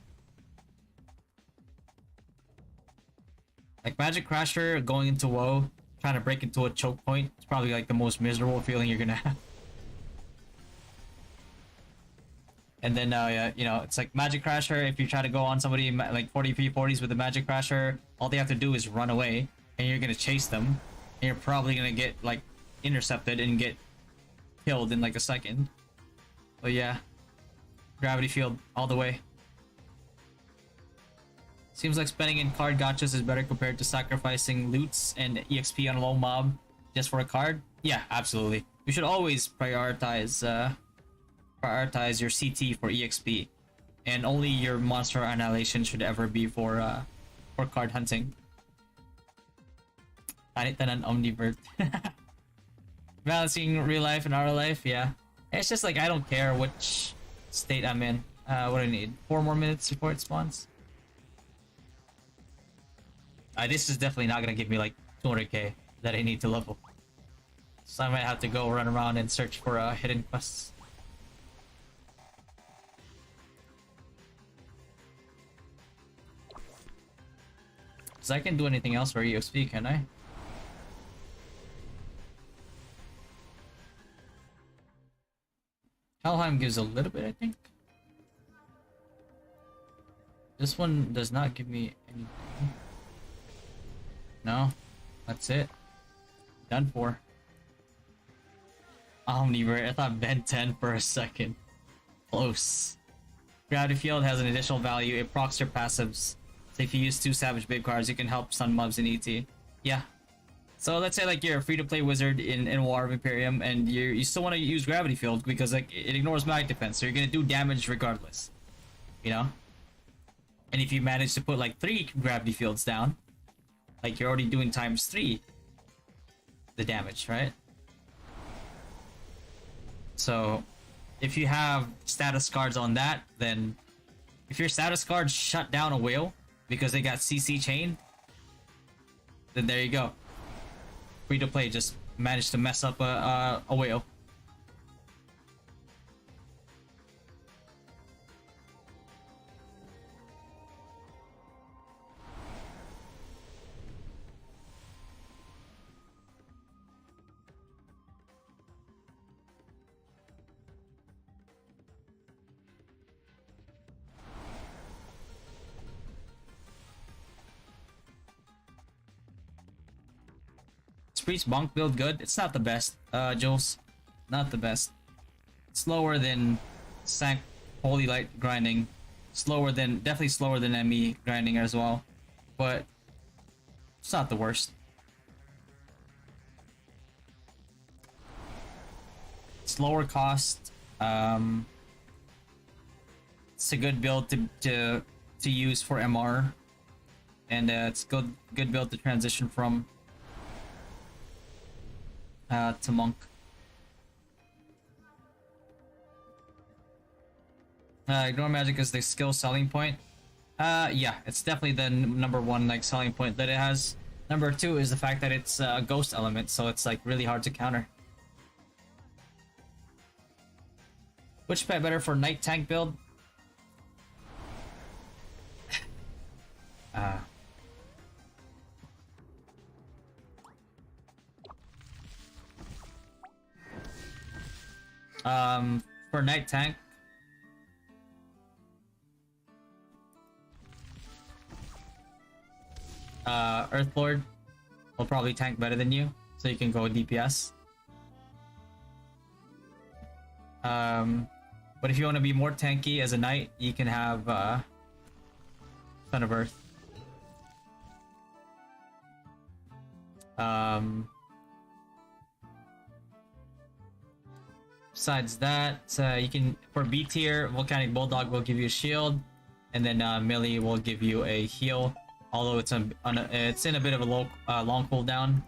B: Like Magic Crasher going into WoW, trying to break into a choke point, it's probably like the most miserable feeling you're gonna have. And then, you know, it's like Magic Crasher. If you try to go on somebody like 40 P40s with a Magic Crasher, all they have to do is run away, and you're gonna chase them, and you're probably gonna get like intercepted and get killed in like a second. But yeah, Gravity Field all the way. Seems like spending in card gachas is better compared to sacrificing loots and EXP on a low mob just for a card. Yeah, absolutely. You should always prioritize your CT for EXP, and only your monster annihilation should ever be for card hunting. An omnivert. Balancing real life and our life, yeah. It's just like I don't care which state I'm in. What do I need? 4 more minutes before it spawns. This is definitely not gonna give me like 200k that I need to level. So I might have to go run around and search for hidden quests. Cause I can do anything else for EXP, can I? Helheim gives a little bit, I think. This one does not give me anything. No, that's it. Done for. Omnivert, I thought Ben 10 for a second. Close. Gravity Field has an additional value. It procs your passives. So if you use 2 Savage Babe cards, you can help stun mobs in ET. Yeah. So let's say like you're a free-to-play wizard in War of Imperium, and you still want to use Gravity Field because like it ignores magic defense, so you're gonna do damage regardless. You know? And if you manage to put like 3 Gravity Fields down, like you're already doing times 3 the damage, right? So if you have status cards on that, then if your status cards shut down a whale because they got CC chained, then there you go. Free to play just managed to mess up a whale. Priest Monk build good? It's not the best, Jules. Not the best. Slower than Sank Holy Light grinding. Definitely slower than ME grinding as well. But it's not the worst. It's lower cost. It's a good build to use for MR. And it's good build to transition from to monk. Ignore magic is the skill selling point. Yeah, it's definitely the number 1 like selling point that it has. Number 2 is the fact that it's a ghost element, so it's like really hard to counter. Which pet better for night tank build? For night tank, Earthlord will probably tank better than you, so you can go DPS. But if you want to be more tanky as a knight, you can have Son of Earth. Besides that, you can, for B tier, Volcanic Bulldog will give you a shield, and then melee will give you a heal. Although it's it's in a bit of a long cooldown,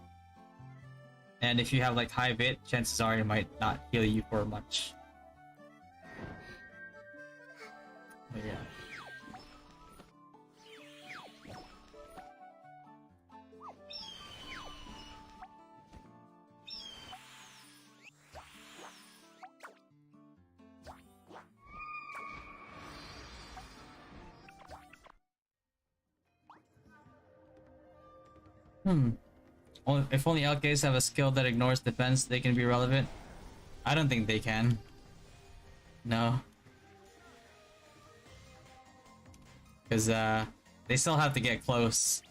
B: and if you have like high vit, chances are it might not heal you for much. But yeah. If only LKs have a skill that ignores defense, they can be relevant. I don't think they can. No. Because they still have to get close.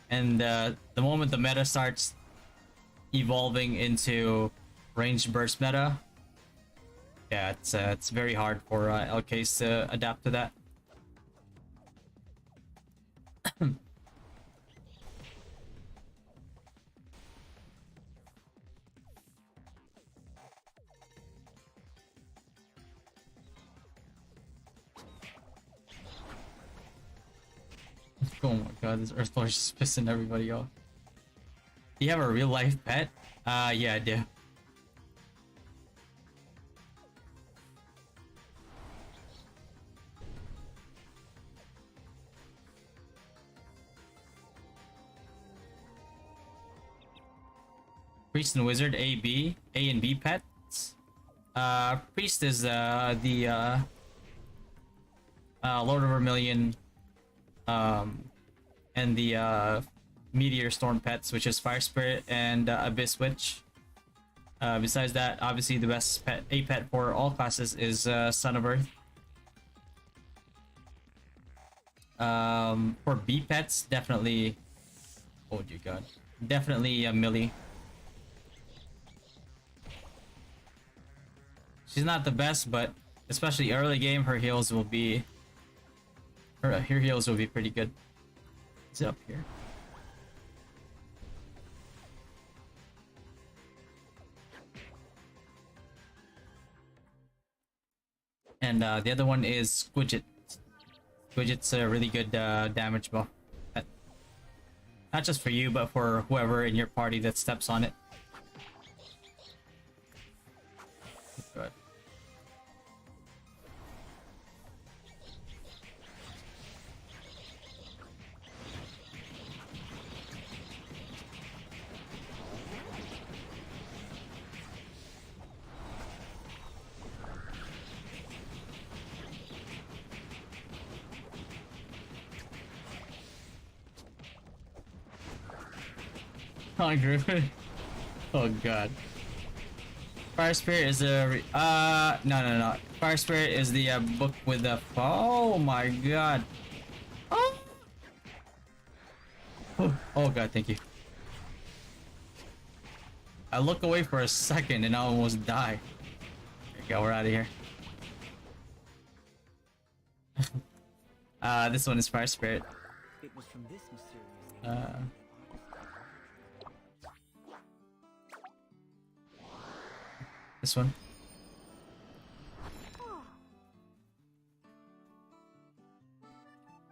B: And the moment the meta starts evolving into ranged burst meta, yeah, it's very hard for LKs to adapt to that. Oh my god, this Earthlord is just pissing everybody off. Do you have a real life pet? Yeah, I do. Priest and Wizard, A and B pets. Priest is the Lord of Vermilion, and the Meteor Storm pets, which is Fire Spirit and Abyss Witch. Besides that, obviously the best pet for all classes is Son of Earth. For B pets, definitely. Oh dear god, definitely Millie. She's not the best, but especially early game, her heals will be her heals will be pretty good. Is it up here? And the other one is Squidget. Squidget's a really good damage buff. Not just for you, but for whoever in your party that steps on it. Good. Oh, Griffin. Oh god. Fire Spirit is a no. Fire Spirit is the book with the oh my god. Oh. Oh god, thank you. I look away for a second and I almost die. There you go, we're out of here. This one is Fire Spirit.
G: It was from this mysterious
B: This one.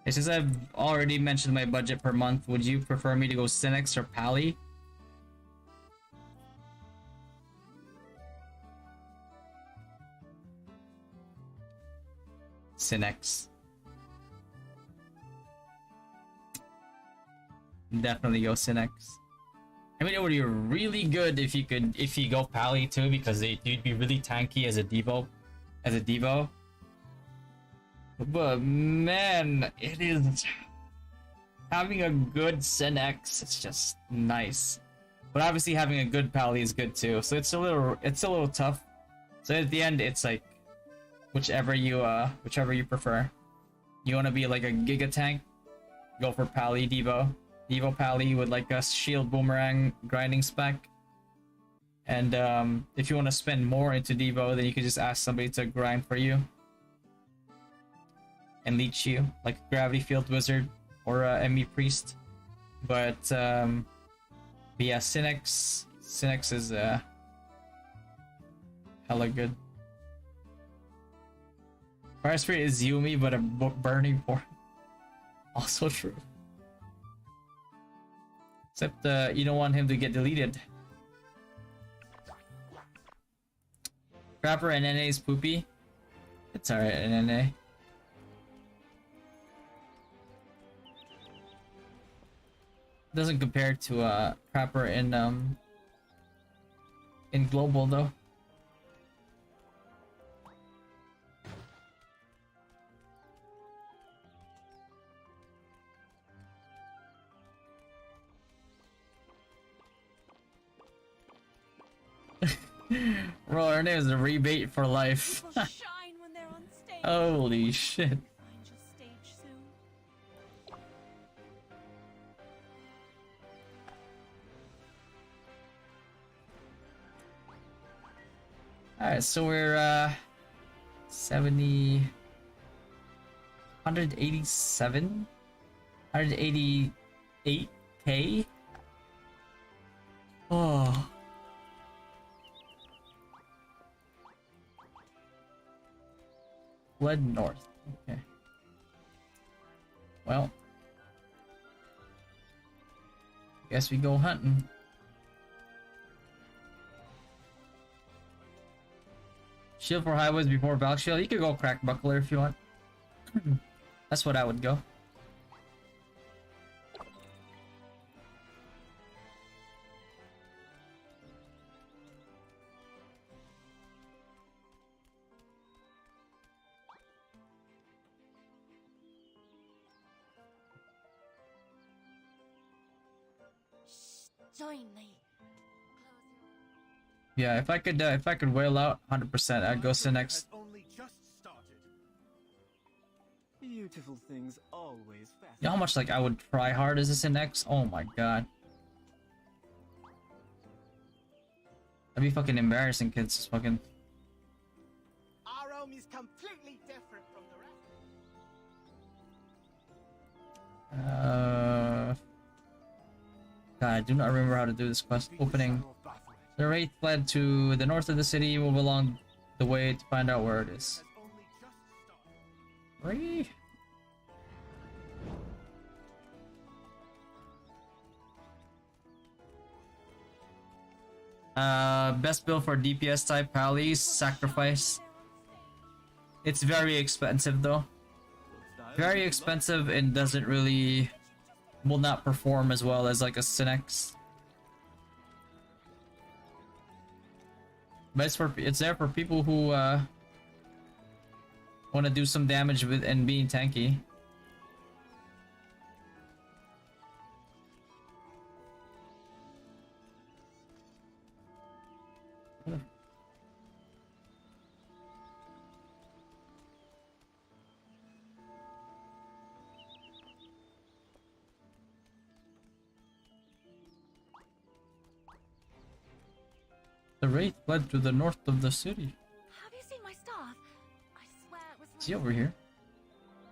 B: Since I've already mentioned my budget per month, would you prefer me to go Cinex or Pally? Cinex. Definitely go Cinex. I mean, it would be really good if you go Pally too, because you'd be really tanky as a Devo. But man, it is having a good Cinex. It's just nice. But obviously having a good Pally is good too. So it's a little tough. So at the end, it's like whichever you prefer. You want to be like a Giga Tank? Go for Pally Devo. Devo Pally with like a shield boomerang grinding spec. And if you want to spend more into Devo, then you can just ask somebody to grind for you and leech you, like a Gravity Field Wizard or a ME Priest. But yeah, Cinex is hella good. Fire Spirit is Yumi, but a burning portal. Also true. Except you don't want him to get deleted. Crapper and NA is poopy. It's alright, NA. Doesn't compare to Crapper in global though. Bro, her name is a rebate for life.
A: People shine when they're on stage.
B: Holy shit.
A: Find your stage soon.
B: Alright, so we're 70 187 188k. Oh. Fled north. Okay. Well, guess we go hunting. Shield for highways before Valk Shield. You could go Crack Buckler if you want. That's what I would go.
A: Join me.
B: Yeah, if I could whale out 100%, I'd go Sinex.
C: Only just started.
G: Beautiful things always fascinating.
B: You know how much like I would try hard as a Sinex? Oh my god. That'd be fucking embarrassing, kids. Just fucking.
G: Our home is completely different from the rest.
B: God, I do not remember how to do this quest. Opening. The Wraith fled to the north of the city. Move along the way to find out where it is. Really? Best build for DPS type Pally, Sacrifice. It's very expensive though. Very expensive and doesn't really will not perform as well as like a Sinex. But it's there for people who want to do some damage with and being tanky. The Wraith fled to the north of the city.
A: Have you seen my staff? I swear it was
B: Is he over here?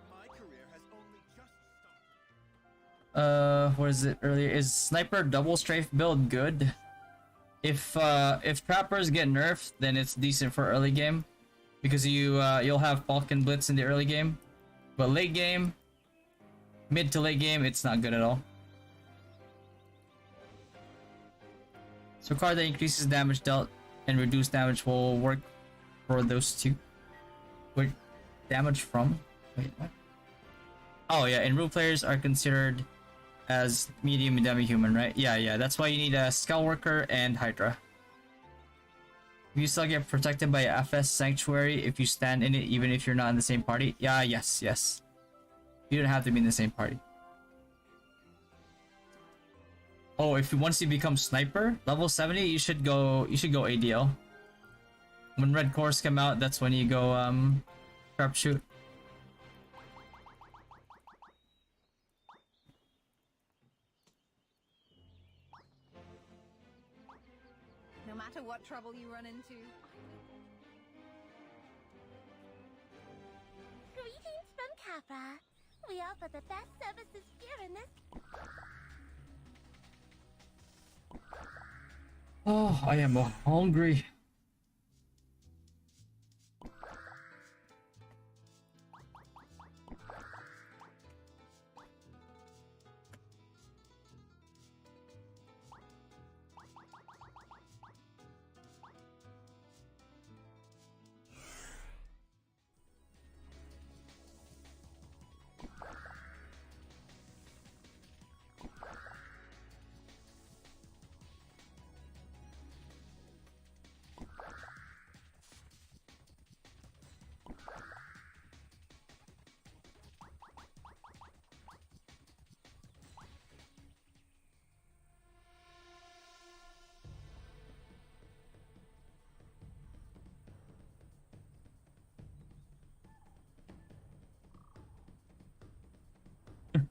C: My career has only just started.
B: What is it earlier? Is Sniper double strafe build good? If trappers get nerfed, then it's decent for early game. Because you'll have Falcon Blitz in the early game. But late game, mid to late game, it's not good at all. So card that increases damage dealt and reduced damage will work for those two. Wait, damage from? Wait, what? Oh yeah, and ROO players are considered as medium and demi-human, right? Yeah, that's why you need a Skull Worker and Hydra. You still get protected by FS Sanctuary if you stand in it, even if you're not in the same party. Yeah, yes. You don't have to be in the same party. Oh, once you become Sniper, level 70, you should go ADL. When red cores come out, that's when you go sharpshoot.
H: No matter what trouble you run into.
A: Greetings from Capra. We offer the best services here in this.
B: Oh, I am hungry.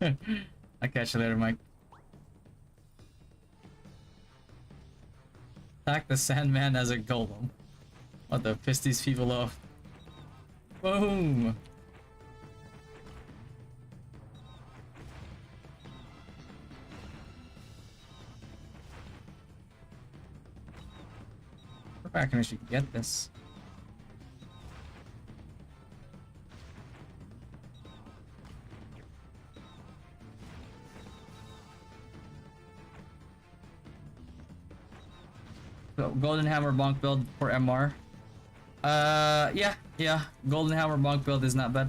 B: I'll catch you later, Mike. Attack the Sandman as a golem. What the piss these people off. Boom! I can actually get this. So, Golden Hammer Bonk build for MR. Yeah. Golden Hammer Bonk build is not bad.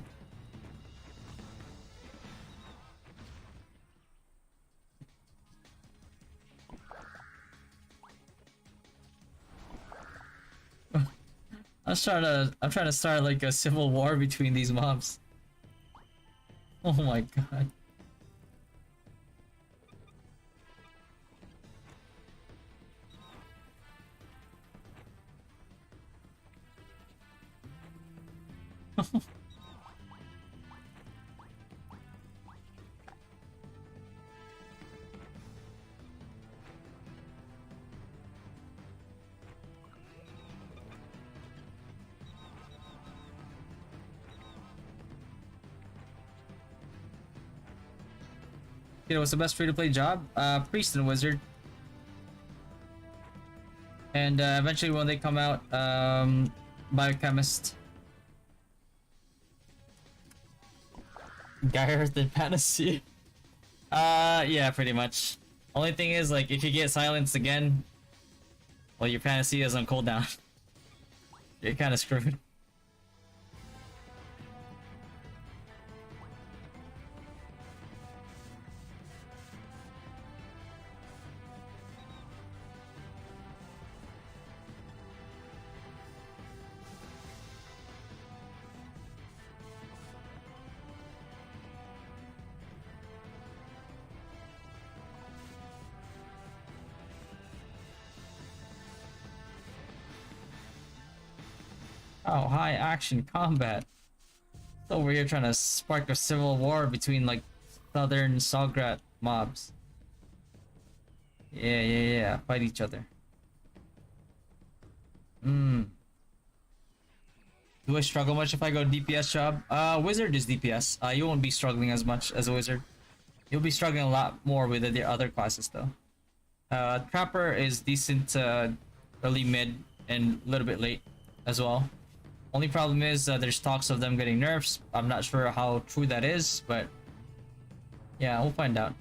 B: I'm trying to start like a civil war between these mobs. Oh my god. You know what's the best free-to-play job? Priest and Wizard. And eventually when they come out, Biochemist. Gyre and Panacea. Yeah, pretty much. Only thing is, like, if you get silenced again, well, your Panacea is on cooldown. You're kind of screwed. Oh, high action combat. Over here trying to spark a civil war between like southern Sograt mobs. Yeah. Fight each other. Do I struggle much if I go DPS job? Wizard is DPS. You won't be struggling as much as a wizard. You'll be struggling a lot more with the other classes though. Trapper is decent early mid and a little bit late as well. Only problem is there's talks of them getting nerfs. I'm not sure how true that is, but yeah, we'll find out.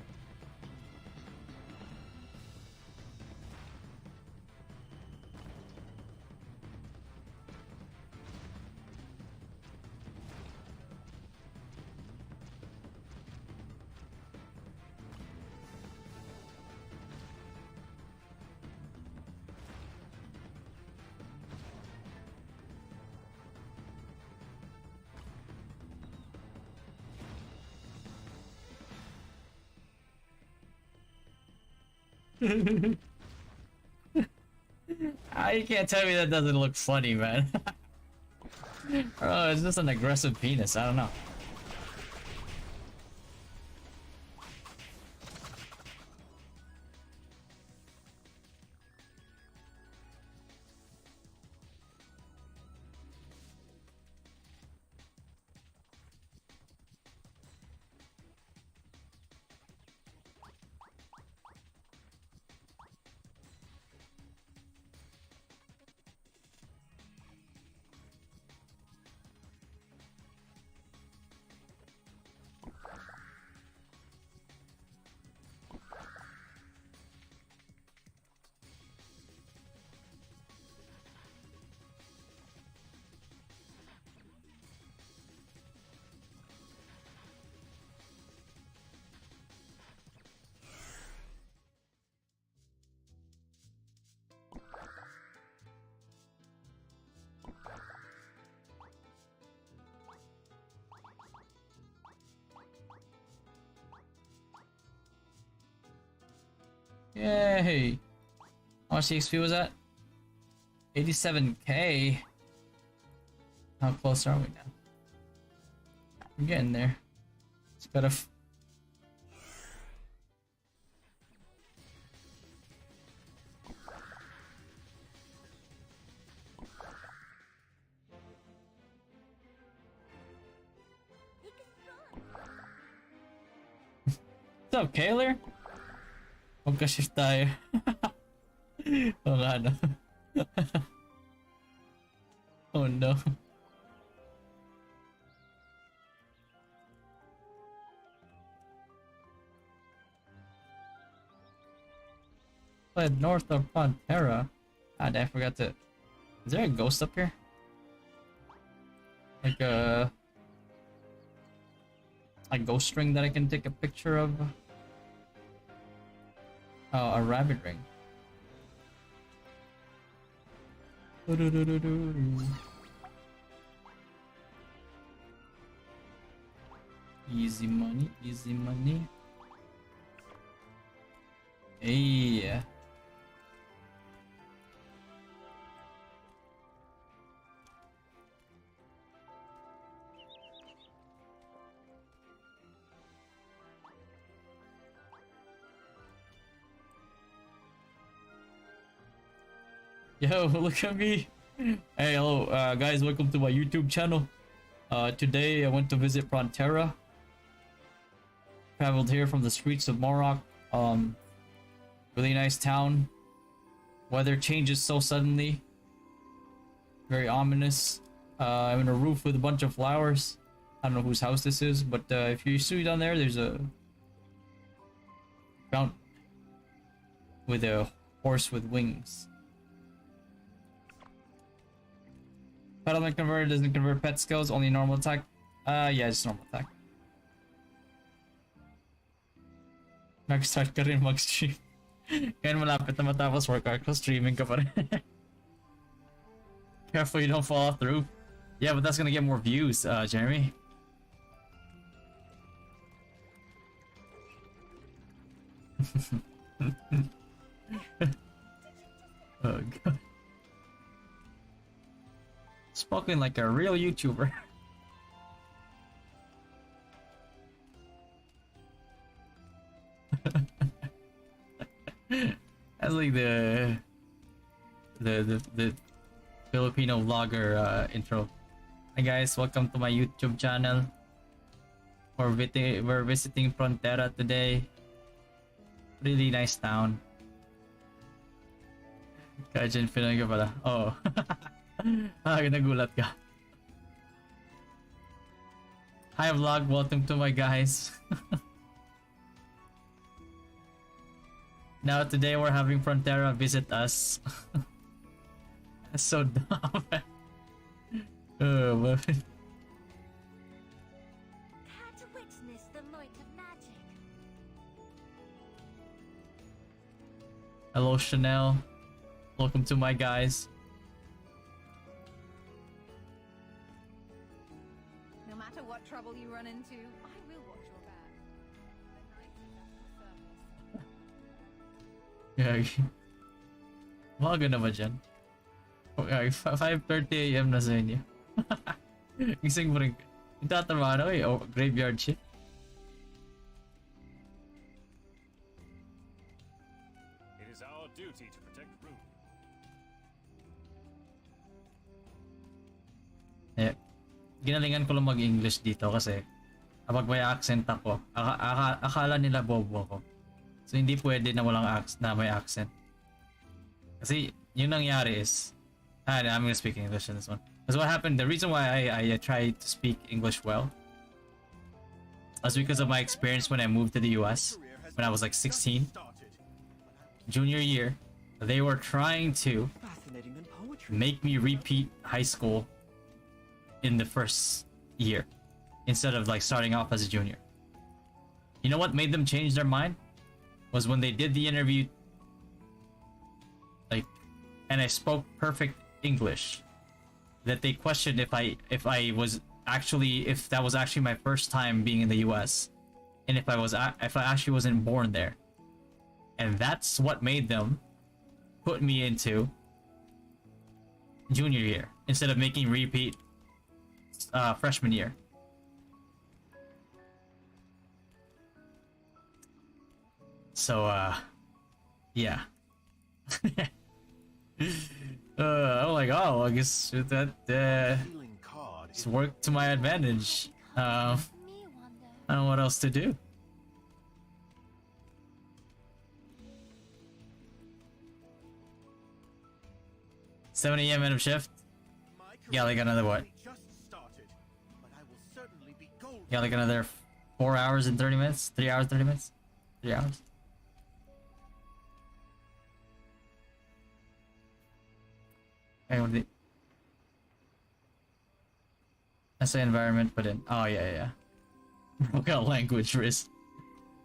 B: You can't tell me that doesn't look funny, man. Oh, it's just an aggressive penis. I don't know. Yay! How much XP was that? 87k. How close are we now? We're getting there. Just gotta What's up, Kaler? Magka-shift tayo. Oo nga, no? Oh no. Fled north of Pantera. God, I forgot to... Is there a ghost up here? Like a ghost ring that I can take a picture of? Oh, a rabbit ring. Easy money, easy money. Hey. Yo, look at me. Hey, hello, guys, welcome to my YouTube channel. Today I went to visit Frontera. Traveled here from the streets of Morrock. Really nice town. Weather changes so suddenly. Very ominous. I'm in a roof with a bunch of flowers. I don't know whose house this is, but if you see down there, there's a fountain with a horse with wings. Battlement converter doesn't convert pet skills, only normal attack. Yeah, just normal attack. Nag-start ka rin mag-stream. Kaya malapit na matapos workout ko, streaming ka pa rin. Careful you don't fall through. Yeah, but that's gonna get more views, Jeremy. Oh god. Spoken like a real YouTuber. That's like the Filipino vlogger intro. Hi guys, welcome to my YouTube channel. We're visiting Frontera today. Really nice town. Kajin Pinoy ka pala. Oh. Nagulat ka. Hi vlog, welcome to my guys. Now today we're having Frontera visit us. That's so dumb. Oh, but...
A: Care to witness the might of magic?
B: Hello Chanel. Welcome to my guys.
H: No matter what trouble you run into, I will watch your back. The night is at the service.
B: Yeah. Umaga na ba dyan? Okay, 5:30 AM na sa inyo. Gising mo rin. Itatrabaho na kayo. Oh, graveyard shift.
C: It is our duty to protect ROO.
B: Yeah. Ginalingan ko lang mag-English dito kasi kapag may accent ako, akala nila bobo ako. So hindi pwede na walang na may accent. Kasi yung nangyari is, I'm gonna speak English in this one. Because what happened, the reason why I tried to speak English well was because of my experience when I moved to the US when I was like 16. Junior year, they were trying to make me repeat high school in the first year instead of like starting off as a junior. You know what made them change their mind? Was when they did the interview, like, and I spoke perfect English, that they questioned if that was actually my first time being in the US, and if I actually wasn't born there. And that's what made them put me into junior year instead of making repeat freshman year. So yeah. I'm like, oh, I guess that it's worked to my advantage. I
A: Me wonder.
B: don't know what else to do. 7 a.m. end of shift.
G: My
B: Yeah, like another what?
G: career just started, but I will certainly be golden.
B: Yeah, like another 4 hours and 30 minutes? 3 hours, 30 minutes? 3 hours? Hey, what did I say environment, but in... Oh, yeah. What kind of language risk?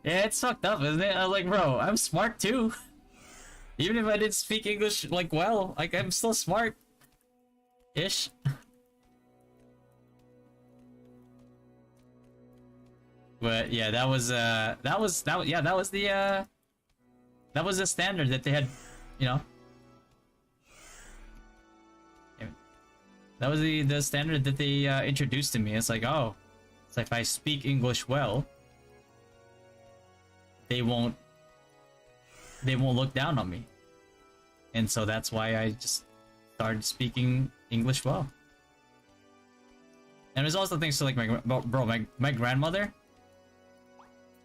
B: Yeah, it's fucked up, isn't it? I was like, bro, I'm smart too. Even if I didn't speak English, like, well, like, I'm still smart. Ish. But yeah, that was the standard that they had, you know. That was the standard that they introduced to me. It's like, oh, it's like if I speak English well, they won't look down on me. And so that's why I just started speaking English well. And there's also things to like my grandmother.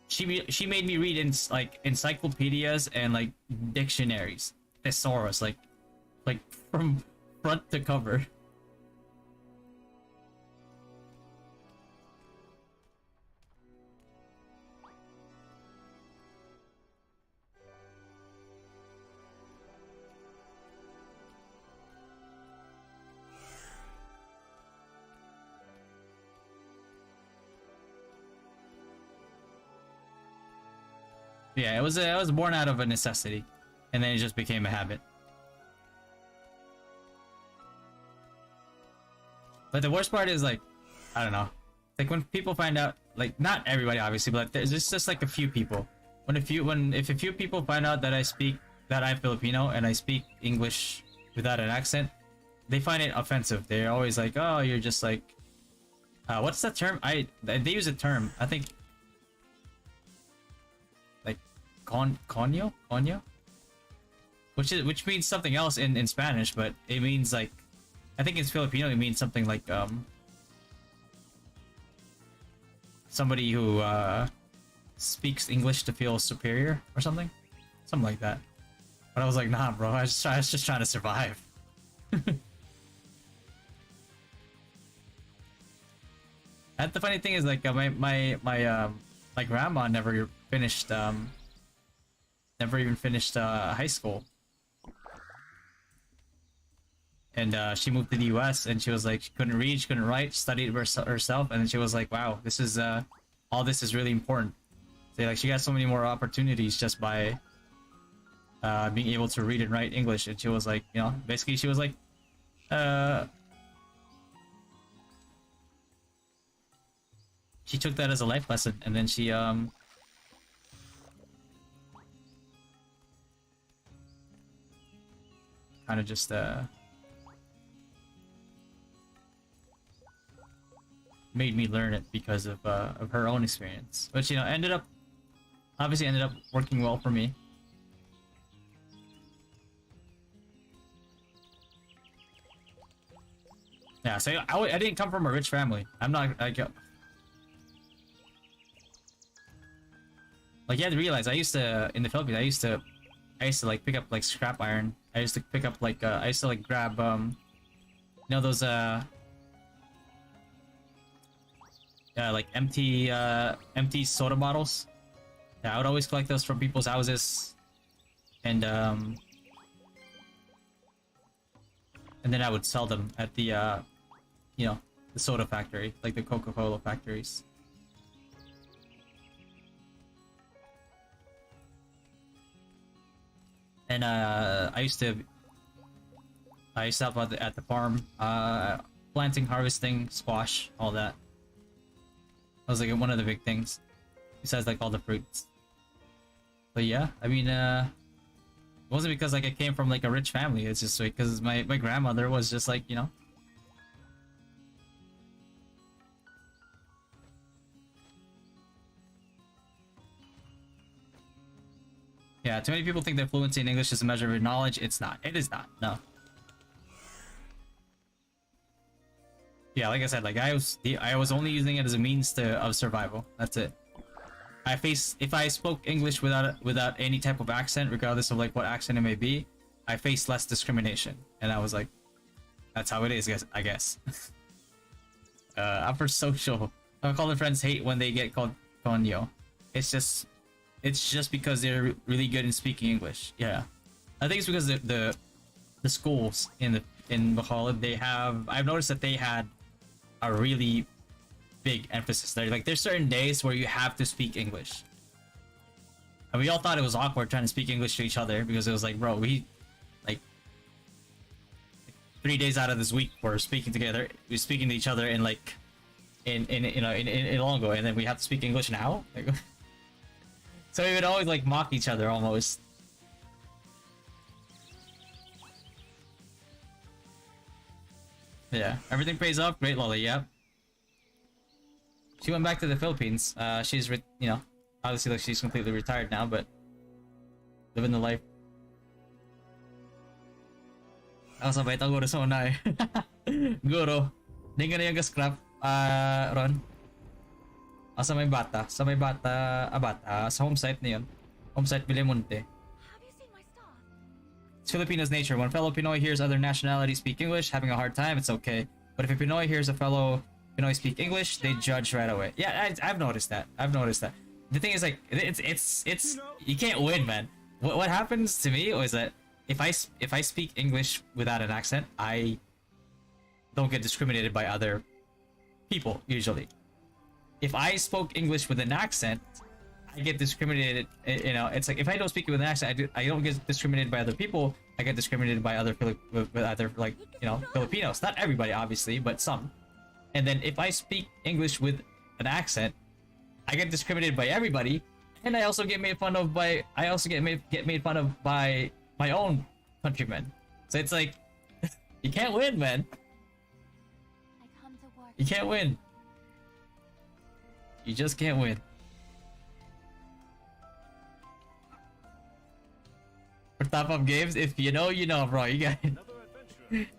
B: She made me read in like encyclopedias and like dictionaries, thesaurus, like from front to cover. Yeah, it was born out of a necessity, and then it just became a habit. But the worst part is like, I don't know, like when people find out, like not everybody obviously, but there's just like a few people. If a few people find out that I'm Filipino and I speak English without an accent, they find it offensive. They're always like, oh, you're just like, what's that term? They use a term, I think. Coño, which means something else in Spanish, but it means like, I think in Filipino it means something like somebody who speaks English to feel superior or something like that. But I was like, nah, bro, I was just trying to survive. And the funny thing is like my grandma never finished never even finished high school, and she moved to the US, and she was like, she couldn't read, she couldn't write, studied herself, and then she was like, wow, this is all this is really important. So like she got so many more opportunities just by being able to read and write English. And she was like, you know, basically she was like she took that as a life lesson, and then she kind of just made me learn it because of her own experience, which, you know, obviously ended up working well for me. Yeah, so I didn't come from a rich family. I'm not like you had to realize, I used to, in the Philippines, I used to like pick up like scrap iron. I used to pick up like I used to like grab you know those like empty soda bottles. Yeah, I would always collect those from people's houses, and then I would sell them at the you know, the soda factory, like the Coca-Cola factories. And I used to help out at the farm, planting, harvesting, squash, all that. That was like one of the big things, besides like all the fruits. But yeah, I mean, it wasn't because like I came from like a rich family. It's just like because my grandmother was just like, you know. Yeah, too many people think that fluency in English is a measure of knowledge. It's not. It is not. No. Yeah, like I said, like I was only using it as a means of survival. That's it. If I spoke English without any type of accent, regardless of like what accent it may be, I faced less discrimination, and I was like, That's how it is, guys. I guess. I'm for social. My college friends hate when they get called konyo. It's just because they're really good in speaking English. Yeah, I think it's because the schools in Bacolod, they have. I've noticed that they had a really big emphasis there. Like there's certain days where you have to speak English, and we all thought it was awkward trying to speak English to each other because it was like, bro, we like 3 days out of this week we're speaking together. We're speaking to each other in like in Ilonggo, and then we have to speak English now. Like, so we would always like mock each other almost. Yeah, everything pays off. Great, Lolly. Yep. She went back to the Philippines. She's obviously like she's completely retired now, but living the life. Ako sabay ito guro sa una eh. Guro. Hindi ka na yung scrap. Ron. Sa may bata. Sa may bata. Sa home site na yun. Home site Villamonte.
A: Have you seen my star?
B: It's Filipino's nature. When fellow Pinoy hears other nationalities speak English, having a hard time, it's okay. But if a Pinoy hears a fellow Pinoy speak English, they judge right away. Yeah, I've noticed that. The thing is, like, it's you can't win, man. What happens to me is that if I speak English without an accent, I don't get discriminated by other people usually. If I spoke English with an accent, I get discriminated. You know, it's like if I don't speak it with an accent, I don't get discriminated by other people. I get discriminated by other like Filipinos. Not everybody, obviously, but some. And then if I speak English with an accent, I get discriminated by everybody, and I also get made fun of by my own countrymen. So it's like you can't win, man.
A: I come to work.
B: You can't win. You just can't win. For top up games, if you know, you know, bro. You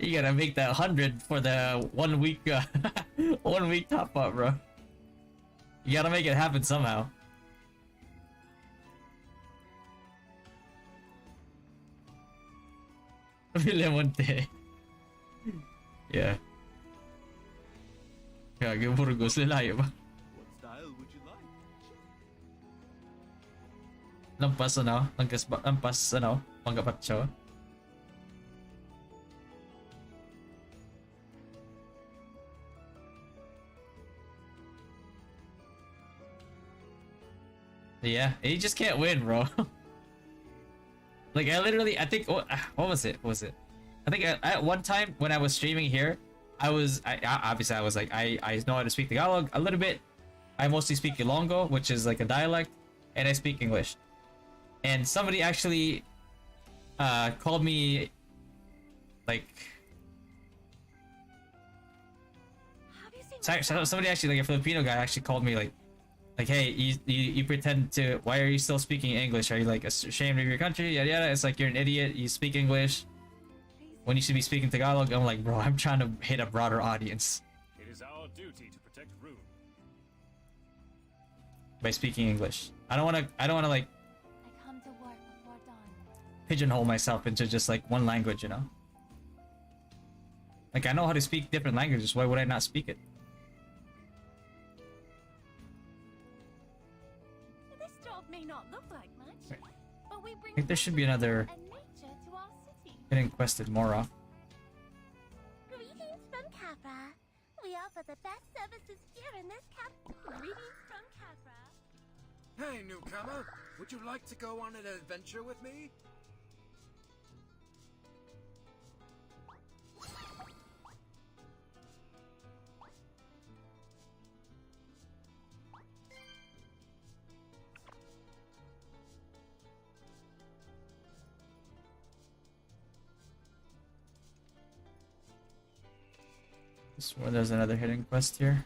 B: gotta make that 100 for the 1 week 1 week top up, bro. You gotta make it happen somehow. Villamonte. Yeah. Kaya Burgos lalayo ba?
C: What style would you like?
B: Lampas Panggapatcho. Yeah, you just can't win, bro. Like I think what was it? I think at one time when I was streaming here, I was like I know how to speak Tagalog a little bit. I mostly speak Ilonggo, which is like a dialect, and I speak English. And somebody actually called me like somebody actually, like a Filipino guy actually called me like, hey, you pretend to, why are you still speaking English? Are you like ashamed of your country? Yada yada. It's like you're an idiot. You speak English when you should be speaking Tagalog. I'm like, bro, I'm trying to hit a broader audience
C: It is our duty to protect ROO.
B: by speaking English. I don't want to like
A: I come to work before dawn.
B: pigeonhole myself into just like one language, you know? Like I know how to speak different languages. Why would I not speak it?
A: This job may not look like much, but we bring
B: I think there should be another
A: and nature to our city.
B: hidden quest in Mora.
A: Greetings from Capra. We offer the best services here in this cap. Greetings from Capra.
G: Hey, newcomer. Would you like to go on an adventure with me?
B: Swear there's another hidden quest here.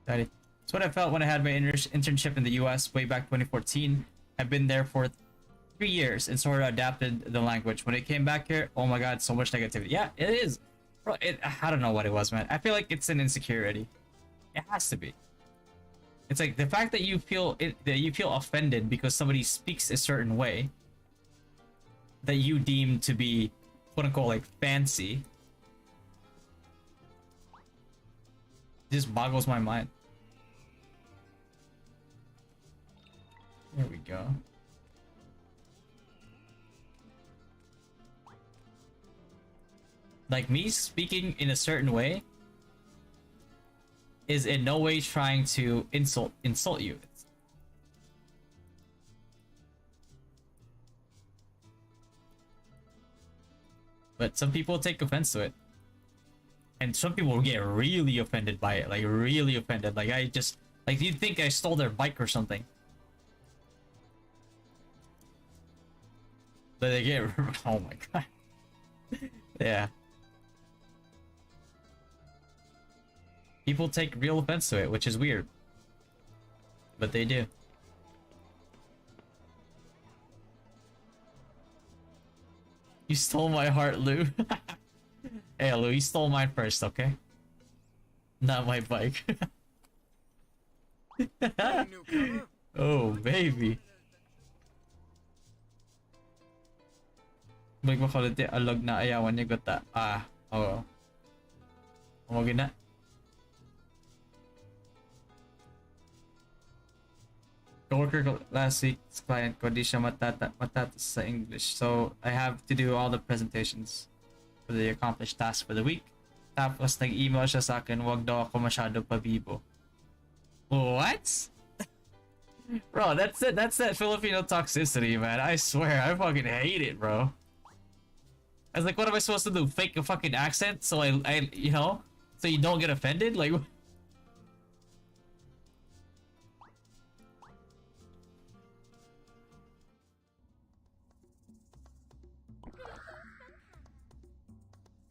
B: Daddy. It's what I felt when I had my internship in the US way back 2014. I've been there for 3 years and sort of adapted the language. When it came back here, oh my god, so much negativity. Yeah, it is. Bro, I don't know what it was, man. I feel like it's an insecurity. It has to be. It's like the fact that you feel offended because somebody speaks a certain way that you deem to be quote unquote like fancy just boggles my mind. There we go. Like me speaking in a certain way is in no way trying to insult you. But some people take offense to it. And some people get really offended by it, like really offended. Like I just like you'd think I stole their bike or something. But they get oh my god. Yeah. People take real offense to it, which is weird. But they do. You stole my heart, Lou. Hey, Lou, you stole mine first, okay? Not my bike. Oh, baby. Balik mo kulit alog na ayawan niya gota. Ah, oo. Umagin na. Coworker last week's client ko di siya matatas sa English, so I have to do all the presentations for the accomplished task for the week. Tapos nag-email siya sa akin, wag daw ako masyado pabibo. What? Bro, that's it. That's that Filipino toxicity, man. I swear, I fucking hate it, bro. I was like, what am I supposed to do? Fake a fucking accent so I you know, so you don't get offended? Like.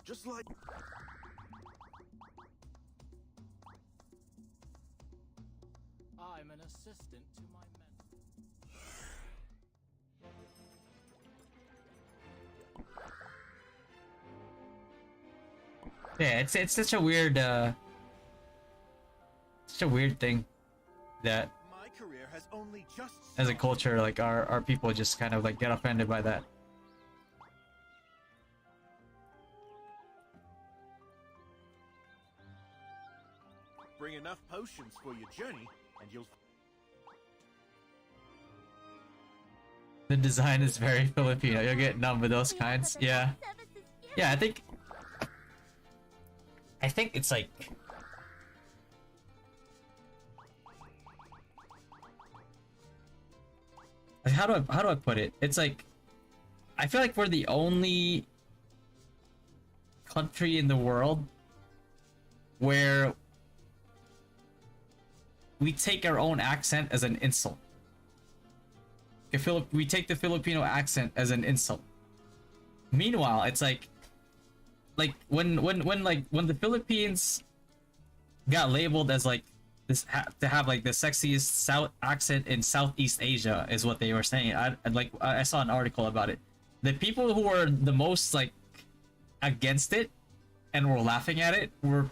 C: Just like...
I: I'm an assistant to my mentor.
B: Yeah, it's such a weird thing that
C: My career has only just
B: as a culture, like our people just kind of like get offended by that.
C: Bring enough potions for your journey, and you'll...
B: The design is very Filipino. You'll get numb with those kinds. Yeah. Yeah, I think it's like how do I put it? It's like I feel like we're the only country in the world where we take our own accent as an insult. We take the Filipino accent as an insult. Meanwhile, it's like when the Philippines got labeled as like this to have like the sexiest South accent in Southeast Asia is what they were saying. I saw an article about it. The people who were the most like against it and were laughing at it were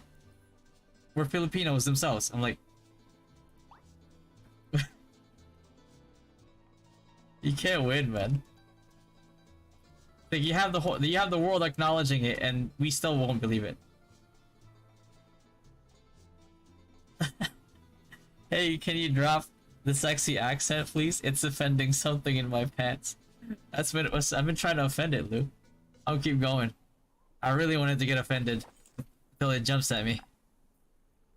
B: Filipinos themselves. I'm like, you can't win, man. Like you have the world acknowledging it, and we still won't believe it. Hey, can you drop the sexy accent, please? It's offending something in my pants. I've been trying to offend it, Lou. I'll keep going. I really wanted to get offended until it jumps at me.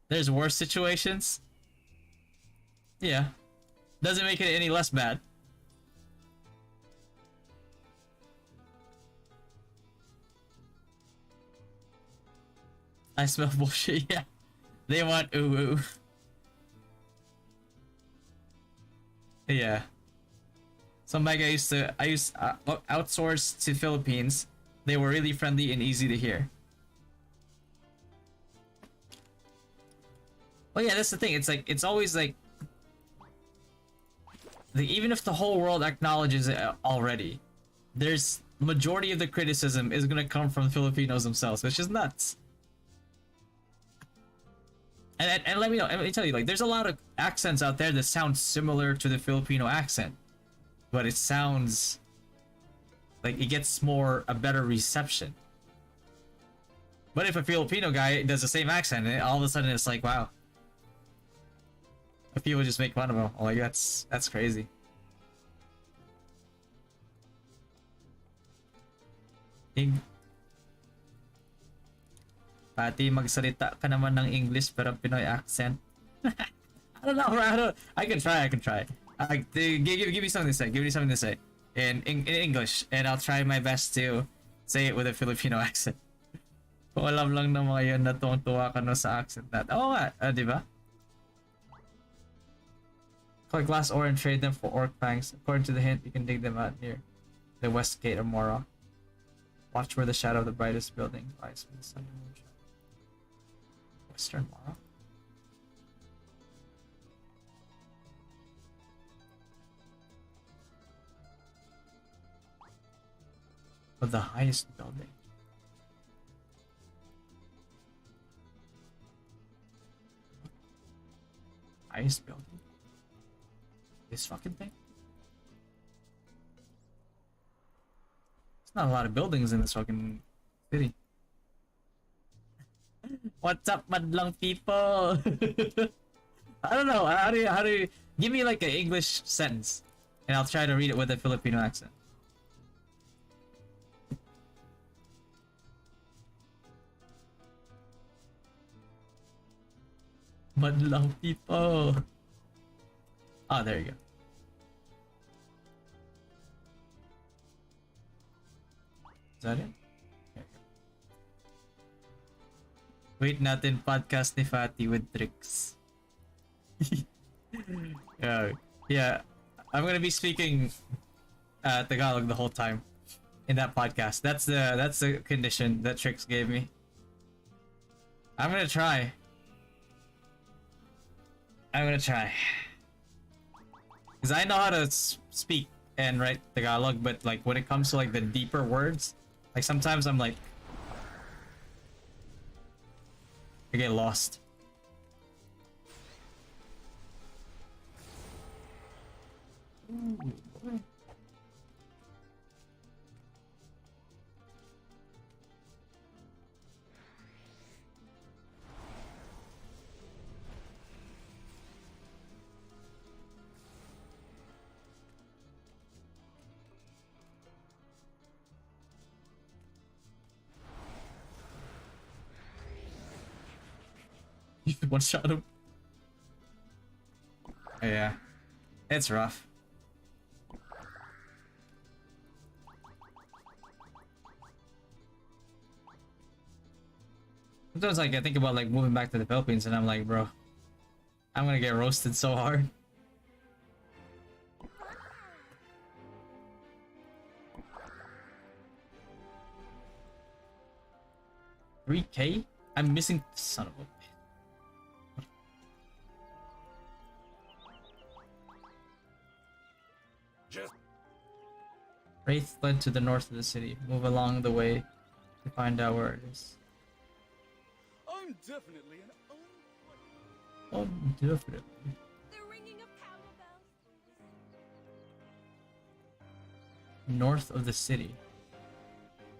B: There's worse situations. Yeah, doesn't make it any less bad. I smell bullshit. Yeah, they want ooh ooh. Yeah. Some bag I used outsource to Philippines. They were really friendly and easy to hear. Well, yeah, that's the thing. It's like it's always like even if the whole world acknowledges it already, there's majority of the criticism is gonna come from Filipinos themselves, which is nuts. And let me know. Let me tell you, like, there's a lot of accents out there that sound similar to the Filipino accent, but it sounds like it gets a better reception. But if a Filipino guy does the same accent, all of a sudden it's like, wow. People just make fun of him. Like, that's crazy. Pati magsalita ka naman ng English pero Pinoy accent. I don't know. I can try. Give me something to say. Give me something to say in English, and I'll try my best to say it with a Filipino accent. Kung alam lang ng mga yan na tuwang-tuwa ka no sa accent natin. Oo nga, di ba? Collect glass ore and trade them for orc fangs. According to the hint, you can dig them out near the west gate of Mora. Watch where the shadow of the brightest building lies from the sun and moon. Western Mora. Of the highest building. Highest building? This fucking thing? There's not a lot of buildings in this fucking city. What's up, madlang people? I don't know. How do you give me like an English sentence, and I'll try to read it with a Filipino accent. Madlang people. Oh, there you go. Is that it? There you go. Wait natin podcast ni Fatty with tricks. Yeah. I'm gonna be speaking Tagalog the whole time in that podcast. That's the condition that Trix gave me. I'm gonna try. Because I know how to speak and write Tagalog, but like when it comes to like the deeper words, like sometimes I'm like, I get lost. Ooh, boy. One shot him. Yeah, it's rough. Sometimes like I think about like moving back to the Philippines and I'm like, bro, I'm gonna get roasted so hard. 3K? I'm missing, son of a bitch. Wraith led to the north of the city. Move along the way to find out where it is.
G: I'm definitely an
B: Oh, definitely.
A: The ringing of cowbells.
B: North of the city.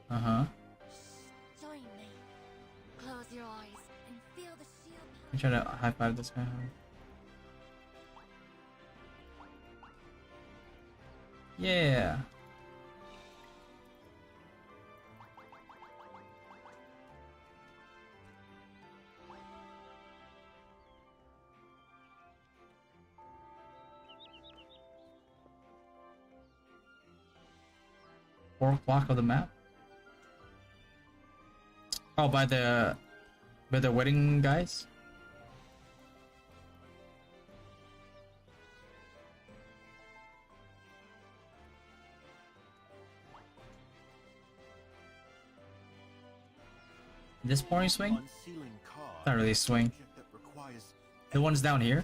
B: Uh-huh.
A: Join me. Close your eyes and feel the shield.
B: I'm trying to high-five this guy. Yeah. Four o'clock of the map. Oh, by the wedding guys. This pouring swing? Not really a swing. The one's down here.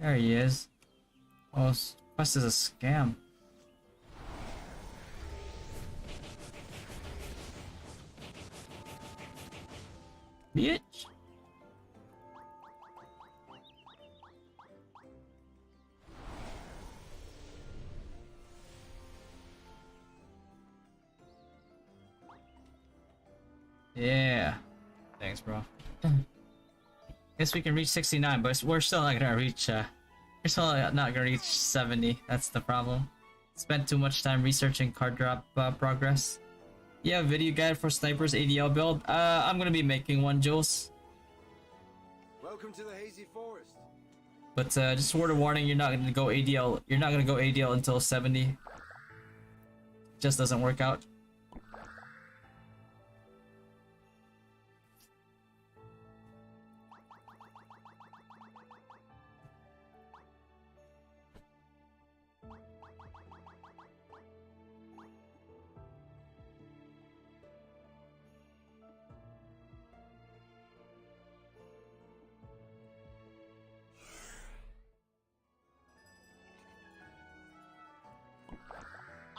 B: There he is. Oh, quest is a scam. Bitch. Yeah. Thanks, bro. Guess we can reach 69, but we're still not gonna reach, we're still not gonna reach 70. That's the problem. Spent too much time researching card drop progress. Yeah, video guide for snipers ADL build. I'm gonna be making one, Jules.
G: Welcome to the hazy forest.
B: But just a word of warning, you're not gonna go ADL. You're not gonna go ADL until 70. Just doesn't work out.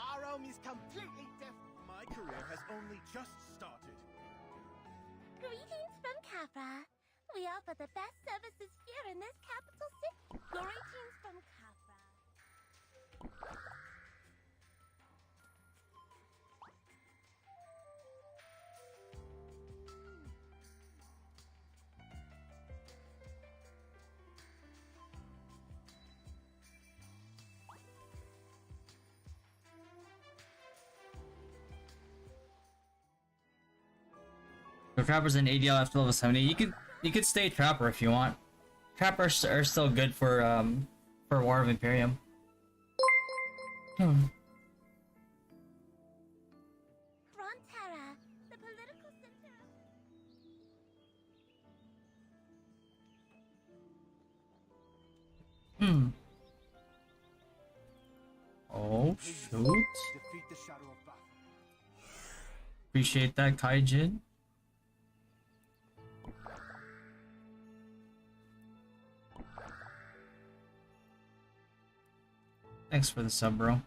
G: Our home is completely different. My career has only just started.
A: Greetings from Capra. We offer the best services here in this capital city. Greetings from Capra.
B: The Trapper's in ADL after level 70. You could stay Trapper if you want. Trappers are still good for War of Imperium.
A: Frontera, the political center of...
B: Oh shoot.
G: Defeat the shadow of battle.
B: Appreciate that, Kaijin. Thanks for the sub, bro.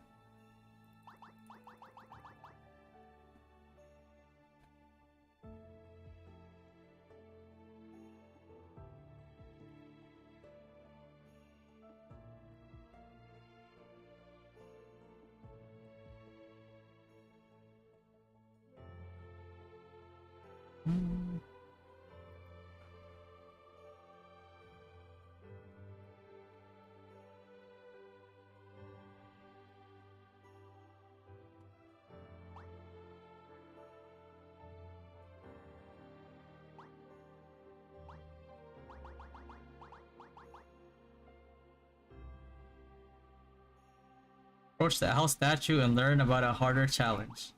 B: Approach the owl statue and learn about a harder challenge.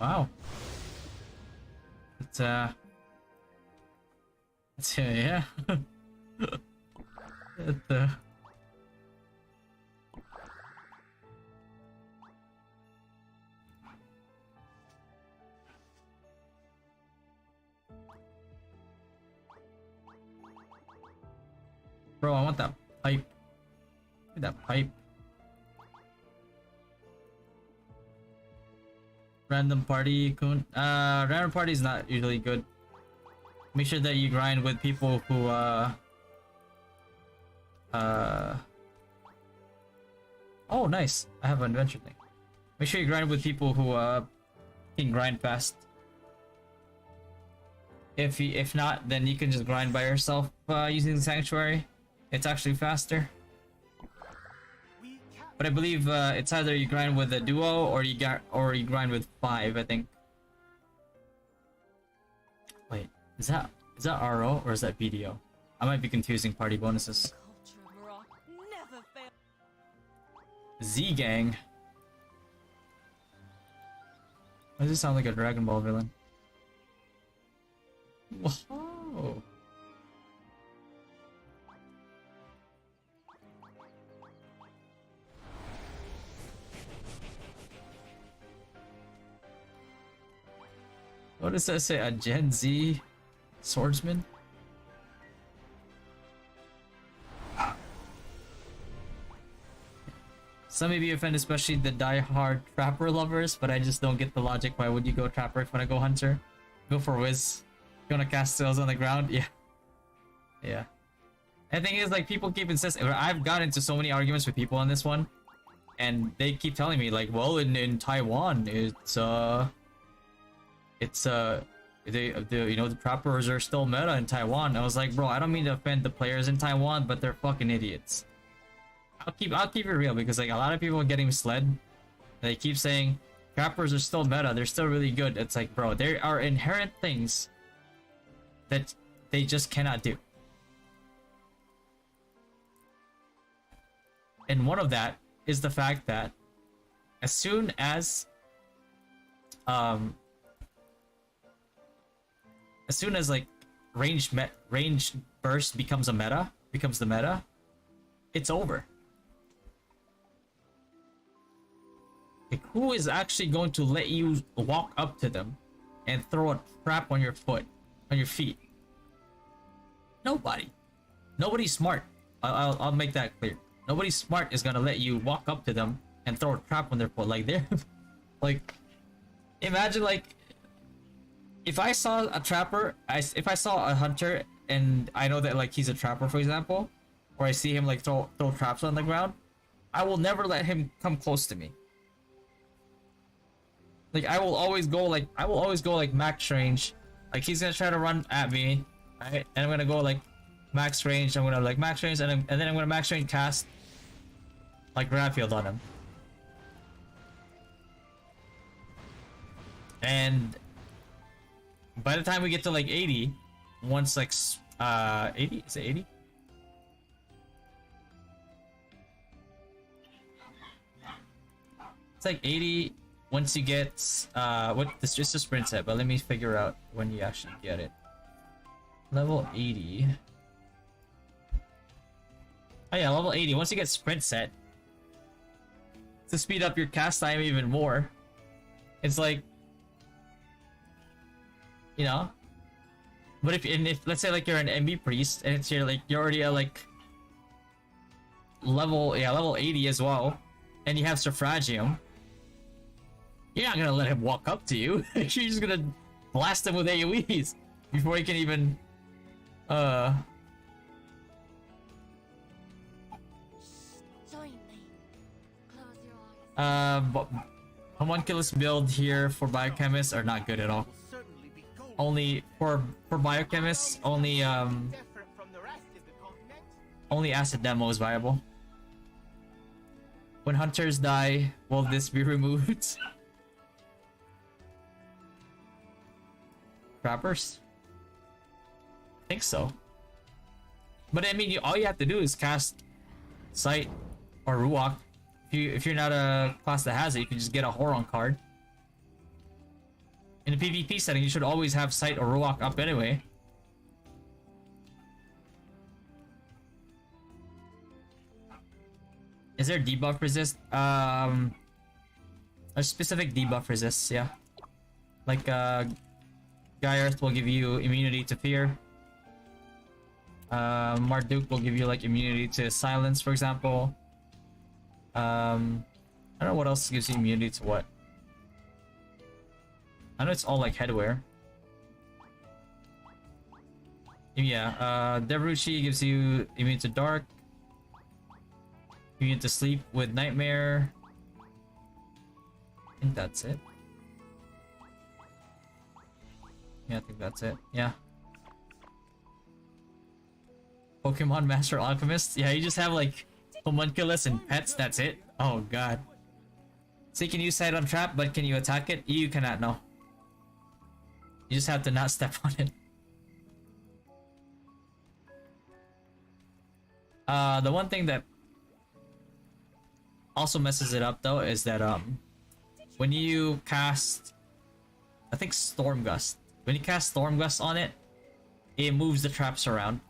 B: Wow. It's yeah. Bro, I want that pipe. Give me that pipe. Random party, Kun. Random party is not usually good. Make sure that you grind with people who, Oh, nice. I have an adventure thing. Make sure you grind with people who, can grind fast. If not, then you can just grind by yourself, using the sanctuary. It's actually faster. But I believe it's either you grind with a duo or you grind with 5, I think. Wait, is that RO or is that BDO? I might be confusing party bonuses. Z gang. Why does it sound like a Dragon Ball villain? Whoa. What does that say? A Gen Z swordsman? Some may be offended, especially the die-hard trapper lovers, but I just don't get the logic. Why would you go trapper if you wanna go hunter? Go for whiz. You wanna cast spells on the ground? Yeah. Yeah. And the thing is, like, people keep insisting. I've got into so many arguments with people on this one, and they keep telling me, like, well, in Taiwan, the trappers are still meta in Taiwan. I was like, bro, I don't mean to offend the players in Taiwan, but they're fucking idiots. I'll keep it real, because like a lot of people are getting misled. They keep saying trappers are still meta, they're still really good. It's like, bro, there are inherent things that they just cannot do. And one of that is the fact that as soon as like range burst becomes the meta, it's over. Like, who is actually going to let you walk up to them and throw a trap on your feet? Nobody. Nobody's smart. I'll make that clear. Nobody smart is gonna let you walk up to them and throw a trap on their foot. Like, they're like, imagine, like, if I saw a trapper, if I saw a hunter and I know that like he's a trapper, for example, or I see him like throw traps on the ground, I will never let him come close to me. Like, I will always go like max range. Like, he's gonna try to run at me, right? And I'm gonna go like max range. I'm gonna like max range, and then I'm gonna max range cast like Grapfield on him. And by the time we get to like 80, once like 80, is it 80? It's like 80 once you get this just a sprint set, but let me figure out when you actually get it. Level 80. Oh yeah, level 80. Once you get sprint set, to speed up your cast time even more, it's like, you know. But if let's say like you're an MB priest and it's you're already at like level 80 as well, and you have Suffragium, you're not gonna let him walk up to you. You're just gonna blast him with AoEs before he can even
A: Join me. Close your eyes.
B: Homunculus build here for biochemists are not good at all. Only for biochemists, only acid demo is viable. When hunters die, will this be removed? Trappers? I think so. But I mean, all you have to do is cast Sight or Ruach. If you're not a class that has it, you can just get a Horon card. In a PvP setting, you should always have Sight or Ruach up anyway. Is there debuff resist? A specific debuff resists, yeah. Like Guy Earth will give you immunity to fear. Marduk will give you like immunity to silence, for example. I don't know what else gives you immunity to what. I know it's all like headwear. Yeah, Devruchi gives you immune to dark, immune to sleep with nightmare. I think that's it. Yeah, I think that's it. Yeah. Pokemon Master Alchemist? Yeah, you just have like homunculus and pets, that's it? Oh god. So you can use Sight on Trap, but can you attack it? You cannot, no. You just have to not step on it. The one thing that also messes it up though is that when you cast, I think Stormgust. When you cast Stormgust on it, it moves the traps around.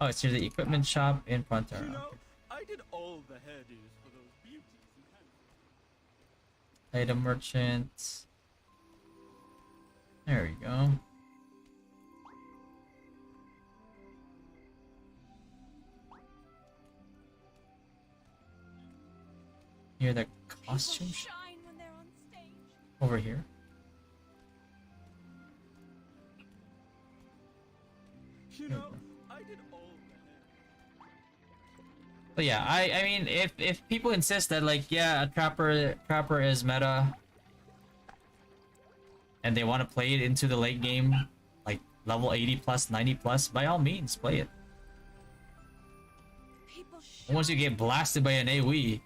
B: Oh, it's near the equipment shop in Frontera.
I: You know, I did all the hairdos for those beauties and hands.
B: Item merchant. There we go. Near the costume shop
H: Shine when they're on stage.
B: over here.
I: You know, I did all the hair.
B: But yeah, I mean, if people insist that like, yeah, a trapper is meta, and they want to play it into the late game, like level 80 plus, 90 plus, by all means, play it.
H: People
B: Once you get blasted by an AoE,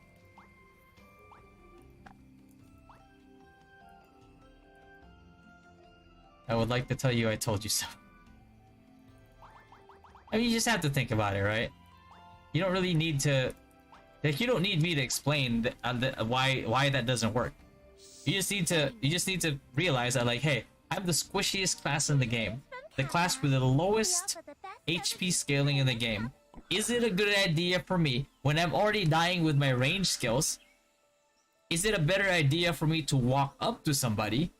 B: I would like to tell you I told you so. I mean, you just have to think about it, right? You don't really need to, like, you don't need me to explain why that doesn't work. You just need to realize that, like, hey, I'm the squishiest class in the game, the class with the lowest HP scaling in the game. Is it a good idea for me when I'm already dying with my range skills? Is it a better idea for me to walk up to somebody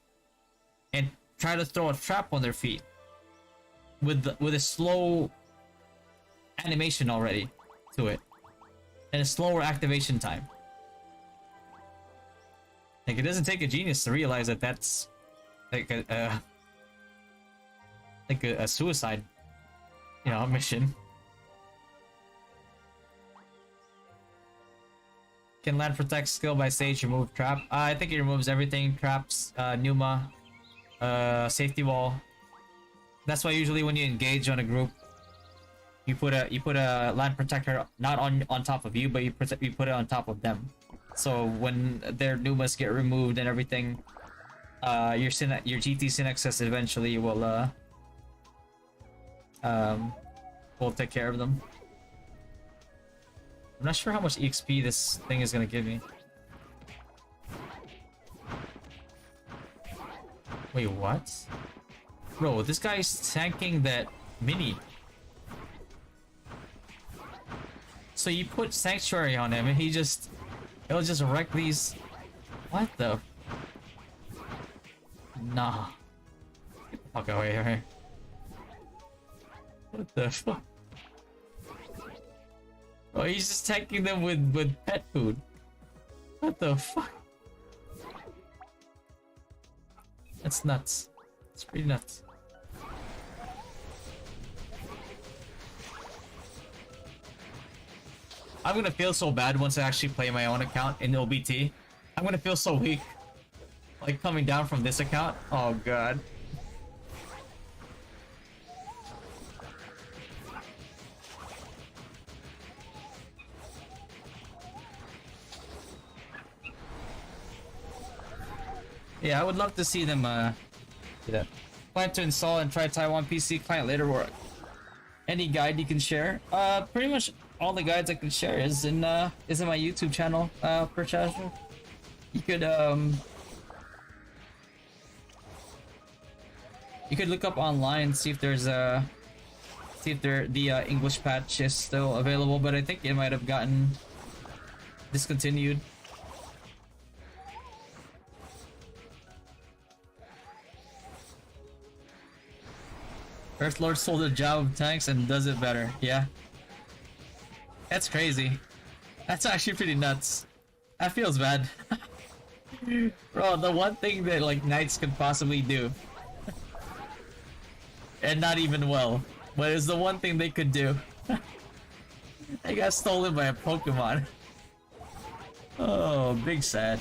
B: and try to throw a trap on their feet with a slow animation already to it and a slower activation time? Like, it doesn't take a genius to realize that that's like a suicide, you know, mission. Can land protect skill by stage remove trap? I think it removes everything. Traps, pneuma, safety wall. That's why usually when you engage on a group, you put a land protector not on top of you, but you put it on top of them. So when their pneumas get removed and everything, your GT Synexus eventually will take care of them. I'm not sure how much EXP this thing is gonna give me. Wait, what? Bro, this guy is tanking that mini. So you put Sanctuary on him and it'll just wreck these. What the? Nah. Get the fuck away here. What the fuck? Oh, he's just tanking them with pet food. What the fuck? That's nuts. It's pretty nuts. I'm gonna feel so bad once I actually play my own account in OBT. I'm gonna feel so weak. Like, coming down from this account. Oh god. Yeah, I would love to see them do that. Plan to install and try Taiwan PC client later, or any guide you can share? Pretty much all the guides I can share is in my YouTube channel, per casual. You could look up online, see if there's the English patch is still available, but I think it might have gotten discontinued. Earth Lord sold a job of tanks and does it better. Yeah. That's crazy. That's actually pretty nuts. That feels bad. Bro, the one thing that like knights could possibly do, and not even well, but it's the one thing they could do. They got stolen by a Pokemon. Oh, big sad.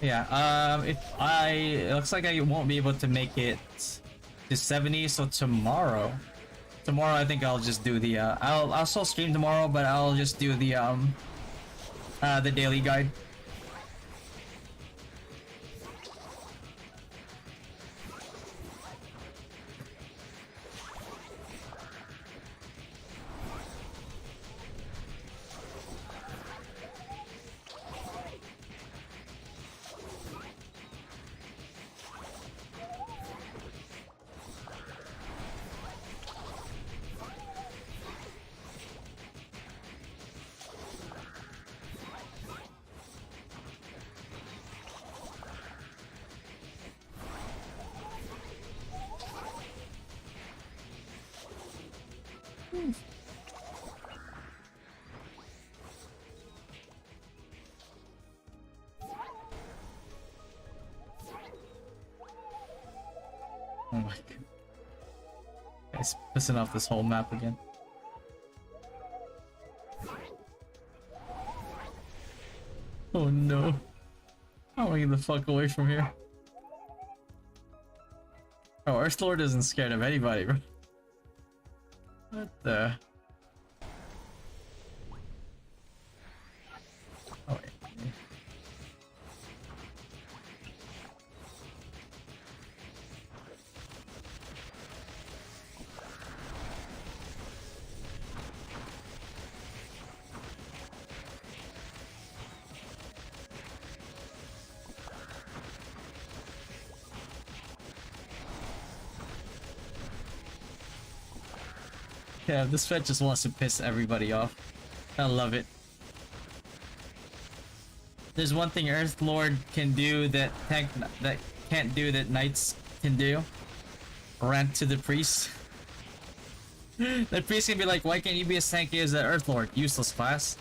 B: Yeah, it looks like I won't be able to make it to 70, so tomorrow I think I'll just do the I'll still stream tomorrow, but I'll just do the daily guide. Oh my god. It's pissing off this whole map again. Oh no. How am I getting the fuck away from here? Oh, Earthlord isn't scared of anybody, bro. What the? Oh, wait. Yeah, this fed just wants to piss everybody off. I love it. There's one thing Earthlord can do that can't do that Knights can do. Rant to the priest. The priest can be like, why can't you be as tanky as that Earthlord? Useless class.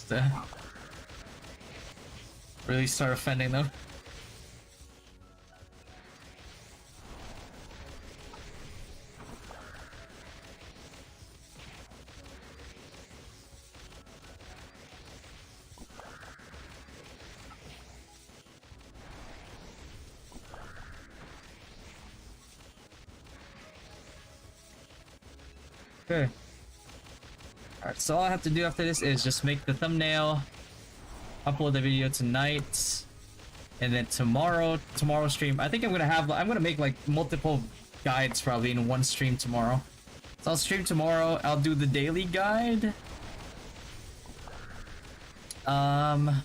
B: Just, really start offending them. Okay. Alright, so all I have to do after this is just make the thumbnail, upload the video tonight, and then tomorrow stream. I think I'm gonna make like multiple guides probably in one stream tomorrow. So I'll stream tomorrow, I'll do the daily guide. And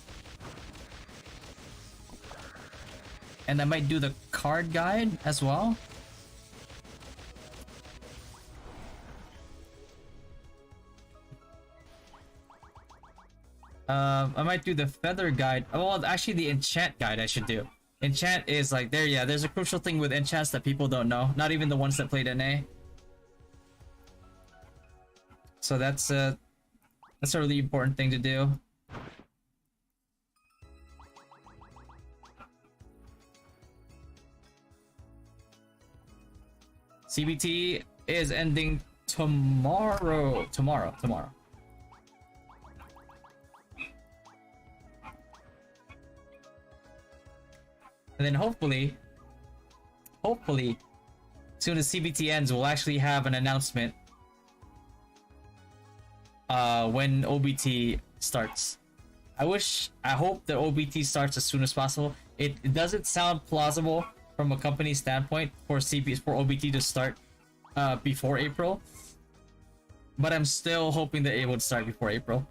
B: I might do the card guide as well. I might do the feather guide. Well, actually the enchant guide I should do. Enchant is like there's a crucial thing with enchants that people don't know. Not even the ones that played NA. So that's a really important thing to do. CBT is ending tomorrow. Tomorrow. And then hopefully, soon as CBT ends, we'll actually have an announcement when OBT starts. I hope that OBT starts as soon as possible. It doesn't sound plausible from a company standpoint for OBT to start before April, but I'm still hoping that it would start before April.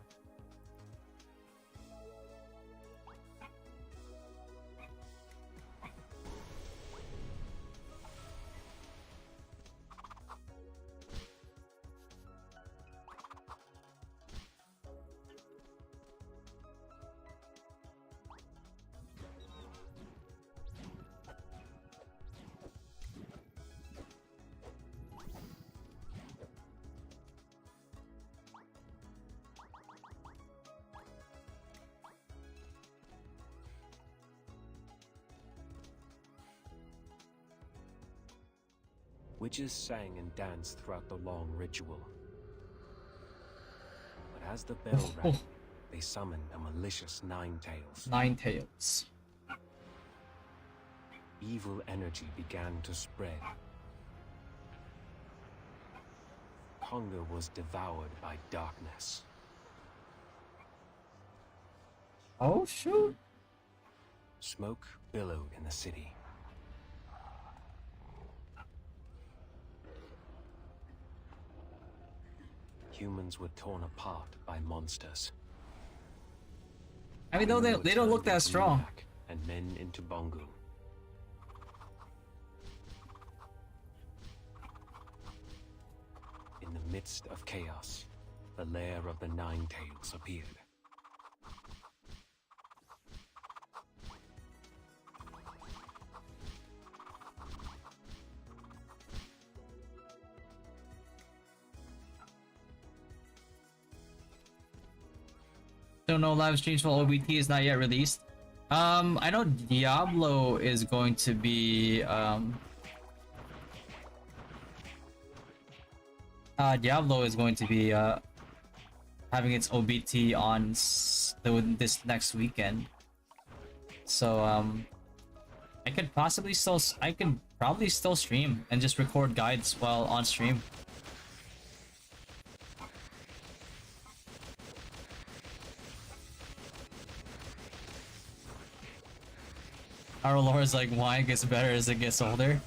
J: Witches sang and danced throughout the long ritual. But as the bell rang, they summoned a malicious Nine-Tails.
B: Nine-Tails.
J: Evil energy began to spread. Hunger was devoured by darkness.
B: Oh shoot!
J: Smoke billowed in the city. Humans were torn apart by monsters.
B: I mean, though they don't look that strong.
J: And men into Bongu. In the midst of chaos, the lair of the Nine-Tails appeared.
B: Don't know, live streams for OBT is not yet released. I know Diablo is going to be having its OBT on this next weekend. So I could probably still stream and just record guides while on stream. Our lore is like wine gets better as it gets older.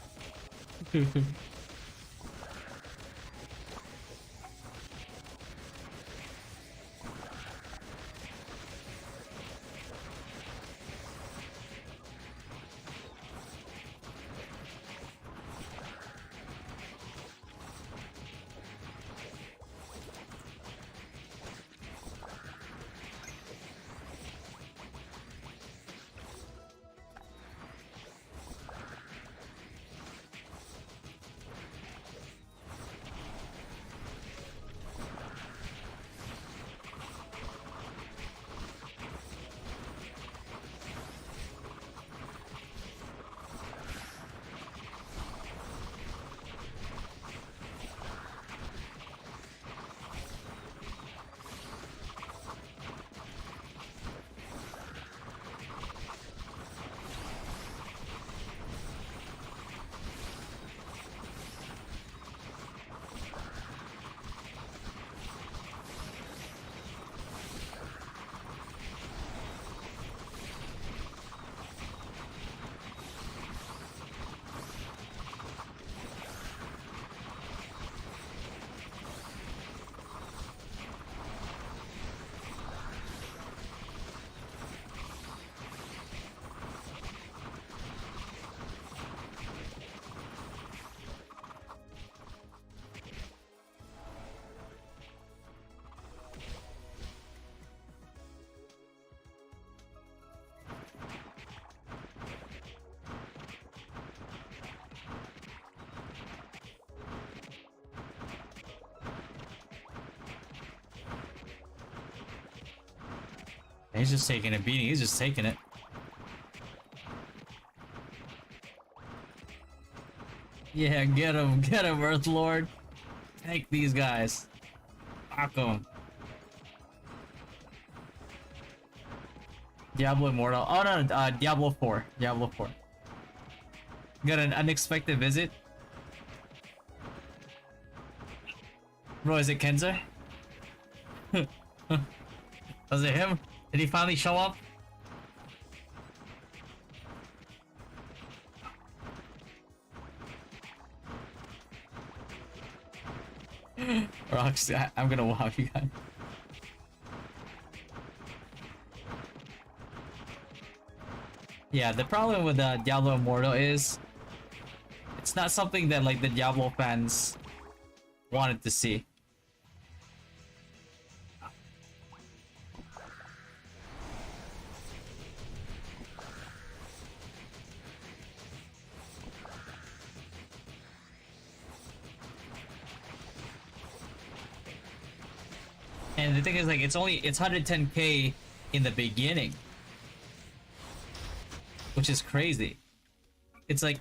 B: He's just taking a beating. He's just taking it. Yeah, get him, Earth Lord. Take these guys. Fuck them. Diablo Immortal. Oh no, Diablo 4. Diablo 4. Got an unexpected visit. Bro, is it Kenza? Was it him? Did he finally show up? Rocks, I'm gonna wow you guys. Yeah, the problem with Diablo Immortal is it's not something that like the Diablo fans wanted to see. And the thing is, like, it's 110k in the beginning, which is crazy. It's like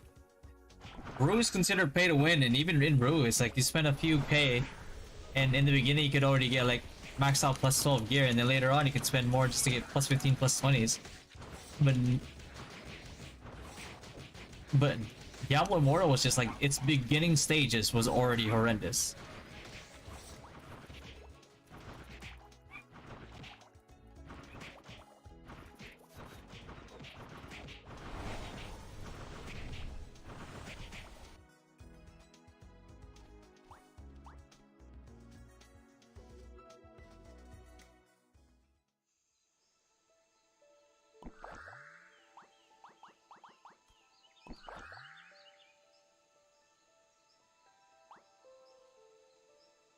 B: ROO is considered pay to win, and even in ROO, it's like you spend a few K, and in the beginning you could already get like max out plus 12 gear, and then later on you could spend more just to get plus 15, plus 20s. But Diablo Immortal was just like its beginning stages was already horrendous.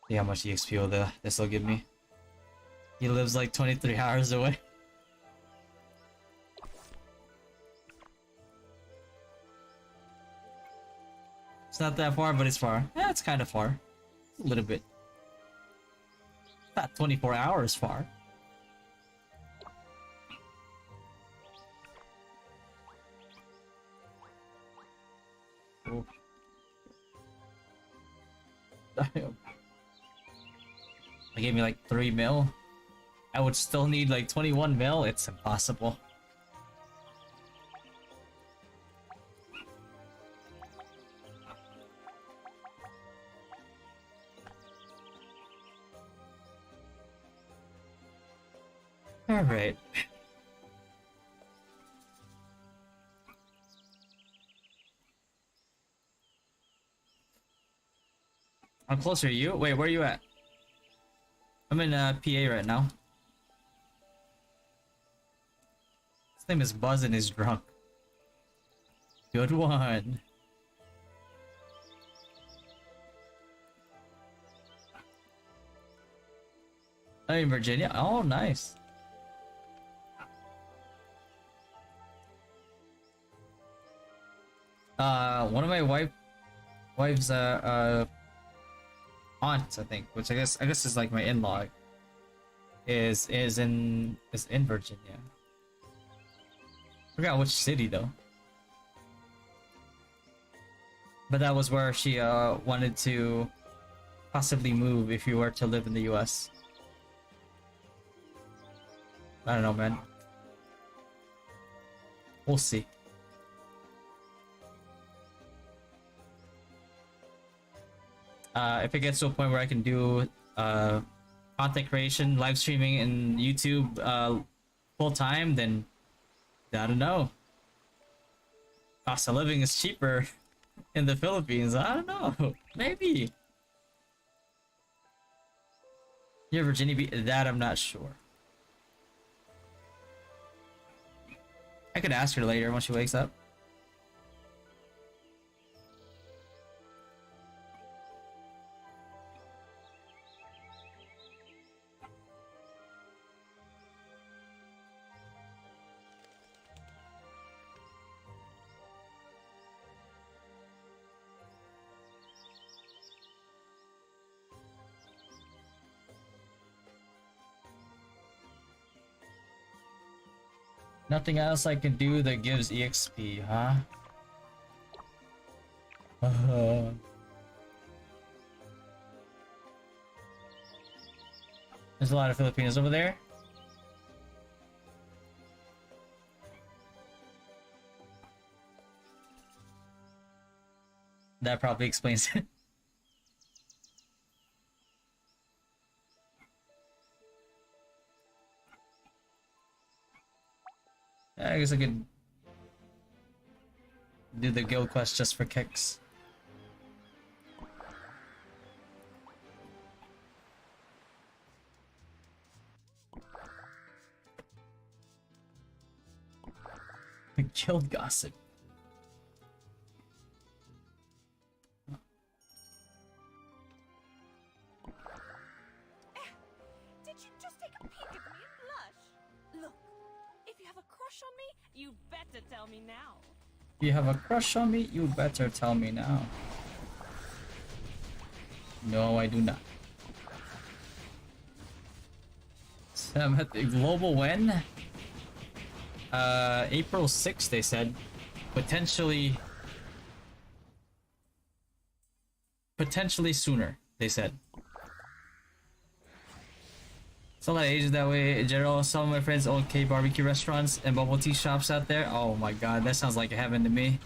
B: See how much EXP this will give me. He lives like 23 hours away. It's not that far, but it's far. Yeah, it's kind of far. A little bit. Not 24 hours far. Damn. They gave me like 3 mil. I would still need like 21 mil. It's impossible. All right. I'm closer to you. Wait, where are you at? I'm in PA right now. His name is Buzz and is drunk. Good one. I'm in Virginia. Oh, nice. One of my wife's aunt, I think, which I guess is like my in-law, is in Virginia. Forgot which city though. But that was where she wanted to possibly move if you were to live in the US. I don't know, man. We'll see. If it gets to a point where I can do content creation, live streaming, and YouTube full time, then I don't know. Cost of living is cheaper in the Philippines. I don't know. Maybe. You're Virginia Beach? That I'm not sure. I could ask her later when she wakes up. Nothing else I can do that gives EXP, huh? There's a lot of Filipinos over there. That probably explains it. I guess I could do the guild quest just for kicks. Guild gossip.
A: Did you just take a peek at me and blush? Look, if you have a crush on me, you better tell me now.
B: If you have a crush on me, you better tell me now. No, I do not. So I'm at the global when? April 6th, they said. Potentially sooner, they said. It's a lot of Asians that way in general. Some of my friends own K-barbecue restaurants and bubble tea shops out there. Oh my god, that sounds like heaven to me.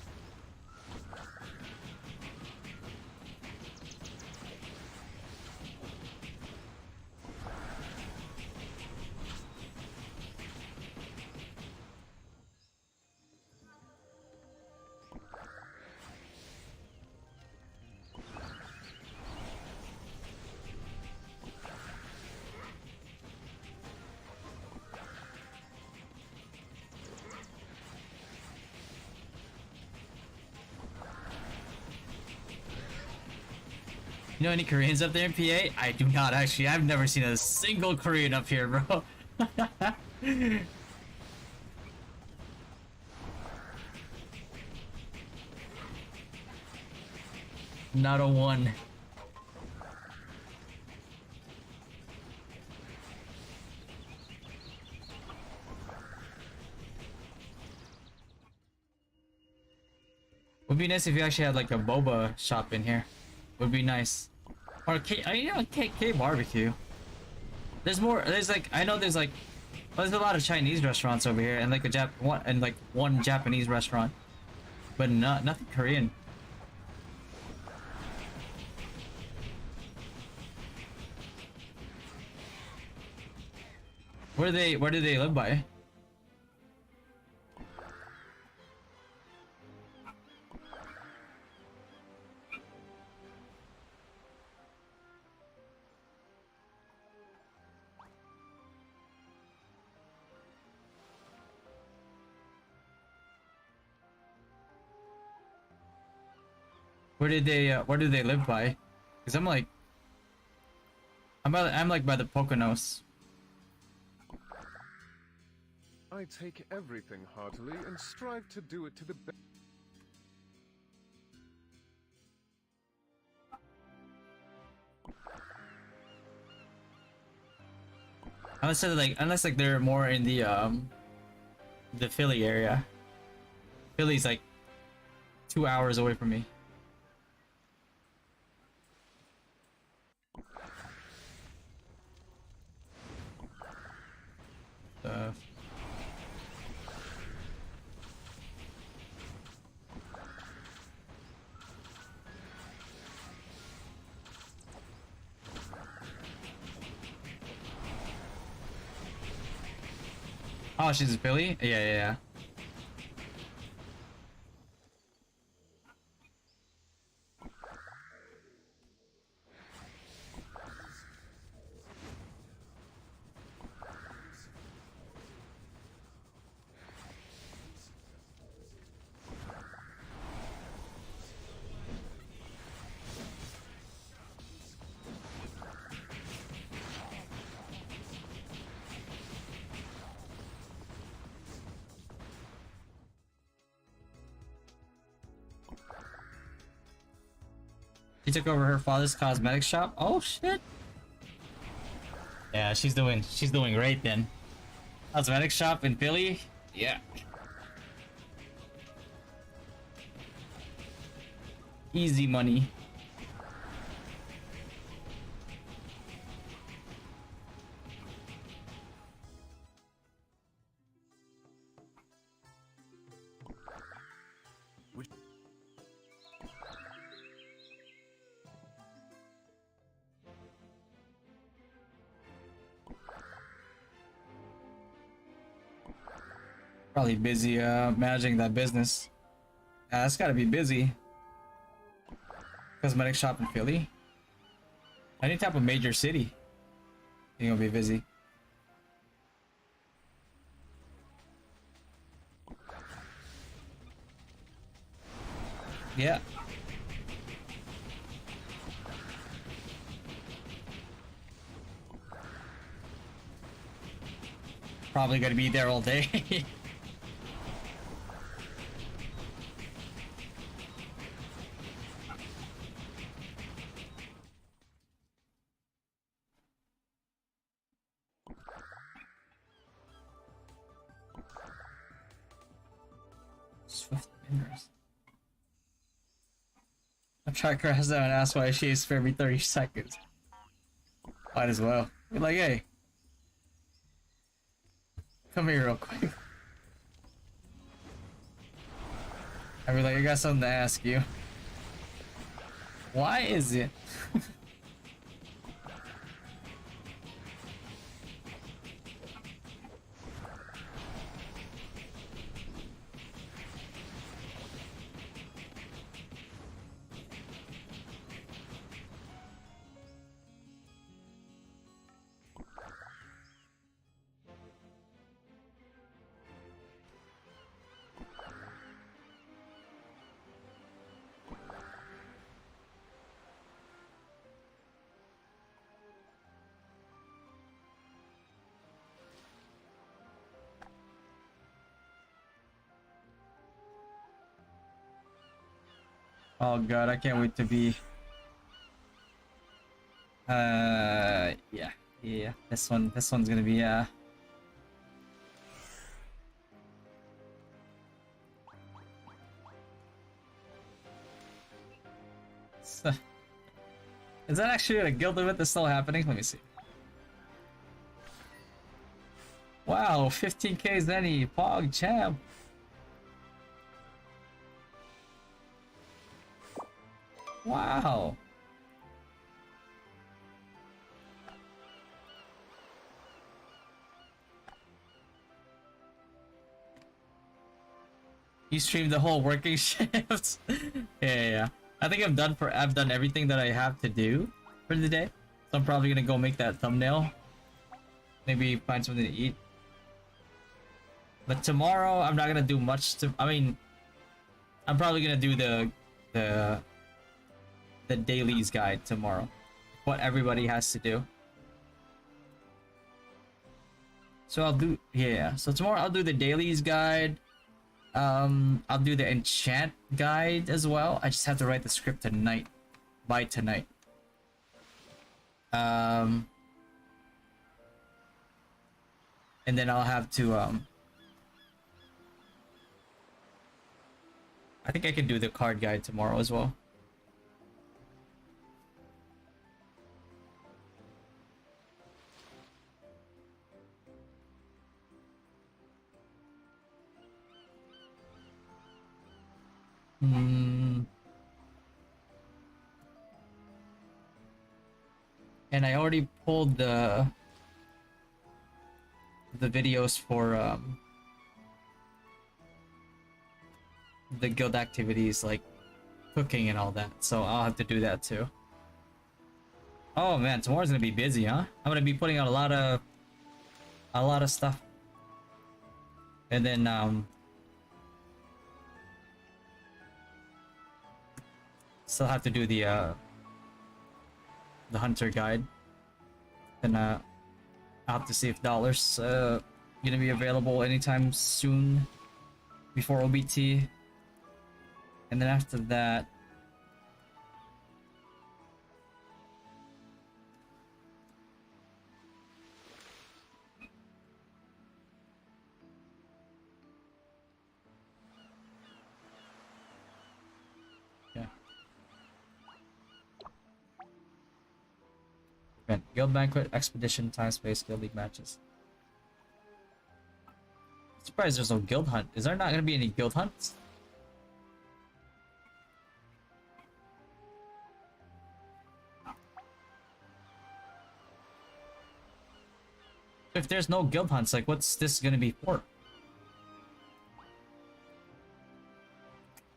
B: You know any Koreans up there in PA? I do not actually. I've never seen a single Korean up here, bro. Not a one. Would be nice if you actually had like a boba shop in here. Would be nice. Or K barbecue. There's more. There's like I know there's like there's a lot of Chinese restaurants over here and like one Japanese restaurant, but nothing Korean. Where do they live by? Where do they live by? Cause I'm like I'm like by the Poconos.
K: I take everything heartily and strive to do it to the best.
B: Unless they're more in the Philly area. Philly's like 2 hours away from me. Oh, she's a Philly? Yeah. She took over her father's cosmetic shop. Oh shit. Yeah, she's doing great then. Cosmetic shop in Philly? Yeah. Easy money. Probably busy managing that business. That's gotta be busy. Cosmetic shop in Philly. Any type of major city, you're gonna be busy. Yeah. Probably gonna be there all day. Swift fingers. I try to crash down and ask why she is for every 30 seconds. Might as well. Be like, hey. Come here real quick. I'd be like, I got something to ask you. Why is it? Oh god, I can't wait to be yeah. This one's gonna be Is that actually a guild event that's still happening? Let me see. Wow, 15k Zenni, Pog, champ. Wow. You streamed the whole working shift. Yeah. I think I've done everything that I have to do for the day. So I'm probably gonna go make that thumbnail. Maybe find something to eat. But tomorrow I'm not gonna do much to. I mean, I'm probably gonna do the dailies guide tomorrow. What everybody has to do. So I'll do So tomorrow I'll do the dailies guide. I'll do the enchant guide as well. I just have to write the script tonight. By tonight. And then I'll have to I think I can do the card guide tomorrow as well. And I already pulled the videos for the guild activities like cooking and all that, so I'll have to do that too. Oh man, tomorrow's gonna be busy, huh? I'm gonna be putting out a lot of stuff, and then still have to do the hunter guide, and I'll have to see if dollars gonna be available anytime soon before OBT. And then after that, event, guild banquet, expedition, time space, guild league matches. I'm surprised there's no guild hunt. Is there not gonna be any guild hunts? If there's no guild hunts, like what's this gonna be for?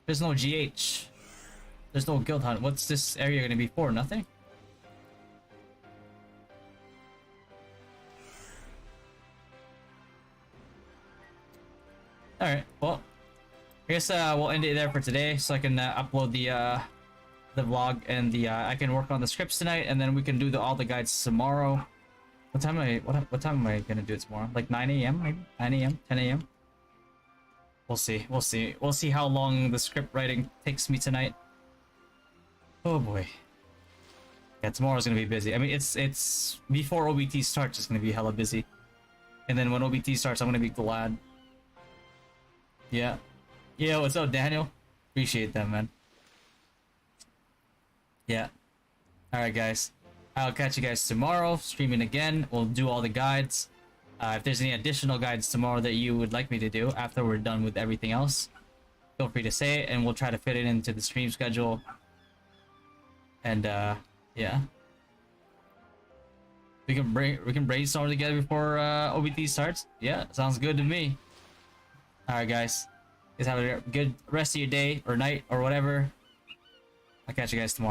B: There's no GH. There's no guild hunt. What's this area gonna be for? Nothing? Alright, well, I guess we'll end it there for today, so I can upload the vlog and I can work on the scripts tonight, and then we can do all the guides tomorrow. What time am I gonna do it tomorrow? Like 9 a.m. maybe? 9 a.m. 10 a.m. We'll see how long the script writing takes me tonight. Oh boy. Yeah, tomorrow's gonna be busy. I mean, it's before OBT starts, it's gonna be hella busy, and then when OBT starts, I'm gonna be glad. Yeah. Yeah, what's up, Daniel? Appreciate that, man. Yeah. Alright, guys. I'll catch you guys tomorrow, streaming again. We'll do all the guides. If there's any additional guides tomorrow that you would like me to do after we're done with everything else, feel free to say it, and we'll try to fit it into the stream schedule. And, yeah. We can brainstorm together before OBT starts. Yeah, sounds good to me. Alright, guys. Have a good rest of your day or night or whatever. I'll catch you guys tomorrow.